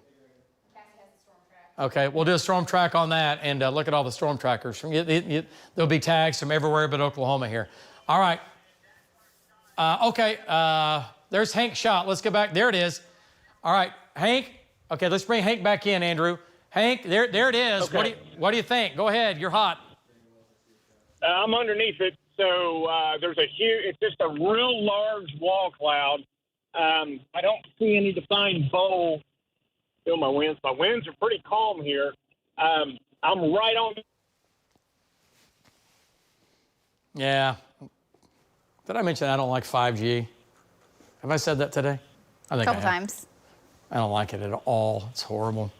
Speaker 1: Okay, we'll do a storm track on that and look at all the storm trackers. There'll be tags from everywhere but Oklahoma here. All right. There's Hank's shot. Let's go back. There it is. All right, Hank. Okay, let's bring Hank back in, Andrew. Hank, there it is.
Speaker 11: Okay.
Speaker 1: What do you think? Go ahead. You're hot.
Speaker 11: I'm underneath it, so there's a huge. It's just a real large wall cloud. I don't see any defined bowl. Feel my winds. My winds are pretty calm here. I'm right on.
Speaker 1: Yeah. Did I mention I don't like 5G? Have I said that today? I think
Speaker 2: a couple times.
Speaker 1: I don't like it at all. It's horrible.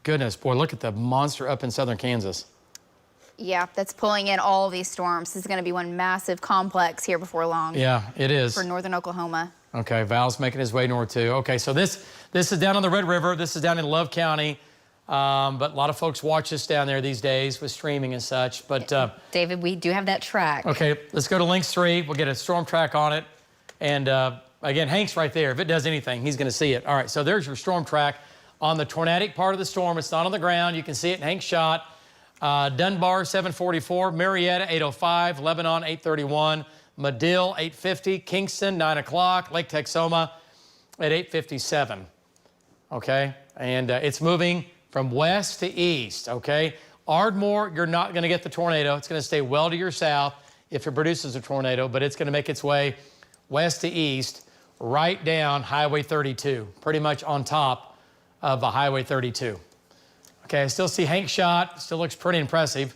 Speaker 1: Goodness, boy, look at the monster up in southern Kansas.
Speaker 2: Yeah, that's pulling in all these storms. This is going to be one massive complex here before long.
Speaker 1: Yeah, it is.
Speaker 2: For northern Oklahoma.
Speaker 1: Okay, Val's making his way north too. Okay, so this is down on the Red River. This is down in Love County. But a lot of folks watch us down there these days with streaming and such. But
Speaker 3: David, we do have that track.
Speaker 1: Okay, let's go to Links 3. We'll get a storm track on it. And again, Hank's right there. If it does anything, he's going to see it. All right, so there's your storm track on the tornadic part of the storm. It's not on the ground. You can see it in Hank's shot. Dunbar 744, Marietta 805, Lebanon 831, Medill 850, Kingston 9 o'clock, Lake Texoma at 8:57. Okay, and it's moving from west to east. Okay, Ardmore, you're not going to get the tornado. It's going to stay well to your south if it produces a tornado, but it's going to make its way west to east, right down Highway 32, pretty much on top of Highway 32. Okay, I still see Hank's shot. Still looks pretty impressive.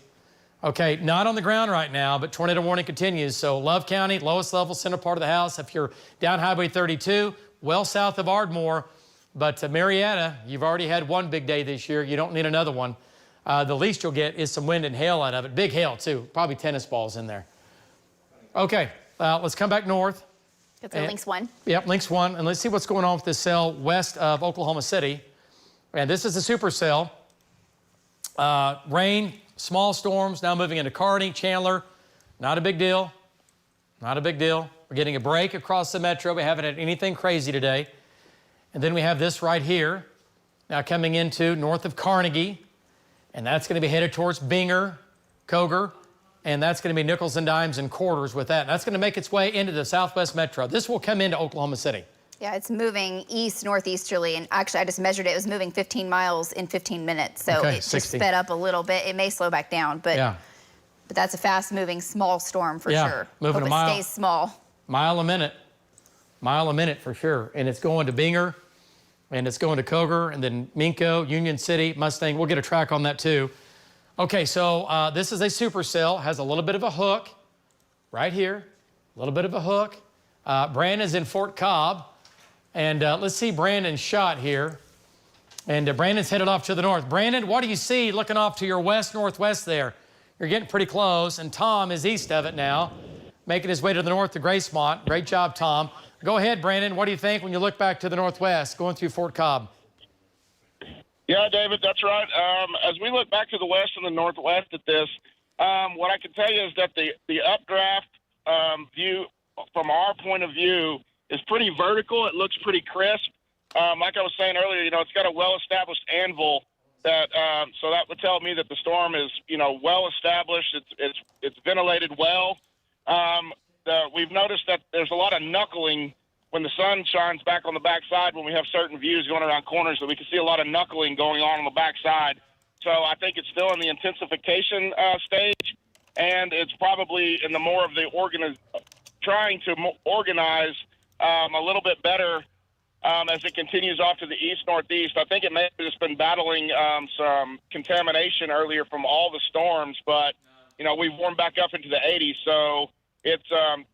Speaker 1: Okay, not on the ground right now, but tornado warning continues. So Love County, lowest level, center part of the house. If you're down Highway 32, well south of Ardmore, but Marietta, you've already had one big day this year. You don't need another one. The least you'll get is some wind and hail out of it. Big hail, too. Probably tennis balls in there. Okay, let's come back north.
Speaker 2: That's Links 1.
Speaker 1: Yep, Links 1. And let's see what's going on with this cell west of Oklahoma City. And this is the supercell. Rain, small storms, now moving into Kearney, Chandler. Not a big deal. Not a big deal. We're getting a break across the metro. We haven't had anything crazy today. And then we have this right here, now coming into north of Carnegie. And that's going to be headed towards Binger, Coger. And that's going to be nickels and dimes and quarters with that. And that's going to make its way into the southwest metro. This will come into Oklahoma City.
Speaker 2: Yeah, it's moving east northeasterly, and actually I just measured it. It was moving 15 miles in 15 minutes, so
Speaker 1: okay,
Speaker 2: it just sped up a little bit. It may slow back down, but that's a fast-moving small storm for sure.
Speaker 1: Moving
Speaker 2: Hope
Speaker 1: a mile.
Speaker 2: It stays small.
Speaker 1: Mile a minute for sure. And it's going to Binger, and it's going to Coger, and then Minco, Union City, Mustang. We'll get a track on that too. Okay, so this is a supercell, has a little bit of a hook right here, a little bit of a hook. Brandon's in Fort Cobb. And let's see Brandon's shot here. And Brandon's headed off to the north. Brandon, what do you see looking off to your west-northwest there? You're getting pretty close, and Tom is east of it now, making his way to the north to Gracemont. Great job, Tom. Go ahead, Brandon. What do you think when you look back to the northwest, going through Fort Cobb?
Speaker 4: Yeah, David, that's right. As we look back to the west and the northwest at this, what I can tell you is that the updraft view, from our point of view, is pretty vertical. It looks pretty crisp. Like I was saying earlier, it's got a well-established anvil that, so that would tell me that the storm is, well-established. It's ventilated well. We've noticed that there's a lot of knuckling when the sun shines back on the backside. When we have certain views going around corners, that we can see a lot of knuckling going on the backside. So I think it's still in the intensification stage, and it's probably in the more of the trying to organize a little bit better as it continues off to the east-northeast. I think it may have just been battling some contamination earlier from all the storms, but, we've warmed back up into the 80s, so it's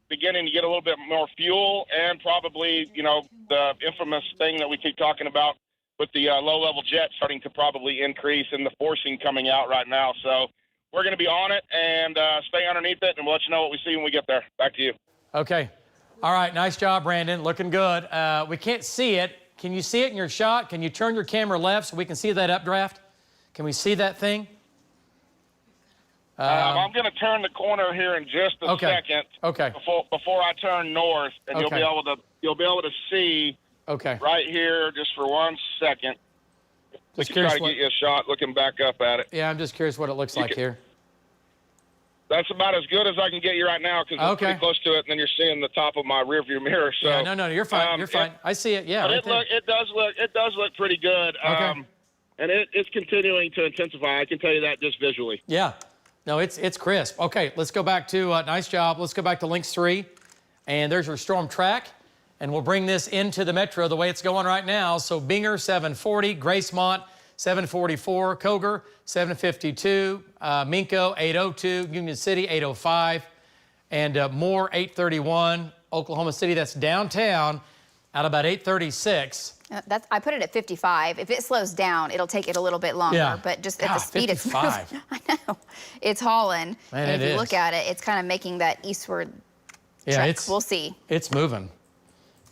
Speaker 4: beginning to get a little bit more fuel and probably, the infamous thing that we keep talking about with the low-level jet starting to probably increase and the forcing coming out right now. So we're going to be on it and stay underneath it, and we'll let you know what we see when we get there. Back to you.
Speaker 1: Okay. All right, nice job, Brandon. Looking good. We can't see it can you see it in your shot? Can you turn your camera left so we can see that updraft? Can we see that thing?
Speaker 4: I'm going to turn the corner here in just a second.
Speaker 1: Okay.
Speaker 4: Before I turn north, and you'll be able to see.
Speaker 1: Okay.
Speaker 4: Right here, just for 1 second.
Speaker 1: Just
Speaker 4: try to get you a shot looking back up at it.
Speaker 1: Yeah, I'm just curious what it looks like here.
Speaker 4: That's about as good as I can get you right now because I'm pretty close to it, and then you're seeing the top of my rearview mirror. So
Speaker 1: yeah, no, you're fine. You're fine. I see it. Yeah,
Speaker 4: but it does look pretty good.
Speaker 1: Okay.
Speaker 4: And it's continuing to intensify. I can tell you that just visually.
Speaker 1: Yeah. No, it's crisp. Okay, let's go back to, nice job. Let's go back to links 3. And there's your storm track. And we'll bring this into the metro the way it's going right now. So Binger, 740, Gracemont, 744, Coger, 752, Minco, 802, Union City, 805, and Moore, 831, Oklahoma City, that's downtown, at about 836.
Speaker 2: I put it at 55. If it slows down, it'll take it a little bit longer, but just at the speed
Speaker 1: 55.
Speaker 2: it's moving, I know, it's hauling.
Speaker 1: Man,
Speaker 2: and if you look at it, it's kind of making that eastward trek. We'll see.
Speaker 1: It's moving.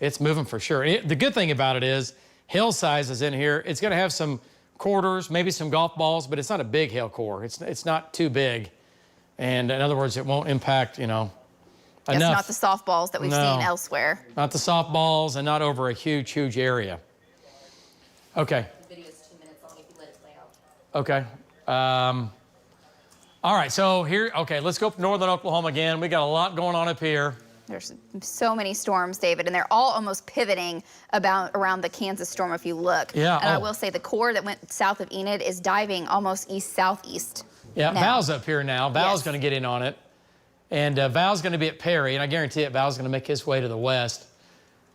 Speaker 1: It's moving for sure. The good thing about it is hail size is in here. It's going to have some quarters, maybe some golf balls, but it's not a big hail core. It's not too big. And in other words, it won't impact, enough.
Speaker 2: It's not the softballs that we've seen elsewhere.
Speaker 1: Not the softballs and not over a huge, huge area. Okay.
Speaker 3: The video is 2 minutes long if you let it play out.
Speaker 1: Okay. All right, so here, let's go up to northern Oklahoma again. We got a lot going on up here.
Speaker 2: There's so many storms, David, and they're all almost pivoting around the Kansas storm if you look.
Speaker 1: Yeah.
Speaker 2: And I will say the core that went south of Enid is diving almost east-southeast.
Speaker 1: Yeah,
Speaker 2: now.
Speaker 1: Val's up here now. Val's going to get in on it. And Val's going to be at Perry, and I guarantee it, Val's going to make his way to the west.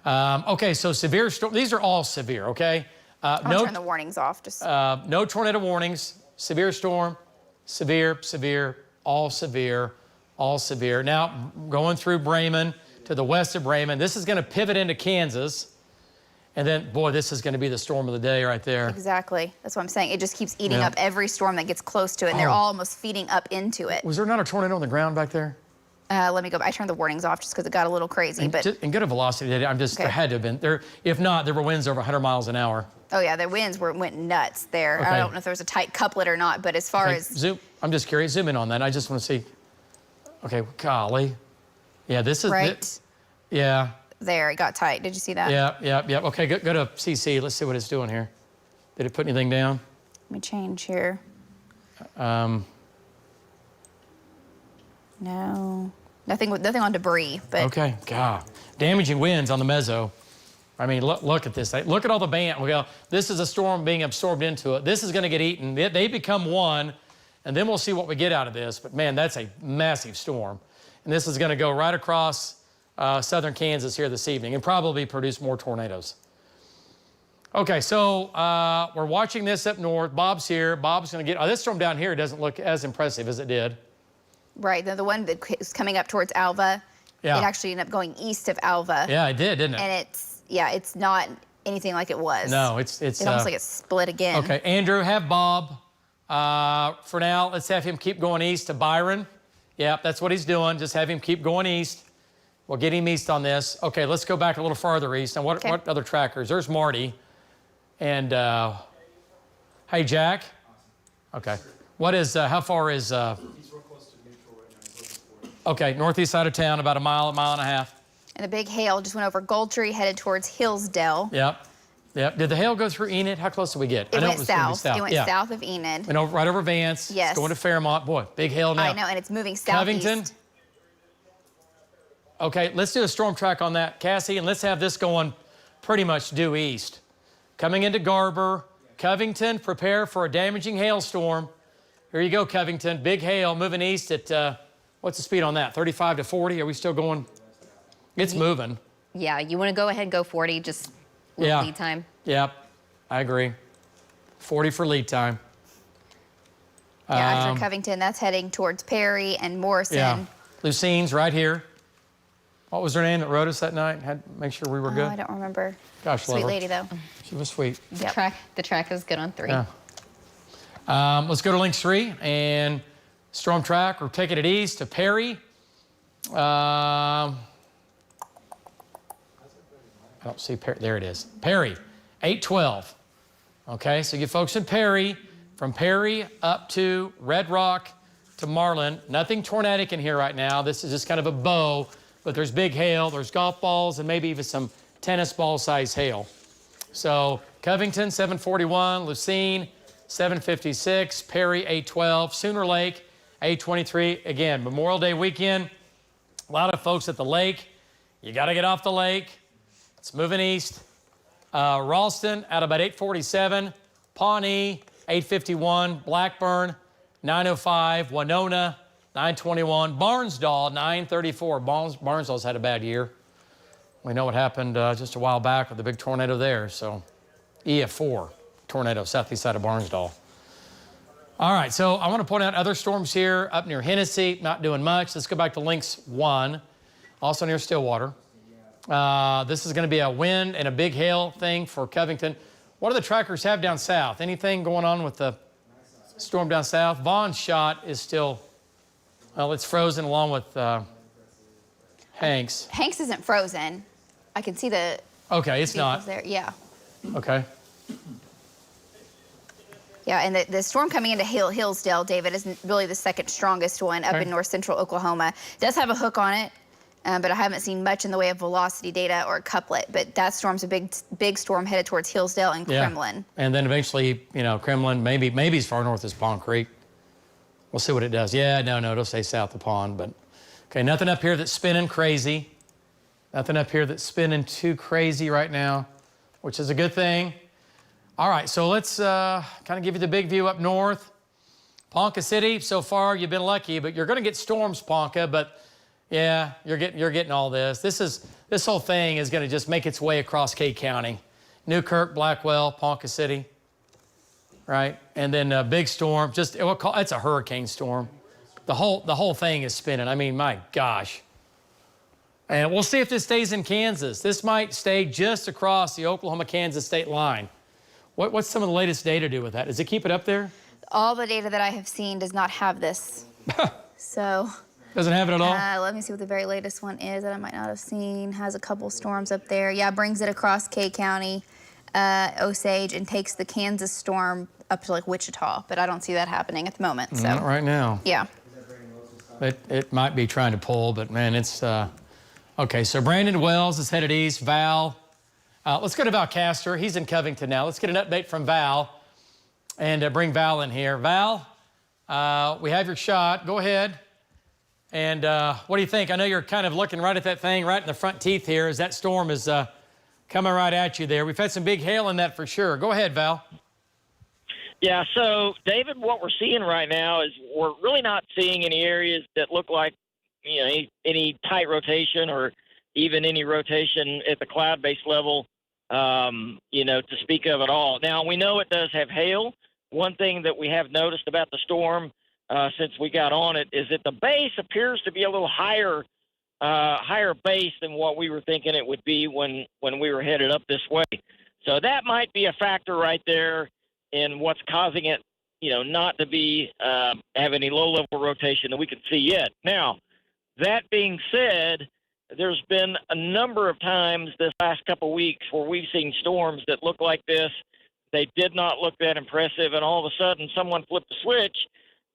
Speaker 1: Okay, so severe storm. These are all severe, okay?
Speaker 2: I'll turn the warnings off. Just
Speaker 1: no tornado warnings. Severe storm, severe, all severe. All severe. Now, going through Bremen to the west of Bremen, this is going to pivot into Kansas. And then, boy, this is going to be the storm of the day right there.
Speaker 2: Exactly. That's what I'm saying. It just keeps eating up every storm that gets close to it, and they're all almost feeding up into it.
Speaker 1: Was there not a tornado on the ground back there?
Speaker 2: Let me go. I turned the warnings off just because it got a little crazy.
Speaker 1: And good a velocity. There had to have been. There, if not, there were winds over 100 miles an hour.
Speaker 2: Oh, yeah, the winds went nuts there.
Speaker 1: Okay.
Speaker 2: I don't know if there was a tight couplet or not, but as far as...
Speaker 1: I'm just curious. Zoom in on that. I just want to see... Okay, golly. Yeah, this is...
Speaker 2: Right?
Speaker 1: Yeah.
Speaker 2: There, it got tight. Did you see that?
Speaker 1: Yeah. Okay, go to CC. Let's see what it's doing here. Did it put anything down?
Speaker 2: Let me change here. No. Nothing on debris, but...
Speaker 1: Okay, God. Damaging winds on the mezzo. I mean, look at this. Look at all the band. Well, this is a storm being absorbed into it. This is going to get eaten. They become one. And then we'll see what we get out of this. But, man, that's a massive storm. And this is going to go right across southern Kansas here this evening and probably produce more tornadoes. Okay, so we're watching this up north. Bob's here. Bob's going to get... this storm down here doesn't look as impressive as it did.
Speaker 2: Right, the one that is coming up towards Alva, it actually ended up going east of Alva.
Speaker 1: Yeah, it did, didn't it?
Speaker 2: And it's not anything like it was.
Speaker 1: No, it's
Speaker 2: almost like it's split again.
Speaker 1: Okay, Andrew, have Bob... for now, let's have him keep going east to Byron. Yep, that's what he's doing. Just have him keep going east. We'll get him east on this. Okay, let's go back a little farther east. Now, what other trackers? There's Marty. And, hey, Jack. Okay. What is, how far is...
Speaker 10: He's real close to neutral right now. He's looking for it.
Speaker 1: Okay, northeast side of town, about a mile and a half.
Speaker 2: And the big hail just went over Goldtree, headed towards Hillsdale.
Speaker 1: Yep. Did the hail go through Enid? How close did we get?
Speaker 2: It went south. It went south of Enid.
Speaker 1: And right over Vance.
Speaker 2: Yes.
Speaker 1: It's going to Fairmont. Boy, big hail now.
Speaker 2: I know, and it's moving southeast.
Speaker 1: Covington. Okay, let's do a storm track on that, Cassie, and let's have this going pretty much due east. Coming into Garber. Covington, prepare for a damaging hailstorm. Here you go, Covington. Big hail moving east at, what's the speed on that? 35 to 40? Are we still going? It's moving.
Speaker 3: Yeah, you want to go ahead and go 40, just lead time.
Speaker 1: Yep, I agree. 40 for lead time.
Speaker 2: Yeah, after Covington, that's heading towards Perry and Morrison.
Speaker 1: Yeah, Lucine's right here. What was her name that wrote us that night? Had to make sure we were good.
Speaker 2: I don't remember.
Speaker 1: Gosh,
Speaker 2: sweet lady though.
Speaker 1: She was sweet.
Speaker 3: The track is good on 3.
Speaker 1: Yeah. Let's go to link 3 and storm track. We're taking it east to Perry. I don't see Perry. There it is. Perry. 812. Okay, so you folks in Perry, from Perry up to Red Rock to Marlin, nothing tornadic in here right now. This is just kind of a bow, but there's big hail, there's golf balls, and maybe even some tennis ball size hail. So Covington, 741, Lucene, 756, Perry, 812, Sooner Lake, 823. Again, Memorial Day weekend, a lot of folks at the lake. You got to get off the lake. It's moving east. Ralston at about 847, Pawnee, 851, Blackburn, 905, Winona, 921, Barnsdall, 934. Barnsdall's had a bad year. We know what happened just a while back with the big tornado there. So EF4 tornado, southeast side of Barnsdall. All right, so I want to point out other storms here up near Hennessy, not doing much. Let's go back to Lynx 1, also near Stillwater. This is going to be a wind and a big hail thing for Covington. What do the trackers have down south? Anything going on with the storm down south? Vaughn's shot is still, well, it's frozen along with Hanks.
Speaker 2: Hanks isn't frozen. I can see the
Speaker 1: Okay, it's not.
Speaker 2: there. Yeah.
Speaker 1: Okay.
Speaker 2: Yeah, and the storm coming into Hillsdale, David, is really the second strongest one up in north central Oklahoma. It does have a hook on it, but I haven't seen much in the way of velocity data or couplet. But that storm's a big storm headed towards Hillsdale and Kremlin.
Speaker 1: And then eventually, you know, Kremlin, maybe as far north as Pond Creek. We'll see what it does. Yeah, no, it'll stay south of Pond. But okay, nothing up here that's spinning crazy. Nothing up here that's spinning too crazy right now, which is a good thing. All right, so let's kind of give you the big view up north. Ponca City, so far you've been lucky, but you're going to get storms, Ponca. But yeah, you're getting all this. This whole thing is going to just make its way across Grady County, Newkirk, Blackwell, Ponca City, right? And then a big storm. It's a hurricane storm. The whole thing is spinning. I mean, my gosh. And we'll see if this stays in Kansas. This might stay just across the Oklahoma-Kansas state line. What's some of the latest data do with that? Does it keep it up there?
Speaker 2: All the data that I have seen does not have this. So.
Speaker 1: Doesn't have it at all?
Speaker 2: Let me see what the very latest one is that I might not have seen. Has a couple storms up there. Yeah, brings it across Grady County, Osage, and takes the Kansas storm up to like Wichita. But I don't see that happening at the moment. So.
Speaker 1: Not right now.
Speaker 2: Yeah.
Speaker 1: It might be trying to pull, but man, it's okay. So Brandon Wells is headed east. Val. Let's go to Val Castor. He's in Covington now. Let's get an update from Val and bring Val in here. Val, we have your shot. Go ahead. And what do you think? I know you're kind of looking right at that thing right in the front teeth here as that storm is coming right at you there. We've had some big hail in that for sure. Go ahead, Val.
Speaker 13: Yeah, so, David, what we're seeing right now is we're really not seeing any areas that look like, you know, any tight rotation or even any rotation at the cloud-based level, you know, to speak of at all. Now, we know it does have hail. One thing that we have noticed about the storm since we got on it is that the base appears to be a little higher base than what we were thinking it would be when we were headed up this way. So that might be a factor right there in what's causing it, you know, not to be have any low-level rotation that we can see yet. Now, that being said, there's been a number of times this last couple of weeks where we've seen storms that look like this. They did not look that impressive, and all of a sudden someone flipped the switch,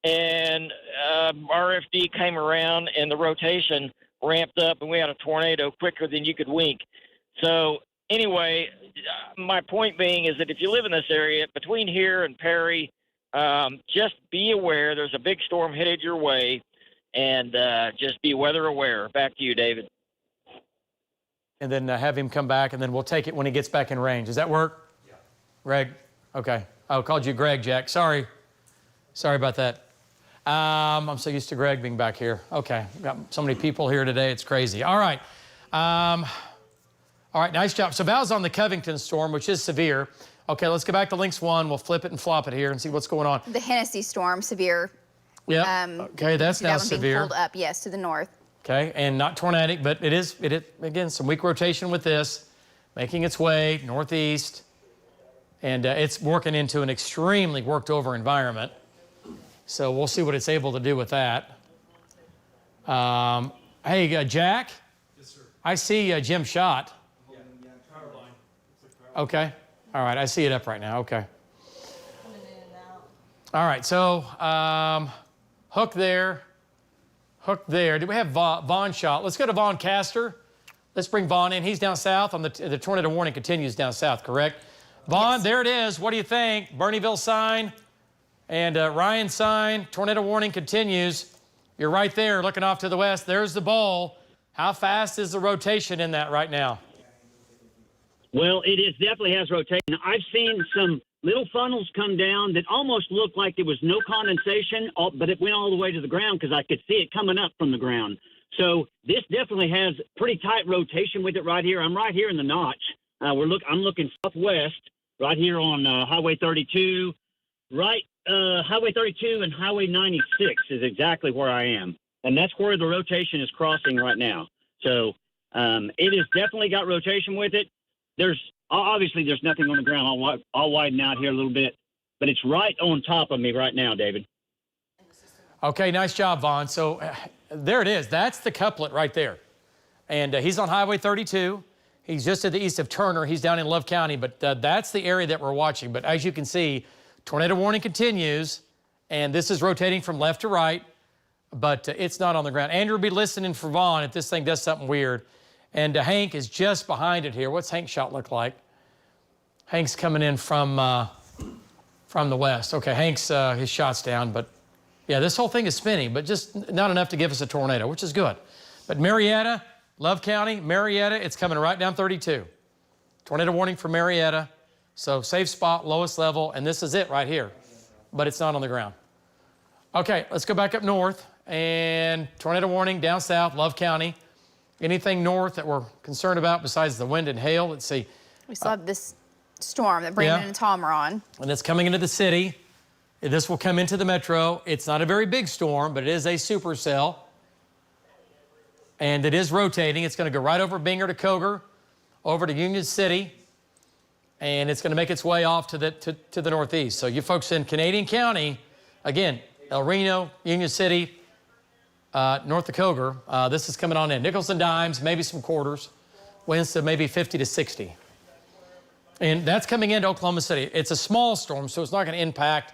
Speaker 13: and RFD came around, and the rotation ramped up, and we had a tornado quicker than you could wink. So anyway, my point being is that if you live in this area, between here and Perry, just be aware there's a big storm headed your way, and just be weather aware. Back to you, David.
Speaker 1: And then have him come back, and then we'll take it when he gets back in range. Does that work? Yeah. Greg? Okay. I called you Greg, Jack. Sorry about that. I'm so used to Greg being back here. Okay. We've got so many people here today. It's crazy. All right. All right. Nice job. So Val's on the Covington storm, which is severe. Okay. Let's go back to Lynx 1. We'll flip it and flop it here and see what's going on.
Speaker 2: The Hennessy storm, severe.
Speaker 1: Yeah. Okay. That's now severe.
Speaker 2: Being pulled up, yes, to the north.
Speaker 1: Okay, and not tornadic, but it is, again, some weak rotation with this, making its way northeast, and it's working into an extremely worked over environment. So we'll see what it's able to do with that. Hey, Jack? Yes, sir. I see Jim shot. Yeah, power line. Okay, All right, I see it up right now. Okay. All right, so hook there. Do we have Vaughn shot? Let's go to Vaughn Castor. Let's bring Vaughn in. He's down south. On the tornado warning continues down south, correct? Vaughn, yes. There it is. What do you think? Bernieville sign and Ryan sign. Tornado warning continues. You're right there looking off to the west. There's the bowl. How fast is the rotation in that right now?
Speaker 7: Well, definitely has rotation. I've seen some little funnels come down that almost looked like there was no condensation, but it went all the way to the ground because I could see it coming up from the ground. So this definitely has pretty tight rotation with it right here. I'm right here in the notch. I'm looking southwest, right here on Highway 32. Highway 32 and Highway 96 is exactly where I am. And that's where the rotation is crossing right now. So it has definitely got rotation with it. There's nothing on the ground. I'll widen out here a little bit, but it's right on top of me right now, David.
Speaker 1: Okay, nice job, Vaughn. So there it is. That's the couplet right there. And he's on Highway 32. He's just to the east of Turner. He's down in Love County, but that's the area that we're watching. But as you can see, tornado warning continues, and this is rotating from left to right, but it's not on the ground. Andrew will be listening for Vaughn if this thing does something weird. And Hank is just behind it here. What's Hank's shot look like? Hank's coming in from the west. Okay, Hank's his shot's down, but yeah, this whole thing is spinning, but just not enough to give us a tornado, which is good. But Marietta, Love County, Marietta, it's coming right down 32. Tornado warning for Marietta. So safe spot, lowest level, and this is it right here. But it's not on the ground. Okay, let's go back up north. And tornado warning down south, Love County. Anything north that we're concerned about besides the wind and hail? Let's see.
Speaker 2: We still have this storm that Brandon and Tom are on.
Speaker 1: And it's coming into the city. This will come into the metro. It's not a very big storm, but it is a supercell. And it is rotating. It's going to go right over Binger to Coger, over to Union City, and it's going to make its way off to the northeast. So you folks in Canadian County, again, El Reno, Union City, north of Coger, this is coming on in. Nickels and dimes, maybe some quarters, winds to maybe 50 to 60. And that's coming into Oklahoma City. It's a small storm, so it's not going to impact,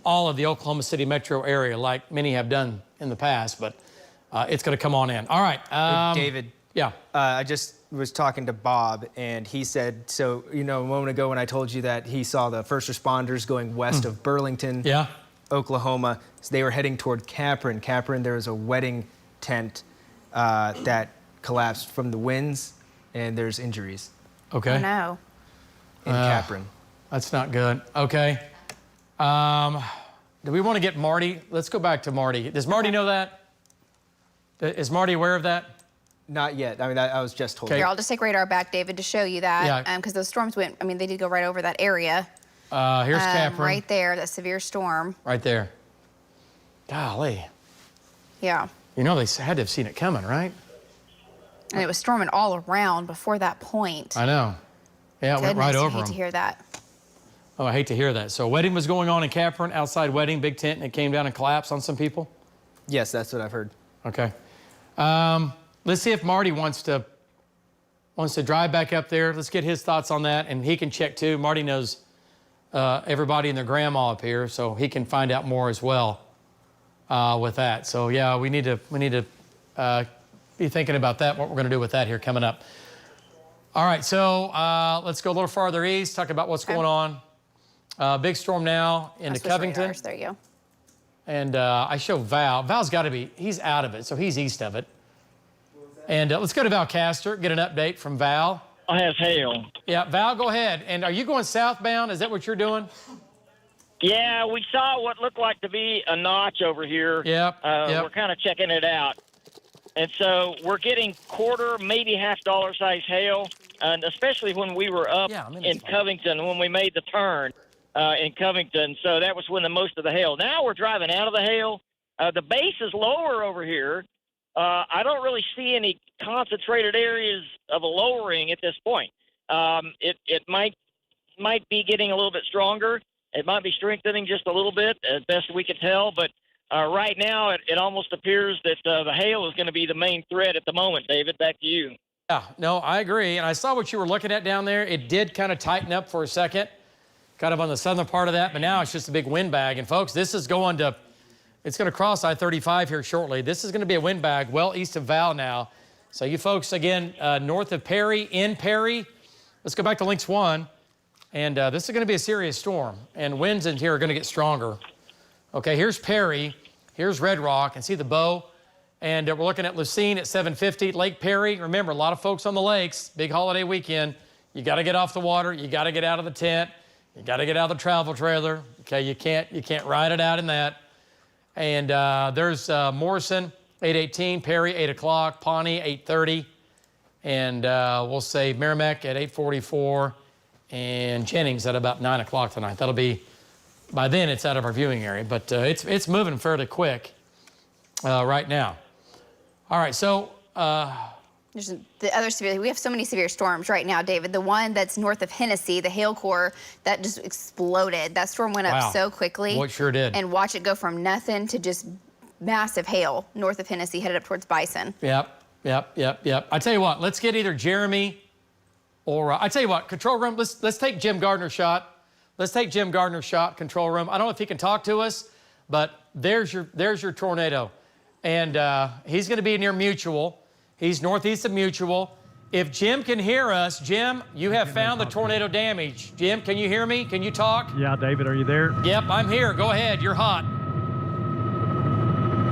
Speaker 1: all of the Oklahoma City metro area like many have done in the past, but it's going to come on in. All right.
Speaker 8: David.
Speaker 1: Yeah.
Speaker 8: I just was talking to Bob, and he said, so, a moment ago when I told you that he saw the first responders going west of Burlington, Oklahoma, so they were heading toward Capron. Capron, there was a wedding tent that collapsed from the winds, and there's injuries.
Speaker 1: Okay.
Speaker 2: Oh, no.
Speaker 8: In Capron.
Speaker 1: That's not good. Okay. Do we want to get Marty? Let's go back to Marty. Does Marty know that? Is Marty aware of that?
Speaker 8: Not yet. I mean, I was just told.
Speaker 2: Here, I'll just take radar back, David, to show you that.
Speaker 1: Yeah.
Speaker 2: Because those storms went, they did go right over that area.
Speaker 1: Here's Capron.
Speaker 2: Right there, that severe storm.
Speaker 1: Right there. Golly.
Speaker 2: Yeah.
Speaker 1: They had to have seen it coming, right?
Speaker 2: And it was storming all around before that point.
Speaker 1: I know. Yeah, it went right over them.
Speaker 2: I hate to hear that.
Speaker 1: Oh, I hate to hear that. So a wedding was going on in Capron, outside wedding, big tent, and it came down and collapsed on some people?
Speaker 8: Yes, that's what I've heard.
Speaker 1: Okay. Let's see if Marty wants to drive back up there. Let's get his thoughts on that, and he can check too. Marty knows everybody and their grandma up here, so he can find out more as well with that. So yeah, we need to be thinking about that, what we're going to do with that here coming up. All right, so let's go a little farther east, talk about what's going on. Big storm now into Covington.
Speaker 2: There you go.
Speaker 1: And I show Val. Val's got to be, he's out of it, so he's east of it. And let's go to Val Castor, get an update from Val.
Speaker 13: I have hail.
Speaker 1: Yeah, Val, go ahead. And are you going southbound? Is that what you're doing?
Speaker 13: Yeah, we saw what looked like to be a notch over here.
Speaker 1: Yep.
Speaker 13: We're kind of checking it out. And so we're getting quarter, maybe $half size hail, and especially when we were up in Covington, when we made the turn in Covington. So that was when the most of the hail. Now we're driving out of the hail. The base is lower over here. I don't really see any concentrated areas of a lowering at this point. It might be getting a little bit stronger. It might be strengthening just a little bit, as best we can tell. But right now, it almost appears that the hail is going to be the main threat at the moment. David, back to you.
Speaker 1: Yeah, no, I agree. And I saw what you were looking at down there. It did kind of tighten up for a second, kind of on the southern part of that, but now it's just a big windbag. And folks, this is going to, it's going to cross I-35 here shortly. This is going to be a windbag well east of Val now. So you folks, again, north of Perry, in Perry, let's go back to Links 1. And this is going to be a serious storm. And winds in here are going to get stronger. Okay, here's Perry. Here's Red Rock. And see the bow? And we're looking at Lucene at 750. Lake Perry, remember, a lot of folks on the lakes, big holiday weekend. You got to get off the water. You got to get out of the tent. You got to get out of the travel trailer. Okay, you can't ride it out in that. And there's Morrison, 8:18. Perry, 8 o'clock. Pawnee, 8:30. And we'll say Merrimack at 8:44. And Jennings at about 9 o'clock tonight. That'll be, by then it's out of our viewing area, but it's moving fairly quick right now. All right, so.
Speaker 2: There's the other severe, we have so many severe storms right now, David. The one that's north of Hennessy, the hail core, that just exploded. That storm went up so quickly.
Speaker 1: Well, it sure did.
Speaker 2: And watch it go from nothing to just massive hail north of Hennessy, headed up towards Bison.
Speaker 1: Yep. I tell you what, let's get either Jeremy or, I tell you what, control room, let's take Jim Gardner's shot. Let's take Jim Gardner's shot, control room. I don't know if he can talk to us, but there's your tornado. And he's going to be near Mutual. He's northeast of Mutual. If Jim can hear us, Jim, you have found the tornado damage. Jim, can you hear me? Can you talk?
Speaker 6: Yeah, David, are you there?
Speaker 1: Yep, I'm here. Go ahead. You're hot.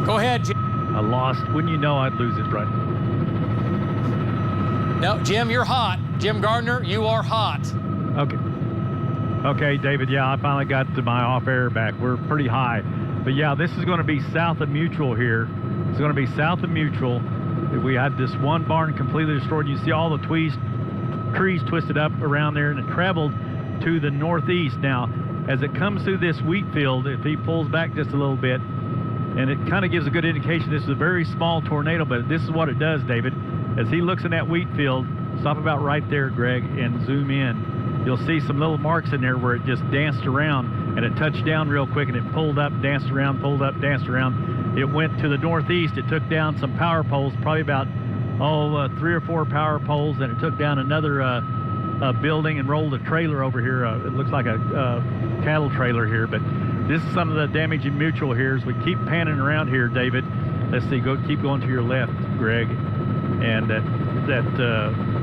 Speaker 1: Go ahead, Jim.
Speaker 6: I lost. Wouldn't you know I'd lose it right now?
Speaker 1: No, Jim, you're hot. Jim Gardner, you are hot.
Speaker 6: Okay, David, yeah, I finally got to my off-air back. We're pretty high. But yeah, this is going to be south of Mutual here. It's going to be south of Mutual. We had this one barn completely destroyed. You see all the trees twisted up around there, and it traveled to the northeast. Now, as it comes through this wheat field, if he pulls back just a little bit, and it kind of gives a good indication this is a very small tornado, but this is what it does, David. As he looks in that wheat field, stop about right there, Greg, and zoom in. You'll see some little marks in there where it just danced around, and it touched down real quick, and it pulled up, danced around, pulled up, danced around. It went to the northeast. It took down some power poles, probably about 3 or 4 power poles, and it took down another building and rolled a trailer over here. It looks like a cattle trailer here, but this is some of the damage in Mutual here. As we keep panning around here, David, let's see, keep going to your left, Greg, and that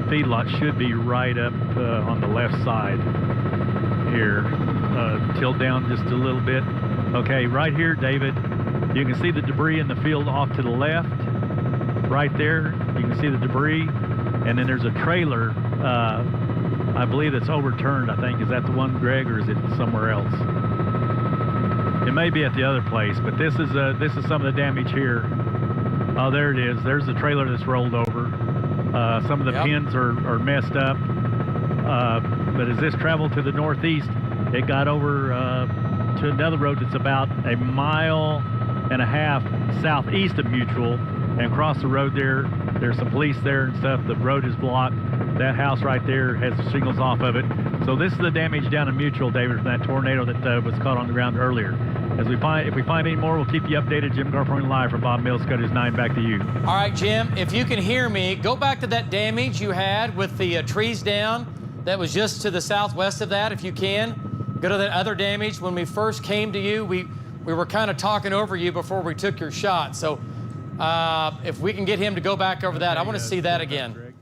Speaker 6: feedlot should be right up on the left side here. Tilt down just a little bit. Okay, right here, David, you can see the debris in the field off to the left. Right there, you can see the debris. And then there's a trailer, I believe that's overturned, I think. Is that the one, Greg, or is it somewhere else? It may be at the other place, but this is some of the damage here. Oh, there it is. There's the trailer that's rolled over. Some of the pins are messed up. But as this traveled to the northeast, it got over to another road that's about 1.5 miles southeast of Mutual. And across the road there's some police there and stuff. The road is blocked. That house right there has the shingles off of it. So this is the damage down in Mutual, David, from that tornado that was caught on the ground earlier. If we find any more, we'll keep you updated. Jim Garforn live from Bob Mills, Cutters 9. Back to you.
Speaker 1: All right, Jim, if you can hear me, go back to that damage you had with the trees down. That was just to the southwest of that, if you can. Go to that other damage. When we first came to you, we were kind of talking over you before we took your shot. So if we can get him to go back over that, I want to see that again.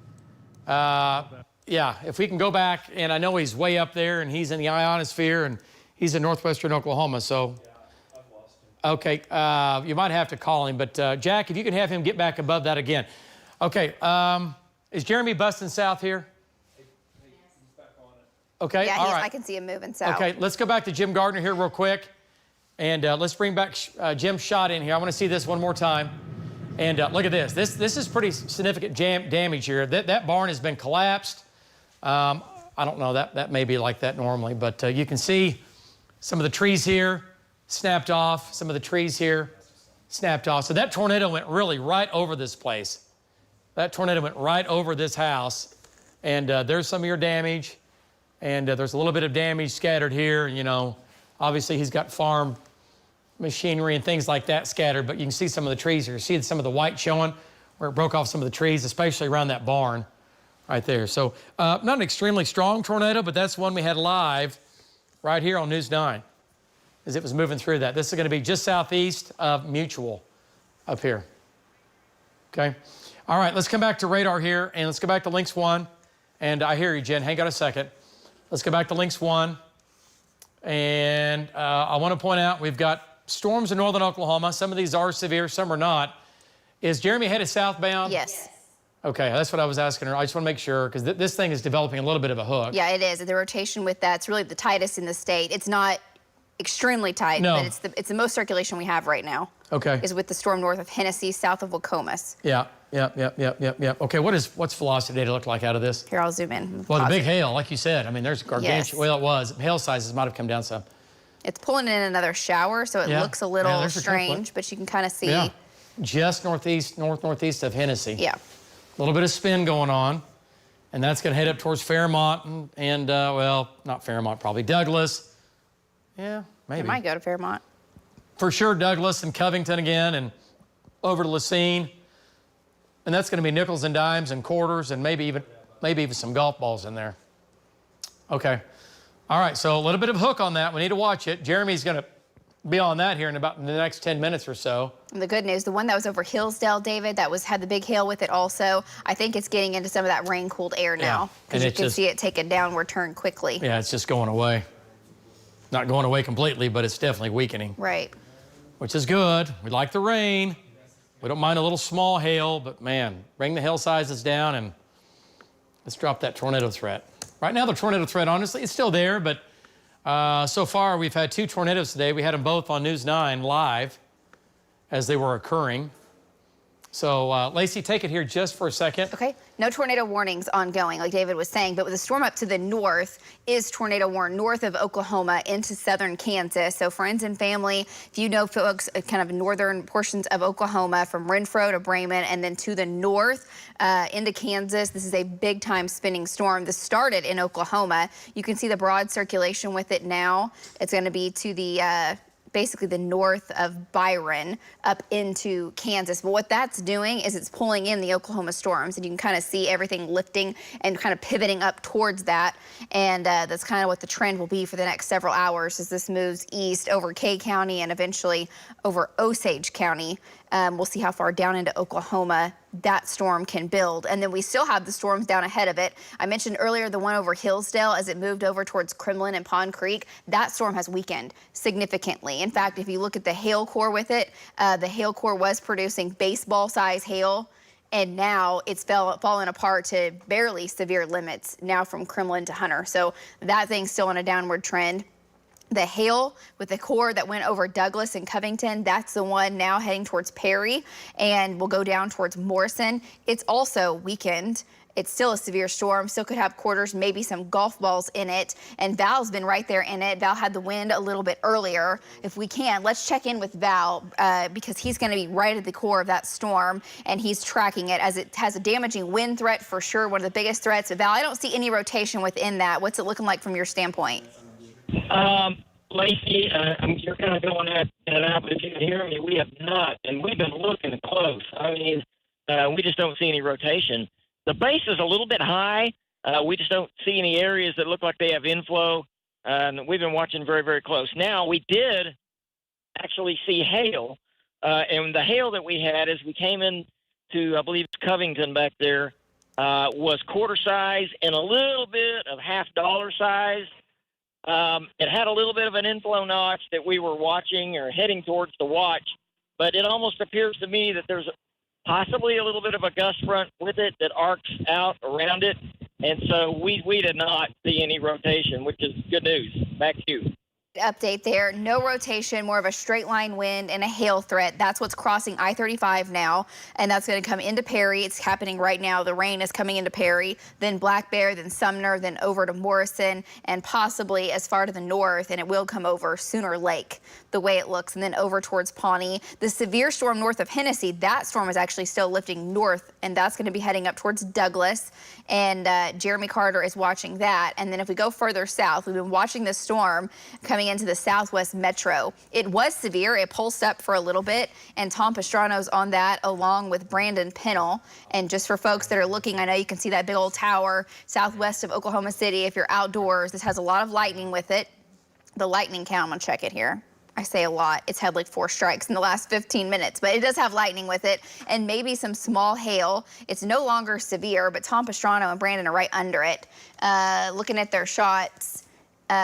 Speaker 1: Yeah, if we can go back, and I know he's way up there, and he's in the ionosphere, and he's in northwestern Oklahoma, so. Yeah, I've lost him. Okay, you might have to call him, but Jack, if you can have him get back above that again. Okay, is Jeremy busting south here? Okay,
Speaker 2: yeah,
Speaker 1: all right.
Speaker 2: I can see him moving south.
Speaker 1: Okay, let's go back to Jim Gardner here real quick, and let's bring back Jim's shot in here. I want to see this one more time. And look at this. This is pretty significant damage here. That barn has been collapsed. I don't know, that may be like that normally, but you can see some of the trees here snapped off, some of the trees here snapped off. So that tornado went really right over this place. That tornado went right over this house. And there's some of your damage. And there's a little bit of damage scattered here. You know, obviously he's got farm machinery and things like that scattered, but you can see some of the trees here. You see some of the white showing where it broke off some of the trees, especially around that barn. right there. So not an extremely strong tornado, but that's one we had live right here on News 9 as it was moving through that. This is going to be just southeast of Mutual up here. Okay. All right, let's come back to radar here, and let's go back to Lynx 1. And I hear you, Jen. Hang on a second. Let's go back to Lynx 1. And I want to point out we've got storms in northern Oklahoma. Some of these are severe, some are not. Is Jeremy headed southbound?
Speaker 2: Yes.
Speaker 1: Okay, that's what I was asking her. I just want to make sure, because this thing is developing a little bit of a hook.
Speaker 2: Yeah, it is. The rotation with that's really the tightest in the state. It's not extremely tight,
Speaker 1: No.
Speaker 2: but it's the most circulation we have right now.
Speaker 1: Okay.
Speaker 2: Is with the storm north of Hennessy, south of Wacomas.
Speaker 1: Yeah. Okay, what's velocity data look like out of this?
Speaker 2: Here, I'll zoom in.
Speaker 1: Well, the big hail, like you said, I mean, there's gargantuan.
Speaker 2: Yes.
Speaker 1: Well, it was. Hail sizes might have come down some.
Speaker 2: It's pulling in another shower, so it
Speaker 1: Yeah.
Speaker 2: looks a little
Speaker 1: Yeah, there's a
Speaker 2: strange, but you can kind of see.
Speaker 1: Yeah. Just northeast of Hennessy.
Speaker 2: Yeah.
Speaker 1: A little bit of spin going on, and that's going to head up towards Fairmont and well, not Fairmont, probably Douglas. Yeah, maybe.
Speaker 2: It might go to Fairmont.
Speaker 1: For sure, Douglas and Covington again, and over to Lacine. And that's going to be nickels and dimes and quarters and maybe even some golf balls in there. Okay. All right, so a little bit of a hook on that. We need to watch it. Jeremy's going to be on that here in about the next 10 minutes or so.
Speaker 2: And the good news, the one that was over Hillsdale, David, that had the big hail with it also, I think it's getting into some of that rain-cooled air now. Because you can see it take a downward turn quickly.
Speaker 1: Yeah, it's just going away. Not going away completely, but it's definitely weakening.
Speaker 2: Right.
Speaker 1: Which is good. We like the rain. We don't mind a little small hail, but man, bring the hail sizes down and let's drop that tornado threat. Right now, the tornado threat, honestly, it's still there, but so far we've had 2 tornadoes today. We had them both on News 9 live as they were occurring. So, Lacey, take it here just for a second.
Speaker 2: Okay. No tornado warnings ongoing, like David was saying, but with the storm up to the north is tornado warn north of Oklahoma into southern Kansas. So friends and family, if you know folks kind of northern portions of Oklahoma from Renfro to Bremen and then to the north into Kansas, this is a big time spinning storm. This started in Oklahoma. You can see the broad circulation with it now. It's going to be to the basically the north of Byron up into Kansas. But what that's doing is it's pulling in the Oklahoma storms, and you can kind of see everything lifting and kind of pivoting up towards that. And that's kind of what the trend will be for the next several hours as this moves east over Kay County and eventually over Osage County. We'll see how far down into Oklahoma that storm can build. And then we still have the storms down ahead of it. I mentioned earlier the one over Hillsdale as it moved over towards Kremlin and Pond Creek. That storm has weakened significantly. In fact, if you look at the hail core with it, the hail core was producing baseball-size hail, and now it's fallen apart to barely severe limits now from Kremlin to Hunter. So that thing's still on a downward trend. The hail with the core that went over Douglas and Covington, that's the one now heading towards Perry and will go down towards Morrison. It's also weakened. It's still a severe storm, still could have quarters, maybe some golf balls in it. And Val's been right there in it. Val had the wind a little bit earlier. If we can, let's check in with Val because he's going to be right at the core of that storm and he's tracking it as it has a damaging wind threat for sure, one of the biggest threats. But Val, I don't see any rotation within that. What's it looking like from your standpoint?
Speaker 13: Lacey, you're kind of going at out, but if you can hear me, we have not, and we've been looking close. I mean, we just don't see any rotation. The base is a little bit high. We just don't see any areas that look like they have inflow. We've been watching very, very close. Now, we did actually see hail, and the hail that we had as we came in to, I believe it's Covington back there, was quarter size and a little bit of $half size. It had a little bit of an inflow notch that we were watching or heading towards the watch, but it almost appears to me that there's possibly a little bit of a gust front with it that arcs out around it, and so we did not see any rotation, which is good news. Back to you.
Speaker 2: Update there, no rotation, more of a straight line wind and a hail threat. That's what's crossing I-35 now, and that's going to come into Perry. It's happening right now. The rain is coming into Perry, then Black Bear, then Sumner, then over to Morrison, and possibly as far to the north, and it will come over Sooner Lake, the way it looks, and then over towards Pawnee. The severe storm north of Hennessy, that storm is actually still lifting north, and that's going to be heading up towards Douglas, and Jeremy Carter is watching that. And then if we go further south, we've been watching this storm coming coming into the southwest metro. It was severe. It pulsed up for a little bit, and Tom Pastrano's on that along with Brandon Pennell. And just for folks that are looking, I know you can see that big old tower southwest of Oklahoma City. If you're outdoors, this has a lot of lightning with it. The lightning count, I'm gonna check it here. I say a lot. It's had like 4 strikes in the last 15 minutes, but it does have lightning with it and maybe some small hail. It's no longer severe, but Tom Pastrano and Brandon are right under it. Looking at their shots,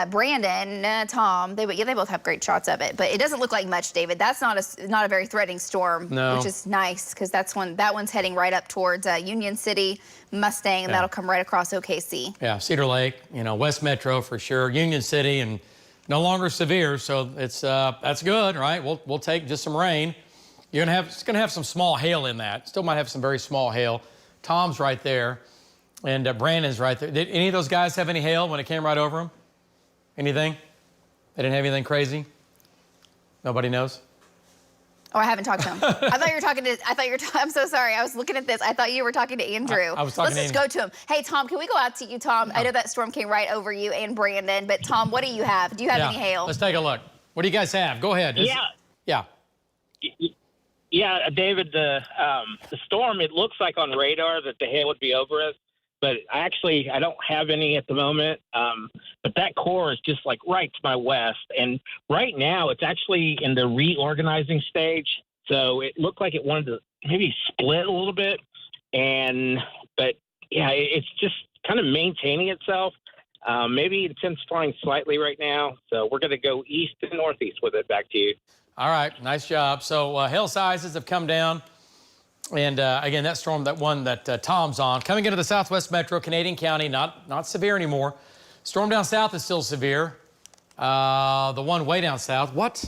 Speaker 2: Brandon, Tom, they both have great shots of it, but it doesn't look like much, David. That's not a very threatening storm, which is nice because that one's heading right up towards Union City, Mustang, and that'll come right across OKC.
Speaker 1: Yeah, Cedar Lake, West Metro for sure, Union City, and no longer severe, so it's that's good, right? We'll take just some rain. It's gonna have some small hail in that. Still might have some very small hail. Tom's right there, and Brandon's right there. Did any of those guys have any hail when it came right over them? Anything? They didn't have anything crazy? Nobody knows?
Speaker 2: Oh, I haven't talked to him. I thought you were talking to, I'm so sorry. I was looking at this. I thought you were talking to Andrew.
Speaker 1: I was talking
Speaker 2: Let's just go to him. Hey, Tom, can we go out to you, Tom? I know that storm came right over you and Brandon, but Tom, what do you have? Do you have any hail?
Speaker 1: Let's take a look. What do you guys have? Go ahead. Yeah.
Speaker 16: Yeah, David, the storm, it looks like on radar that the hail would be over us, but I don't have any at the moment. But that core is just like right to my west. And right now it's actually in the reorganizing stage. So it looked like it wanted to maybe split a little bit. But yeah, it's just kind of maintaining itself. Maybe intensifying slightly right now. So we're going to go east and northeast with it. Back to you.
Speaker 1: All right, nice job. So hail sizes have come down. And again, that storm, that one that Tom's on, coming into the southwest metro, Canadian County, not severe anymore. Storm down south is still severe. The one way down south, what?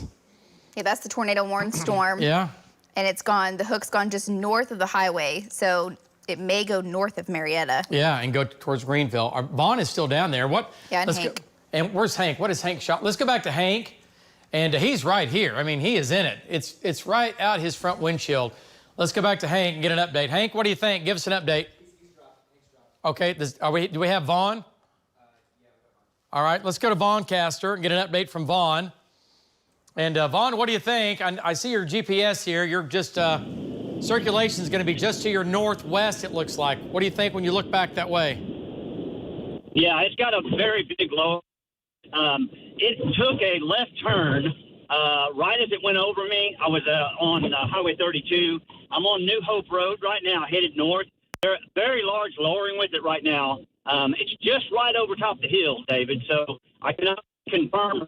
Speaker 2: Yeah, that's the tornado warned storm.
Speaker 1: Yeah.
Speaker 2: And it's gone, the hook's gone just north of the highway, so it may go north of Marietta.
Speaker 1: Yeah, and go towards Greenfield. Vaughn is still down there. What?
Speaker 2: Yeah, and Hank.
Speaker 1: And where's Hank? What is Hank shot? Let's go back to Hank. And he's right here. I mean, he is in it. It's right out his front windshield. Let's go back to Hank and get an update. Hank, what do you think? Give us an update. Okay, do we have Vaughn? All right, let's go to Vaughancaster and get an update from Vaughn. And Vaughn, what do you think? I see your GPS here. You're just, circulation is going to be just to your northwest, it looks like. What do you think when you look back that way?
Speaker 7: Yeah, it's got a very big low. It took a left turn right as it went over me. I was on Highway 32. I'm on New Hope Road right now, headed north. There's very large lowering with it right now. It's just right over top the hill, David, so I cannot confirm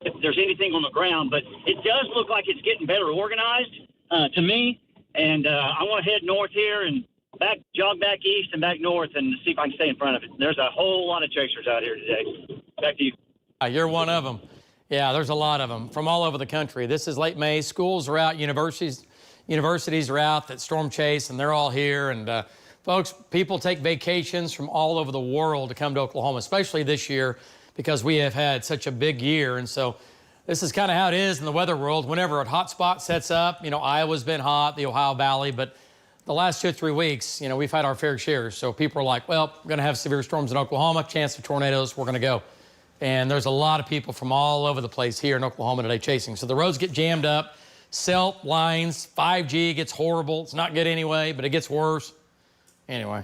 Speaker 7: if there's anything on the ground, but it does look like it's getting better organized to me, and I want to head north here and jog back east and back north and see if I can stay in front of it. There's a whole lot of chasers out here today. Back to you.
Speaker 1: You're one of them. Yeah, there's a lot of them from all over the country. This is late May. Schools are out, universities are out that storm chase, and they're all here. And folks, people take vacations from all over the world to come to Oklahoma, especially this year because we have had such a big year. And so this is kind of how it is in the weather world. Whenever a hot spot sets up, Iowa's been hot, the Ohio Valley, but the last 2 or 3 weeks, we've had our fair share. So people are like, well, we're going to have severe storms in Oklahoma, chance of tornadoes, we're going to go. And there's a lot of people from all over the place here in Oklahoma today chasing. So the roads get jammed up, cell lines, 5G gets horrible. It's not good anyway, but it gets worse. Anyway,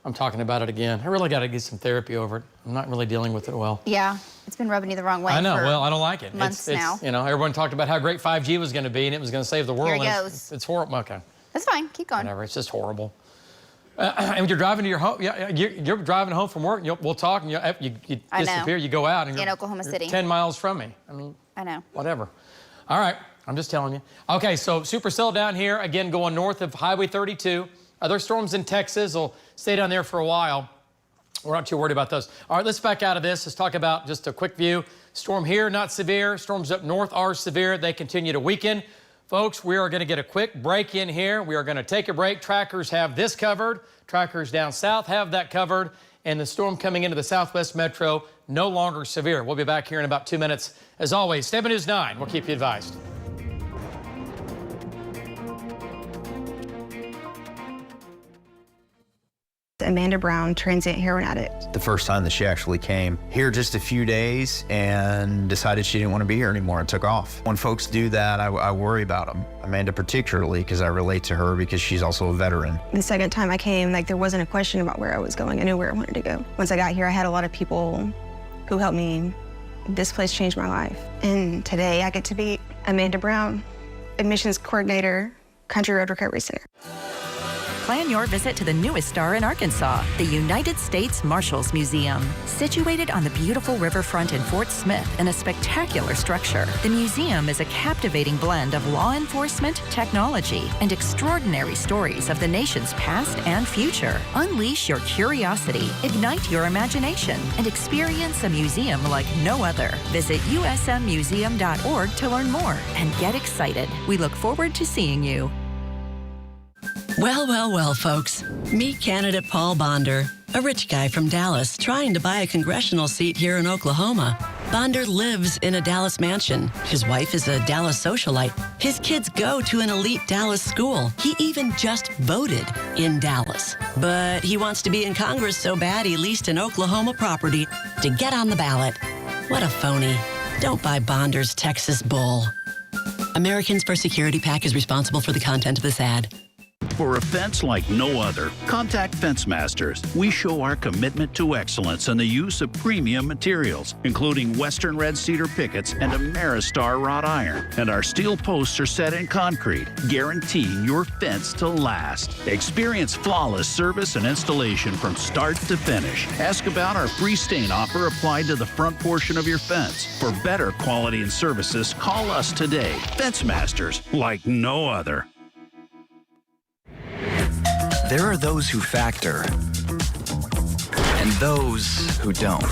Speaker 1: I'm talking about it again. I really got to get some therapy over it. I'm not really dealing with it well.
Speaker 2: Yeah, it's been rubbing you the wrong way.
Speaker 1: I know. Well, I don't like it.
Speaker 2: Months now.
Speaker 1: Everyone talked about how great 5G was going to be and it was going to save the world.
Speaker 2: Here it goes.
Speaker 1: It's horrible. Okay.
Speaker 2: That's fine. Keep going.
Speaker 1: Whatever. It's just horrible. And when you're driving to your home, you're driving home from work, we'll talk, and you disappear, you go out, and
Speaker 2: in Oklahoma City.
Speaker 1: 10 miles from me. I mean,
Speaker 2: I know.
Speaker 1: Whatever. All right, I'm just telling you. Okay, so supercell down here, again, going north of Highway 32. Other storms in Texas will stay down there for a while. We're not too worried about those. All right, let's back out of this. Let's talk about just a quick view. Storm here, not severe. Storms up north are severe. They continue to weaken. Folks, we are going to get a quick break in here. We are going to take a break. Trackers have this covered. Trackers down south have that covered. And the storm coming into the southwest metro, no longer severe. We'll be back here in about 2 minutes. As always, 7 News 9. We'll keep you advised.
Speaker 12: Amanda Brown, transient heroin addict.
Speaker 17: The first time that she actually came here just a few days and decided she didn't want to be here anymore and took off. When folks do that, I worry about them. Amanda particularly, because I relate to her because she's also a veteran.
Speaker 12: The second time I came, there wasn't a question about where I was going. I knew where I wanted to go. Once I got here, I had a lot of people who helped me. This place changed my life. And today I get to be Amanda Brown, admissions coordinator, Country Road Recovery Center.
Speaker 18: Plan your visit to the newest star in Arkansas, the United States Marshals Museum. Situated on the beautiful riverfront in Fort Smith in a spectacular structure, the museum is a captivating blend of law enforcement, technology, and extraordinary stories of the nation's past and future. Unleash your curiosity, ignite your imagination, and experience a museum like no other. Visit usmmuseum.org to learn more and get excited. We look forward to seeing you.
Speaker 19: Well, well, well, folks. Meet candidate Paul Bonder, a rich guy from Dallas trying to buy a congressional seat here in Oklahoma. Bonder lives in a Dallas mansion. His wife is a Dallas socialite. His kids go to an elite Dallas school. He even just voted in Dallas. But he wants to be in Congress so bad he leased an Oklahoma property to get on the ballot. What a phony. Don't buy Bonder's Texas bull. Americans for Security PAC is responsible for the content of this ad.
Speaker 20: For a fence like no other, contact Fence Masters. We show our commitment to excellence and the use of premium materials, including Western Red Cedar pickets and Ameristar wrought iron. And our steel posts are set in concrete, guaranteeing your fence to last. Experience flawless service and installation from start to finish. Ask about our free stain offer applied to the front portion of your fence. For better quality and services, call us today. Fence Masters, like no other.
Speaker 24: There are those who factor and those who don't.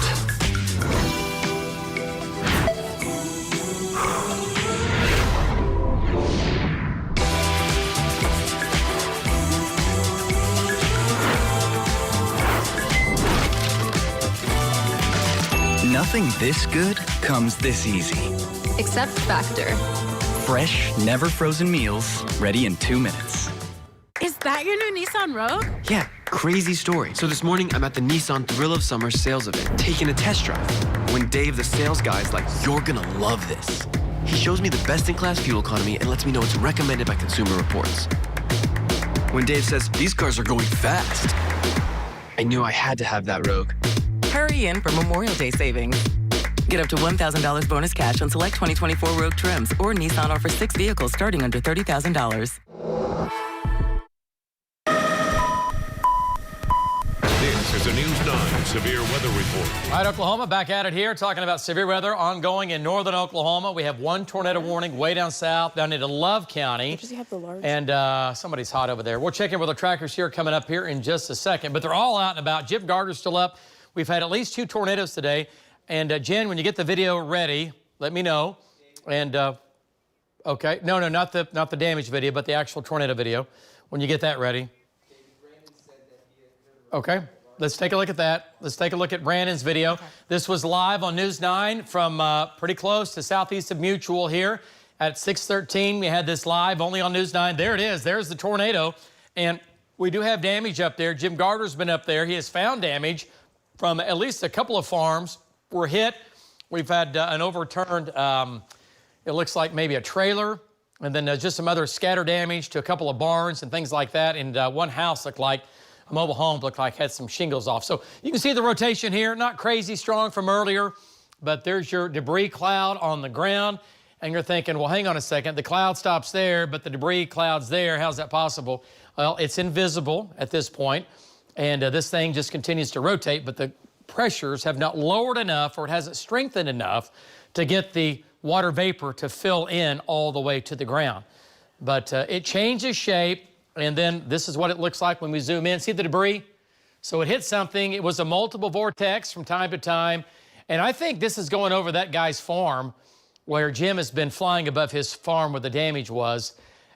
Speaker 24: Nothing this good comes this easy.
Speaker 26: Except Factor.
Speaker 24: Fresh, never frozen meals, ready in 2 minutes.
Speaker 26: Is that your new Nissan Rogue?
Speaker 28: Yeah, crazy story. So this morning, I'm at the Nissan Thrill of Summer sales event, taking a test drive. When Dave, the sales guy, is like, "You're gonna love this." He shows me the best-in-class fuel economy and lets me know it's recommended by Consumer Reports. When Dave says, "These cars are going fast," I knew I had to have that Rogue.
Speaker 26: Hurry in for Memorial Day savings. Get up to $1,000 bonus cash on select 2024 Rogue trims, or Nissan offers 6 vehicles starting under $30,000.
Speaker 14: This is a News 9 severe weather report.
Speaker 1: All right, Oklahoma, back at it here, talking about severe weather ongoing in northern Oklahoma. We have one tornado warning way down south, down into Love County.
Speaker 2: Does he have the large?
Speaker 1: And somebody's hot over there. We'll check in with our trackers here coming up here in just a second. But they're all out and about. Jim Gardner's still up. We've had at least 2 tornadoes today. And Jen, when you get the video ready, let me know. And okay, no, not the damage video, but the actual tornado video. When you get that ready. Okay, let's take a look at that. Let's take a look at Brandon's video. Okay. This was live on News 9 from pretty close to southeast of Mutual here at 6:13. We had this live only on News 9. There it is. There's the tornado. And we do have damage up there. Jim Gardner's been up there. He has found damage from at least a couple of farms were hit. We've had an overturned, it looks like maybe a trailer, and then just some other scatter damage to a couple of barns and things like that. And one house looked like, a mobile home looked like had some shingles off. So you can see the rotation here, not crazy strong from earlier, but there's your debris cloud on the ground. And you're thinking, well, hang on a second, the cloud stops there, but the debris cloud's there. How's that possible? Well, it's invisible at this point, and this thing just continues to rotate, but the pressures have not lowered enough, or it hasn't strengthened enough to get the water vapor to fill in all the way to the ground. But it changes shape, and then this is what it looks like when we zoom in. See the debris? So it hit something. It was a multiple vortex from time to time, and I think this is going over that guy's farm where Jim has been flying above his farm where the damage was,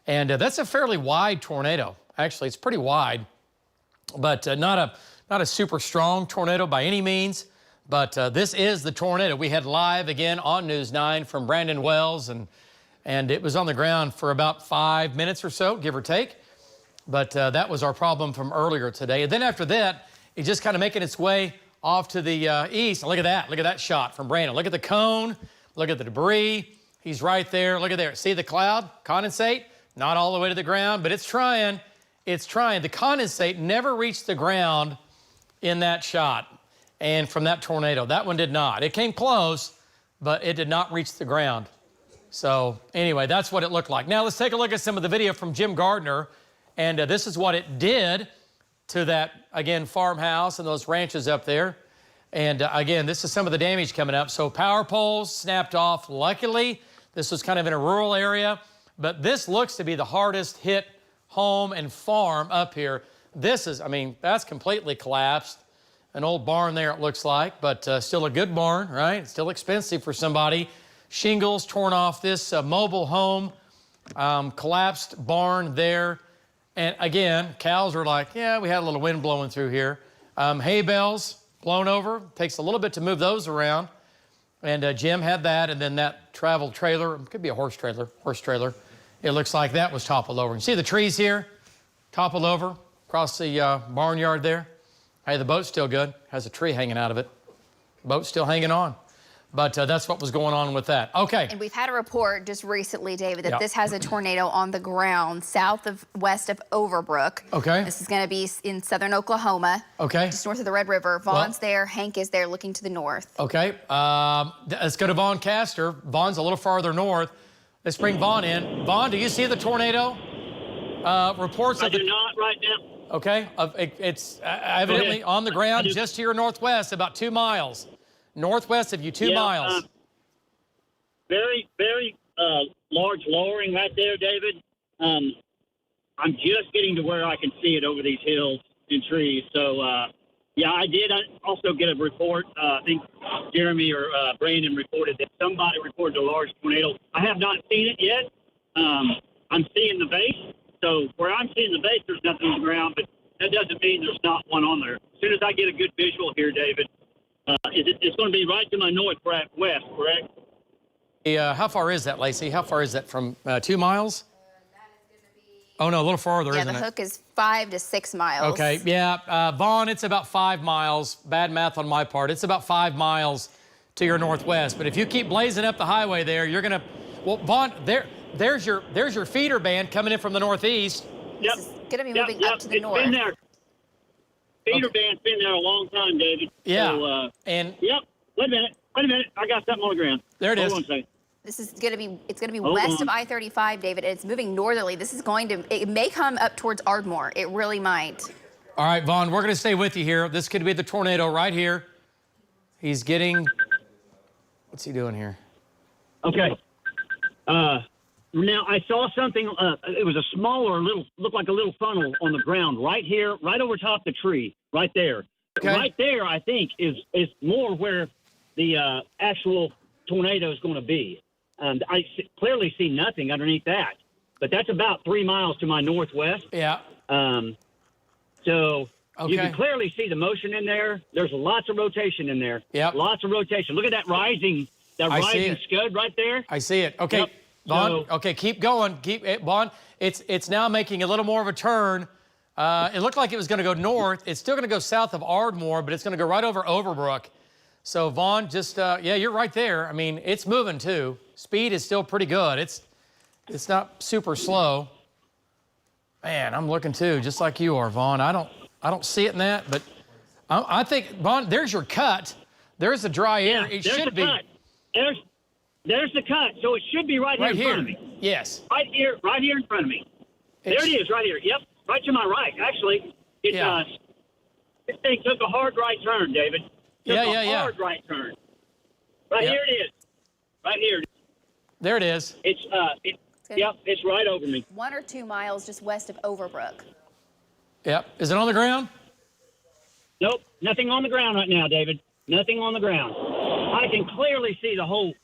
Speaker 1: and that's a fairly wide tornado. Actually, it's pretty wide, but not a super strong tornado by any means, but this is the tornado we had live again on News 9 from Brandon Wells, and it was on the ground for about 5 minutes or so, give or take. But that was our problem from earlier today. And then after that, it's just kind of making its way off to the east. Look at that. Look at that shot from Brandon. Look at the cone. Look at the debris. He's right there. Look at there. See the cloud? Condensate? Not all the way to the ground, but it's trying. It's trying. The condensate never reached the ground in that shot. And from that tornado, that one did not. It came close, but it did not reach the ground. So anyway, that's what it looked like. Now let's take a look at some of the video from Jim Gardner. And this is what it did to that, again, farmhouse and those ranches up there. And again, this is some of the damage coming up. So power poles snapped off. Luckily, this was kind of in a rural area. But this looks to be the hardest hit home and farm up here. This is, I mean, that's completely collapsed. An old barn there, it looks like, but still a good barn, right? It's still expensive for somebody. Shingles torn off this mobile home, collapsed barn there. And again, cows are like, yeah, we had a little wind blowing through here. Hay bales blown over. Takes a little bit to move those around. And Jim had that, and then that travel trailer, it could be a horse trailer. It looks like that was toppled over. You see the trees here? Toppled over across the barnyard there. Hey, the boat's still good. Has a tree hanging out of it. Boat's still hanging on. But that's what was going on with that. Okay.
Speaker 2: And we've had a report just recently, David, that this has a tornado on the ground west of Overbrook.
Speaker 1: Okay.
Speaker 2: This is going to be in southern Oklahoma.
Speaker 1: Okay.
Speaker 2: Just north of the Red River. Vaughn's there. Hank is there looking to the north.
Speaker 1: Okay. Let's go to Vaughn Castor. Vaughn's a little farther north. Let's bring Vaughn in. Vaughn, do you see the tornado? Reports
Speaker 7: I do not right now.
Speaker 1: Okay. It's evidently on the ground just to your northwest, about 2 miles. Northwest of you, 2 miles.
Speaker 7: Very, very large lowering right there, David. I'm just getting to where I can see it over these hills and trees. So, yeah, I did also get a report. I think Jeremy or Brandon reported that somebody reported a large tornado. I have not seen it yet. I'm seeing the base. So where I'm seeing the base, there's nothing on the ground, but that doesn't mean there's not one on there. As soon as I get a good visual here, David, it's going to be right to my northwest, correct?
Speaker 1: How far is that, Lacey? How far is that from 2 miles? Oh, no, a little farther, isn't it?
Speaker 2: Yeah, the hook is 5 to 6 miles.
Speaker 1: Okay, yeah. Vaughn, it's about 5 miles. Bad math on my part. It's about 5 miles to your northwest. But if you keep blazing up the highway there, you're going to... Well, Vaughn, there's your feeder band coming in from the northeast.
Speaker 7: Yep.
Speaker 2: This is going to be moving up to the north.
Speaker 7: Been there. Feeder band's been there a long time, David.
Speaker 1: Yeah.
Speaker 7: So,
Speaker 1: and
Speaker 7: yep. Wait a minute. I got something on the ground.
Speaker 1: There it is.
Speaker 7: Hold on a second.
Speaker 2: This is going to be west of I-35, David, and it's moving northerly. It may come up towards Ardmore. It really might.
Speaker 1: All right, Vaughn, we're going to stay with you here. This could be the tornado right here. He's getting, what's he doing here?
Speaker 7: Okay. Now, I saw something, it was a smaller looked like a little funnel on the ground right here, right over top the tree, right there.
Speaker 1: Okay.
Speaker 7: Right there, I think, is more where the actual tornado is going to be. And I clearly see nothing underneath that. But that's about 3 miles to my northwest.
Speaker 1: Yeah.
Speaker 7: So
Speaker 1: okay.
Speaker 7: you can clearly see the motion in there. There's lots of rotation in there.
Speaker 1: Yep.
Speaker 7: Lots of rotation. Look at that rising scud right there.
Speaker 1: I see it. Okay.
Speaker 7: Yep.
Speaker 1: Vaughn, okay, keep going. Vaughn, it's now making a little more of a turn. It looked like it was going to go north. It's still going to go south of Ardmore, but it's going to go right over Overbrook. So, Vaughn, just, yeah, you're right there. I mean, it's moving, too. Speed is still pretty good. It's not super slow. Man, I'm looking, too, just like you are, Vaughn. I don't see it in that, but I think, Vaughn, there's your cut. There's the dry air.
Speaker 7: Yeah,
Speaker 1: it should be.
Speaker 7: Cut. There's the cut, so it should be right here in front of me.
Speaker 1: Yes.
Speaker 7: Right here in front of me. There it is, right here. Yep, right to my right. Actually, this thing took a hard right turn, David. Hard right turn. Right here it is. Right here.
Speaker 1: There it is.
Speaker 7: It's right over me.
Speaker 2: 1 or 2 miles just west of Overbrook.
Speaker 1: Yep. Is it on the ground?
Speaker 7: Nope. Nothing on the ground right now, David. Nothing on the ground. I can clearly see the whole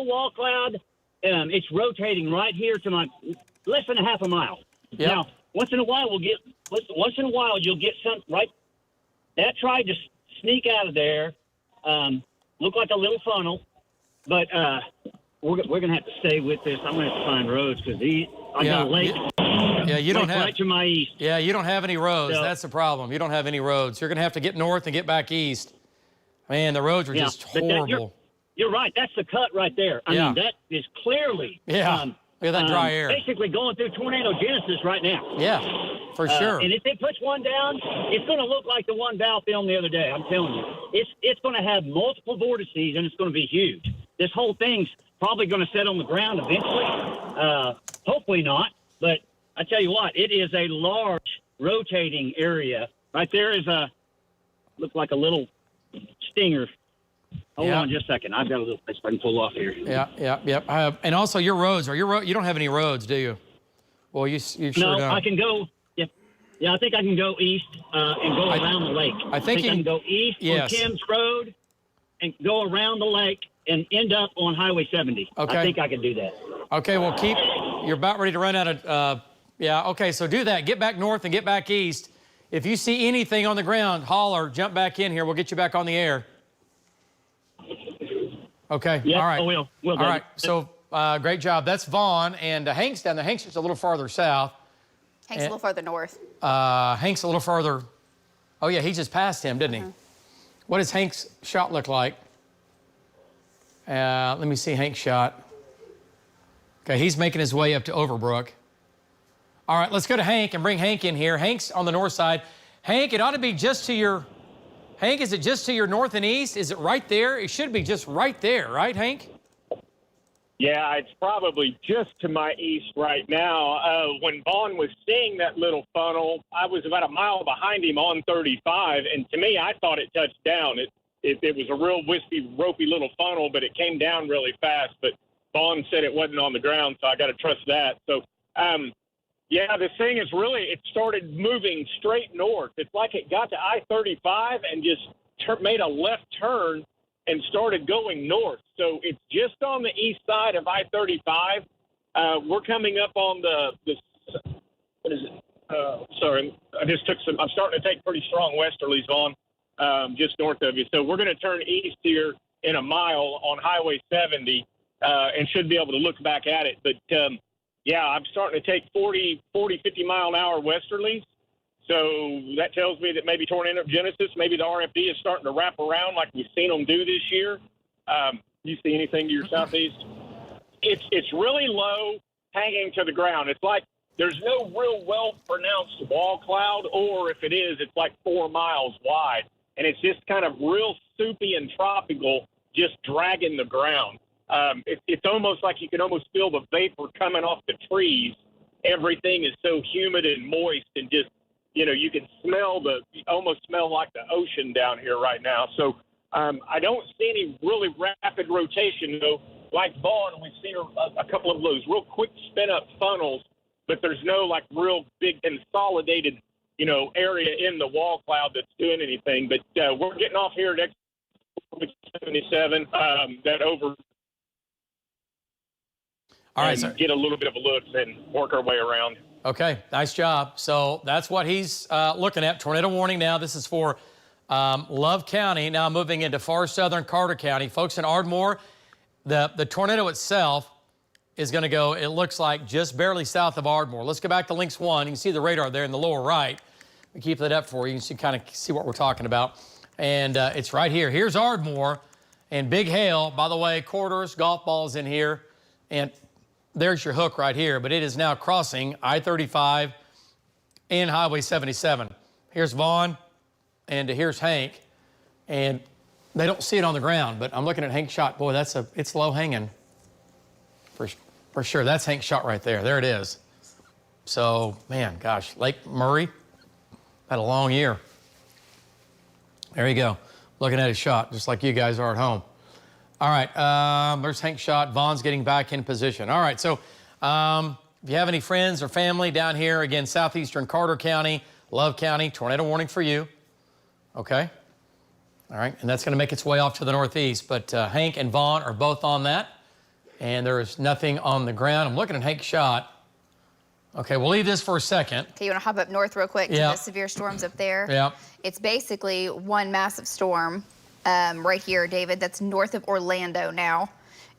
Speaker 7: wall cloud. It's rotating right here to my less than a half a mile.
Speaker 1: Yep.
Speaker 7: Now, once in a while you'll get some right. That tried to sneak out of there. Look like a little funnel, but we're gonna have to stay with this. I'm gonna have to find roads because I got a lake.
Speaker 1: Yeah, you don't have.
Speaker 7: Right to my east.
Speaker 1: Yeah, you don't have any roads.
Speaker 7: So,
Speaker 1: That's the problem. You don't have any roads. You're going to have to get north and get back east. Man, the roads are just horrible.
Speaker 7: You're right. That's the cut right there. I mean, that is clearly.
Speaker 1: Yeah. Look at that dry air.
Speaker 7: Basically going through tornado genesis right now.
Speaker 1: Yeah, for sure.
Speaker 7: And if it puts one down, it's going to look like the one Val filmed the other day. I'm telling you, it's going to have multiple vortices and it's going to be huge. This whole thing's probably going to set on the ground eventually. Hopefully not, but I tell you what, it is a large rotating area. Right there is looks like a little stinger. Hold on just a second. I've got a little place I can pull off here.
Speaker 1: Yeah. And also your roads, you don't have any roads, do you? Well, you sure don't.
Speaker 7: No, I can go, I think I can go east and go around the lake.
Speaker 1: I think
Speaker 7: I can go east on Tim's Road and go around the lake and end up on Highway 70.
Speaker 1: Okay.
Speaker 7: I think I can do that.
Speaker 1: Okay, well, you're about ready to run out of, okay, so do that. Get back north and get back east. If you see anything on the ground, holler, jump back in here. We'll get you back on the air. Okay,
Speaker 7: Yeah,
Speaker 1: all right.
Speaker 7: I will.
Speaker 1: All right, so great job. That's Vaughn, and Hank's down there. Hank's just a little farther south.
Speaker 2: Hank's a little further north.
Speaker 1: Hank's a little further. Oh, yeah, he just passed him, didn't he? What does Hank's shot look like? Let me see Hank's shot. Okay, he's making his way up to Overbrook. All right, let's go to Hank and bring Hank in here. Hank's on the north side. Hank, it ought to be just to your... Hank, is it just to your north and east? Is it right there? It should be just right there, right, Hank?
Speaker 11: Yeah, it's probably just to my east right now. When Vaughn was seeing that little funnel, I was about a mile behind him on 35, and to me, I thought it touched down. It was a real wispy, ropey little funnel, but it came down really fast. But Vaughn said it wasn't on the ground, so I got to trust that. So, yeah, this thing is really, it started moving straight north. It's like it got to I-35 and just made a left turn and started going north. So it's just on the east side of I-35. We're coming up on the what is it? Sorry, I'm starting to take pretty strong westerlies on just north of you. So we're going to turn east here in a mile on Highway 70 and should be able to look back at it. But, yeah, I'm starting to take 40, 50 mile an hour westerlies. So that tells me that maybe tornado genesis, maybe the RFD is starting to wrap around like we've seen them do this year. You see anything to your southeast? It's really low, hanging to the ground. It's like there's no real well-pronounced wall cloud, or if it is, it's like 4 miles wide. And it's just kind of real soupy and tropical, just dragging the ground. It's almost like you can almost feel the vapor coming off the trees. Everything is so humid and moist, and just, you can almost smell like the ocean down here right now. So I don't see any really rapid rotation, though. Like Vaughn, we've seen a couple of those real quick spin-up funnels, but there's no like real big consolidated, area in the wall cloud that's doing anything. But we're getting off here next 77, that over.
Speaker 1: All right, sir.
Speaker 11: Get a little bit of a look and work our way around.
Speaker 1: Okay, nice job. So that's what he's looking at. Tornado warning now. This is for Love County. Now moving into far southern Carter County. Folks in Ardmore, the tornado itself is going to go, it looks like, just barely south of Ardmore. Let's go back to Links 1. You can see the radar there in the lower right. We keep that up for you. You can kind of see what we're talking about. And it's right here. Here's Ardmore and big hail. By the way, quarters, golf balls in here. And there's your hook right here, but it is now crossing I-35 and Highway 77. Here's Vaughn, and here's Hank, and they don't see it on the ground, but I'm looking at Hank's shot. Boy, it's low hanging for sure. That's Hank's shot right there. There it is. So, man, gosh, Lake Murray had a long year. There you go, looking at his shot, just like you guys are at home. All right, there's Hank's shot. Vaughn's getting back in position. All right, so if you have any friends or family down here, again, southeastern Carter County, Love County, tornado warning for you. Okay. All right, and that's going to make its way off to the northeast. But Hank and Vaughn are both on that, and there is nothing on the ground. I'm looking at Hank's shot. Okay, we'll leave this for a second.
Speaker 2: Okay, you want to hop up north real quick to the severe storms up there?
Speaker 1: Yeah.
Speaker 2: It's basically one massive storm. Right here, David, that's north of Orlando now.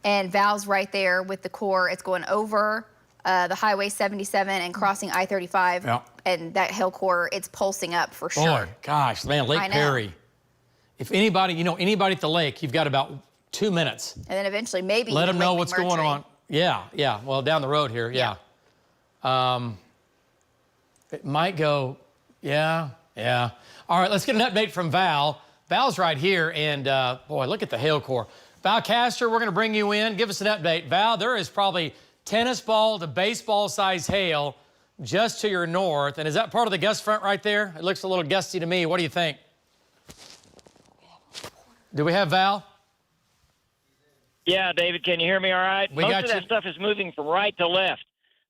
Speaker 2: And Val's right there with the core. It's going over the Highway 77 and crossing I-35.
Speaker 1: Yeah.
Speaker 2: And that hill core, it's pulsing up for sure.
Speaker 1: Boy, gosh, man, Lake
Speaker 2: I know.
Speaker 1: Perry. If anybody, anybody at the lake, you've got about 2 minutes.
Speaker 2: And then eventually maybe
Speaker 1: Let
Speaker 2: even
Speaker 1: them know
Speaker 2: Lake
Speaker 1: what's
Speaker 2: McMurtry.
Speaker 1: going on. Yeah. Well, down the road here, yeah. It might go, yeah. All right, let's get an update from Val. Val's right here, and boy, look at the hail core. Val Castor, we're going to bring you in. Give us an update. Val, there is probably tennis ball to baseball size hail just to your north. And is that part of the gust front right there? It looks a little gusty to me. What do you think? Do we have Val?
Speaker 13: Yeah, David, can you hear me all right?
Speaker 1: We
Speaker 13: Most
Speaker 1: got
Speaker 13: of
Speaker 1: you.
Speaker 13: that stuff is moving from right to left.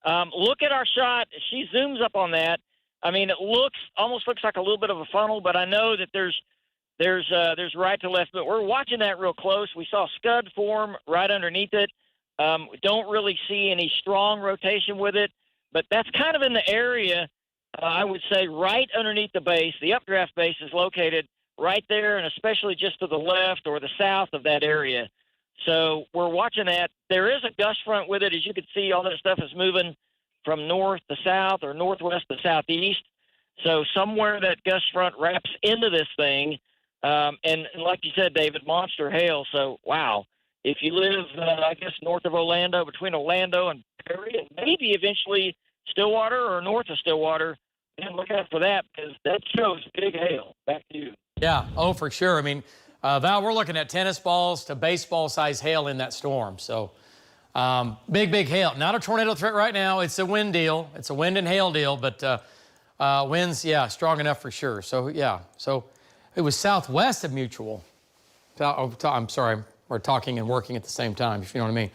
Speaker 13: Look at our shot. She zooms up on that. I mean, it almost looks like a little bit of a funnel, but I know that there's right to left. But we're watching that real close. We saw scud form right underneath it. We don't really see any strong rotation with it, but that's kind of in the area, I would say, right underneath the base. The updraft base is located right there, and especially just to the left or the south of that area. So we're watching that. There is a gust front with it. As you can see, all that stuff is moving from north to south or northwest to southeast. So somewhere that gust front wraps into this thing. And like you said, David, monster hail. So, wow. If you live, I guess, north of Orlando, between Orlando and Perry, and maybe eventually Stillwater or north of Stillwater, man, look out for that because that shows big hail. Back to you.
Speaker 1: Yeah, for sure. I mean, Val, we're looking at tennis balls to baseball size hail in that storm. So big hail. Not a tornado threat right now. It's a wind deal. It's a wind and hail deal, but winds, strong enough for sure. So, so it was southwest of Mutual. I'm sorry, we're talking and working at the same time, if you know what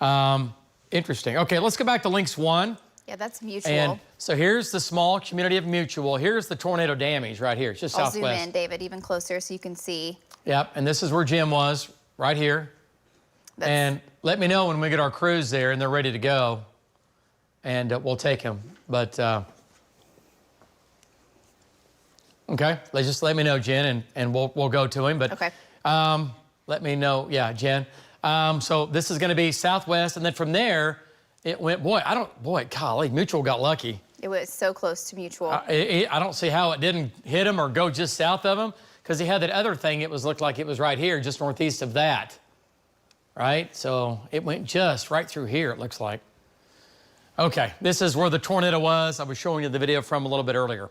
Speaker 1: I mean. Interesting. Okay, let's go back to Links 1.
Speaker 2: Yeah, that's Mutual.
Speaker 1: And so here's the small community of Mutual. Here's the tornado damage right here. It's just
Speaker 2: I'll
Speaker 1: southwest.
Speaker 2: zoom in, David, even closer so you can see.
Speaker 1: Yep, and this is where Jim was, right here. And let me know when we get our crews there and they're ready to go, and we'll take them. But, okay, just let me know, Jen, and we'll go to him. But
Speaker 2: okay.
Speaker 1: Let me know, Jen. So this is going to be southwest, and then from there, it went, golly, Mutual got lucky.
Speaker 2: It was so close to Mutual.
Speaker 1: I don't see how it didn't hit him or go just south of him, because he had that other thing. It looked like it was right here, just northeast of that, right? So it went just right through here, it looks like. Okay, this is where the tornado was. I was showing you the video from a little bit earlier.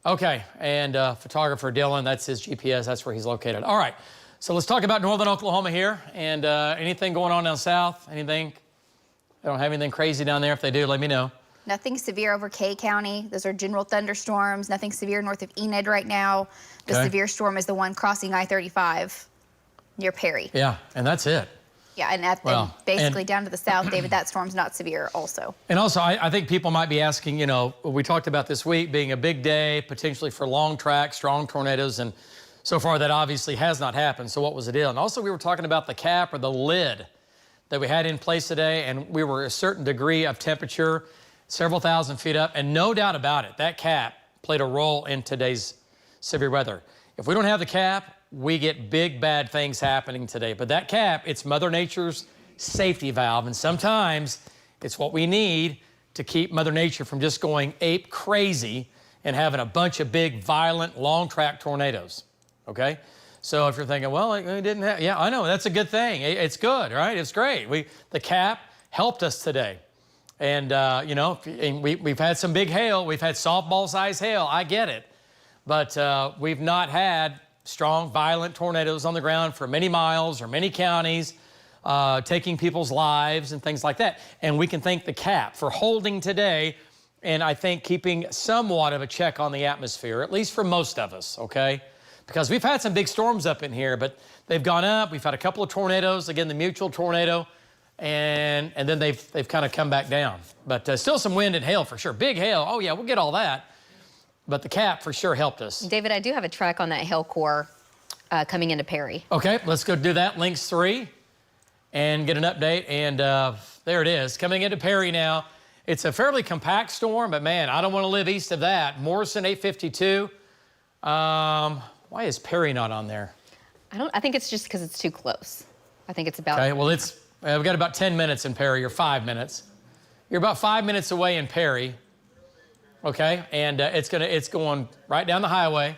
Speaker 1: Okay, and photographer Dylan, that's his GPS. That's where he's located. All right, so let's talk about northern Oklahoma here, and anything going on down south, anything? They don't have anything crazy down there. If they do, let me know.
Speaker 2: Nothing severe over Kay County. Those are general thunderstorms. Nothing severe north of Enid right now. The severe storm is the one crossing I-35 near Perry.
Speaker 1: Yeah, and that's it.
Speaker 2: Yeah, and basically down to the south, David, that storm's not severe also.
Speaker 1: And also, I think people might be asking, we talked about this week being a big day, potentially for long track, strong tornadoes, and so far that obviously has not happened. So what was the deal? And also we were talking about the cap or the lid that we had in place today, and we were a certain degree of temperature, several thousand feet up, and no doubt about it, that cap played a role in today's severe weather. If we don't have the cap, we get big, bad things happening today. But that cap, it's Mother Nature's safety valve, and sometimes it's what we need to keep Mother Nature from just going ape crazy and having a bunch of big, violent, long-track tornadoes, okay? So if you're thinking, well, it didn't have, I know, that's a good thing. It's good, right? It's great. The cap helped us today. And, we've had some big hail. We've had softball-sized hail. I get it. But we've not had strong, violent tornadoes on the ground for many miles or many counties, taking people's lives and things like that. And we can thank the cap for holding today and I think keeping somewhat of a check on the atmosphere, at least for most of us, okay? Because we've had some big storms up in here, but they've gone up. We've had a couple of tornadoes, again, the Mutual tornado, and then they've kind of come back down. But still some wind and hail for sure. Big hail, oh yeah, we'll get all that. But the cap for sure helped us.
Speaker 3: David, I do have a track on that hail core coming into Perry.
Speaker 1: Okay, let's go do that. Links 3 and get an update. And there it is, coming into Perry now. It's a fairly compact storm, but man, I don't want to live east of that. Morrison 852. Why is Perry not on there?
Speaker 3: I think it's just because it's too close. I think it's about.
Speaker 1: Okay, well, we've got about 10 minutes in Perry, or 5 minutes. You're about 5 minutes away in Perry, okay? And it's going right down the highway,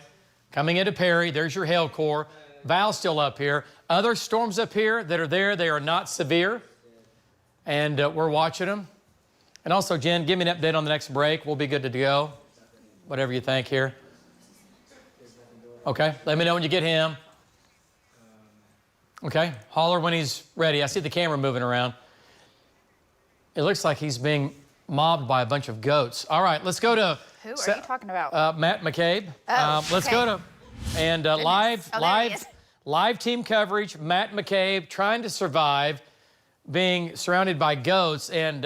Speaker 1: coming into Perry. There's your hail core. Val's still up here. Other storms up here that are there, they are not severe, and we're watching them. And also, Jen, give me an update on the next break. We'll be good to go, whatever you think here. Okay, let me know when you get him. Okay, holler when he's ready. I see the camera moving around. It looks like he's being mobbed by a bunch of goats. All right, let's go to...
Speaker 2: Who are you talking about?
Speaker 1: Matt McCabe.
Speaker 2: Oh,
Speaker 1: let's go to... And live team coverage, Matt McCabe trying to survive being surrounded by goats. And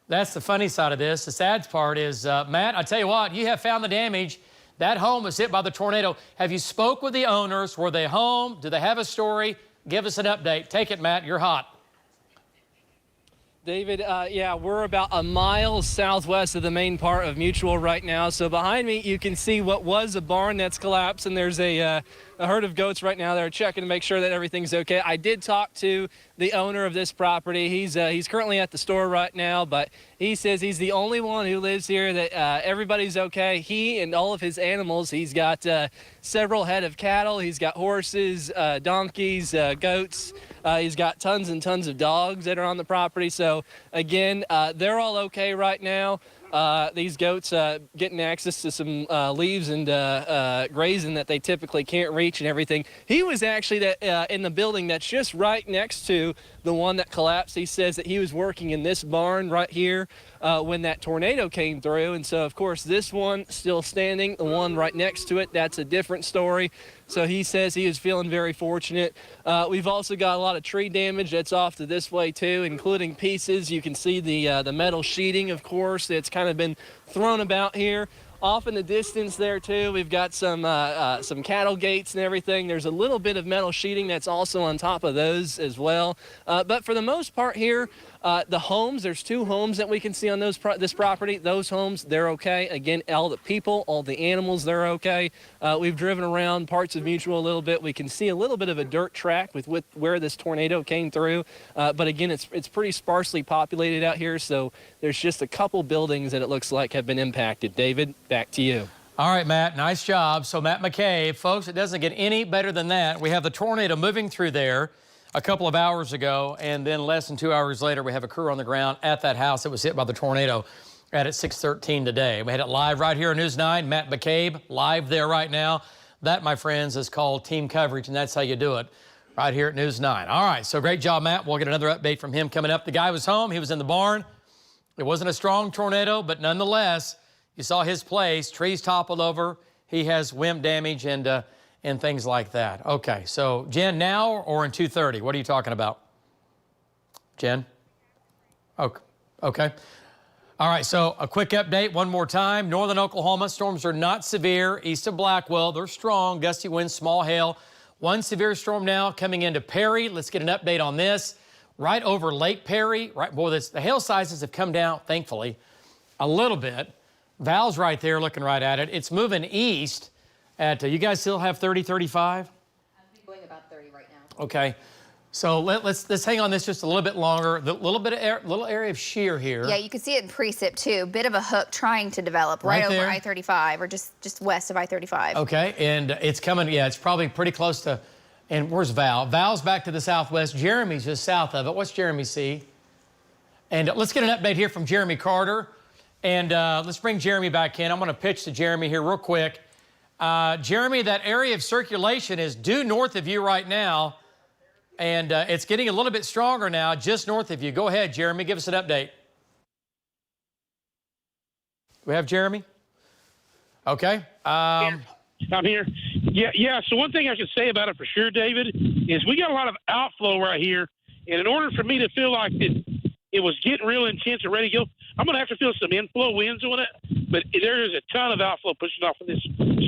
Speaker 1: that's the funny side of this. The sad part is, Matt, I tell you what, you have found the damage. That home was hit by the tornado. Have you spoke with the owners? Were they home? Do they have a story? Give us an update. Take it, Matt. You're hot.
Speaker 5: David, yeah, we're about a mile southwest of the main part of Mutual right now. So behind me, you can see what was a barn that's collapsed, and there's a herd of goats right now that are checking to make sure that everything's okay. I did talk to the owner of this property. He's currently at the store right now, but he says he's the only one who lives here, that everybody's okay. He and all of his animals, he's got several head of cattle. He's got horses, donkeys, goats. He's got tons and tons of dogs that are on the property. So again, they're all okay right now. These goats getting access to some leaves and grazing that they typically can't reach and everything. He was actually in the building that's just right next to the one that collapsed. He says that he was working in this barn right here when that tornado came through. And so, of course, this one still standing, the one right next to it, that's a different story. So he says he is feeling very fortunate. We've also got a lot of tree damage that's off to this way too, including pieces. You can see the metal sheeting, of course, that's kind of been thrown about here. Off in the distance there too, we've got some cattle gates and everything. There's a little bit of metal sheeting that's also on top of those as well. But for the most part here, the homes, there's two homes that we can see on this property. Those homes, they're okay. Again, all the people, all the animals, they're okay. We've driven around parts of Mutual a little bit. We can see a little bit of a dirt track with where this tornado came through. But again, it's pretty sparsely populated out here, so there's just a couple buildings that it looks like have been impacted. David, back to you.
Speaker 1: All right, Matt, nice job. So Matt McCabe, folks, it doesn't get any better than that. We have the tornado moving through there a couple of hours ago, and then less than 2 hours later, we have a crew on the ground at that house that was hit by the tornado at 6:13 today. We had it live right here on News 9. Matt McCabe live there right now. That, my friends, is called team coverage, and that's how you do it right here at News 9. All right, so great job, Matt. We'll get another update from him coming up. The guy was home. He was in the barn. It wasn't a strong tornado, but nonetheless, you saw his place. Trees toppled over. He has wind damage and things like that. Okay, so Jen, now or in 2:30? What are you talking about? Jen? Okay. All right, so a quick update one more time. Northern Oklahoma, storms are not severe. East of Blackwell, they're strong. Gusty winds, small hail. One severe storm now coming into Perry. Let's get an update on this. Right over Lake Perry. Right, boy, the hail sizes have come down, thankfully, a little bit. Val's right there looking right at it. It's moving east. You guys still have 30, 35?
Speaker 3: I'm going about 30 right now.
Speaker 1: Okay. So let's hang on this just a little bit longer. The little area of shear here.
Speaker 2: Yeah, you can see it in precip too. Bit of a hook trying to develop right over I-35 or just west of I-35.
Speaker 1: Okay, and it's coming, yeah, it's probably pretty close to, and where's Val? Val's back to the southwest. Jeremy's just south of it. What's Jeremy see? And let's get an update here from Jeremy Carter. And let's bring Jeremy back in. I'm going to pitch to Jeremy here real quick. Jeremy, that area of circulation is due north of you right now, and it's getting a little bit stronger now just north of you. Go ahead, Jeremy. Give us an update. We have Jeremy? Okay.
Speaker 9: I'm here. Yeah. So one thing I can say about it for sure, David, is we got a lot of outflow right here, and in order for me to feel like it was getting real intense and ready to go, I'm going to have to feel some inflow winds on it, but there is a ton of outflow pushing off of this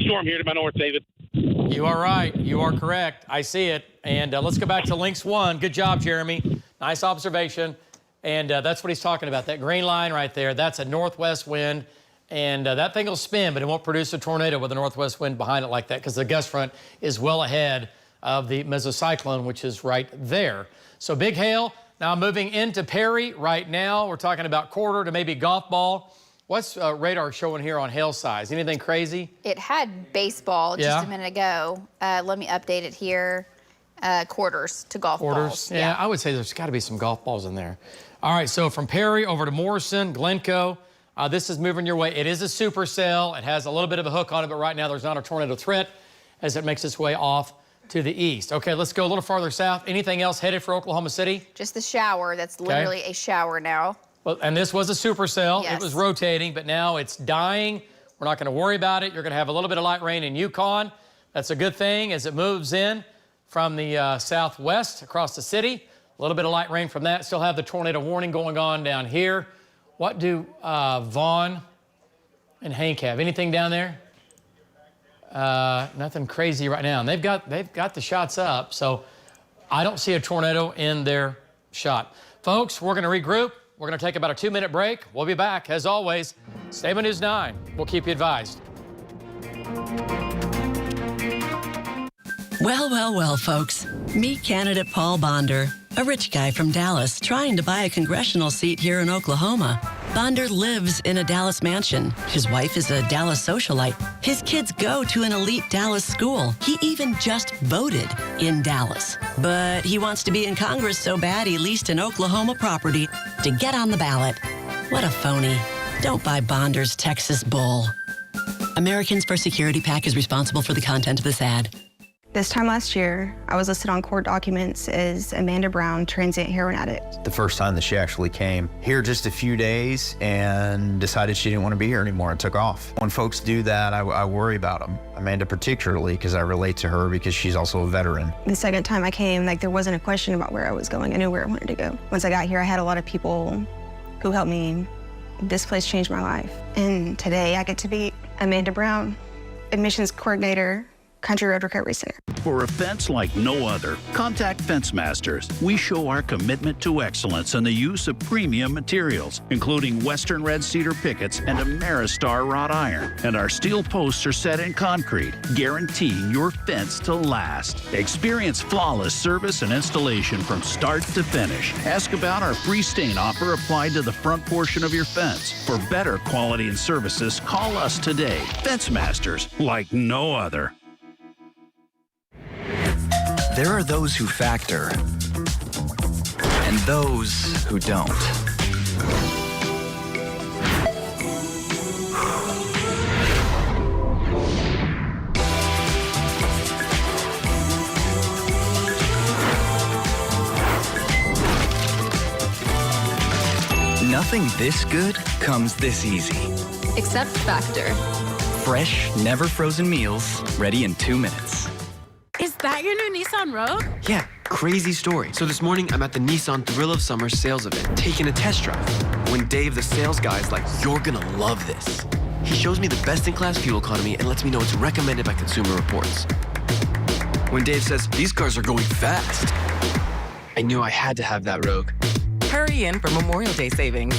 Speaker 9: storm here to my north, David.
Speaker 1: You are right. You are correct. I see it. And let's go back to Links 1. Good job, Jeremy. Nice observation. And that's what he's talking about, that green line right there. That's a northwest wind. And that thing will spin, but it won't produce a tornado with a northwest wind behind it like that because the gust front is well ahead of the mesocyclone, which is right there. So big hail now moving into Perry right now. We're talking about quarter to maybe golf ball. What's radar showing here on hail size? Anything crazy?
Speaker 2: It had baseball just a minute ago. Let me update it here. Quarters to golf balls.
Speaker 1: Yeah, I would say there's got to be some golf balls in there. All right, so from Perry over to Morrison, Glencoe. This is moving your way. It is a supercell. It has a little bit of a hook on it, but right now there's not a tornado threat as it makes its way off to the east. Okay, let's go a little farther south. Anything else headed for Oklahoma City?
Speaker 2: Just the shower. That's literally a shower now.
Speaker 1: Well, and this was a supercell.
Speaker 2: Yes.
Speaker 1: It was rotating, but now it's dying. We're not going to worry about it. You're going to have a little bit of light rain in Yukon. That's a good thing as it moves in from the southwest across the city. A little bit of light rain from that. Still have the tornado warning going on down here. What do Vaughn and Hank have? Anything down there? Nothing crazy right now. And they've got the shots up, so I don't see a tornado in their shot. Folks, we're going to regroup. We're going to take about a 2-minute break. We'll be back. As always, stay on News 9. We'll keep you advised.
Speaker 19: Well, well, well, folks. Meet candidate Paul Bonder, a rich guy from Dallas trying to buy a congressional seat here in Oklahoma. Bonder lives in a Dallas mansion. His wife is a Dallas socialite. His kids go to an elite Dallas school. He even just voted in Dallas. But he wants to be in Congress so bad he leased an Oklahoma property to get on the ballot. What a phony. Don't buy Bonder's Texas bull. Americans for Security PAC is responsible for the content of this ad.
Speaker 12: This time last year, I was listed on court documents as Amanda Brown, transient heroin addict.
Speaker 17: The first time that she actually came here just a few days and decided she didn't want to be here anymore and took off. When folks do that, I worry about them. Amanda particularly, because I relate to her because she's also a veteran.
Speaker 12: The second time I came, there wasn't a question about where I was going. I knew where I wanted to go. Once I got here, I had a lot of people who helped me. This place changed my life. And today I get to be Amanda Brown, admissions coordinator, Country Road Recovery Center.
Speaker 20: For a fence like no other, contact Fence Masters. We show our commitment to excellence in the use of premium materials, including Western red cedar pickets and Ameristar wrought iron. And our steel posts are set in concrete, guaranteeing your fence to last. Experience flawless service and installation from start to finish. Ask about our free stain offer applied to the front portion of your fence. For better quality and services, call us today. Fence Masters, like no other.
Speaker 24: There are those who factor and those who don't. Nothing this good comes this easy.
Speaker 26: Except Factor.
Speaker 24: Fresh, never frozen meals, ready in 2 minutes.
Speaker 4: Is that your new Nissan Rogue?
Speaker 28: Yeah, crazy story. So this morning, I'm at the Nissan Thrill of Summer sales event, taking a test drive. When Dave, the sales guy, is like, "You're gonna love this." He shows me the best-in-class fuel economy and lets me know it's recommended by Consumer Reports. When Dave says, "These cars are going fast," I knew I had to have that Rogue.
Speaker 26: Hurry in for Memorial Day savings.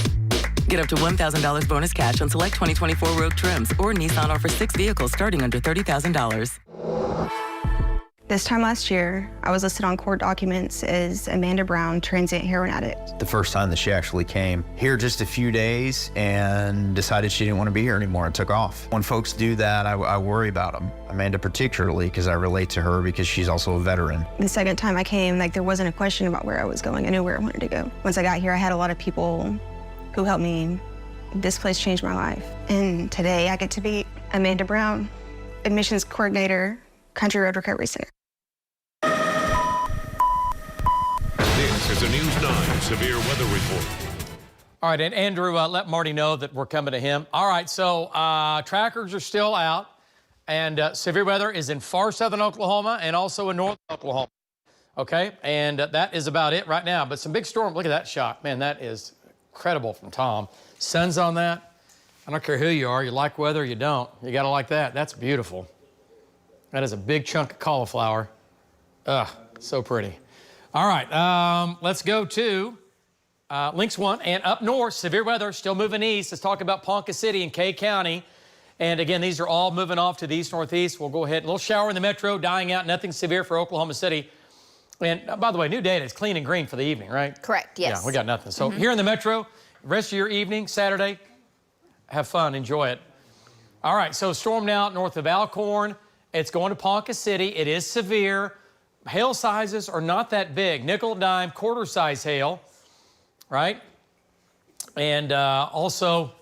Speaker 26: Get up to $1,000 bonus cash on select 2024 Rogue trims, or Nissan offers 6 vehicles starting under $30,000.
Speaker 12: This time last year, I was listed on court documents as Amanda Brown, transient heroin addict.
Speaker 17: The first time that she actually came here just a few days and decided she didn't want to be here anymore and took off. When folks do that, I worry about them. Amanda particularly, because I relate to her because she's also a veteran.
Speaker 12: The second time I came, there wasn't a question about where I was going. I knew where I wanted to go. Once I got here, I had a lot of people who helped me. This place changed my life. And today I get to be Amanda Brown, admissions coordinator, Country Road Recovery Center.
Speaker 14: This is a News 9 Severe Weather Report.
Speaker 1: All right, and Andrew, let Marty know that we're coming to him. All right, so trackers are still out, and severe weather is in far southern Oklahoma and also in northern Oklahoma. Okay, and that is about it right now. But some big storm, look at that shot. Man, that is incredible from Tom. Sun's on that. I don't care who you are. You like weather, you don't. You got to like that. That's beautiful. That is a big chunk of cauliflower. Ugh, so pretty. All right, let's go to Links 1. And up north, severe weather still moving east. Let's talk about Ponca City and Kay County. And again, these are all moving off to the east-northeast. We'll go ahead. A little shower in the metro, dying out. Nothing severe for Oklahoma City. And by the way, new data is clean and green for the evening, right?
Speaker 2: Correct, yes.
Speaker 1: Yeah, we got nothing. So here in the metro, rest of your evening, Saturday, have fun, enjoy it. All right, so storm now north of Alcorn. It's going to Ponca City. It is severe. Hail sizes are not that big. Nickel, dime, quarter-size hail, right? And also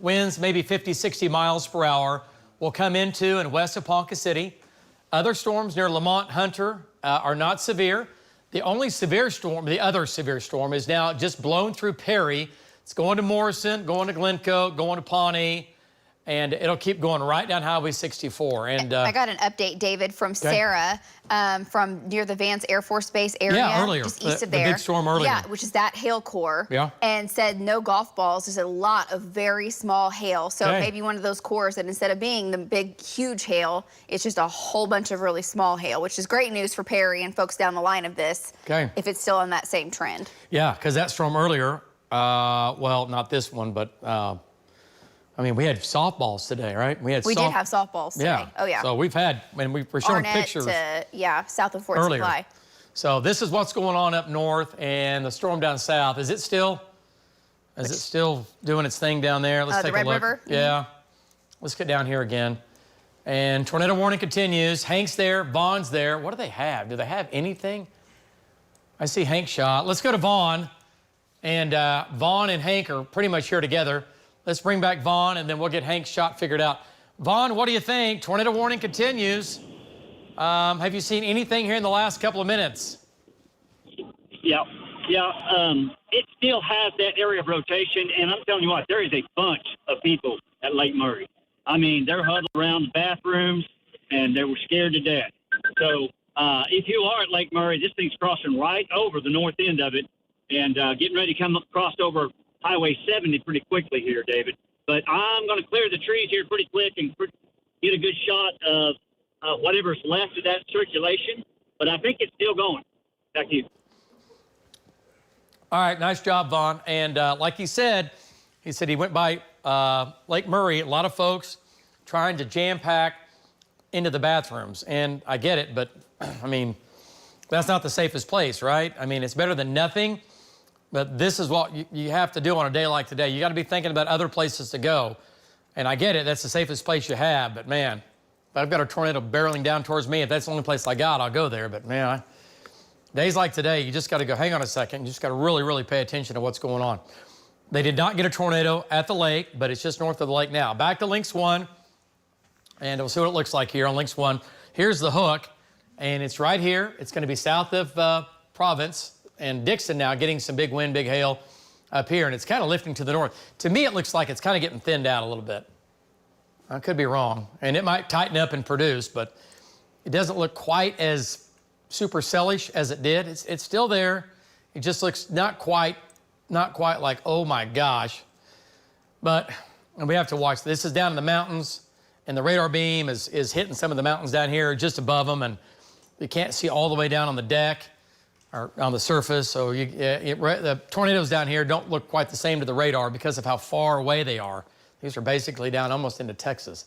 Speaker 1: winds maybe 50, 60 miles per hour will come into and west of Ponca City. Other storms near Lamont, Hunter are not severe. The only severe storm, the other severe storm, is now just blown through Perry. It's going to Morrison, going to Glencoe, going to Pawnee, and it'll keep going right down Highway 64. And
Speaker 2: I got an update, David, from Sarah from near the Vance Air Force Base area.
Speaker 1: Yeah, earlier.
Speaker 2: Just east of
Speaker 1: the
Speaker 2: there.
Speaker 1: big storm earlier.
Speaker 2: Yeah, which is that hail core.
Speaker 1: Yeah.
Speaker 2: And said no golf balls. There's a lot of very small hail. So maybe one of those cores that instead of being the big, huge hail, it's just a whole bunch of really small hail, which is great news for Perry and folks down the line of this.
Speaker 1: Okay.
Speaker 2: If it's still on that same trend.
Speaker 1: Yeah, because that storm earlier, well, not this one, but I mean, we had softballs today, right?
Speaker 2: We did have softballs today.
Speaker 1: Yeah.
Speaker 2: Oh, yeah.
Speaker 1: So we've had, and we were showing
Speaker 2: Arnett
Speaker 1: pictures.
Speaker 2: to, south of Fort
Speaker 1: earlier.
Speaker 2: Supply.
Speaker 1: So this is what's going on up north, and the storm down south. Is it still doing its thing down there? Let's take
Speaker 2: the Red
Speaker 1: a look.
Speaker 2: River?
Speaker 1: Yeah. Let's get down here again. And tornado warning continues. Hank's there. Vaughn's there. What do they have? Do they have anything? I see Hank shot. Let's go to Vaughn. And Vaughn and Hank are pretty much here together. Let's bring back Vaughn, and then we'll get Hank's shot figured out. Vaughn, what do you think? Tornado warning continues. Have you seen anything here in the last couple of minutes?
Speaker 7: Yeah. It still has that area of rotation, and I'm telling you what, there is a bunch of people at Lake Murray. I mean, they're huddled around the bathrooms, and they were scared to death. So if you are at Lake Murray, this thing's crossing right over the north end of it, and getting ready to come across over Highway 70 pretty quickly here, David. But I'm going to clear the trees here pretty quick and get a good shot of whatever's left of that circulation. But I think it's still going. Thank you.
Speaker 1: All right, nice job, Vaughn. And like he said he went by Lake Murray. A lot of folks trying to jam-pack into the bathrooms. And I get it, but, I mean, that's not the safest place, right? I mean, it's better than nothing. But this is what you have to do on a day like today. You got to be thinking about other places to go. And I get it, that's the safest place you have. But, man, if I've got a tornado barreling down towards me, if that's the only place I got, I'll go there. But, man, days like today, you just got to go, hang on a second. You just got to really, really pay attention to what's going on. They did not get a tornado at the lake, but it's just north of the lake now. Back to Links 1, and we'll see what it looks like here on Links 1. Here's the hook, and it's right here. It's going to be south of Province. And Dixon now getting some big wind, big hail up here, and it's kind of lifting to the north. To me, it looks like it's kind of getting thinned out a little bit. I could be wrong, and it might tighten up and produce, but it doesn't look quite as supercellish as it did. It's still there. It just looks not quite like, oh my gosh. But we have to watch. This is down in the mountains, and the radar beam is hitting some of the mountains down here just above them, and you can't see all the way down on the deck or on the surface. So the tornadoes down here don't look quite the same to the radar because of how far away they are. These are basically down almost into Texas.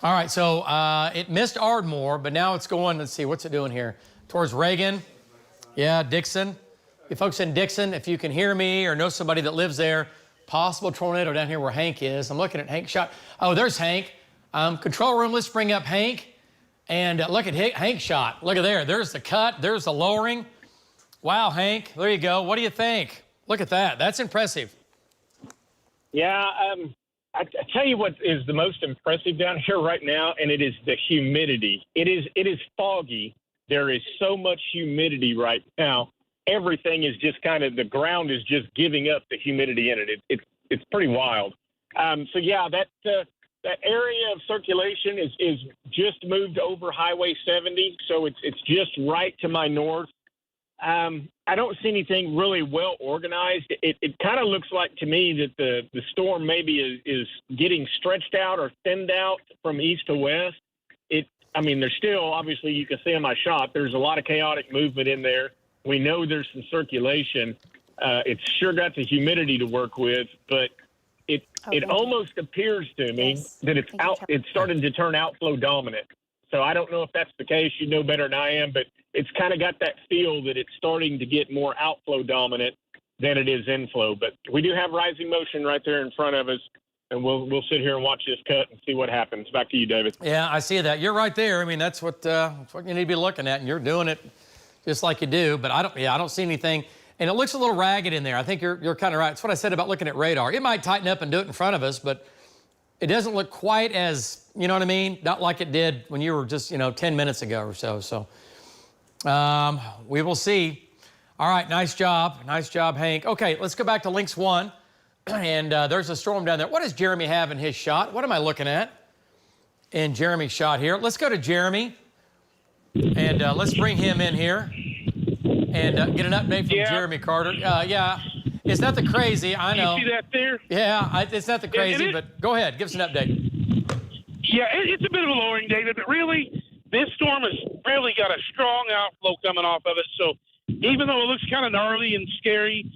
Speaker 1: All right, so it missed Ardmore, but now it's going, let's see, what's it doing here? Towards Reagan. Yeah, Dixon. You folks in Dixon, if you can hear me or know somebody that lives there, possible tornado down here where Hank is. I'm looking at Hank's shot. Oh, there's Hank. Control room, let's bring up Hank. And look at Hank's shot. Look at there. There's the cut. There's the lowering. Wow, Hank, there you go. What do you think? Look at that. That's impressive.
Speaker 11: Yeah, I tell you what is the most impressive down here right now, and it is the humidity. It is foggy. There is so much humidity right now. Everything is just kind of, the ground is just giving up the humidity in it. It's pretty wild. So yeah, that area of circulation is just moved over Highway 70, so it's just right to my north. I don't see anything really well organized. It kind of looks like to me that the storm maybe is getting stretched out or thinned out from east to west. There's still, obviously you can see on my shot, there's a lot of chaotic movement in there. We know there's some circulation. It's sure got the humidity to work with, but it almost appears to me that it's starting to turn outflow dominant. So I don't know if that's the case. You know better than I am, but it's kind of got that feel that it's starting to get more outflow dominant than it is inflow. But we do have rising motion right there in front of us, and we'll sit here and watch this cut and see what happens. Back to you, David.
Speaker 1: Yeah, I see that. You're right there. I mean, that's what you need to be looking at, and you're doing it just like you do. But I don't see anything. And it looks a little ragged in there. I think you're kind of right. It's what I said about looking at radar. It might tighten up and do it in front of us, but it doesn't look quite as, you know what I mean? Not like it did when you were just, 10 minutes ago or so. So we will see. All right, nice job. Nice job, Hank. Okay, let's go back to Links 1. And there's a storm down there. What does Jeremy have in his shot? What am I looking at in Jeremy's shot here? Let's go to Jeremy, and let's bring him in here and get an update from Jeremy Carter. Yeah, it's nothing crazy, I know.
Speaker 9: You see that there?
Speaker 1: Yeah, it's nothing crazy, but go ahead, give us an update.
Speaker 9: Yeah, it's a bit of a lowering, David, but really, this storm has really got a strong outflow coming off of it. So even though it looks kind of gnarly and scary,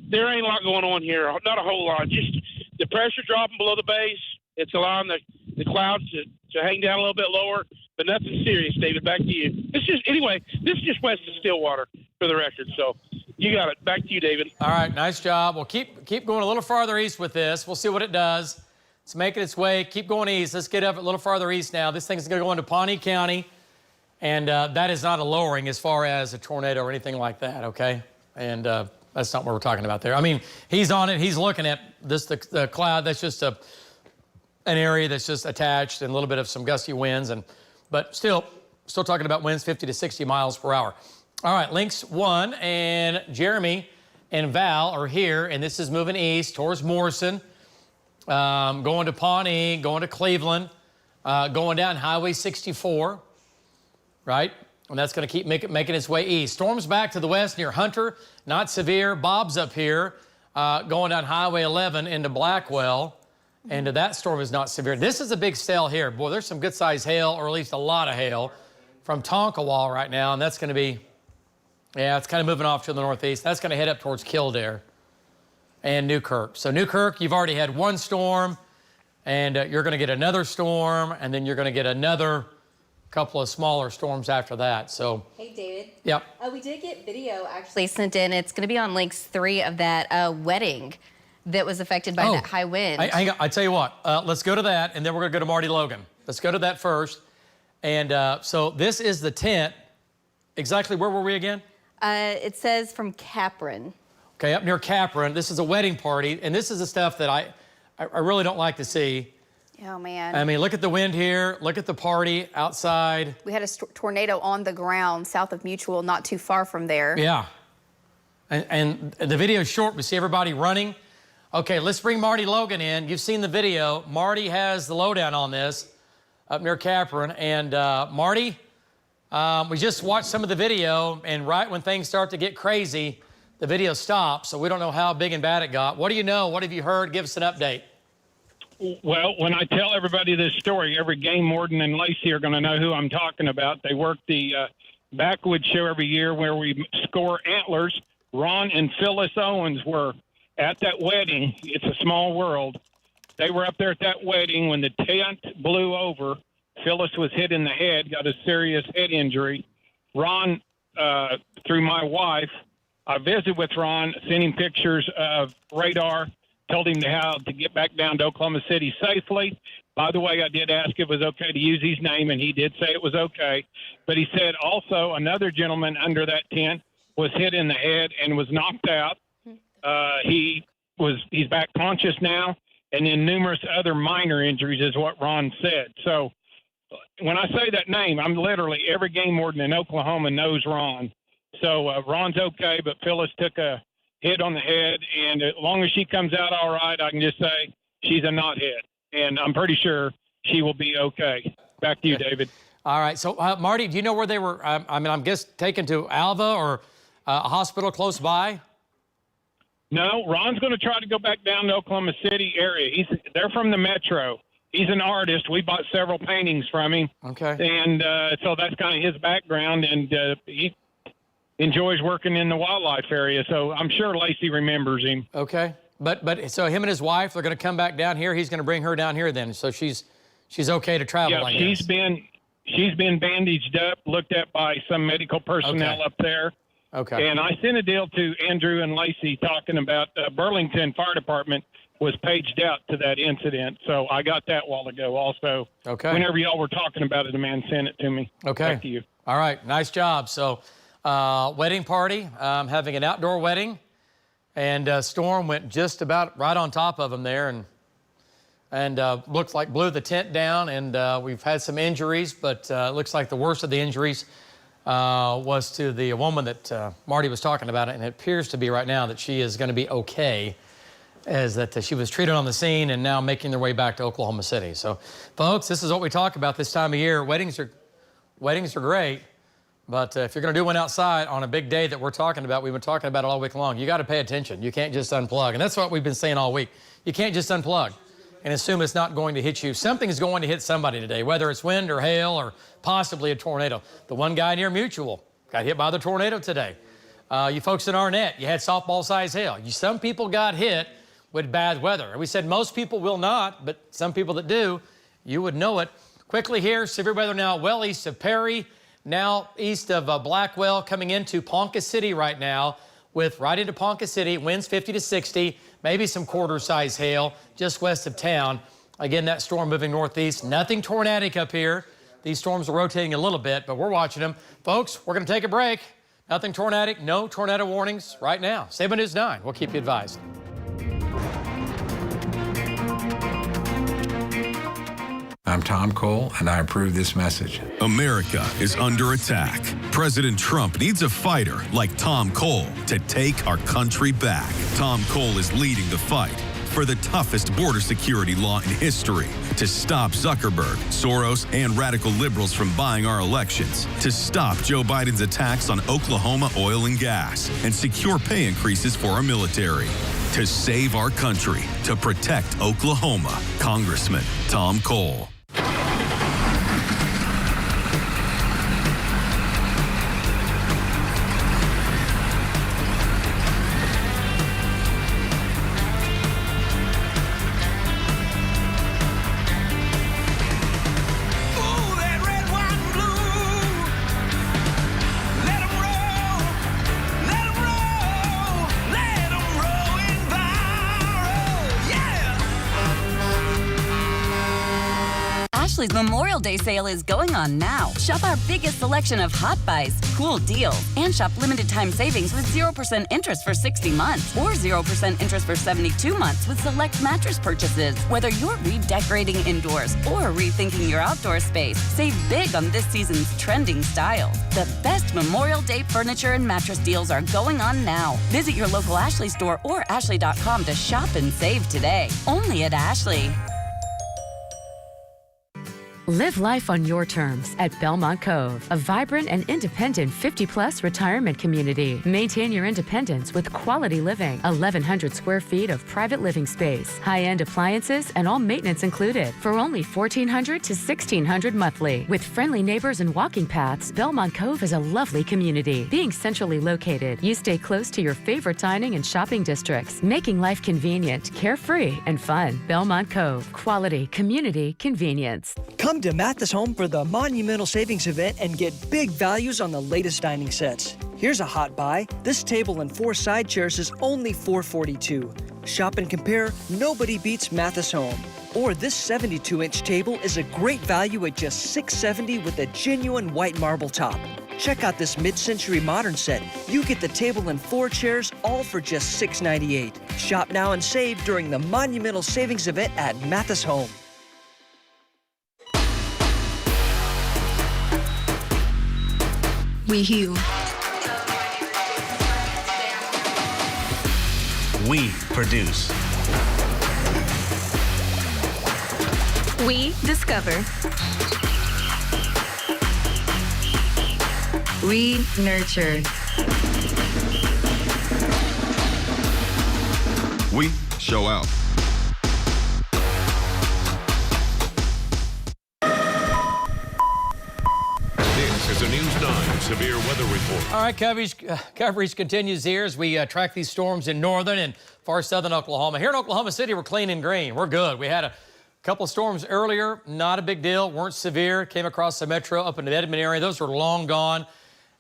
Speaker 9: there ain't a lot going on here. Not a whole lot. Just the pressure dropping below the base. It's allowing the clouds to hang down a little bit lower, but nothing serious, David. Back to you. This is just west of Stillwater for the record. So you got it. Back to you, David.
Speaker 1: All right, nice job. Well, keep going a little farther east with this. We'll see what it does. It's making its way. Keep going east. Let's get up a little farther east now. This thing's going to go into Pawnee County, and that is not a lowering as far as a tornado or anything like that, okay? And that's not what we're talking about there. I mean, he's on it. He's looking at this, the cloud. That's just an area that's just attached and a little bit of some gusty winds. But still talking about winds 50 to 60 miles per hour. All right, Links 1 and Jeremy and Val are here, and this is moving east towards Morrison, going to Pawnee, going to Cleveland, going down Highway 64, right? And that's going to keep making its way east. Storms back to the west near Hunter, not severe. Bob's up here, going down Highway 11 into Blackwell, and that storm is not severe. This is a big cell here. Boy, there's some good-sized hail, or at least a lot of hail, from Tonkawa right now, and that's going to be, it's kind of moving off to the northeast. That's going to head up towards Kildare and Newkirk. So Newkirk, you've already had one storm, and you're going to get another storm, and then you're going to get another couple of smaller storms after that. So
Speaker 3: hey, David.
Speaker 1: Yep.
Speaker 3: We did get video actually sent in. It's going to be on Links 3 of that wedding that was affected by that high wind.
Speaker 1: Hang on. I tell you what, let's go to that, and then we're going to go to Marty Logan. Let's go to that first. And so this is the tent. Exactly where were we again?
Speaker 3: It says from Capron.
Speaker 1: Okay, up near Capron. This is a wedding party, and this is the stuff that I really don't like to see.
Speaker 2: Oh, man.
Speaker 1: I mean, look at the wind here. Look at the party outside.
Speaker 2: We had a tornado on the ground south of Mutual, not too far from there.
Speaker 1: Yeah. And the video is short. We see everybody running. Okay, let's bring Marty Logan in. You've seen the video. Marty has the lowdown on this up near Capron. And Marty, we just watched some of the video, and right when things start to get crazy, the video stops. So we don't know how big and bad it got. What do you know? What have you heard? Give us an update.
Speaker 9: Well, when I tell everybody this story, every game warden and Lacey are going to know who I'm talking about. They work the Backwoods show every year where we score antlers. Ron and Phyllis Owens were at that wedding. It's a small world. They were up there at that wedding when the tent blew over. Phyllis was hit in the head, got a serious head injury. Ron, through my wife, I visited with Ron, sent him pictures of radar, told him how to get back down to Oklahoma City safely. By the way, I did ask if it was okay to use his name, and he did say it was okay. But he said also another gentleman under that tent was hit in the head and was knocked out. He's back conscious now, and then numerous other minor injuries is what Ron said. So when I say that name, I'm literally every game warden in Oklahoma knows Ron. So Ron's okay, but Phyllis took a hit on the head, and as long as she comes out all right, I can just say she's a not hit, and I'm pretty sure she will be okay. Back to you, David.
Speaker 1: All right. So, Marty, do you know where they were? I'm guess taken to Alva or a hospital close by?
Speaker 9: No, Ron's going to try to go back down to Oklahoma City area. They're from the metro. He's an artist. We bought several paintings from him.
Speaker 1: Okay.
Speaker 9: And so that's kind of his background, and he enjoys working in the wildlife area. So I'm sure Lacey remembers him.
Speaker 1: Okay. But so him and his wife, they're going to come back down here. He's going to bring her down here then. So she's okay to travel.
Speaker 9: Yeah,
Speaker 8: She's been bandaged up, looked at by some medical personnel up there.
Speaker 1: Okay.
Speaker 8: And I sent a deal to Andrew and Lacey talking about Burlington Fire Department was paged out to that incident. So I got that a while ago also.
Speaker 1: Okay.
Speaker 8: Whenever y'all were talking about it, a man sent it to me.
Speaker 1: Okay.
Speaker 8: Back to you.
Speaker 1: All right. Nice job. So wedding party, having an outdoor wedding, and storm went just about right on top of them there, and looks like blew the tent down, and we've had some injuries, but it looks like the worst of the injuries was to the woman that Marty was talking about, and it appears to be right now that she is going to be okay, as that she was treated on the scene and now making their way back to Oklahoma City. So, folks, this is what we talk about this time of year. Weddings are great, but if you're going to do one outside on a big day that we're talking about, we've been talking about it all week long, you got to pay attention. You can't just unplug, and that's what we've been saying all week. You can't just unplug and assume it's not going to hit you. Something is going to hit somebody today, whether it's wind or hail or possibly a tornado. The one guy near Mutual got hit by the tornado today. You folks in Arnett, you had softball-sized hail. Some people got hit with bad weather. We said most people will not, but some people that do, you would know it. Quickly here, severe weather now well east of Perry, now east of Blackwell, coming into Ponca City right now, with right into Ponca City, winds 50 to 60, maybe some quarter-size hail just west of town. Again, that storm moving northeast. Nothing tornadic up here. These storms are rotating a little bit, but we're watching them. Folks, we're going to take a break. Nothing tornadic, no tornado warnings right now. 7 News 9, we'll keep you advised.
Speaker 10: I'm Tom Cole, and I approve this message.
Speaker 15: America is under attack. President Trump needs a fighter like Tom Cole to take our country back. Tom Cole is leading the fight for the toughest border security law in history, to stop Zuckerberg, Soros, and radical liberals from buying our elections, to stop Joe Biden's attacks on Oklahoma oil and gas, and secure pay increases for our military. To save our country, to protect Oklahoma, Congressman Tom Cole.
Speaker 21: Ashley's Memorial Day sale is going on now. Shop our biggest selection of hot buys, cool deals, and shop limited time savings with 0% interest for 60 months or 0% interest for 72 months with select mattress purchases. Whether you're redecorating indoors or rethinking your outdoor space, save big on this season's trending styles. The best Memorial Day furniture and mattress deals are going on now. Visit your local Ashley store or ashley.com to shop and save today. Only at Ashley.
Speaker 22: Live life on your terms at Belmont Cove, a vibrant and independent 50-plus retirement community. Maintain your independence with quality living. 1,100 square feet of private living space, high-end appliances, and all maintenance included for only $1,400 to $1,600 monthly. With friendly neighbors and walking paths, Belmont Cove is a lovely community. Being centrally located, you stay close to your favorite dining and shopping districts, making life convenient, carefree, and fun. Belmont Cove, quality, community, convenience.
Speaker 23: Come to Mathis Home for the Monumental Savings Event and get big values on the latest dining sets. Here's a hot buy. This table and 4 side chairs is only $442. Shop and compare. Nobody beats Mathis Home. Or this 72-inch table is a great value at just $670 with a genuine white marble top. Check out this mid-century modern set. You get the table and 4 chairs all for just $698. Shop now and save during the Monumental Savings Event at Mathis Home.
Speaker 25: We heal.
Speaker 27: We produce.
Speaker 25: We discover. We nurture.
Speaker 29: We show out.
Speaker 14: This is a News 9 severe weather report.
Speaker 1: All right, coverage continues here as we track these storms in northern and far southern Oklahoma. Here in Oklahoma City, we're clean and green. We're good. We had couple of storms earlier, not a big deal, weren't severe, came across the metro up into the Edmond area. Those are long gone.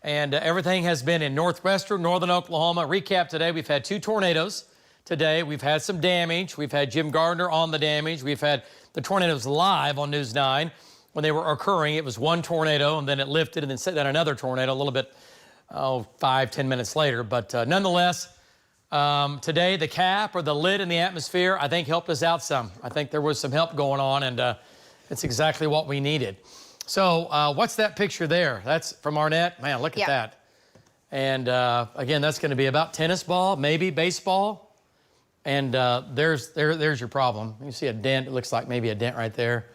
Speaker 1: And everything has been in northwestern, northern Oklahoma. Recap today, we've had 2 tornadoes today. We've had some damage. We've had Jim Gardner on the damage. We've had the tornadoes live on News 9. When they were occurring, it was 1 tornado, and then it lifted, and then set down another tornado a little bit, 5-10 minutes later. But nonetheless, today the cap or the lid in the atmosphere, I think, helped us out some. I think there was some help going on, and it's exactly what we needed. So what's that picture there? That's from Arnett. Man, look at that. And again, that's going to be about tennis ball, maybe baseball. And there's your problem. You see a dent. It looks like maybe a dent right there.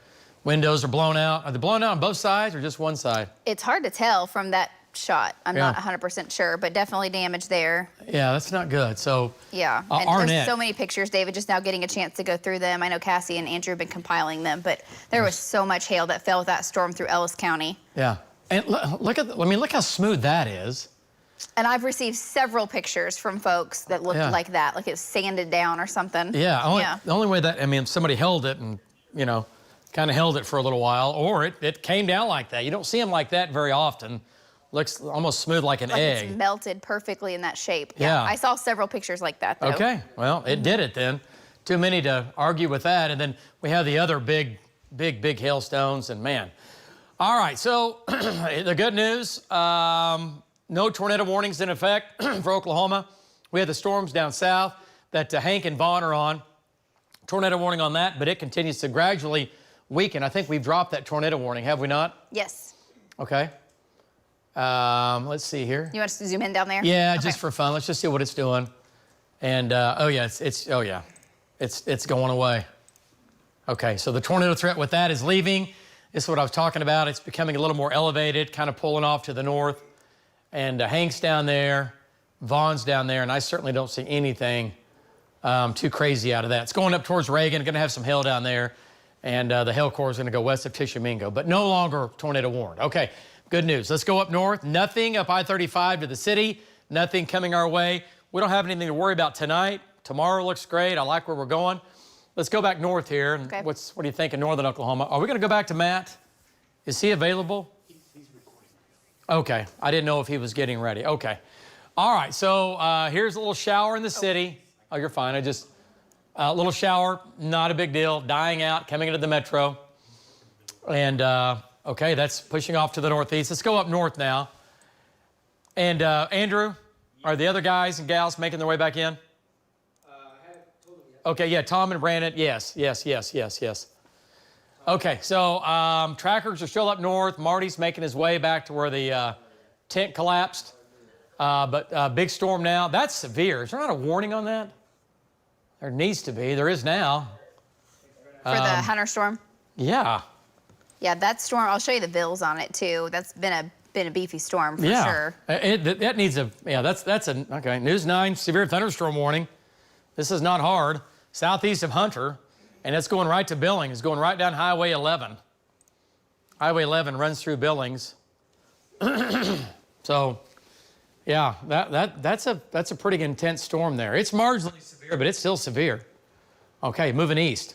Speaker 1: Windows are blown out. Are they blown out on both sides or just one side?
Speaker 2: It's hard to tell from that shot. I'm not 100% sure, but definitely damage there.
Speaker 1: Yeah, that's not good. So
Speaker 2: yeah, and
Speaker 1: Arnett.
Speaker 2: there's so many pictures, David, just now getting a chance to go through them. I know Cassie and Andrew have been compiling them, but there was so much hail that fell with that storm through Ellis County.
Speaker 1: Yeah, and look how smooth that is.
Speaker 2: And I've received several pictures from folks that looked like that, like it was sanded down or something.
Speaker 1: Yeah, the only way that, I mean, somebody held it and, you know, kind of held it for a little while, or it came down like that. You don't see them like that very often. Looks almost smooth like an egg. It's
Speaker 2: melted perfectly in that shape.
Speaker 1: Yeah.
Speaker 2: I saw several pictures like that, though.
Speaker 1: Okay, well, it did it then. Too many to argue with that. And then we have the other big hailstones, and man. All right, so the good news, no tornado warnings in effect for Oklahoma. We had the storms down south that Hank and Vaughn are on. Tornado warning on that, but it continues to gradually weaken. I think we've dropped that tornado warning, have we not?
Speaker 2: Yes.
Speaker 1: Okay. Let's see here.
Speaker 2: You want us to zoom in down there?
Speaker 1: Yeah, just for fun. Let's just see what it's doing. And it's going away. Okay, so the tornado threat with that is leaving. This is what I was talking about. It's becoming a little more elevated, kind of pulling off to the north. And Hank's down there, Vaughn's down there, and I certainly don't see anything too crazy out of that. It's going up towards Reagan, going to have some hail down there, and the hail core is going to go west of Tishomingo, but no longer tornado warned. Okay, good news. Let's go up north. Nothing up I-35 to the city, nothing coming our way. We don't have anything to worry about tonight. Tomorrow looks great. I like where we're going. Let's go back north here. Okay. What do you think in northern Oklahoma? Are we going to go back to Matt? Is he available? Okay, I didn't know if he was getting ready. Okay. All right, so here's a little shower in the city. Oh, you're fine. A little shower, not a big deal. Dying out, coming into the metro. And, okay, that's pushing off to the northeast. Let's go up north now. And, Andrew, are the other guys and gals making their way back in? Okay, yeah, Tom and Brandon, yes. Okay, so trackers are still up north. Marty's making his way back to where the tent collapsed. But big storm now. That's severe. Is there not a warning on that? There needs to be. There is now.
Speaker 2: For the Hunter storm?
Speaker 1: Yeah.
Speaker 2: Yeah, that storm, I'll show you the bills on it, too. That's been a beefy storm, for sure.
Speaker 1: That needs a, okay, News 9, severe thunderstorm warning. This is not hard. Southeast of Hunter. And it's going right to Billings. It's going right down Highway 11. Highway 11 runs through Billings. So, yeah, that's a pretty intense storm there. It's marginally severe, but it's still severe. Okay, moving east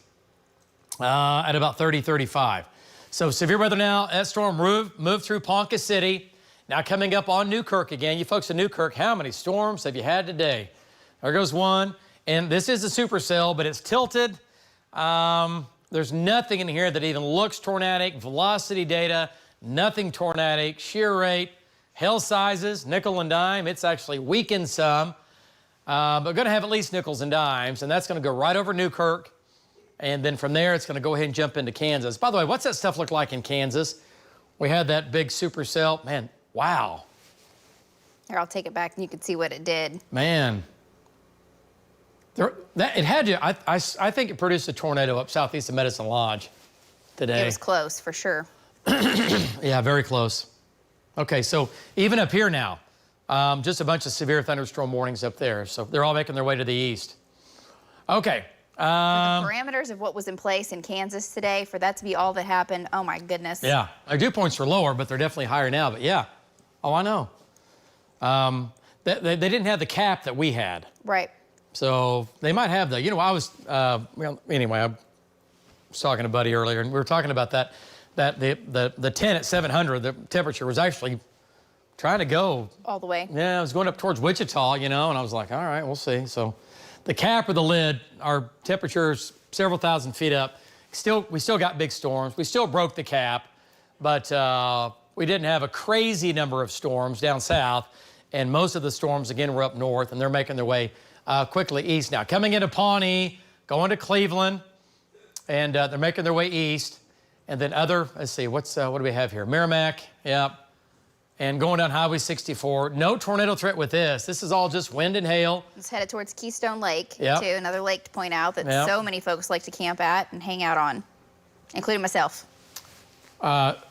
Speaker 1: at about 30, 35. So severe weather now. That storm moved through Ponca City. Now coming up on Newkirk again. You folks in Newkirk, how many storms have you had today? There goes one. And this is a supercell, but it's tilted. There's nothing in here that even looks tornadic. Velocity data, nothing tornadic. Shear rate, hail sizes, nickel and dime. It's actually weakened some, but going to have at least nickels and dimes, and that's going to go right over Newkirk. And then from there, it's going to go ahead and jump into Kansas. By the way, what's that stuff look like in Kansas? We had that big supercell. Man, wow.
Speaker 2: Here, I'll take it back and you can see what it did.
Speaker 1: Man. It had to, I think it produced a tornado up southeast of Medicine Lodge today.
Speaker 2: It was close, for sure.
Speaker 1: Yeah, very close. Okay, so even up here now, just a bunch of severe thunderstorm warnings up there. So they're all making their way to the east. Okay.
Speaker 2: The parameters of what was in place in Kansas today, for that to be all that happened, oh my goodness.
Speaker 1: Yeah, our dew points were lower, but they're definitely higher now. But yeah, oh, I know. They didn't have the cap that we had.
Speaker 2: Right.
Speaker 1: So they might have the, you know, I was, well, anyway, was talking to a buddy earlier, and we were talking about that the 10 at 700, the temperature was actually trying to go
Speaker 2: all the way.
Speaker 1: Yeah, it was going up towards Wichita, you know, and I was like, all right, we'll see. So the cap or the lid, our temperatures several thousand feet up. We still got big storms. We still broke the cap, but we didn't have a crazy number of storms down south, and most of the storms, again, were up north, and they're making their way quickly east now. Coming into Pawnee, going to Cleveland, and they're making their way east. And then let's see, what do we have here? Merrimack, yep. And going down Highway 64. No tornado threat with this. This is all just wind and hail.
Speaker 2: It's headed towards Keystone Lake,
Speaker 1: yep.
Speaker 2: too. Another lake to point out that so many folks like to camp at and hang out on, including myself.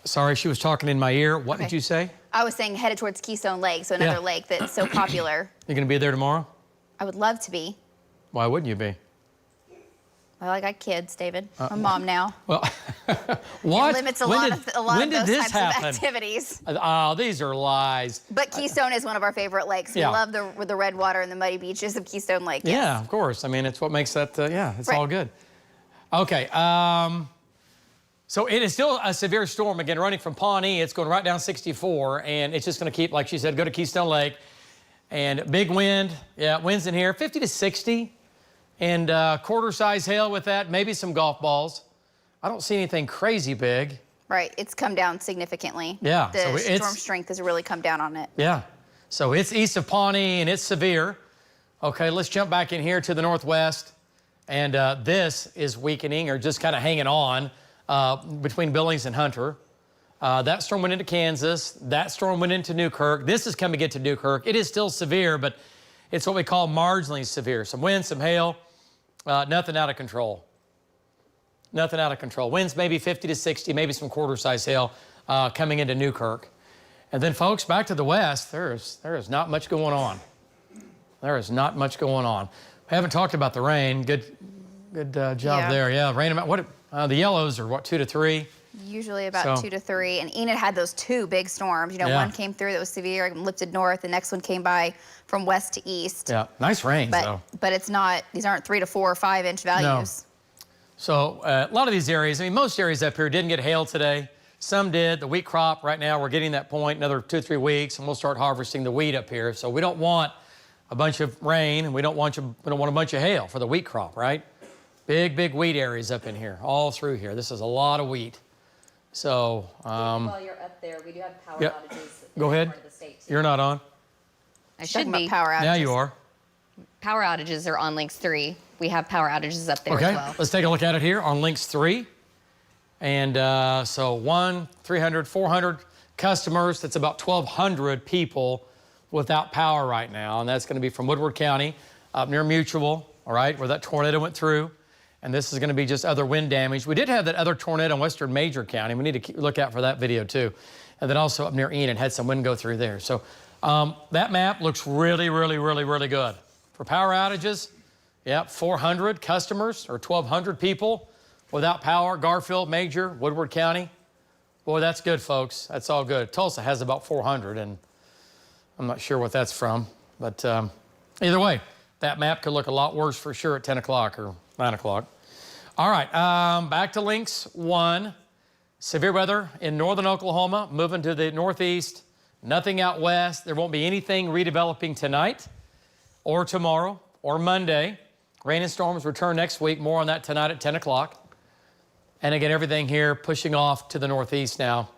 Speaker 1: Sorry, she was talking in my ear. What did you say?
Speaker 2: I was saying headed towards Keystone Lake, so another lake that's so popular.
Speaker 1: You're going to be there tomorrow?
Speaker 2: I would love to be.
Speaker 1: Why wouldn't you be?
Speaker 2: Well, I got kids, David. I'm a mom now.
Speaker 1: Well, what?
Speaker 2: It limits a lot of those types of activities.
Speaker 1: Oh, these are lies.
Speaker 2: But Keystone is one of our favorite lakes. We love the red water and the muddy beaches of Keystone Lake. Yes.
Speaker 1: Yeah, of course. I mean, it's what makes that, it's all good. Okay, so it is still a severe storm. Again, running from Pawnee, it's going right down 64, and it's just going to keep, like she said, go to Keystone Lake. And big wind, winds in here, 50 to 60. And quarter-size hail with that, maybe some golf balls. I don't see anything crazy big.
Speaker 2: Right, it's come down significantly.
Speaker 1: Yeah.
Speaker 2: The storm strength has really come down on it.
Speaker 1: Yeah, so it's east of Pawnee and it's severe. Okay, let's jump back in here to the northwest. And this is weakening or just kind of hanging on between Billings and Hunter. That storm went into Kansas. That storm went into Newkirk. This is coming to get to Newkirk. It is still severe, but it's what we call marginally severe. Some wind, some hail. Nothing out of control. Nothing out of control. Winds maybe 50 to 60, maybe some quarter-size hail coming into Newkirk. And then, folks, back to the west, there is not much going on. There is not much going on. We haven't talked about the rain. Good job there. Yeah, rain amount. The yellows are what, 2 to 3?
Speaker 2: Usually about 2 to 3. And Enid had those 2 big storms. You know, one came through that was severe and lifted north. The next one came by from west to east.
Speaker 1: Yeah, nice rain, though.
Speaker 2: But it's not, these aren't 3 to 4 or 5 inch values.
Speaker 1: No. So a lot of these areas, I mean, most areas up here didn't get hail today. Some did. The wheat crop right now, we're getting that point, another 2 or 3 weeks, and we'll start harvesting the wheat up here. So we don't want a bunch of rain, and we don't want a bunch of hail for the wheat crop, right? Big, big wheat areas up in here, all through here. This is a lot of wheat. So,
Speaker 3: while you're up there, we do have power outages.
Speaker 1: Go ahead.
Speaker 3: Part of the state too.
Speaker 1: You're not on.
Speaker 3: I should be.
Speaker 2: Power outages.
Speaker 1: Now you are.
Speaker 3: Power outages are on links 3. We have power outages up there as well.
Speaker 1: Let's take a look at it here on links 3. And so 300, 400 customers. That's about 1,200 people without power right now. And that's going to be from Woodward County up near Mutual, all right, where that tornado went through. And this is going to be just other wind damage. We did have that other tornado in western Major County. We need to look out for that video too. And then also up near Enid, had some wind go through there. So that map looks really, really, really, really good. For power outages, 400 customers or 1,200 people without power. Garfield, Major, Woodward County. Boy, that's good, folks. That's all good. Tulsa has about 400, and I'm not sure what that's from. But either way, that map could look a lot worse for sure at 10 o'clock or 9 o'clock. All right, back to links 1. Severe weather in northern Oklahoma, moving to the northeast. Nothing out west. There won't be anything redeveloping tonight or tomorrow or Monday. Rain and storms return next week. More on that tonight at 10 o'clock. And again, everything here pushing off to the northeast now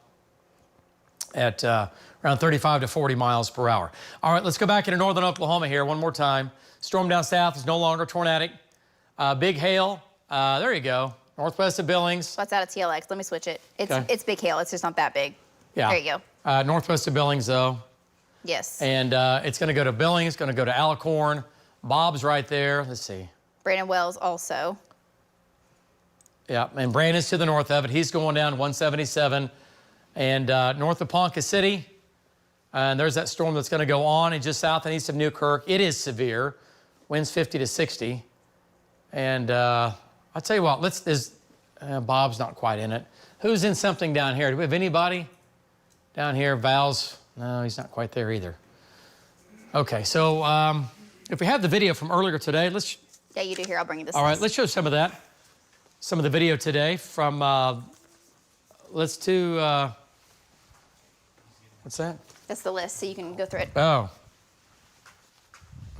Speaker 1: at around 35 to 40 miles per hour. All right, let's go back into northern Oklahoma here one more time. Storm down south is no longer tornadic. Big hail, there you go, northwest of Billings.
Speaker 2: What's out of TLX? Let me switch it. It's big hail, it's just not that big.
Speaker 1: Yeah.
Speaker 2: There you go.
Speaker 1: Northwest of Billings, though.
Speaker 2: Yes.
Speaker 1: And it's going to go to Billings, it's going to go to Alicorn. Bob's right there. Let's see.
Speaker 2: Brandon Wells also.
Speaker 1: Yeah, and Brandon's to the north of it. He's going down 177. And north of Ponca City, and there's that storm that's going to go on and just south and east of Newkirk. It is severe. Winds 50 to 60. And I'll tell you what, Bob's not quite in it. Who's in something down here? Do we have anybody down here? Val's, no, he's not quite there either. Okay, so if we have the video from earlier today,
Speaker 2: Yeah, you do here. I'll bring you this.
Speaker 1: All right, let's show some of that. some of the video today from, let's do, what's that?
Speaker 2: That's the list, so you can go through it.
Speaker 1: Oh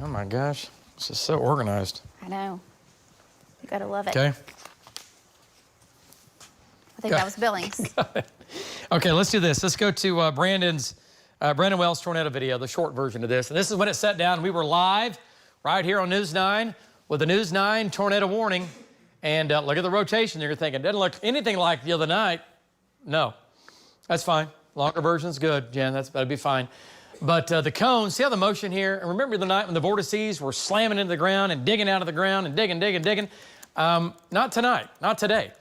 Speaker 1: my gosh, this is so organized.
Speaker 2: I know. You gotta love it.
Speaker 1: Okay.
Speaker 2: I think that was Billings.
Speaker 1: Okay, let's do this. Let's go to Brandon Wells' tornado video, the short version of this. And this is when it set down. We were live right here on News 9 with the News 9 tornado warning. And look at the rotation. You're thinking, doesn't look anything like the other night. No, that's fine. Longer version's good, Jen. That'd be fine. But the cone, see how the motion here? And remember the night when the vortices were slamming into the ground and digging out of the ground and digging? Not tonight, not today.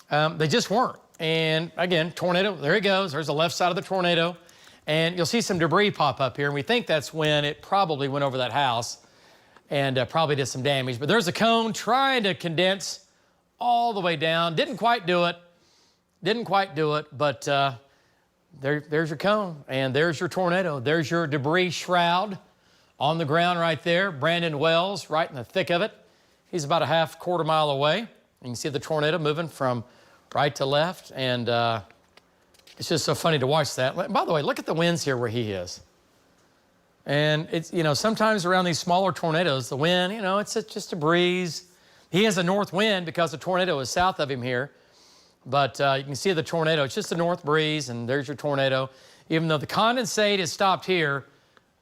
Speaker 1: They just weren't. And again, tornado, there he goes. There's the left side of the tornado. And you'll see some debris pop up here. And we think that's when it probably went over that house and probably did some damage. But there's a cone trying to condense all the way down. Didn't quite do it. But there's your cone. And there's your tornado. There's your debris shroud on the ground right there. Brandon Wells right in the thick of it. He's about a quarter mile away. You can see the tornado moving from right to left, and it's just so funny to watch that. By the way, look at the winds here where he is. And it's, sometimes around these smaller tornadoes, the wind, it's just a breeze. He has a north wind because the tornado is south of him here. But you can see the tornado. It's just a north breeze, and there's your tornado. Even though the condensate is stopped here,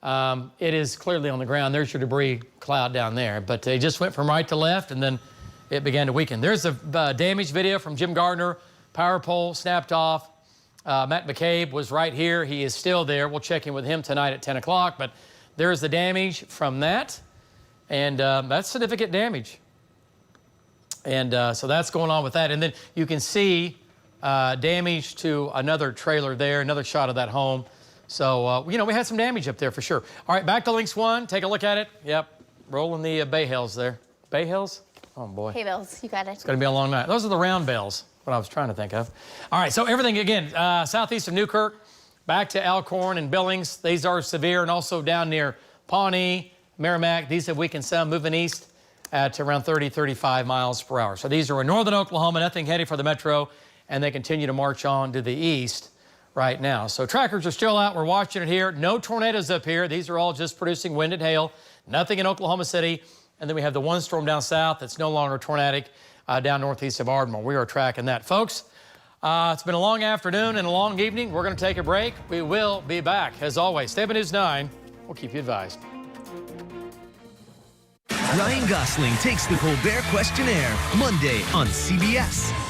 Speaker 1: it is clearly on the ground. There's your debris cloud down there. But they just went from right to left, and then it began to weaken. There's a damage video from Jim Gardner. Power pole snapped off. Matt McCabe was right here. He is still there. We'll check in with him tonight at 10 o'clock. But there's the damage from that. And that's significant damage. And so that's going on with that. And then you can see damage to another trailer there, another shot of that home. So, we had some damage up there for sure. All right, back to Links 1. Take a look at it. Yep, rolling the Bay Hills there. Bay Hills? Oh, boy.
Speaker 2: Hay bells, you got it.
Speaker 1: It's going to be a long night. Those are the round bells, what I was trying to think of. All right, so everything, again, southeast of Newkirk, back to Alcorn and Billings. These are severe, and also down near Pawnee, Merrimack. These have weakened some, moving east at around 30, 35 miles per hour. So these are in northern Oklahoma, nothing heading for the metro, and they continue to march on to the east right now. So trackers are still out. We're watching it here. No tornadoes up here. These are all just producing wind and hail. Nothing in Oklahoma City. And then we have the one storm down south that's no longer tornadic down northeast of Ardmore. We are tracking that. Folks, it's been a long afternoon and a long evening. We're going to take a break. We will be back. As always, stay by News 9. We'll keep you advised.
Speaker 5: Ryan Gosling takes the Colbert Questionnaire, Monday on CBS.